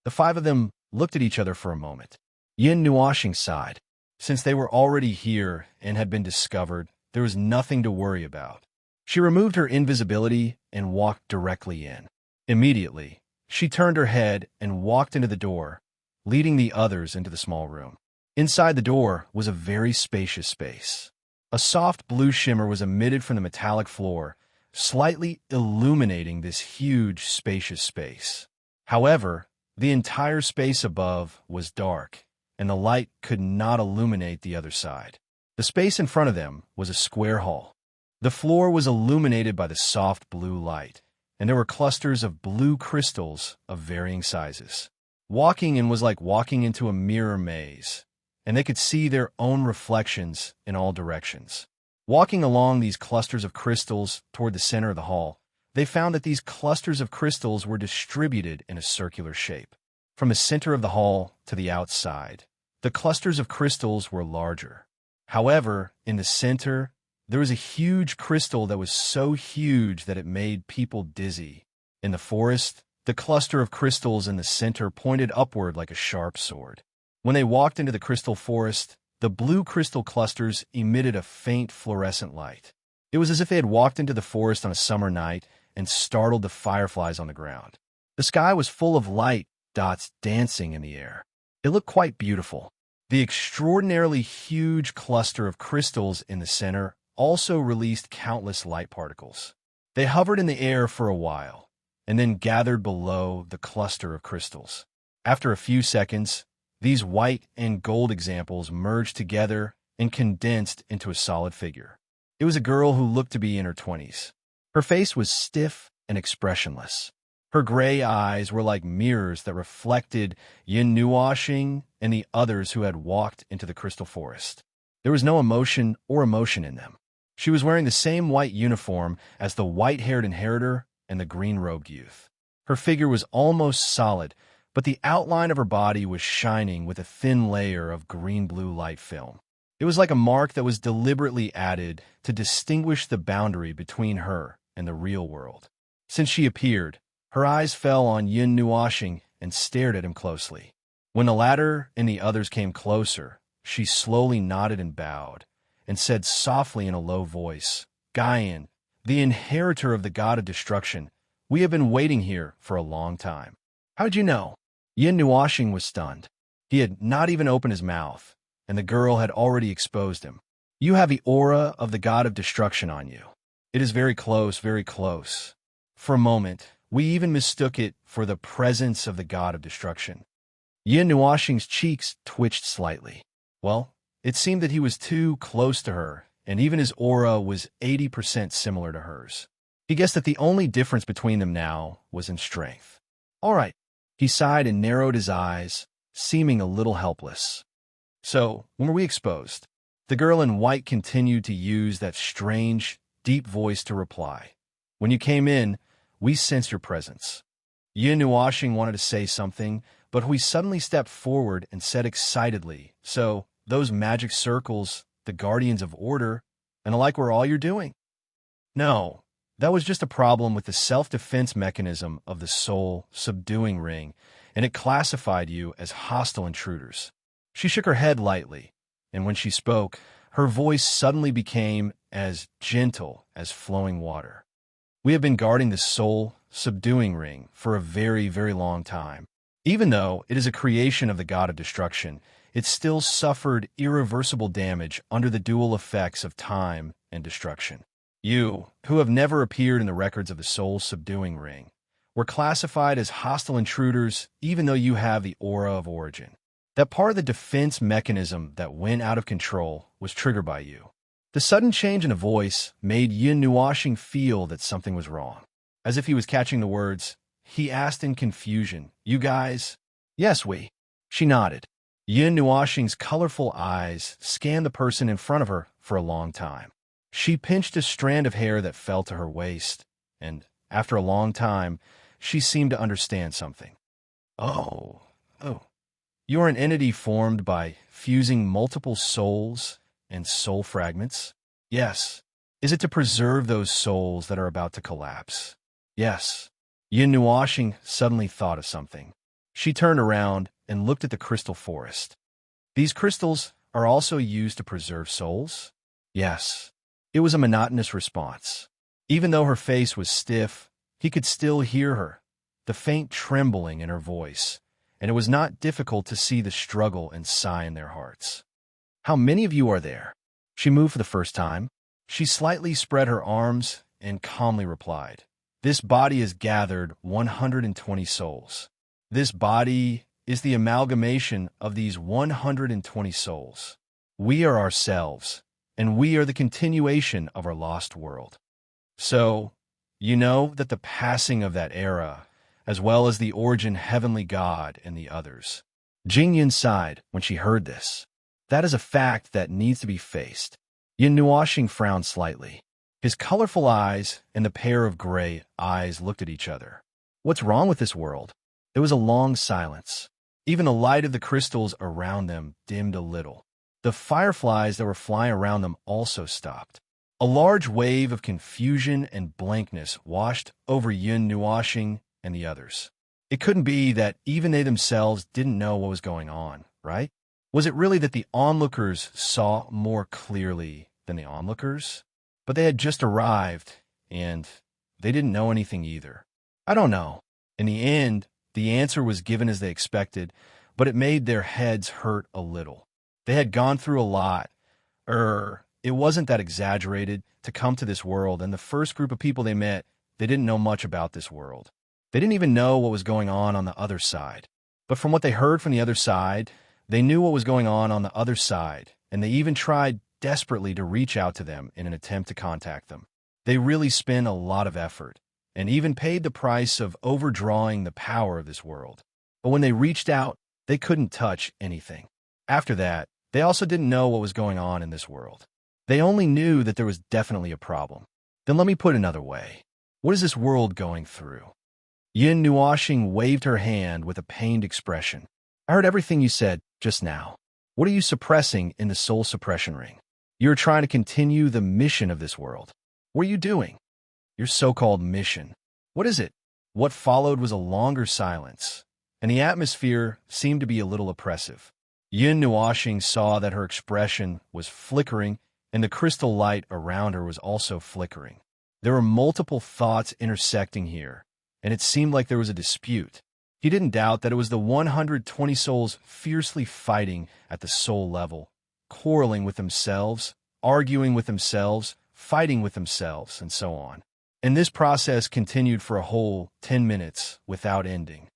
The five of them looked at each other for a moment. Yin Nuoxing sighed. Since they were already here and had been discovered, there was nothing to worry about. She removed her invisibility and walked directly in. Immediately, she turned her head and walked into the door, leading the others into the small room. Inside the door was a very spacious space. A soft blue shimmer was emitted from the metallic floor, slightly illuminating this huge, spacious space. However, the entire space above was dark, and the light could not illuminate the other side. The space in front of them was a square hall. The floor was illuminated by the soft blue light, and there were clusters of blue crystals of varying sizes. Walking in was like walking into a mirror maze, and they could see their own reflections in all directions. Walking along these clusters of crystals toward the center of the hall, they found that these clusters of crystals were distributed in a circular shape. From the center of the hall to the outside, the clusters of crystals were larger. However, in the center, there was a huge crystal that was so huge that it made people dizzy. In the forest, the cluster of crystals in the center pointed upward like a sharp sword. When they walked into the crystal forest, the blue crystal clusters emitted a faint fluorescent light. It was as if they had walked into the forest on a summer night and startled the fireflies on the ground. The sky was full of light dots dancing in the air. It looked quite beautiful. The extraordinarily huge cluster of crystals in the center also released countless light particles. They hovered in the air for a while, and then gathered below the cluster of crystals. After a few seconds, these white and gold examples merged together and condensed into a solid figure. It was a girl who looked to be in her 20s. Her face was stiff and expressionless. Her gray eyes were like mirrors that reflected Yin Nuoxing and the others who had walked into the crystal forest. There was no emotion or emotion in them. She was wearing the same white uniform as the white-haired inheritor and the green-robed youth. Her figure was almost solid, but the outline of her body was shining with a thin layer of green-blue light film. It was like a mark that was deliberately added to distinguish the boundary between her and the real world. Since she appeared, her eyes fell on Yin Nuoxing and stared at him closely. When the latter and the others came closer, she slowly nodded and bowed, and said softly in a low voice, "Gaian, the inheritor of the god of destruction, we have been waiting here for a long time." "How'd you know?" Yin Nuoxing was stunned. He had not even opened his mouth, and the girl had already exposed him. "You have the aura of the god of destruction on you. It is very close, very close. For a moment, we even mistook it for the presence of the god of destruction." Yin Nuoxing's cheeks twitched slightly. Well, it seemed that he was too close to her, and even his aura was 80% similar to hers. He guessed that the only difference between them now was in strength. "All right." He sighed and narrowed his eyes, seeming a little helpless. "So, when were we exposed?" The girl in white continued to use that strange, deep voice to reply. "When you came in, we sensed your presence." Yin Nuoxing wanted to say something, but Hui suddenly stepped forward and said excitedly, "So, those magic circles, the guardians of order, and the like were all you're doing?" "No, that was just a problem with the self-defense mechanism of the soul subduing ring, and it classified you as hostile intruders." She shook her head lightly, and when she spoke, her voice suddenly became as gentle as flowing water. "We have been guarding the soul subduing ring for a very, very long time. Even though it is a creation of the god of destruction, it still suffered irreversible damage under the dual effects of time and destruction. You, who have never appeared in the records of the soul subduing ring, were classified as hostile intruders even though you have the aura of origin. That part of the defense mechanism that went out of control was triggered by you." The sudden change in the voice made Yin Nuoxing feel that something was wrong. As if he was catching the words, he asked in confusion, "You guys?" "Yes, we." She nodded. Yin Nuoxing's colorful eyes scanned the person in front of her for a long time. She pinched a strand of hair that fell to her waist, and, after a long time, she seemed to understand something. Oh, You are an entity formed by fusing multiple souls and soul fragments? Yes. Is it to preserve those souls that are about to collapse? Yes. Yin Nuashing suddenly thought of something. She turned around and looked at the crystal forest. These crystals are also used to preserve souls? Yes. It was a monotonous response. Even though her face was stiff, he could still hear her, the faint trembling in her voice, and it was not difficult to see the struggle and sigh in their hearts. How many of you are there? She moved for the first time. She slightly spread her arms and calmly replied, This body has gathered 120 souls. This body is the amalgamation of these 120 souls. We are ourselves, and we are the continuation of our lost world. So, you know that the passing of that era, as well as the origin heavenly God and the others. Jingyan sighed when she heard this. That is a fact that needs to be faced. Yin Nuashing frowned slightly. His colorful eyes and the pair of gray eyes looked at each other. What's wrong with this world? There was a long silence. Even the light of the crystals around them dimmed a little. The fireflies that were flying around them also stopped. A large wave of confusion and blankness washed over Yin Nuashing and the others. It couldn't be that even they themselves didn't know what was going on, right? Was it really that the onlookers saw more clearly than the onlookers? But they had just arrived, and they didn't know anything either. I don't know. In the end, the answer was given as they expected, but it made their heads hurt a little. They had gone through a lot. It wasn't that exaggerated to come to this world, and the first group of people they met, they didn't know much about this world. They didn't even know what was going on the other side. But from what they heard from the other side, they knew what was going on the other side, and they even tried desperately to reach out to them in an attempt to contact them. They really spent a lot of effort, and even paid the price of overdrawing the power of this world. But when they reached out, they couldn't touch anything. After that, they also didn't know what was going on in this world. They only knew that there was definitely a problem. Then let me put it another way. What is this world going through? Yin Nuashing waved her hand with a pained expression. I heard everything you said just now. What are you suppressing in the soul suppression ring? You're trying to continue the mission of this world. What are you doing? Your so-called mission. What is it? What followed was a longer silence, and the atmosphere seemed to be a little oppressive. Yin Nuashing saw that her expression was flickering, and the crystal light around her was also flickering. There were multiple thoughts intersecting here, and it seemed like there was a dispute. He didn't doubt that it was the 120 souls fiercely fighting at the soul level, quarreling with themselves, arguing with themselves, fighting with themselves, and so on. And this process continued for a whole 10 minutes without ending.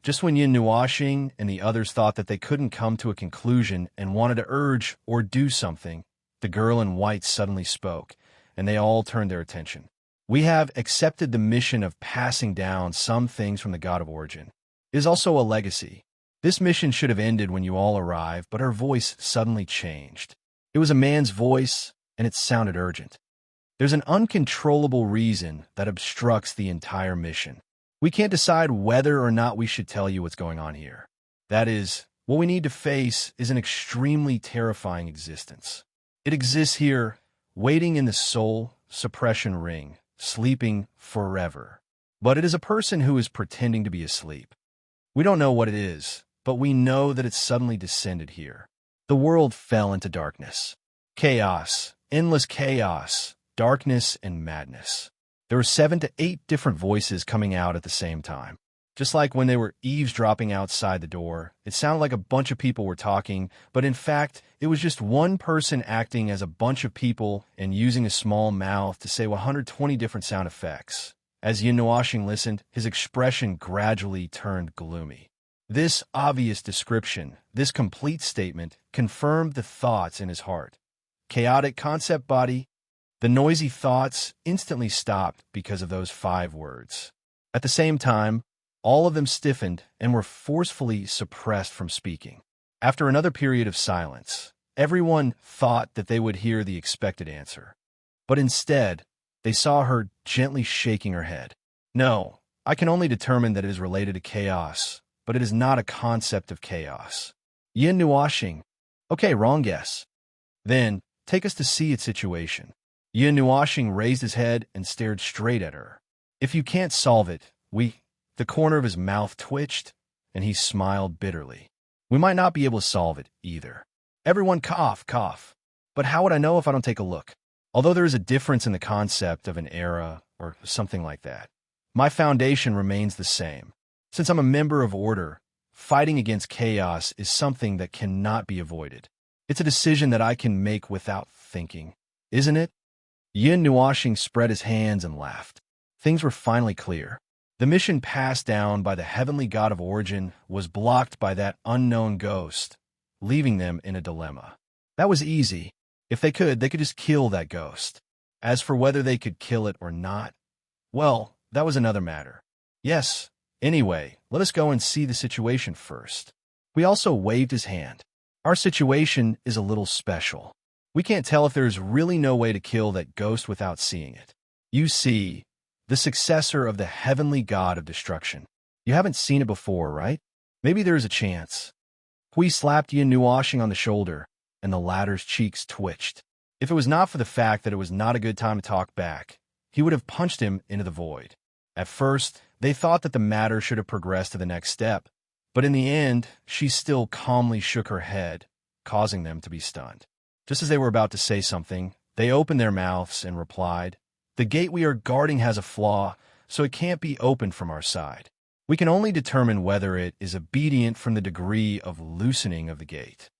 Just when Yin Nuashing and the others thought that they couldn't come to a conclusion and wanted to urge or do something, the girl in white suddenly spoke, and they all turned their attention. We have accepted the mission of passing down some things from the God of Origin. It is also a legacy. This mission should have ended when you all arrived, but her voice suddenly changed. It was a man's voice, and it sounded urgent. There's an uncontrollable reason that obstructs the entire mission. We can't decide whether or not we should tell you what's going on here. That is, what we need to face is an extremely terrifying existence. It exists here, waiting in the soul suppression ring, sleeping forever. But it is a person who is pretending to be asleep. We don't know what it is, but we know that it suddenly descended here. The world fell into darkness. Chaos, endless chaos, darkness and madness. There were 7 to 8 different voices coming out at the same time. Just like when they were eavesdropping outside the door, it sounded like a bunch of people were talking, but in fact, it was just one person acting as a bunch of people and using a small mouth to say 120 different sound effects. As Yin Nuashing listened, his expression gradually turned gloomy. This obvious description, this complete statement, confirmed the thoughts in his heart. Chaotic concept body. The noisy thoughts instantly stopped because of those 5 words. At the same time, all of them stiffened and were forcefully suppressed from speaking. After another period of silence, everyone thought that they would hear the expected answer. But instead, they saw her gently shaking her head. No, I can only determine that it is related to chaos, but it is not a concept of chaos. Yin Nuashing. Okay, wrong guess. Then, take us to see its situation. Yin Nuashing raised his head and stared straight at her. If you can't solve it, the corner of his mouth twitched, and he smiled bitterly. We might not be able to solve it, either. Everyone cough, cough. But how would I know if I don't take a look? Although there is a difference in the concept of an era or something like that, my foundation remains the same. Since I'm a member of order, fighting against chaos is something that cannot be avoided. It's a decision that I can make without thinking, isn't it? Yin Nuashing spread his hands and laughed. Things were finally clear. The mission passed down by the heavenly god of origin was blocked by that unknown ghost, leaving them in a dilemma. That was easy. If they could just kill that ghost. As for whether they could kill it or not, well, that was another matter. Yes, anyway, let us go and see the situation first. We also waved his hand. Our situation is a little special. We can't tell if there's really no way to kill that ghost without seeing it. You see, the successor of the heavenly god of destruction. You haven't seen it before, right? Maybe there is a chance. Hui slapped Yin Nuashing on the shoulder, and the latter's cheeks twitched. If it was not for the fact that it was not a good time to talk back, he would have punched him into the void. At first, they thought that the matter should have progressed to the next step, but in the end, she still calmly shook her head, causing them to be stunned. Just as they were about to say something, they opened their mouths and replied, "The gate we are guarding has a flaw, so it can't be opened from our side. We can only determine whether it is obedient from the degree of loosening of the gate."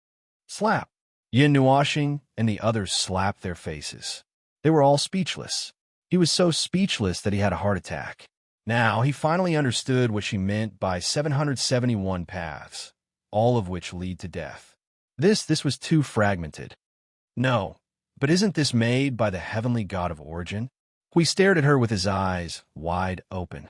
Slap! Yin Nuashing and the others slapped their faces. They were all speechless. He was so speechless that he had a heart attack. Now, he finally understood what she meant by 771 paths, all of which lead to death. This was too fragmented. No, but isn't this made by the heavenly god of origin? He stared at her with his eyes wide open.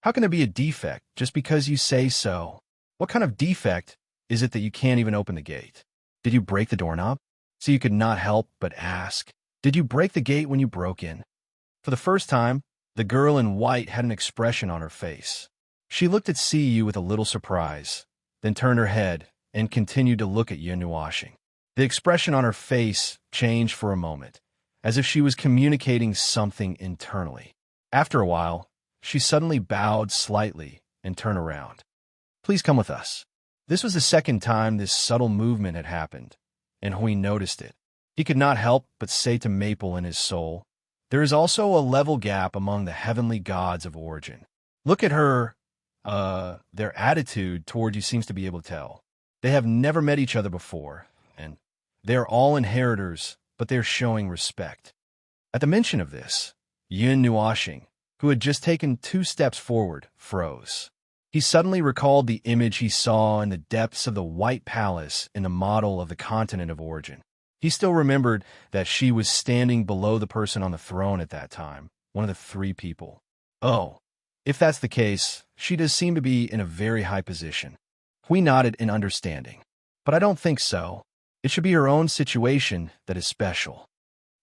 How can there be a defect just because you say so? What kind of defect is it that you can't even open the gate? Did you break the doorknob? So you could not help but ask, did you break the gate when you broke in? For the first time, the girl in white had an expression on her face. She looked at Siyu with a little surprise, then turned her head and continued to look at Yin Nuashing. The expression on her face changed for a moment, as if she was communicating something internally. After a while, she suddenly bowed slightly and turned around. "Please come with us." This was the second time this subtle movement had happened, and Hui noticed it. He could not help but say to Maple in his soul, there is also a level gap among the heavenly gods of origin. Look at her, their attitude toward you seems to be able to tell. They have never met each other before, and they are all inheritors, but they are showing respect. At the mention of this, Yin Nuashing, who had just taken 2 steps forward, froze. He suddenly recalled the image he saw in the depths of the White Palace in the model of the continent of origin. He still remembered that she was standing below the person on the throne at that time, one of the 3 people. Oh, if that's the case, she does seem to be in a very high position. Hui nodded in understanding. But I don't think so. It should be her own situation that is special.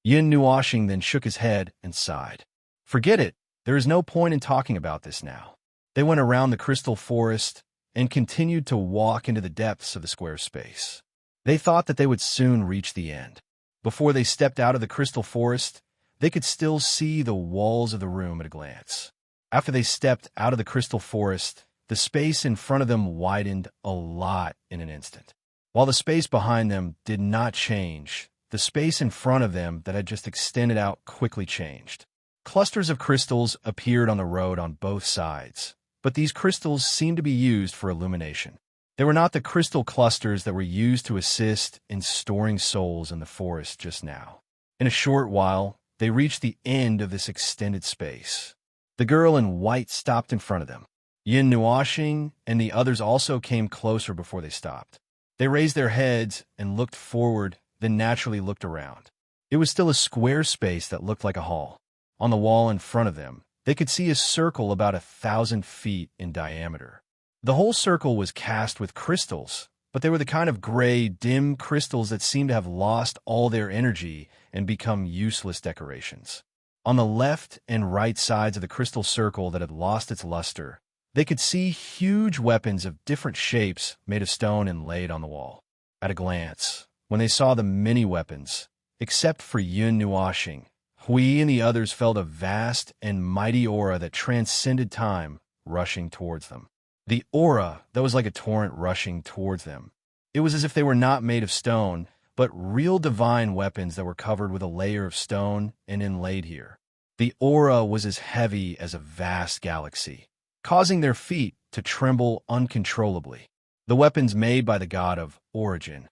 Yin Nuashing then shook his head and sighed. Forget it. There is no point in talking about this now. They went around the crystal forest and continued to walk into the depths of the square space. They thought that they would soon reach the end. Before they stepped out of the crystal forest, they could still see the walls of the room at a glance. After they stepped out of the crystal forest, the space in front of them widened a lot in an instant. While the space behind them did not change, the space in front of them that had just extended out quickly changed. Clusters of crystals appeared on the road on both sides, but these crystals seemed to be used for illumination. They were not the crystal clusters that were used to assist in storing souls in the forest just now. In a short while, they reached the end of this extended space. The girl in white stopped in front of them. Yin Nuashing and the others also came closer before they stopped. They raised their heads and looked forward, then naturally looked around. It was still a square space that looked like a hall. On the wall in front of them, they could see a circle about 1,000 feet in diameter. The whole circle was cast with crystals, but they were the kind of gray, dim crystals that seemed to have lost all their energy and become useless decorations. On the left and right sides of the crystal circle that had lost its luster, They could see huge weapons of different shapes made of stone and laid on the wall. At a glance, when they saw the many weapons, except for Yun Nuashing, Hui and the others felt a vast and mighty aura that transcended time rushing towards them. The aura that was like a torrent rushing towards them. It was as if they were not made of stone, but real divine weapons that were covered with a layer of stone and inlaid here. The aura was as heavy as a vast galaxy, causing their feet to tremble uncontrollably. The weapons made by the god of origin.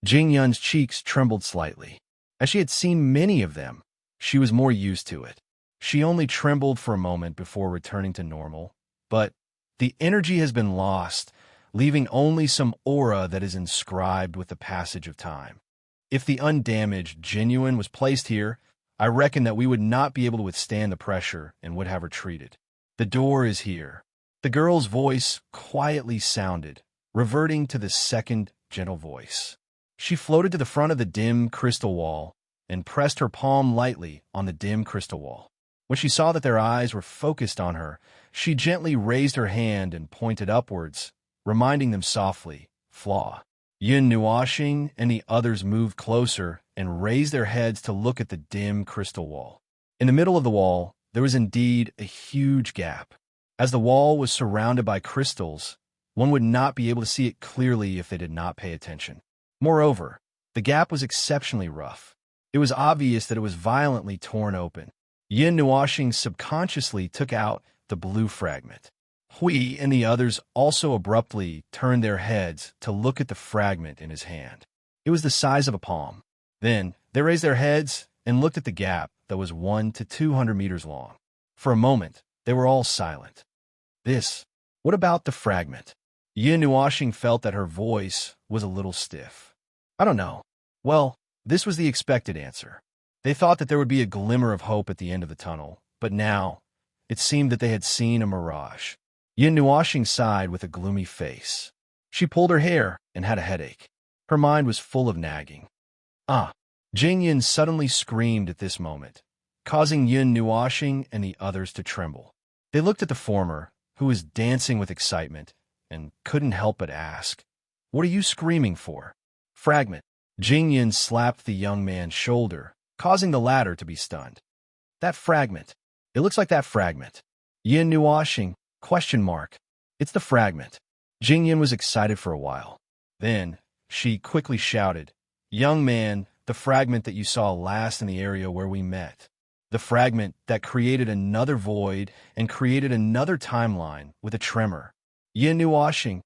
Jing Yun's cheeks trembled slightly. As she had seen many of them, she was more used to it. She only trembled for a moment before returning to normal, but the energy has been lost, leaving only some aura that is inscribed with the passage of time. If the undamaged genuine was placed here, I reckon that we would not be able to withstand the pressure and would have retreated. The door is here. The girl's voice quietly sounded, reverting to the second gentle voice. She floated to the front of the dim crystal wall and pressed her palm lightly on the dim crystal wall. When she saw that their eyes were focused on her, she gently raised her hand and pointed upwards, reminding them softly, "Flaw." Yun Nuashing and the others moved closer and raised their heads to look at the dim crystal wall. In the middle of the wall, there was indeed a huge gap. As the wall was surrounded by crystals, one would not be able to see it clearly if they did not pay attention. Moreover, the gap was exceptionally rough. It was obvious that it was violently torn open. Yin Nuashing subconsciously took out the blue fragment. Hui and the others also abruptly turned their heads to look at the fragment in his hand. It was the size of a palm. Then they raised their heads and looked at the gap that was 100 to 200 meters long. For a moment, they were all silent. What about the fragment? Yin Nuashing felt that her voice was a little stiff. I don't know. Well, this was the expected answer. They thought that there would be a glimmer of hope at the end of the tunnel, but now it seemed that they had seen a mirage. Yin Nuashing sighed with a gloomy face. She pulled her hair and had a headache. Her mind was full of nagging. Jing Yin suddenly screamed at this moment, causing Yin Nuashing and the others to tremble. They looked at the former, who was dancing with excitement, and couldn't help but ask, "What are you screaming for?" Fragment. Jing Yin slapped the young man's shoulder, causing the latter to be stunned. That fragment. It looks like that fragment. Yin Nuashing, ? It's the fragment. Jing Yin was excited for a while. Then, she quickly shouted, "Young man, the fragment that you saw last in the area where we met. The fragment that created another void and created another timeline with a tremor." Yin Nuashing.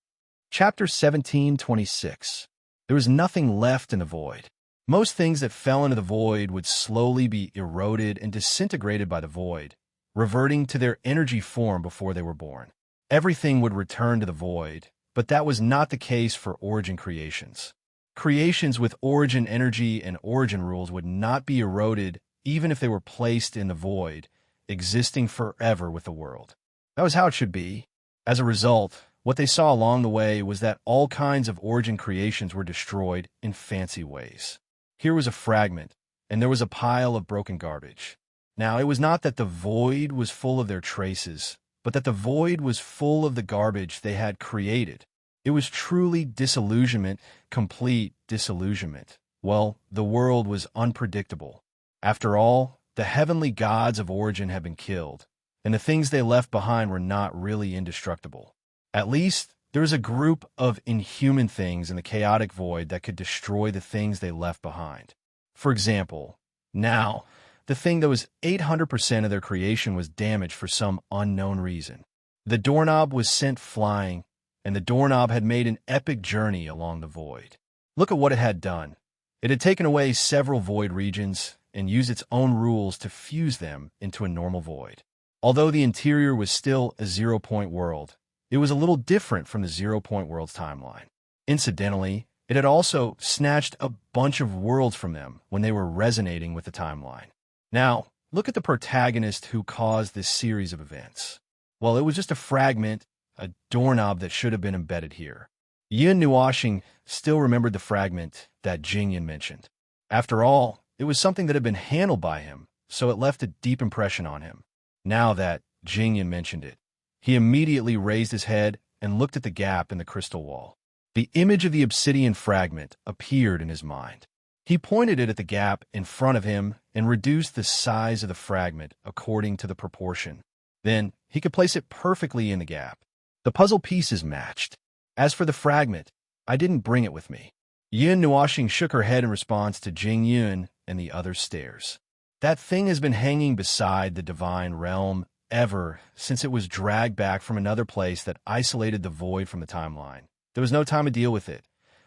Chapter 17:26. There was nothing left in the void. Most things that fell into the void would slowly be eroded and disintegrated by the void, reverting to their energy form before they were born. Everything would return to the void, but that was not the case for origin creations. Creations with origin energy and origin rules would not be eroded even if they were placed in the void, existing forever with the world. That was how it should be. As a result, what they saw along the way was that all kinds of origin creations were destroyed in fancy ways. Here was a fragment, and there was a pile of broken garbage. Now, it was not that the void was full of their traces, but that the void was full of the garbage they had created. It was truly disillusionment, complete disillusionment. Well, the world was unpredictable. After all, the heavenly gods of origin had been killed, and the things they left behind were not really indestructible. At least, there was a group of inhuman things in the chaotic void that could destroy the things they left behind. For example, now, the thing that was 800% of their creation was damaged for some unknown reason. The doorknob was sent flying, and the doorknob had made an epic journey along the void. Look at what it had done. It had taken away several void regions and used its own rules to fuse them into a normal void. Although the interior was still a zero-point world, it was a little different from the zero-point world's timeline. Incidentally, it had also snatched a bunch of worlds from them when they were resonating with the timeline. Now, look at the protagonist who caused this series of events. Well, it was just a fragment, a doorknob that should have been embedded here. Yin Nuashing still remembered the fragment that Jing Yin mentioned. After all, it was something that had been handled by him, so it left a deep impression on him. Now that Jing Yin mentioned it, He immediately raised his head and looked at the gap in the crystal wall. The image of the obsidian fragment appeared in his mind. He pointed it at the gap in front of him and reduced the size of the fragment according to the proportion. Then he could place it perfectly in the gap. The puzzle pieces matched. As for the fragment, I didn't bring it with me. Yin Nuoxing shook her head in response to Jing Yun and the other's stares. That thing has been hanging beside the divine realm ever since it was dragged back from another place that isolated the void from the timeline. There was no time to deal with it.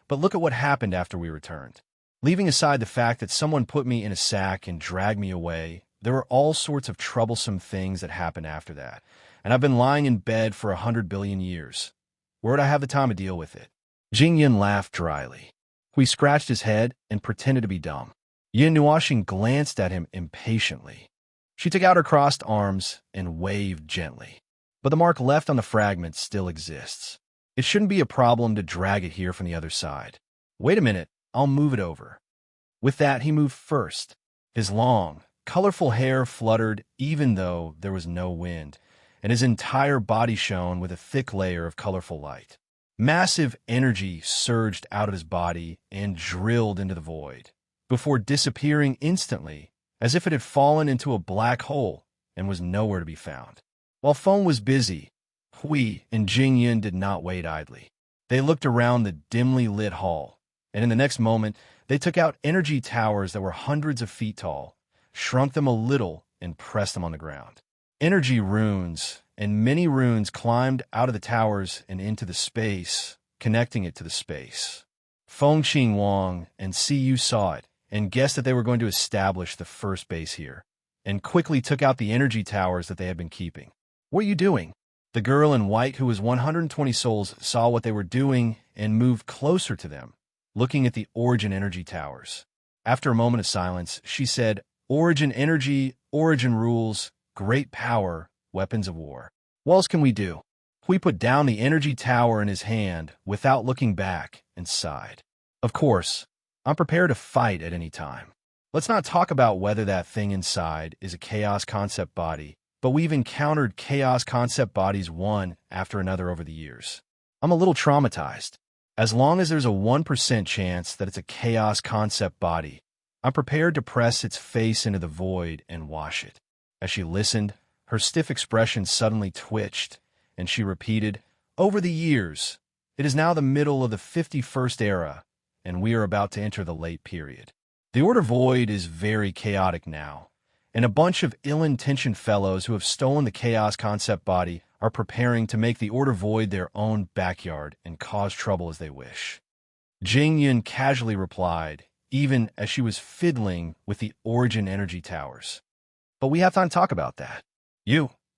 But look at what happened after we returned. Leaving aside the fact that someone put me in a sack and dragged me away, there were all sorts of troublesome things that happened after that, and I've been lying in bed for 100 billion years. Where'd I have the time to deal with it? Jing Yun laughed dryly. He scratched his head and pretended to be dumb. Yin Nuoxing glanced at him impatiently. She took out her crossed arms and waved gently. But the mark left on the fragment still exists. It shouldn't be a problem to drag it here from the other side. Wait a minute, I'll move it over. With that, he moved first. His long, colorful hair fluttered even though there was no wind, and his entire body shone with a thick layer of colorful light. Massive energy surged out of his body and drilled into the void, before disappearing instantly, as if it had fallen into a black hole and was nowhere to be found. While Feng was busy, Hui and Jing Yun did not wait idly. They looked around the dimly lit hall, and in the next moment, they took out energy towers that were hundreds of feet tall, shrunk them a little, and pressed them on the ground. Energy runes and many runes climbed out of the towers and into the space, connecting it to the space. Feng Qing Wang and Siyu saw it and guessed that they were going to establish the first base here, and quickly took out the energy towers that they had been keeping. What are you doing? The girl in white, who was 120 souls, saw what they were doing and moved closer to them, looking at the Origin energy towers. After a moment of silence, she said, "Origin energy, Origin rules, great power, weapons of war. What else can we do?" Hui put down the energy tower in his hand without looking back and sighed. "Of course, I'm prepared to fight at any time. Let's not talk about whether that thing inside is a chaos concept body, but we've encountered chaos concept bodies one after another over the years. I'm a little traumatized. As long as there's a 1% chance that it's a chaos concept body, I'm prepared to press its face into the void and wash it." As she listened, her stiff expression suddenly twitched, and she repeated, "Over the years, it is now the middle of the 51st era, and we are about to enter the late period. The Order Void is very chaotic now, and a bunch of ill-intentioned fellows who have stolen the chaos concept body are preparing to make the Order Void their own backyard and cause trouble as they wish." Jing Yun casually replied, even as she was fiddling with the Origin energy towers. "But we have time to talk about that."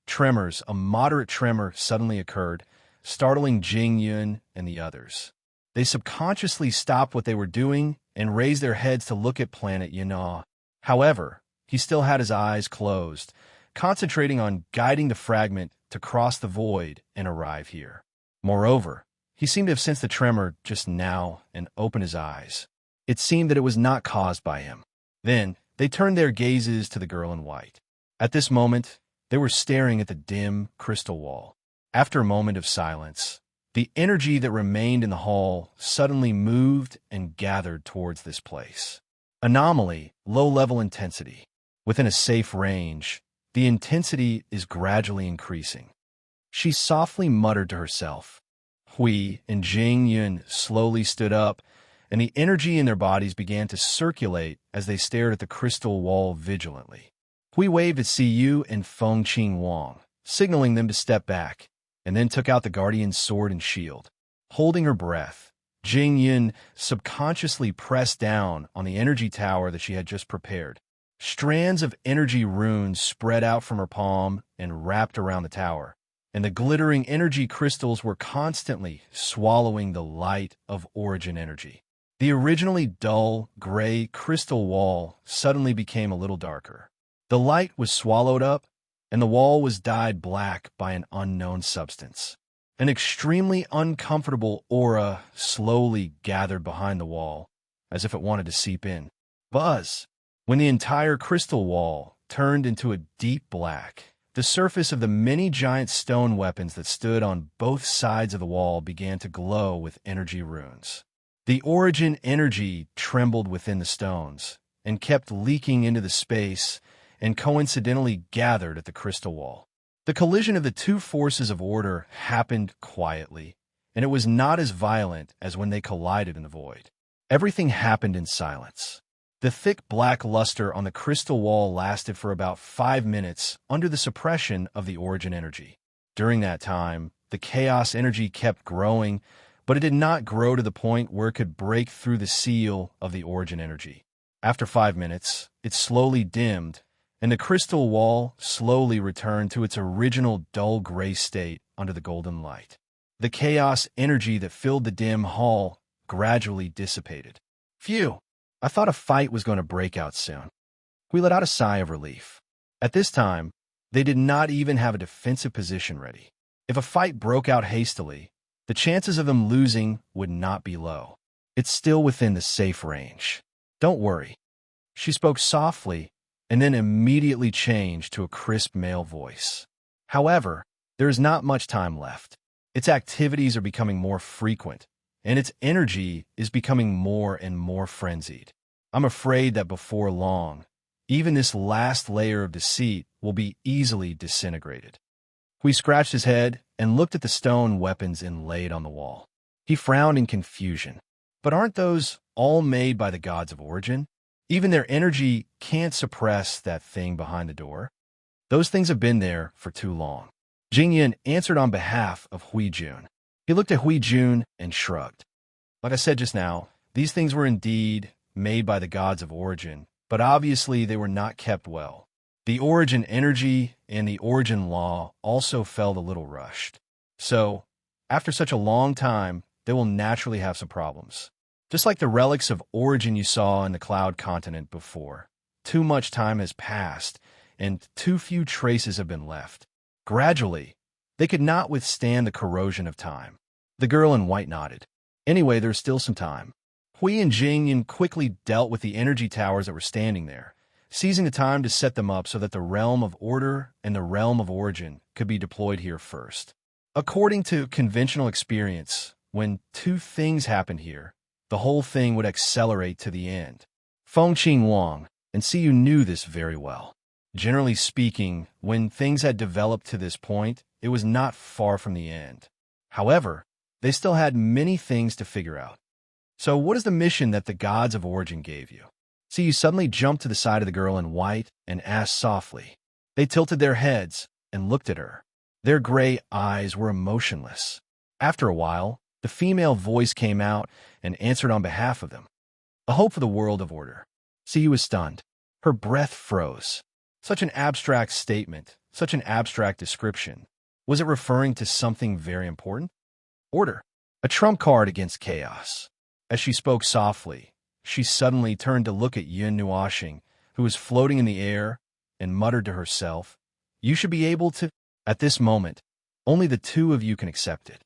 Tremors, a moderate tremor suddenly occurred, startling Jing Yun and the others. They subconsciously stopped what they were doing and raised their heads to look at Planet Yana. However, he still had his eyes closed, concentrating on guiding the fragment to cross the void and arrive here. Moreover, he seemed to have sensed the tremor just now and opened his eyes. It seemed that it was not caused by him. Then, they turned their gazes to the girl in white. At this moment, they were staring at the dim crystal wall. After a moment of silence, the energy that remained in the hall suddenly moved and gathered towards this place. Anomaly, low-level intensity. Within a safe range, the intensity is gradually increasing. She softly muttered to herself. Hui and Jing Yun slowly stood up, and the energy in their bodies began to circulate as they stared at the crystal wall vigilantly. Hui waved at Siyu and Feng Qing Wang, signaling them to step back, and then took out the guardian's sword and shield. Holding her breath, Jing Yun subconsciously pressed down on the energy tower that she had just prepared. Strands of energy runes spread out from her palm and wrapped around the tower, and the glittering energy crystals were constantly swallowing the light of Origin energy. The originally dull, gray crystal wall suddenly became a little darker. The light was swallowed up, and the wall was dyed black by an unknown substance. An extremely uncomfortable aura slowly gathered behind the wall, as if it wanted to seep in. Buzz! When the entire crystal wall turned into a deep black, the surface of the many giant stone weapons that stood on both sides of the wall began to glow with energy runes. The origin energy trembled within the stones and kept leaking into the space and coincidentally gathered at the crystal wall. The collision of the two forces of order happened quietly, and it was not as violent as when they collided in the void. Everything happened in silence. The thick black luster on the crystal wall lasted for about 5 minutes under the suppression of the origin energy. During that time, the chaos energy kept growing, but it did not grow to the point where it could break through the seal of the origin energy. After 5 minutes, it slowly dimmed, and the crystal wall slowly returned to its original dull gray state under the golden light. The chaos energy that filled the dim hall gradually dissipated. Phew! I thought a fight was going to break out soon. We let out a sigh of relief. At this time, they did not even have a defensive position ready. If a fight broke out hastily, the chances of them losing would not be low. It's still within the safe range. Don't worry. She spoke softly and then immediately changed to a crisp male voice. However, there is not much time left. Its activities are becoming more frequent, and its energy is becoming more and more frenzied. I'm afraid that before long, even this last layer of deceit will be easily disintegrated. Hui scratched his head and looked at the stone weapons inlaid on the wall. He frowned in confusion. But aren't those all made by the gods of origin? Even their energy can't suppress that thing behind the door. Those things have been there for too long. Jingyan answered on behalf of Hui Jun. He looked at Hui Jun and shrugged. Like I said just now, these things were indeed made by the gods of origin, but obviously they were not kept well. The origin energy and the origin law also felt a little rushed. So, after such a long time, they will naturally have some problems. Just like the relics of origin you saw in the Cloud Continent before. Too much time has passed, and too few traces have been left. Gradually, they could not withstand the corrosion of time. The girl in white nodded. Anyway, there's still some time. Hui and Jingyan quickly dealt with the energy towers that were standing there, seizing the time to set them up so that the realm of order and the realm of origin could be deployed here first. According to conventional experience, when two things happened here, the whole thing would accelerate to the end. Fengqing Wang, and see you knew this very well. Generally speaking, when things had developed to this point, it was not far from the end. However, they still had many things to figure out. So what is the mission that the gods of origin gave you? See, you suddenly jumped to the side of the girl in white and asked softly. They tilted their heads and looked at her. Their gray eyes were emotionless. After a while, the female voice came out and answered on behalf of them. A hope for the world of order. See, was stunned. Her breath froze. Such an abstract statement, such an abstract description. Was it referring to something very important? Order. A trump card against chaos. As she spoke softly, she suddenly turned to look at Yun Nuoxing, who was floating in the air, and muttered to herself, "You should be able to..." At this moment, only the two of you can accept it.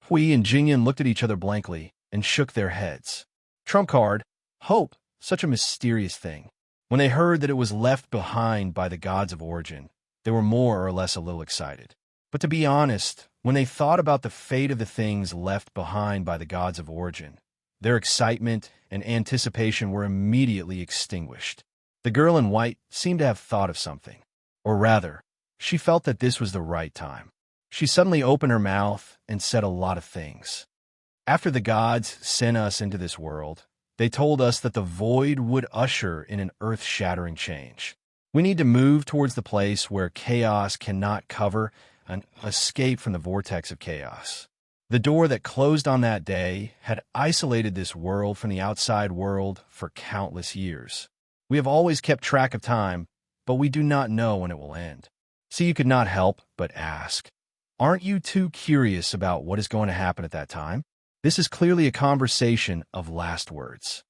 Hui and Jingyan looked at each other blankly and shook their heads. Trump card, hope, such a mysterious thing. When they heard that it was left behind by the gods of origin, they were more or less a little excited. But to be honest, when they thought about the fate of the things left behind by the gods of origin, their excitement and anticipation were immediately extinguished. The girl in white seemed to have thought of something. Or rather, she felt that this was the right time. She suddenly opened her mouth and said a lot of things. After the gods sent us into this world, they told us that the void would usher in an earth-shattering change. We need to move towards the place where chaos cannot cover and escape from the vortex of chaos. The door that closed on that day had isolated this world from the outside world for countless years. We have always kept track of time, but we do not know when it will end. So you could not help but ask, aren't you too curious about what is going to happen at that time? This is clearly a conversation of last words.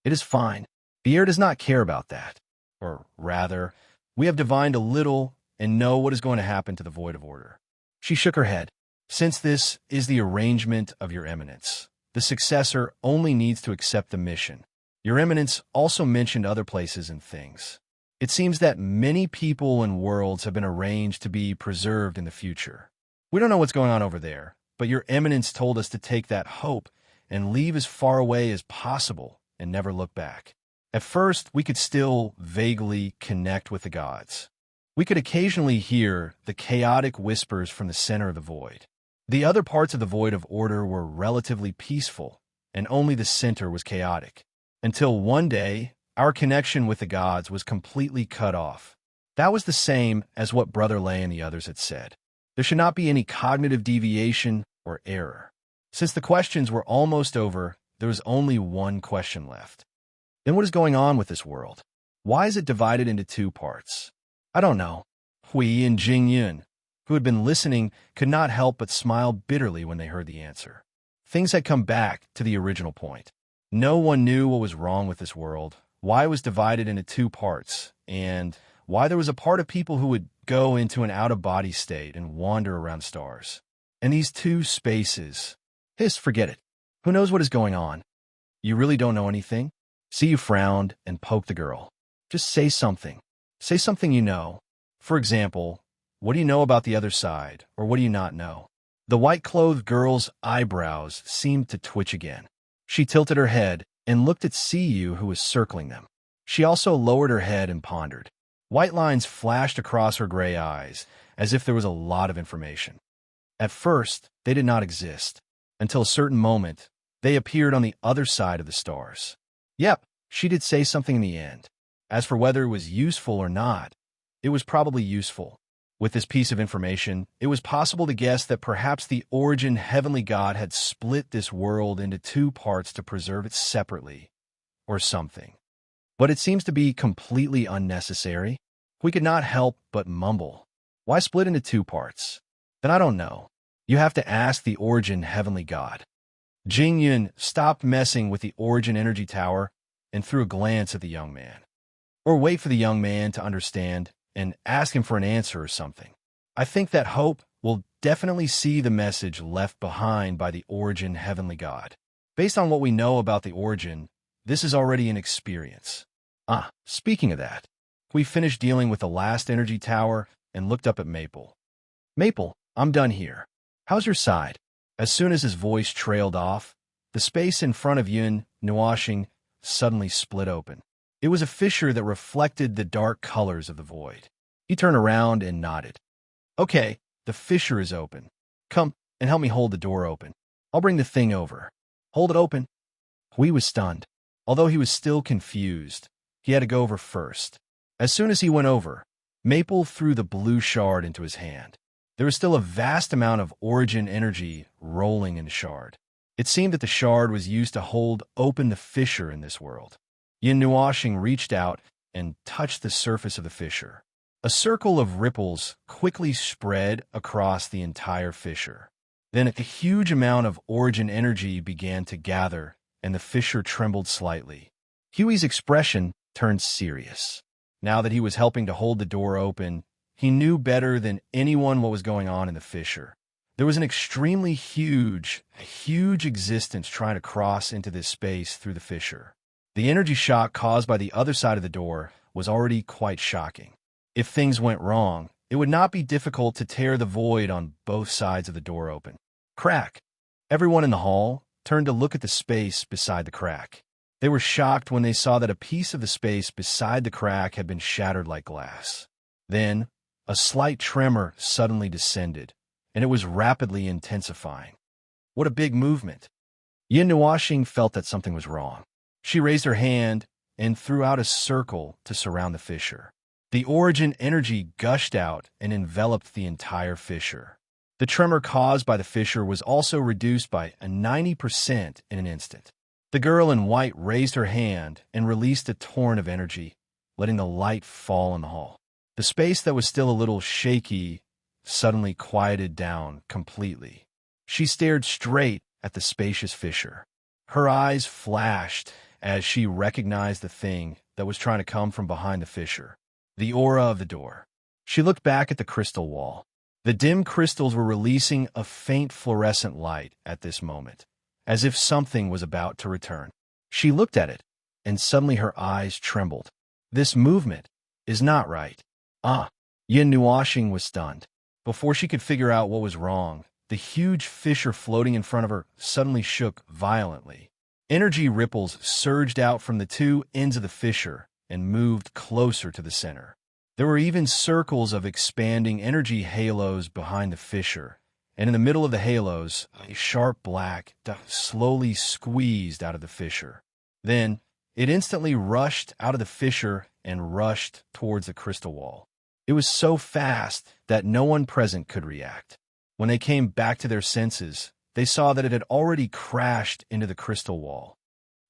It is fine. The air does not care about that. Or rather, we have divined a little and know what is going to happen to the void of order. She shook her head. Since this is the arrangement of your eminence, the successor only needs to accept the mission. Your eminence also mentioned other places and things. It seems that many people and worlds have been arranged to be preserved in the future. We don't know what's going on over there, but your eminence told us to take that hope and leave as far away as possible and never look back. At first, we could still vaguely connect with the gods. We could occasionally hear the chaotic whispers from the center of the void. The other parts of the void of order were relatively peaceful, and only the center was chaotic. Until one day, our connection with the gods was completely cut off. That was the same as what Brother Lay and the others had said. There should not be any cognitive deviation or error. Since the questions were almost over, there was only one question left. Then what is going on with this world? Why is it divided into two parts? I don't know. Hui and Jing Yun, who had been listening, could not help but smile bitterly when they heard the answer. Things had come back to the original point. No one knew what was wrong with this world, why it was divided into two parts, and why there was a part of people who would go into an out-of-body state and wander around stars. And these two spaces... forget it. Who knows what is going on? You really don't know anything? See, you frowned and poked the girl. Just say something. Say something you know. For example, what do you know about the other side, or what do you not know? The white-clothed girl's eyebrows seemed to twitch again. She tilted her head and looked at Siyu, who was circling them. She also lowered her head and pondered. White lines flashed across her gray eyes, as if there was a lot of information. At first, they did not exist. Until a certain moment, they appeared on the other side of the stars. Yep, she did say something in the end. As for whether it was useful or not, it was probably useful. With this piece of information, it was possible to guess that perhaps the origin heavenly God had split this world into two parts to preserve it separately, or something. But it seems to be completely unnecessary. We could not help but mumble. Why split into two parts? Then I don't know. You have to ask the origin heavenly God. Jing Yun stopped messing with the origin energy tower and threw a glance at the young man. Or wait for the young man to understand and ask him for an answer or something. I think that hope will definitely see the message left behind by the origin heavenly God. Based on what we know about the origin, this is already an experience. Speaking of that, we finished dealing with the last energy tower and looked up at Maple. Maple, I'm done here. How's your side? As soon as his voice trailed off, the space in front of Yun Nuashing suddenly split open. It was a fissure that reflected the dark colors of the void. He turned around and nodded. Okay, the fissure is open. Come and help me hold the door open. I'll bring the thing over. Hold it open. Hui was stunned. Although he was still confused, he had to go over first. As soon as he went over, Maple threw the blue shard into his hand. There was still a vast amount of origin energy rolling in the shard. It seemed that the shard was used to hold open the fissure in this world. Yin Nuashing reached out and touched the surface of the fissure. A circle of ripples quickly spread across the entire fissure. Then a huge amount of origin energy began to gather, and the fissure trembled slightly. Huey's expression turned serious. Now that he was helping to hold the door open, he knew better than anyone what was going on in the fissure. There was an extremely huge existence trying to cross into this space through the fissure. The energy shock caused by the other side of the door was already quite shocking. If things went wrong, it would not be difficult to tear the void on both sides of the door open. Crack! Everyone in the hall turned to look at the space beside the crack. They were shocked when they saw that a piece of the space beside the crack had been shattered like glass. Then, a slight tremor suddenly descended, and it was rapidly intensifying. What a big movement! Yin Nuashing felt that something was wrong. She raised her hand and threw out a circle to surround the fissure. The origin energy gushed out and enveloped the entire fissure. The tremor caused by the fissure was also reduced by 90% in an instant. The girl in white raised her hand and released a torrent of energy, letting the light fall in the hall. The space that was still a little shaky suddenly quieted down completely. She stared straight at the spacious fissure. Her eyes flashed as she recognized the thing that was trying to come from behind the fissure. The aura of the door. She looked back at the crystal wall. The dim crystals were releasing a faint fluorescent light at this moment, as if something was about to return. She looked at it, and suddenly her eyes trembled. This movement, is not right. Ah, Yin Nuashing was stunned. Before she could figure out what was wrong, the huge fissure floating in front of her suddenly shook violently. Energy ripples surged out from the two ends of the fissure and moved closer to the center. There were even circles of expanding energy halos behind the fissure, and in the middle of the halos, a sharp black dot slowly squeezed out of the fissure. Then, it instantly rushed out of the fissure and rushed towards the crystal wall. It was so fast that no one present could react. When they came back to their senses, they saw that it had already crashed into the crystal wall.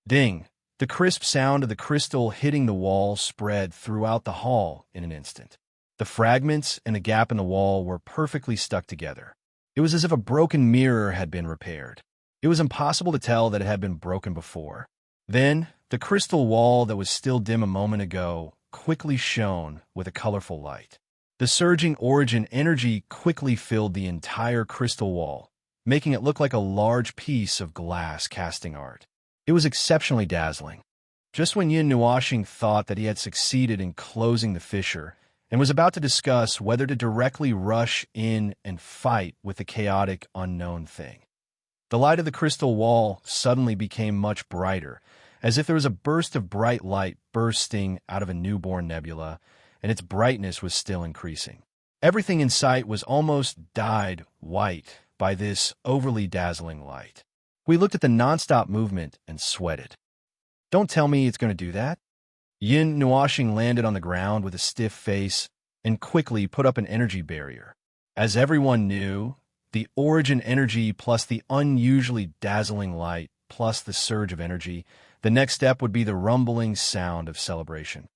Ding! The crisp sound of the crystal hitting the wall spread throughout the hall in an instant. The fragments and the gap in the wall were perfectly stuck together. It was as if a broken mirror had been repaired. It was impossible to tell that it had been broken before. Then, the crystal wall that was still dim a moment ago quickly shone with a colorful light. The surging origin energy quickly filled the entire crystal wall, making it look like a large piece of glass casting art. It was exceptionally dazzling. Just when Yin Nuashing thought that he had succeeded in closing the fissure and was about to discuss whether to directly rush in and fight with the chaotic unknown thing, the light of the crystal wall suddenly became much brighter, as if there was a burst of bright light bursting out of a newborn nebula, and its brightness was still increasing. Everything in sight was almost dyed white by this overly dazzling light. We looked at the nonstop movement and sweated. Don't tell me it's going to do that. Yin Nuashing landed on the ground with a stiff face and quickly put up an energy barrier. As everyone knew, the origin energy plus the unusually dazzling light plus the surge of energy, the next step would be the rumbling sound of celebration.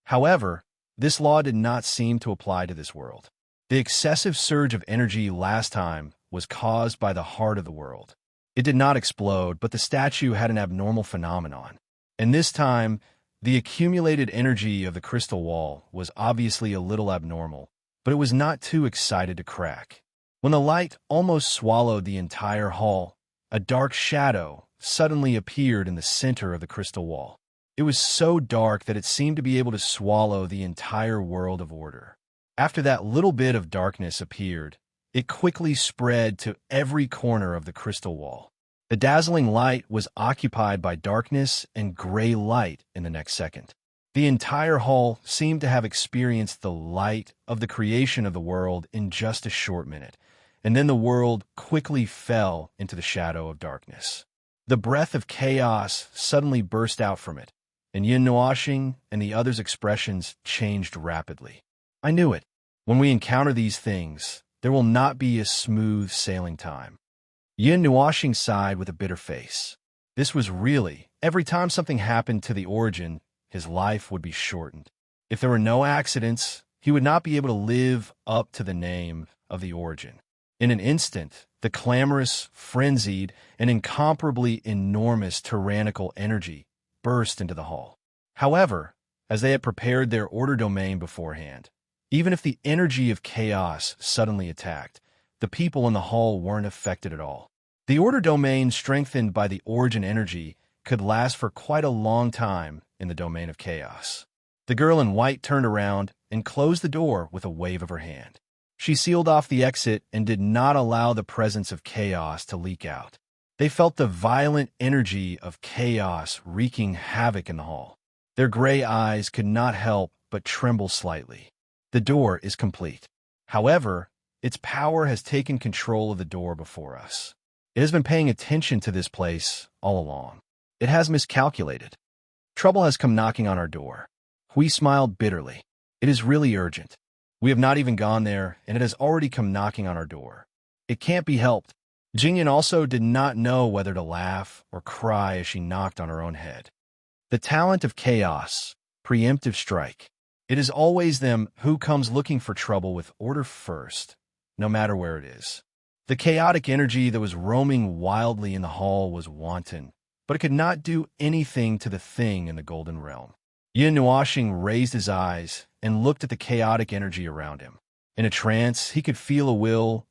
However, this law did not seem to apply to this world. The excessive surge of energy last time was caused by the heart of the world. It did not explode, but the statue had an abnormal phenomenon. And this time, the accumulated energy of the crystal wall was obviously a little abnormal, but it was not too excited to crack. When the light almost swallowed the entire hall, a dark shadow suddenly appeared in the center of the crystal wall. It was so dark that it seemed to be able to swallow the entire world of order. After that little bit of darkness appeared, it quickly spread to every corner of the crystal wall. The dazzling light was occupied by darkness and gray light in the next second. The entire hall seemed to have experienced the light of the creation of the world in just a short minute, and then the world quickly fell into the shadow of darkness. The breath of chaos suddenly burst out from it, and Yin Nuashing and the others' expressions changed rapidly. I knew it. When we encounter these things, there will not be a smooth sailing time. Yin Nuashing sighed with a bitter face. This was really, every time something happened to the origin, his life would be shortened. If there were no accidents, he would not be able to live up to the name of the origin. In an instant, the clamorous, frenzied, and incomparably enormous tyrannical energy burst into the hall. However, as they had prepared their order domain beforehand, even if the energy of chaos suddenly attacked, the people in the hall weren't affected at all. The order domain, strengthened by the origin energy, could last for quite a long time in the domain of chaos. The girl in white turned around and closed the door with a wave of her hand. She sealed off the exit and did not allow the presence of chaos to leak out. They felt the violent energy of chaos wreaking havoc in the hall. Their gray eyes could not help but tremble slightly. The door is complete. However, its power has taken control of the door before us. It has been paying attention to this place all along. It has miscalculated. Trouble has come knocking on our door. Hui smiled bitterly. It is really urgent. We have not even gone there, and it has already come knocking on our door. It can't be helped. Jingyan also did not know whether to laugh or cry as she knocked on her own head. The talent of chaos, preemptive strike. It is always them who comes looking for trouble with order first, no matter where it is. The chaotic energy that was roaming wildly in the hall was wanton, but it could not do anything to the thing in the Golden Realm. Yin Nuashing raised his eyes and looked at the chaotic energy around him. In a trance, he could feel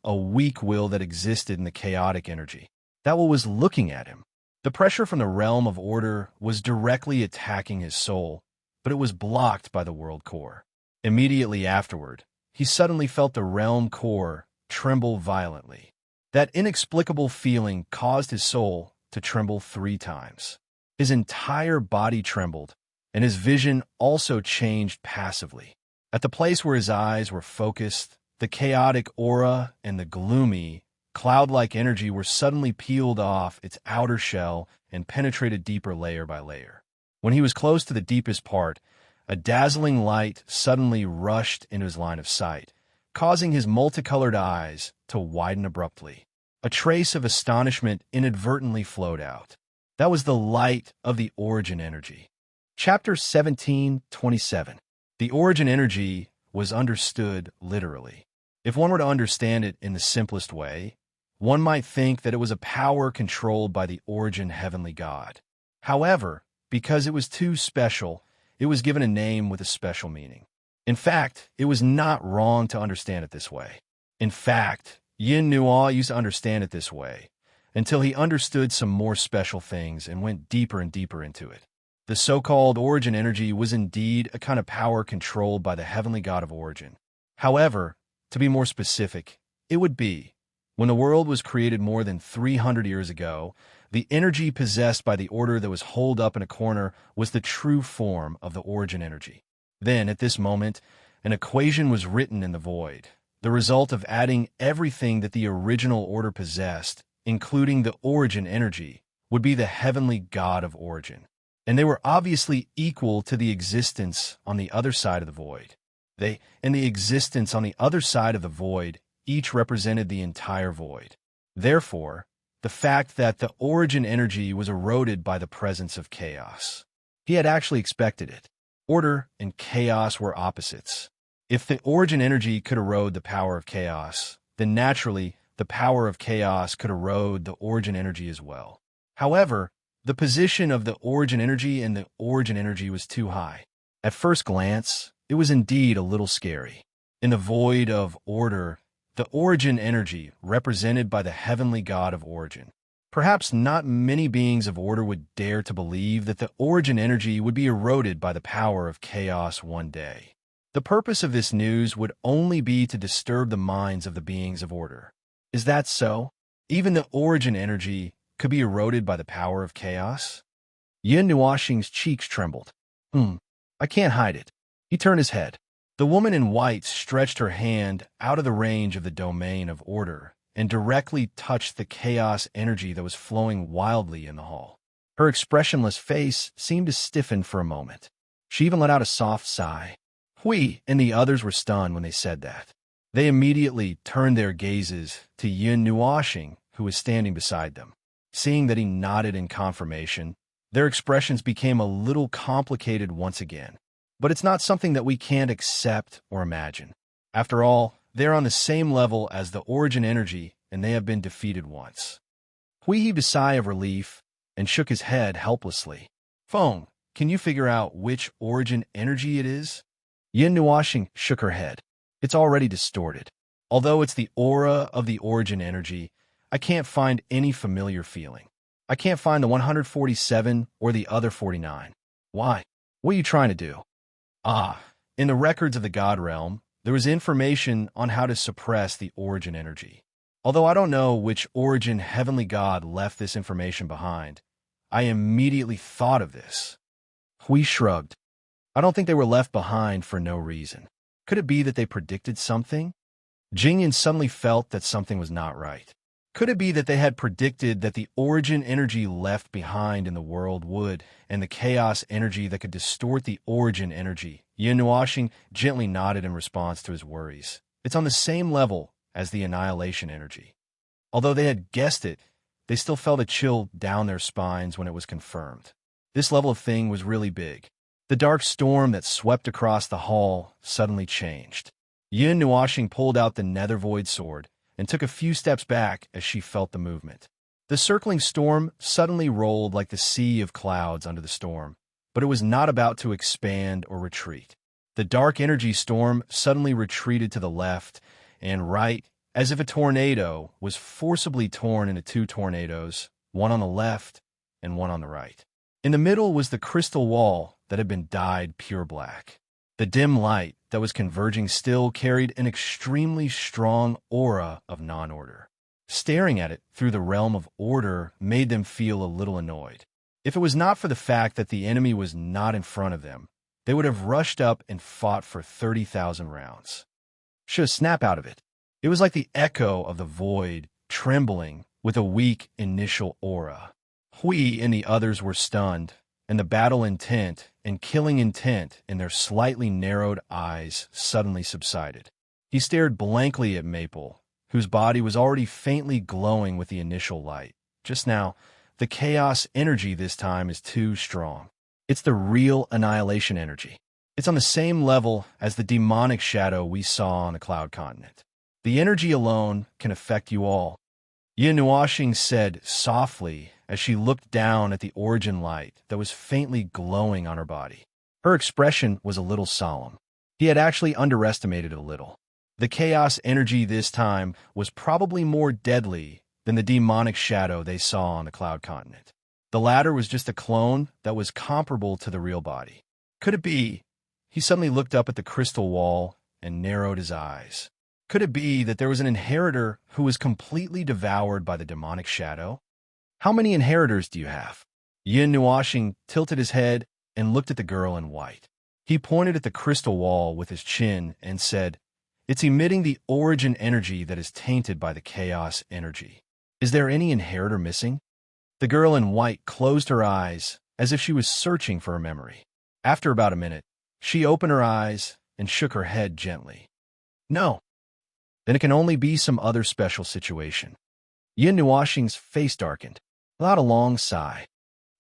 a weak will that existed in the chaotic energy. That will was looking at him. The pressure from the realm of order was directly attacking his soul, but it was blocked by the world core. Immediately afterward, he suddenly felt the realm core tremble violently. That inexplicable feeling caused his soul to tremble 3 times. His entire body trembled, and his vision also changed passively. At the place where his eyes were focused, the chaotic aura and the gloomy, cloud-like energy were suddenly peeled off its outer shell and penetrated deeper layer by layer. When he was close to the deepest part, a dazzling light suddenly rushed into his line of sight, causing his multicolored eyes to widen abruptly. A trace of astonishment inadvertently flowed out. That was the light of the origin energy. Chapter 17:27. The origin energy was understood literally. If one were to understand it in the simplest way, one might think that it was a power controlled by the origin heavenly God. However, because it was too special, it was given a name with a special meaning. In fact, it was not wrong to understand it this way. In fact, Yin Nuo used to understand it this way, until he understood some more special things and went deeper and deeper into it. The so-called origin energy was indeed a kind of power controlled by the heavenly God of origin. However, to be more specific, it would be, when the world was created more than 300 years ago, the energy possessed by the order that was holed up in a corner was the true form of the origin energy. Then, at this moment, an equation was written in the void, the result of adding everything that the original order possessed, including the origin energy, would be the heavenly God of origin. And they were obviously equal to the existence on the other side of the void. They and the existence on the other side of the void each represented the entire void. Therefore, the fact that the origin energy was eroded by the presence of chaos. He had actually expected it. Order and chaos were opposites. If the origin energy could erode the power of chaos, then naturally, the power of chaos could erode the origin energy as well. However, the position of the origin energy and the origin energy was too high. At first glance, it was indeed a little scary. In the void of order, the origin energy, represented by the heavenly God of origin. Perhaps not many beings of order would dare to believe that the origin energy would be eroded by the power of chaos one day. The purpose of this news would only be to disturb the minds of the beings of order. Is that so? Even the origin energy could be eroded by the power of chaos? Yin Nuoxing's cheeks trembled. I can't hide it. He turned his head. The woman in white stretched her hand out of the range of the domain of order and directly touched the chaos energy that was flowing wildly in the hall. Her expressionless face seemed to stiffen for a moment. She even let out a soft sigh. Hui and the others were stunned when they said that. They immediately turned their gazes to Yin Nuoxing, who was standing beside them. Seeing that he nodded in confirmation, their expressions became a little complicated once again. But it's not something that we can't accept or imagine. After all, they're on the same level as the origin energy, and they have been defeated once. Hui heaved a sigh of relief and shook his head helplessly. Feng, can you figure out which origin energy it is? Yin Nuoxing shook her head. It's already distorted. Although it's the aura of the origin energy, I can't find any familiar feeling. I can't find the 147 or the other 49. Why? What are you trying to do? In the records of the God Realm, there was information on how to suppress the origin energy. Although I don't know which origin heavenly God left this information behind, I immediately thought of this. Hui shrugged. I don't think they were left behind for no reason. Could it be that they predicted something? Jingyan suddenly felt that something was not right. Could it be that they had predicted that the origin energy left behind in the world would, and the chaos energy that could distort the origin energy? Yin Nuoxing gently nodded in response to his worries. It's on the same level as the annihilation energy. Although they had guessed it, they still felt a chill down their spines when it was confirmed. This level of thing was really big. The dark storm that swept across the hall suddenly changed. Yin Nuoxing pulled out the nether void sword and took a few steps back as she felt the movement. The circling storm suddenly rolled like the sea of clouds under the storm, but it was not about to expand or retreat. The dark energy storm suddenly retreated to the left and right, as if a tornado was forcibly torn into 2 tornadoes, one on the left and one on the right. In the middle was the crystal wall that had been dyed pure black. The dim light that was converging still carried an extremely strong aura of non-order. Staring at it through the realm of order made them feel a little annoyed. If it was not for the fact that the enemy was not in front of them, they would have rushed up and fought for 30,000 rounds. Should snap out of it. It was like the echo of the void, trembling with a weak initial aura. Hui and the others were stunned, and the battle intent and killing intent in their slightly narrowed eyes suddenly subsided. He stared blankly at Maple, whose body was already faintly glowing with the initial light. Just now, the chaos energy this time is too strong. It's the real annihilation energy. It's on the same level as the demonic shadow we saw on the Cloud Continent. The energy alone can affect you all. Yin Nuoxing said softly as she looked down at the origin light that was faintly glowing on her body. Her expression was a little solemn. He had actually underestimated it a little. The chaos energy this time was probably more deadly than the demonic shadow they saw on the Cloud Continent. The latter was just a clone that was comparable to the real body. Could it be? He suddenly looked up at the crystal wall and narrowed his eyes. Could it be that there was an inheritor who was completely devoured by the demonic shadow? How many inheritors do you have? Yin Nuoxing tilted his head and looked at the girl in white. He pointed at the crystal wall with his chin and said, "It's emitting the origin energy that is tainted by the chaos energy. Is there any inheritor missing?" The girl in white closed her eyes as if she was searching for a memory. After about a minute, she opened her eyes and shook her head gently. "No." "Then it can only be some other special situation." Yin Nuoxing's face darkened, without a long sigh.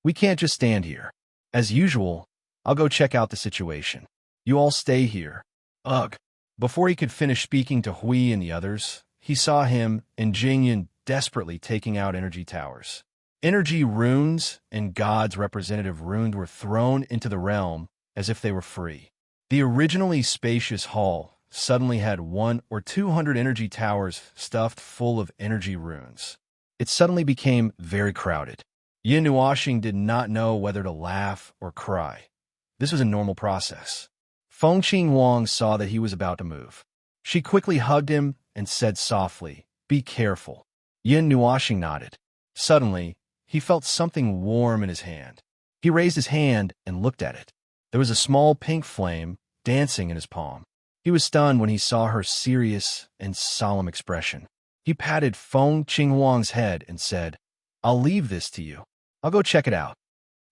"We can't just stand here. As usual, I'll go check out the situation. You all stay here." Ugh. Before he could finish speaking to Hui and the others, he saw him and Jingyan desperately taking out energy towers. Energy runes and God's representative runes were thrown into the realm as if they were free. The originally spacious hall suddenly had 100 or 200 energy towers stuffed full of energy runes. It suddenly became very crowded. Yin Nuoxing did not know whether to laugh or cry. This was a normal process. Feng Qingwang saw that he was about to move. She quickly hugged him and said softly, "Be careful." Yin Nuoxing nodded. Suddenly, he felt something warm in his hand. He raised his hand and looked at it. There was a small pink flame dancing in his palm. He was stunned when he saw her serious and solemn expression. He patted Feng Qingwang's head and said, "I'll leave this to you. I'll go check it out."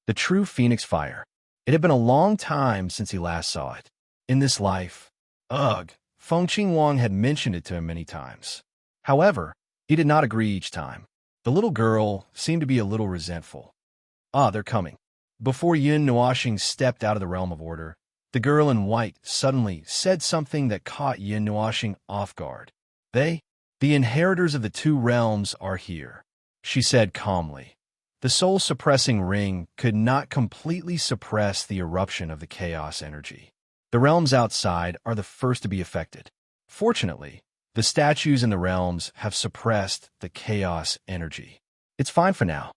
The true phoenix fire. It had been a long time since he last saw it. In this life, ugh, Feng Qingwang had mentioned it to him many times. However, he did not agree each time. The little girl seemed to be a little resentful. "Ah, they're coming." Before Yin Nuoxing stepped out of the realm of order, the girl in white suddenly said something that caught Yin Nuoxing off guard. The inheritors of the two realms are here," she said calmly. The soul-suppressing ring could not completely suppress the eruption of the chaos energy. The realms outside are the first to be affected. Fortunately, the statues in the realms have suppressed the chaos energy. It's fine for now.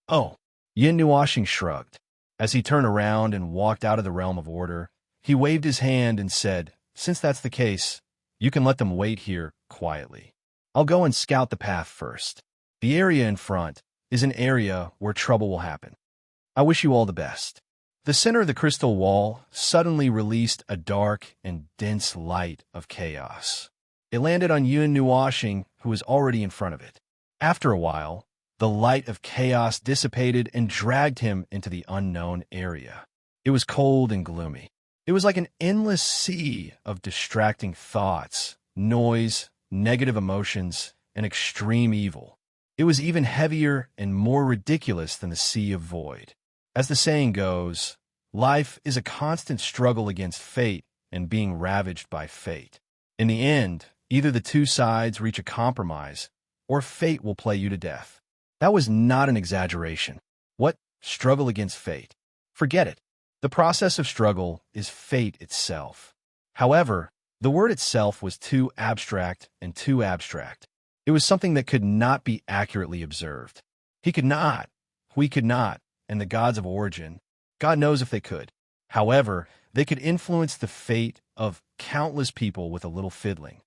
"Oh," Yin Nuoxing shrugged. As he turned around and walked out of the realm of order, he waved his hand and said, "Since that's the case, you can let them wait here quietly. I'll go and scout the path first. The area in front is an area where trouble will happen. I wish you all the best." The center of the crystal wall suddenly released a dark and dense light of chaos. It landed on Yin Nuoxing, who was already in front of it. After a while, the light of chaos dissipated and dragged him into the unknown area. It was cold and gloomy. It was like an endless sea of distracting thoughts, noise, negative emotions, and extreme evil. It was even heavier and more ridiculous than the sea of void. As the saying goes, life is a constant struggle against fate and being ravaged by fate. In the end, either the two sides reach a compromise, or fate will play you to death. That was not an exaggeration. What? Struggle against fate? Forget it. The process of struggle is fate itself. However, the word itself was too abstract and too abstract. It was something that could not be accurately observed. He could not, we could not, and the gods of origin, God knows if they could. However, They could influence the fate of countless people with a little fiddling.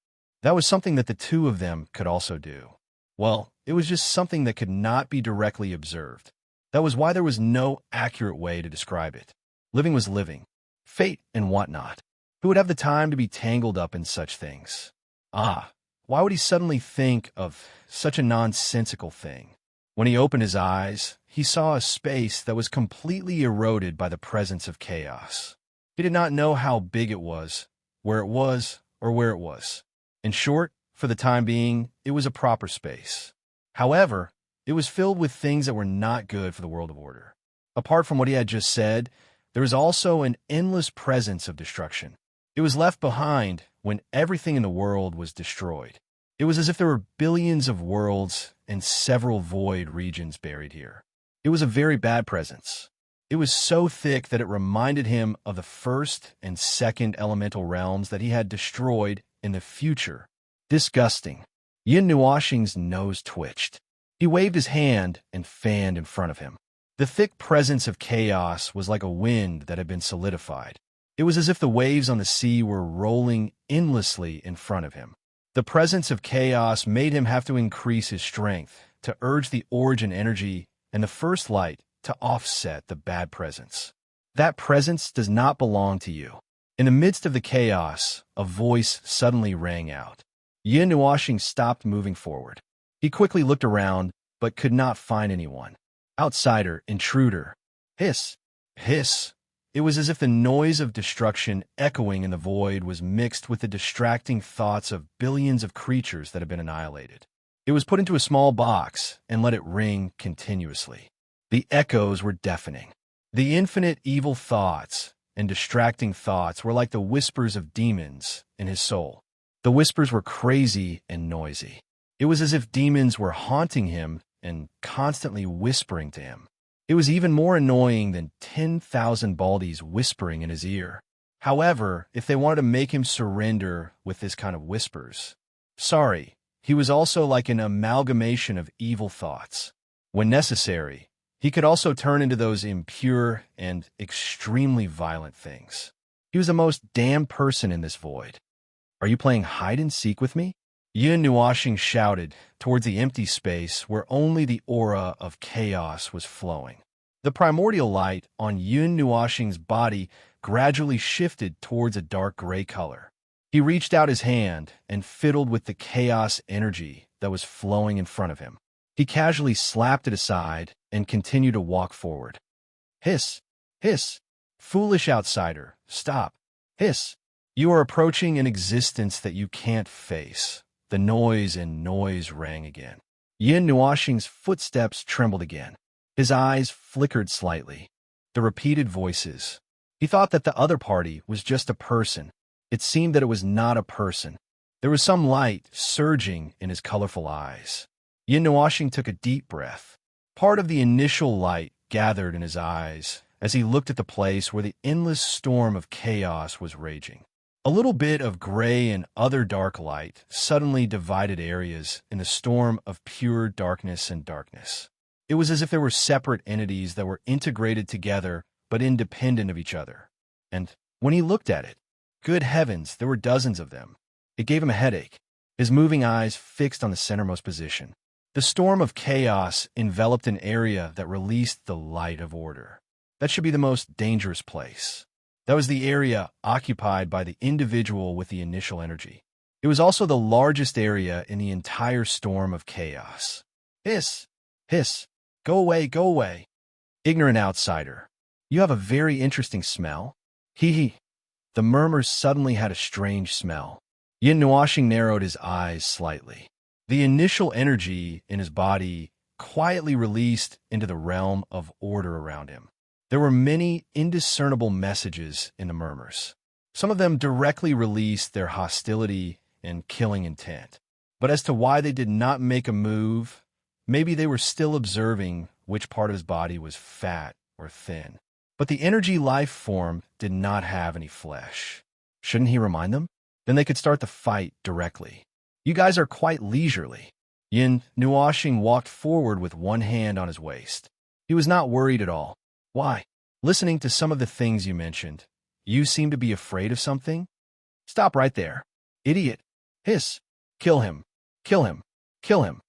That was something that the two of them could also do. Well, it was just something that could not be directly observed. That was why there was no accurate way to describe it. Living was living. Fate and whatnot. Who would have the time to be tangled up in such things? Why would he suddenly think of such a nonsensical thing? When he opened his eyes, he saw a space that was completely eroded by the presence of chaos. He did not know how big it was, or where it was. In short, for the time being, it was a proper space. However, it was filled with things that were not good for the world of order. Apart from what he had just said, there was also an endless presence of destruction. It was left behind when everything in the world was destroyed. It was as if there were billions of worlds and several void regions buried here. It was a very bad presence. It was so thick that it reminded him of the first and second elemental realms that he had destroyed in the future. Disgusting. Yin Nuoxing's nose twitched. He waved his hand and fanned in front of him. The thick presence of chaos was like a wind that had been solidified. It was as if the waves on the sea were rolling endlessly in front of him. The presence of chaos made him have to increase his strength to urge the origin energy and the first light to offset the bad presence. That presence does not belong to you. In the midst of the chaos, a voice suddenly rang out. Yin Nuoxing stopped moving forward. He quickly looked around, but could not find anyone. Outsider, intruder. Hiss, hiss. It was as if the noise of destruction echoing in the void was mixed with the distracting thoughts of billions of creatures that had been annihilated. It was put into a small box and let it ring continuously. The echoes were deafening. The infinite evil thoughts and distracting thoughts were like the whispers of demons in his soul. The whispers were crazy and noisy. It was as if demons were haunting him and constantly whispering to him. It was even more annoying than 10,000 Baldies whispering in his ear. However, if they wanted to make him surrender with this kind of whispers, sorry, he was also like an amalgamation of evil thoughts. When necessary, he could also turn into those impure and extremely violent things. He was the most damned person in this void. Are you playing hide-and-seek with me? Yin Nuoxing shouted towards the empty space where only the aura of chaos was flowing. The primordial light on Yin Nuoxing's body gradually shifted towards a dark gray color. He reached out his hand and fiddled with the chaos energy that was flowing in front of him. He casually slapped it aside and continued to walk forward. Hiss, hiss, foolish outsider, stop, hiss. You are approaching an existence that you can't face. The noise rang again. Yin Nuoxing's footsteps trembled again. His eyes flickered slightly. The repeated voices. He thought that the other party was just a person. It seemed that it was not a person. There was some light surging in his colorful eyes. Yin Nuoxing took a deep breath. Part of the initial light gathered in his eyes as he looked at the place where the endless storm of chaos was raging. A little bit of gray and other dark light suddenly divided areas in the storm of pure darkness and darkness. It was as if there were separate entities that were integrated together but independent of each other. And when he looked at it, good heavens, there were dozens of them. It gave him a headache, his moving eyes fixed on the centermost position. The storm of chaos enveloped an area that released the light of order. That should be the most dangerous place. That was the area occupied by the individual with the initial energy. It was also the largest area in the entire storm of chaos. Hiss, hiss, go away, go away. Ignorant outsider, you have a very interesting smell. Hee hee. The murmurs suddenly had a strange smell. Yin Nuoxing narrowed his eyes slightly. The initial energy in his body quietly released into the realm of order around him. There were many indiscernible messages in the murmurs. Some of them directly released their hostility and killing intent. But as to why they did not make a move, maybe they were still observing which part of his body was fat or thin. But the energy life form did not have any flesh. Shouldn't he remind them? Then they could start the fight directly. You guys are quite leisurely. Yin Nuoxing walked forward with one hand on his waist. He was not worried at all. Why? Listening to some of the things you mentioned, You seem to be afraid of something? Stop right there. Idiot. Hiss. Kill him. Kill him. Kill him.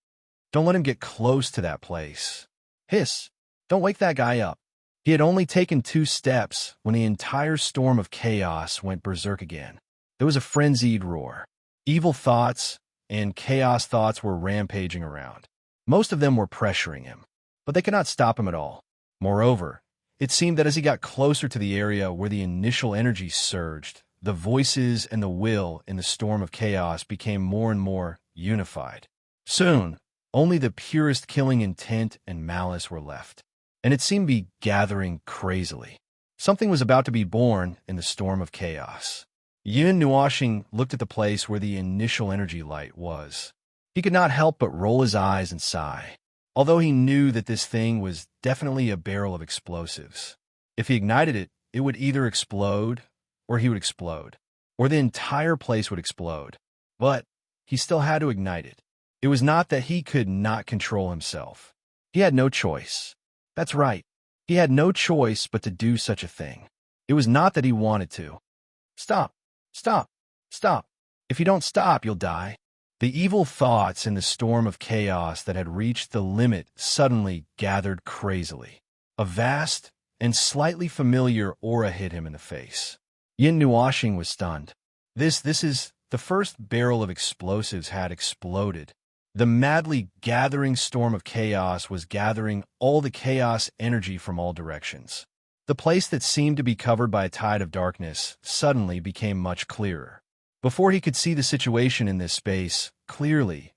Don't let him get close to that place. Hiss. Don't wake that guy up. He had only taken 2 steps when the entire storm of chaos went berserk again. There was a frenzied roar. Evil thoughts and chaos thoughts were rampaging around. Most of them were pressuring him, but they could not stop him at all. Moreover, it seemed that as he got closer to the area where the initial energy surged, the voices and the will in the storm of chaos became more and more unified. Soon, only the purest killing intent and malice were left, and it seemed to be gathering crazily. Something was about to be born in the storm of chaos. Yun Nuoxing looked at the place where the initial energy light was. He could not help but roll his eyes and sigh, although he knew that this thing was definitely a barrel of explosives. If he ignited it, it would either explode, or he would explode, or the entire place would explode. But he still had to ignite it. It was not that he could not control himself. He had no choice. That's right. He had no choice but to do such a thing. It was not that he wanted to. Stop. Stop. Stop. If you don't stop, you'll die. The evil thoughts in the storm of chaos that had reached the limit suddenly gathered crazily. A vast and slightly familiar aura hit him in the face. Yin Nuoxing was stunned. This is the first barrel of explosives had exploded. The madly gathering storm of chaos was gathering all the chaos energy from all directions. The place that seemed to be covered by a tide of darkness suddenly became much clearer. Before he could see the situation in this space clearly,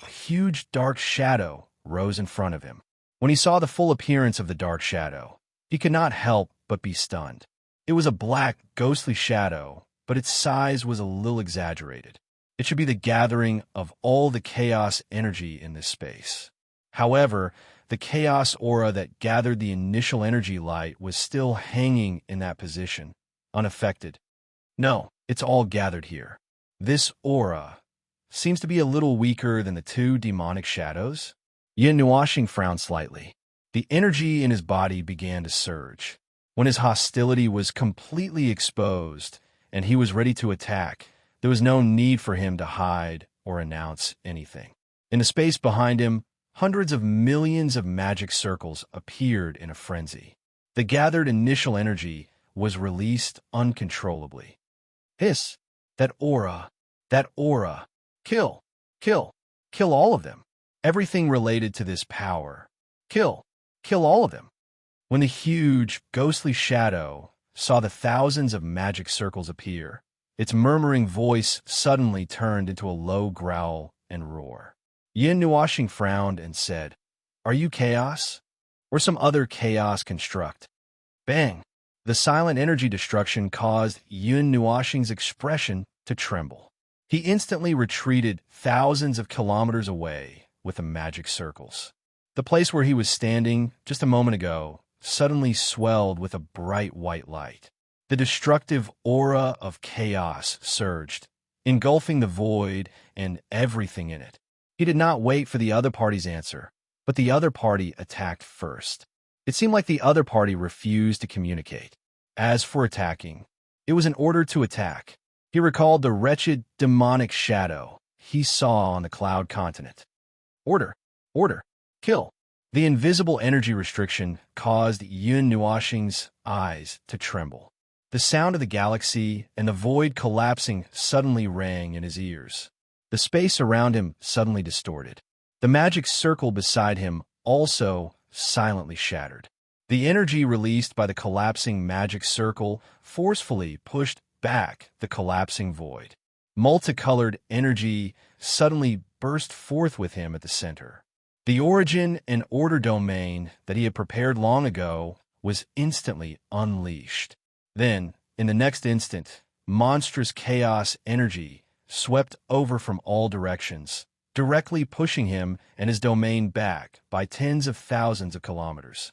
a huge dark shadow rose in front of him. When he saw the full appearance of the dark shadow, he could not help but be stunned. It was a black, ghostly shadow, but its size was a little exaggerated. It should be the gathering of all the chaos energy in this space. However, the chaos aura that gathered the initial energy light was still hanging in that position, unaffected. No, it's all gathered here. This aura seems to be a little weaker than the 2 demonic shadows. Yin Nuoxing frowned slightly. The energy in his body began to surge. When his hostility was completely exposed and he was ready to attack, there was no need for him to hide or announce anything. In the space behind him, hundreds of millions of magic circles appeared in a frenzy. The gathered initial energy was released uncontrollably. Hiss! That aura! Kill! Kill! Kill all of them! Everything related to this power. Kill! Kill all of them! When the huge, ghostly shadow saw the thousands of magic circles appear, its murmuring voice suddenly turned into a low growl and roar. Yin Nuoxing frowned and said, "Are you chaos? Or some other chaos construct?" Bang! The silent energy destruction caused Yin Nuoxing's expression to tremble. He instantly retreated thousands of kilometers away with the magic circles. The place where he was standing just a moment ago suddenly swelled with a bright white light. The destructive aura of chaos surged, engulfing the void and everything in it. He did not wait for the other party's answer, but the other party attacked first. It seemed like the other party refused to communicate. As for attacking, it was an order to attack. He recalled the wretched demonic shadow he saw on the cloud continent. Order! Order! Kill! The invisible energy restriction caused Yun Nuoxing's eyes to tremble. The sound of the galaxy and the void collapsing suddenly rang in his ears. The space around him suddenly distorted. The magic circle beside him also silently shattered. The energy released by the collapsing magic circle forcefully pushed back the collapsing void. Multicolored energy suddenly burst forth with him at the center. The origin and order domain that he had prepared long ago was instantly unleashed. Then, in the next instant, monstrous chaos energy swept over from all directions, directly pushing him and his domain back by tens of thousands of kilometers.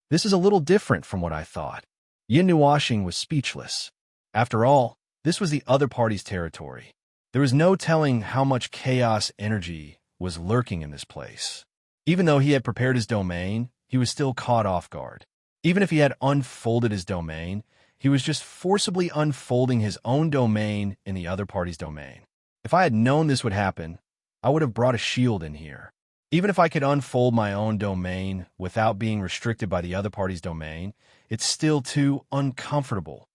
This is a little different from what I thought. Yin Nuoxing was speechless. After all, this was the other party's territory. There was no telling how much chaos energy was lurking in this place. Even though he had prepared his domain, he was still caught off guard. Even if he had unfolded his domain, He was just forcibly unfolding his own domain in the other party's domain. If I had known this would happen, I would have brought a shield in here. Even if I could unfold my own domain without being restricted by the other party's domain, it's still too uncomfortable.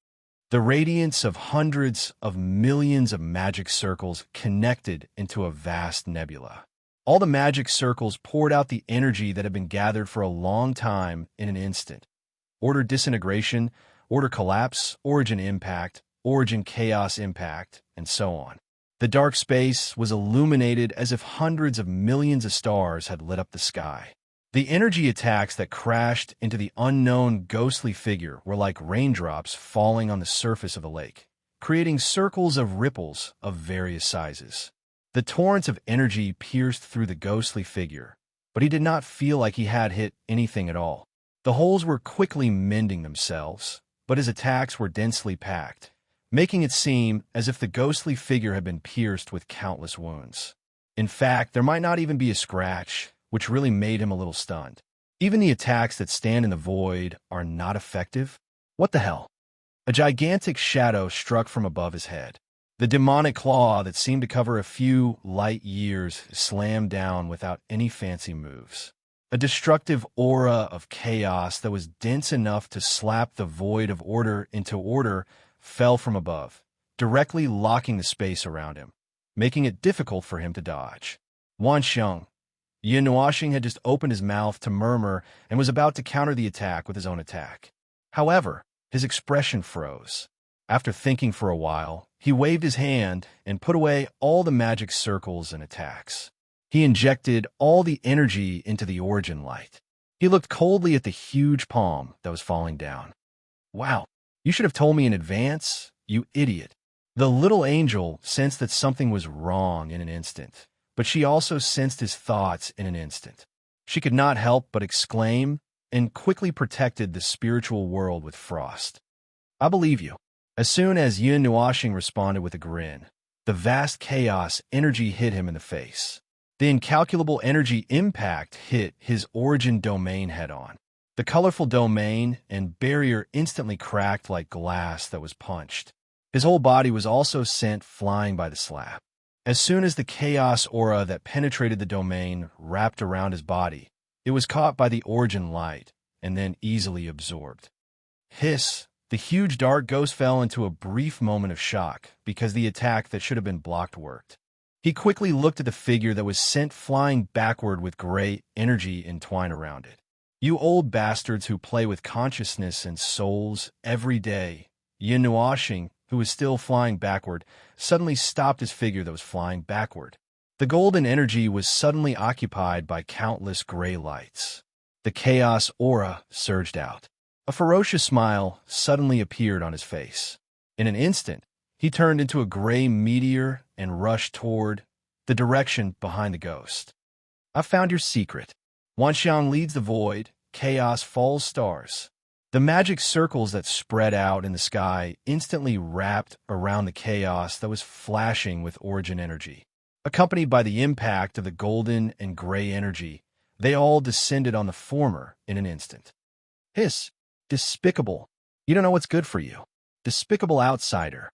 The radiance of hundreds of millions of magic circles connected into a vast nebula. All the magic circles poured out the energy that had been gathered for a long time in an instant. Order disintegration, order collapse, origin impact, origin chaos impact, and so on. The dark space was illuminated as if hundreds of millions of stars had lit up the sky. The energy attacks that crashed into the unknown ghostly figure were like raindrops falling on the surface of the lake, creating circles of ripples of various sizes. The torrents of energy pierced through the ghostly figure, but he did not feel like he had hit anything at all. The holes were quickly mending themselves, but his attacks were densely packed, making it seem as if the ghostly figure had been pierced with countless wounds. In fact, there might not even be a scratch, which really made him a little stunned. Even the attacks that stand in the void are not effective? What the hell? A gigantic shadow struck from above his head. The demonic claw that seemed to cover a few light years slammed down without any fancy moves. A destructive aura of chaos that was dense enough to slap the void of order into order fell from above, directly locking the space around him, making it difficult for him to dodge. Wanxiang, Yin Nuoxing had just opened his mouth to murmur and was about to counter the attack with his own attack. However, his expression froze. After thinking for a while, he waved his hand and put away all the magic circles and attacks. He injected all the energy into the origin light. He looked coldly at the huge palm that was falling down. Wow, you should have told me in advance, you idiot. The little angel sensed that something was wrong in an instant, but she also sensed his thoughts in an instant. She could not help but exclaim and quickly protected the spiritual world with frost. I believe you. As soon as Yin Nuoxing responded with a grin, the vast chaos energy hit him in the face. The incalculable energy impact hit his origin domain head-on. The colorful domain and barrier instantly cracked like glass that was punched. His whole body was also sent flying by the slap. As soon as the chaos aura that penetrated the domain wrapped around his body, it was caught by the origin light and then easily absorbed. Hiss! The huge dark ghost fell into a brief moment of shock because the attack that should have been blocked worked. He quickly looked at the figure that was sent flying backward with gray energy entwined around it. You old bastards who play with consciousness and souls every day. Yin Nuoxing, who was still flying backward, suddenly stopped his figure that was flying backward. The golden energy was suddenly occupied by countless gray lights. The chaos aura surged out. A ferocious smile suddenly appeared on his face. In an instant, he turned into a gray meteor and rushed toward the direction behind the ghost. I found your secret. Wanxiang leads the void, chaos falls stars. The magic circles that spread out in the sky instantly wrapped around the chaos that was flashing with origin energy. Accompanied by the impact of the golden and gray energy, they all descended on the former in an instant. Hiss! Despicable! You don't know what's good for you. Despicable outsider.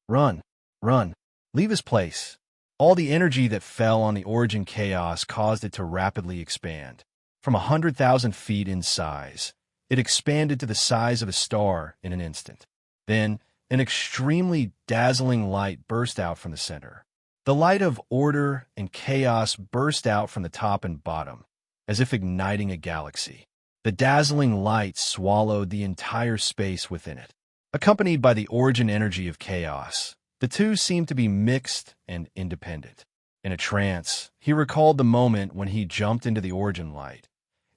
Run! Run! Leave his place. All the energy that fell on the origin chaos caused it to rapidly expand. From 100,000 feet in size, it expanded to the size of a star in an instant. Then, an extremely dazzling light burst out from the center. The light of order and chaos burst out from the top and bottom, as if igniting a galaxy. The dazzling light swallowed the entire space within it. Accompanied by the origin energy of chaos, the two seemed to be mixed and independent. In a trance, he recalled the moment when he jumped into the origin light.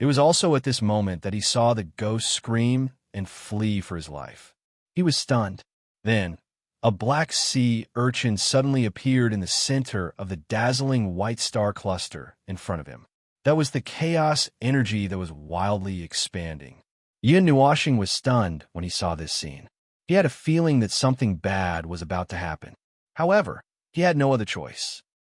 It was also at this moment that he saw the ghost scream and flee for his life. He was stunned. Then, a black sea urchin suddenly appeared in the center of the dazzling white star cluster in front of him. That was the chaos energy that was wildly expanding. Yin Nuoxing was stunned when he saw this scene. He had a feeling that something bad was about to happen. However, he had no other choice.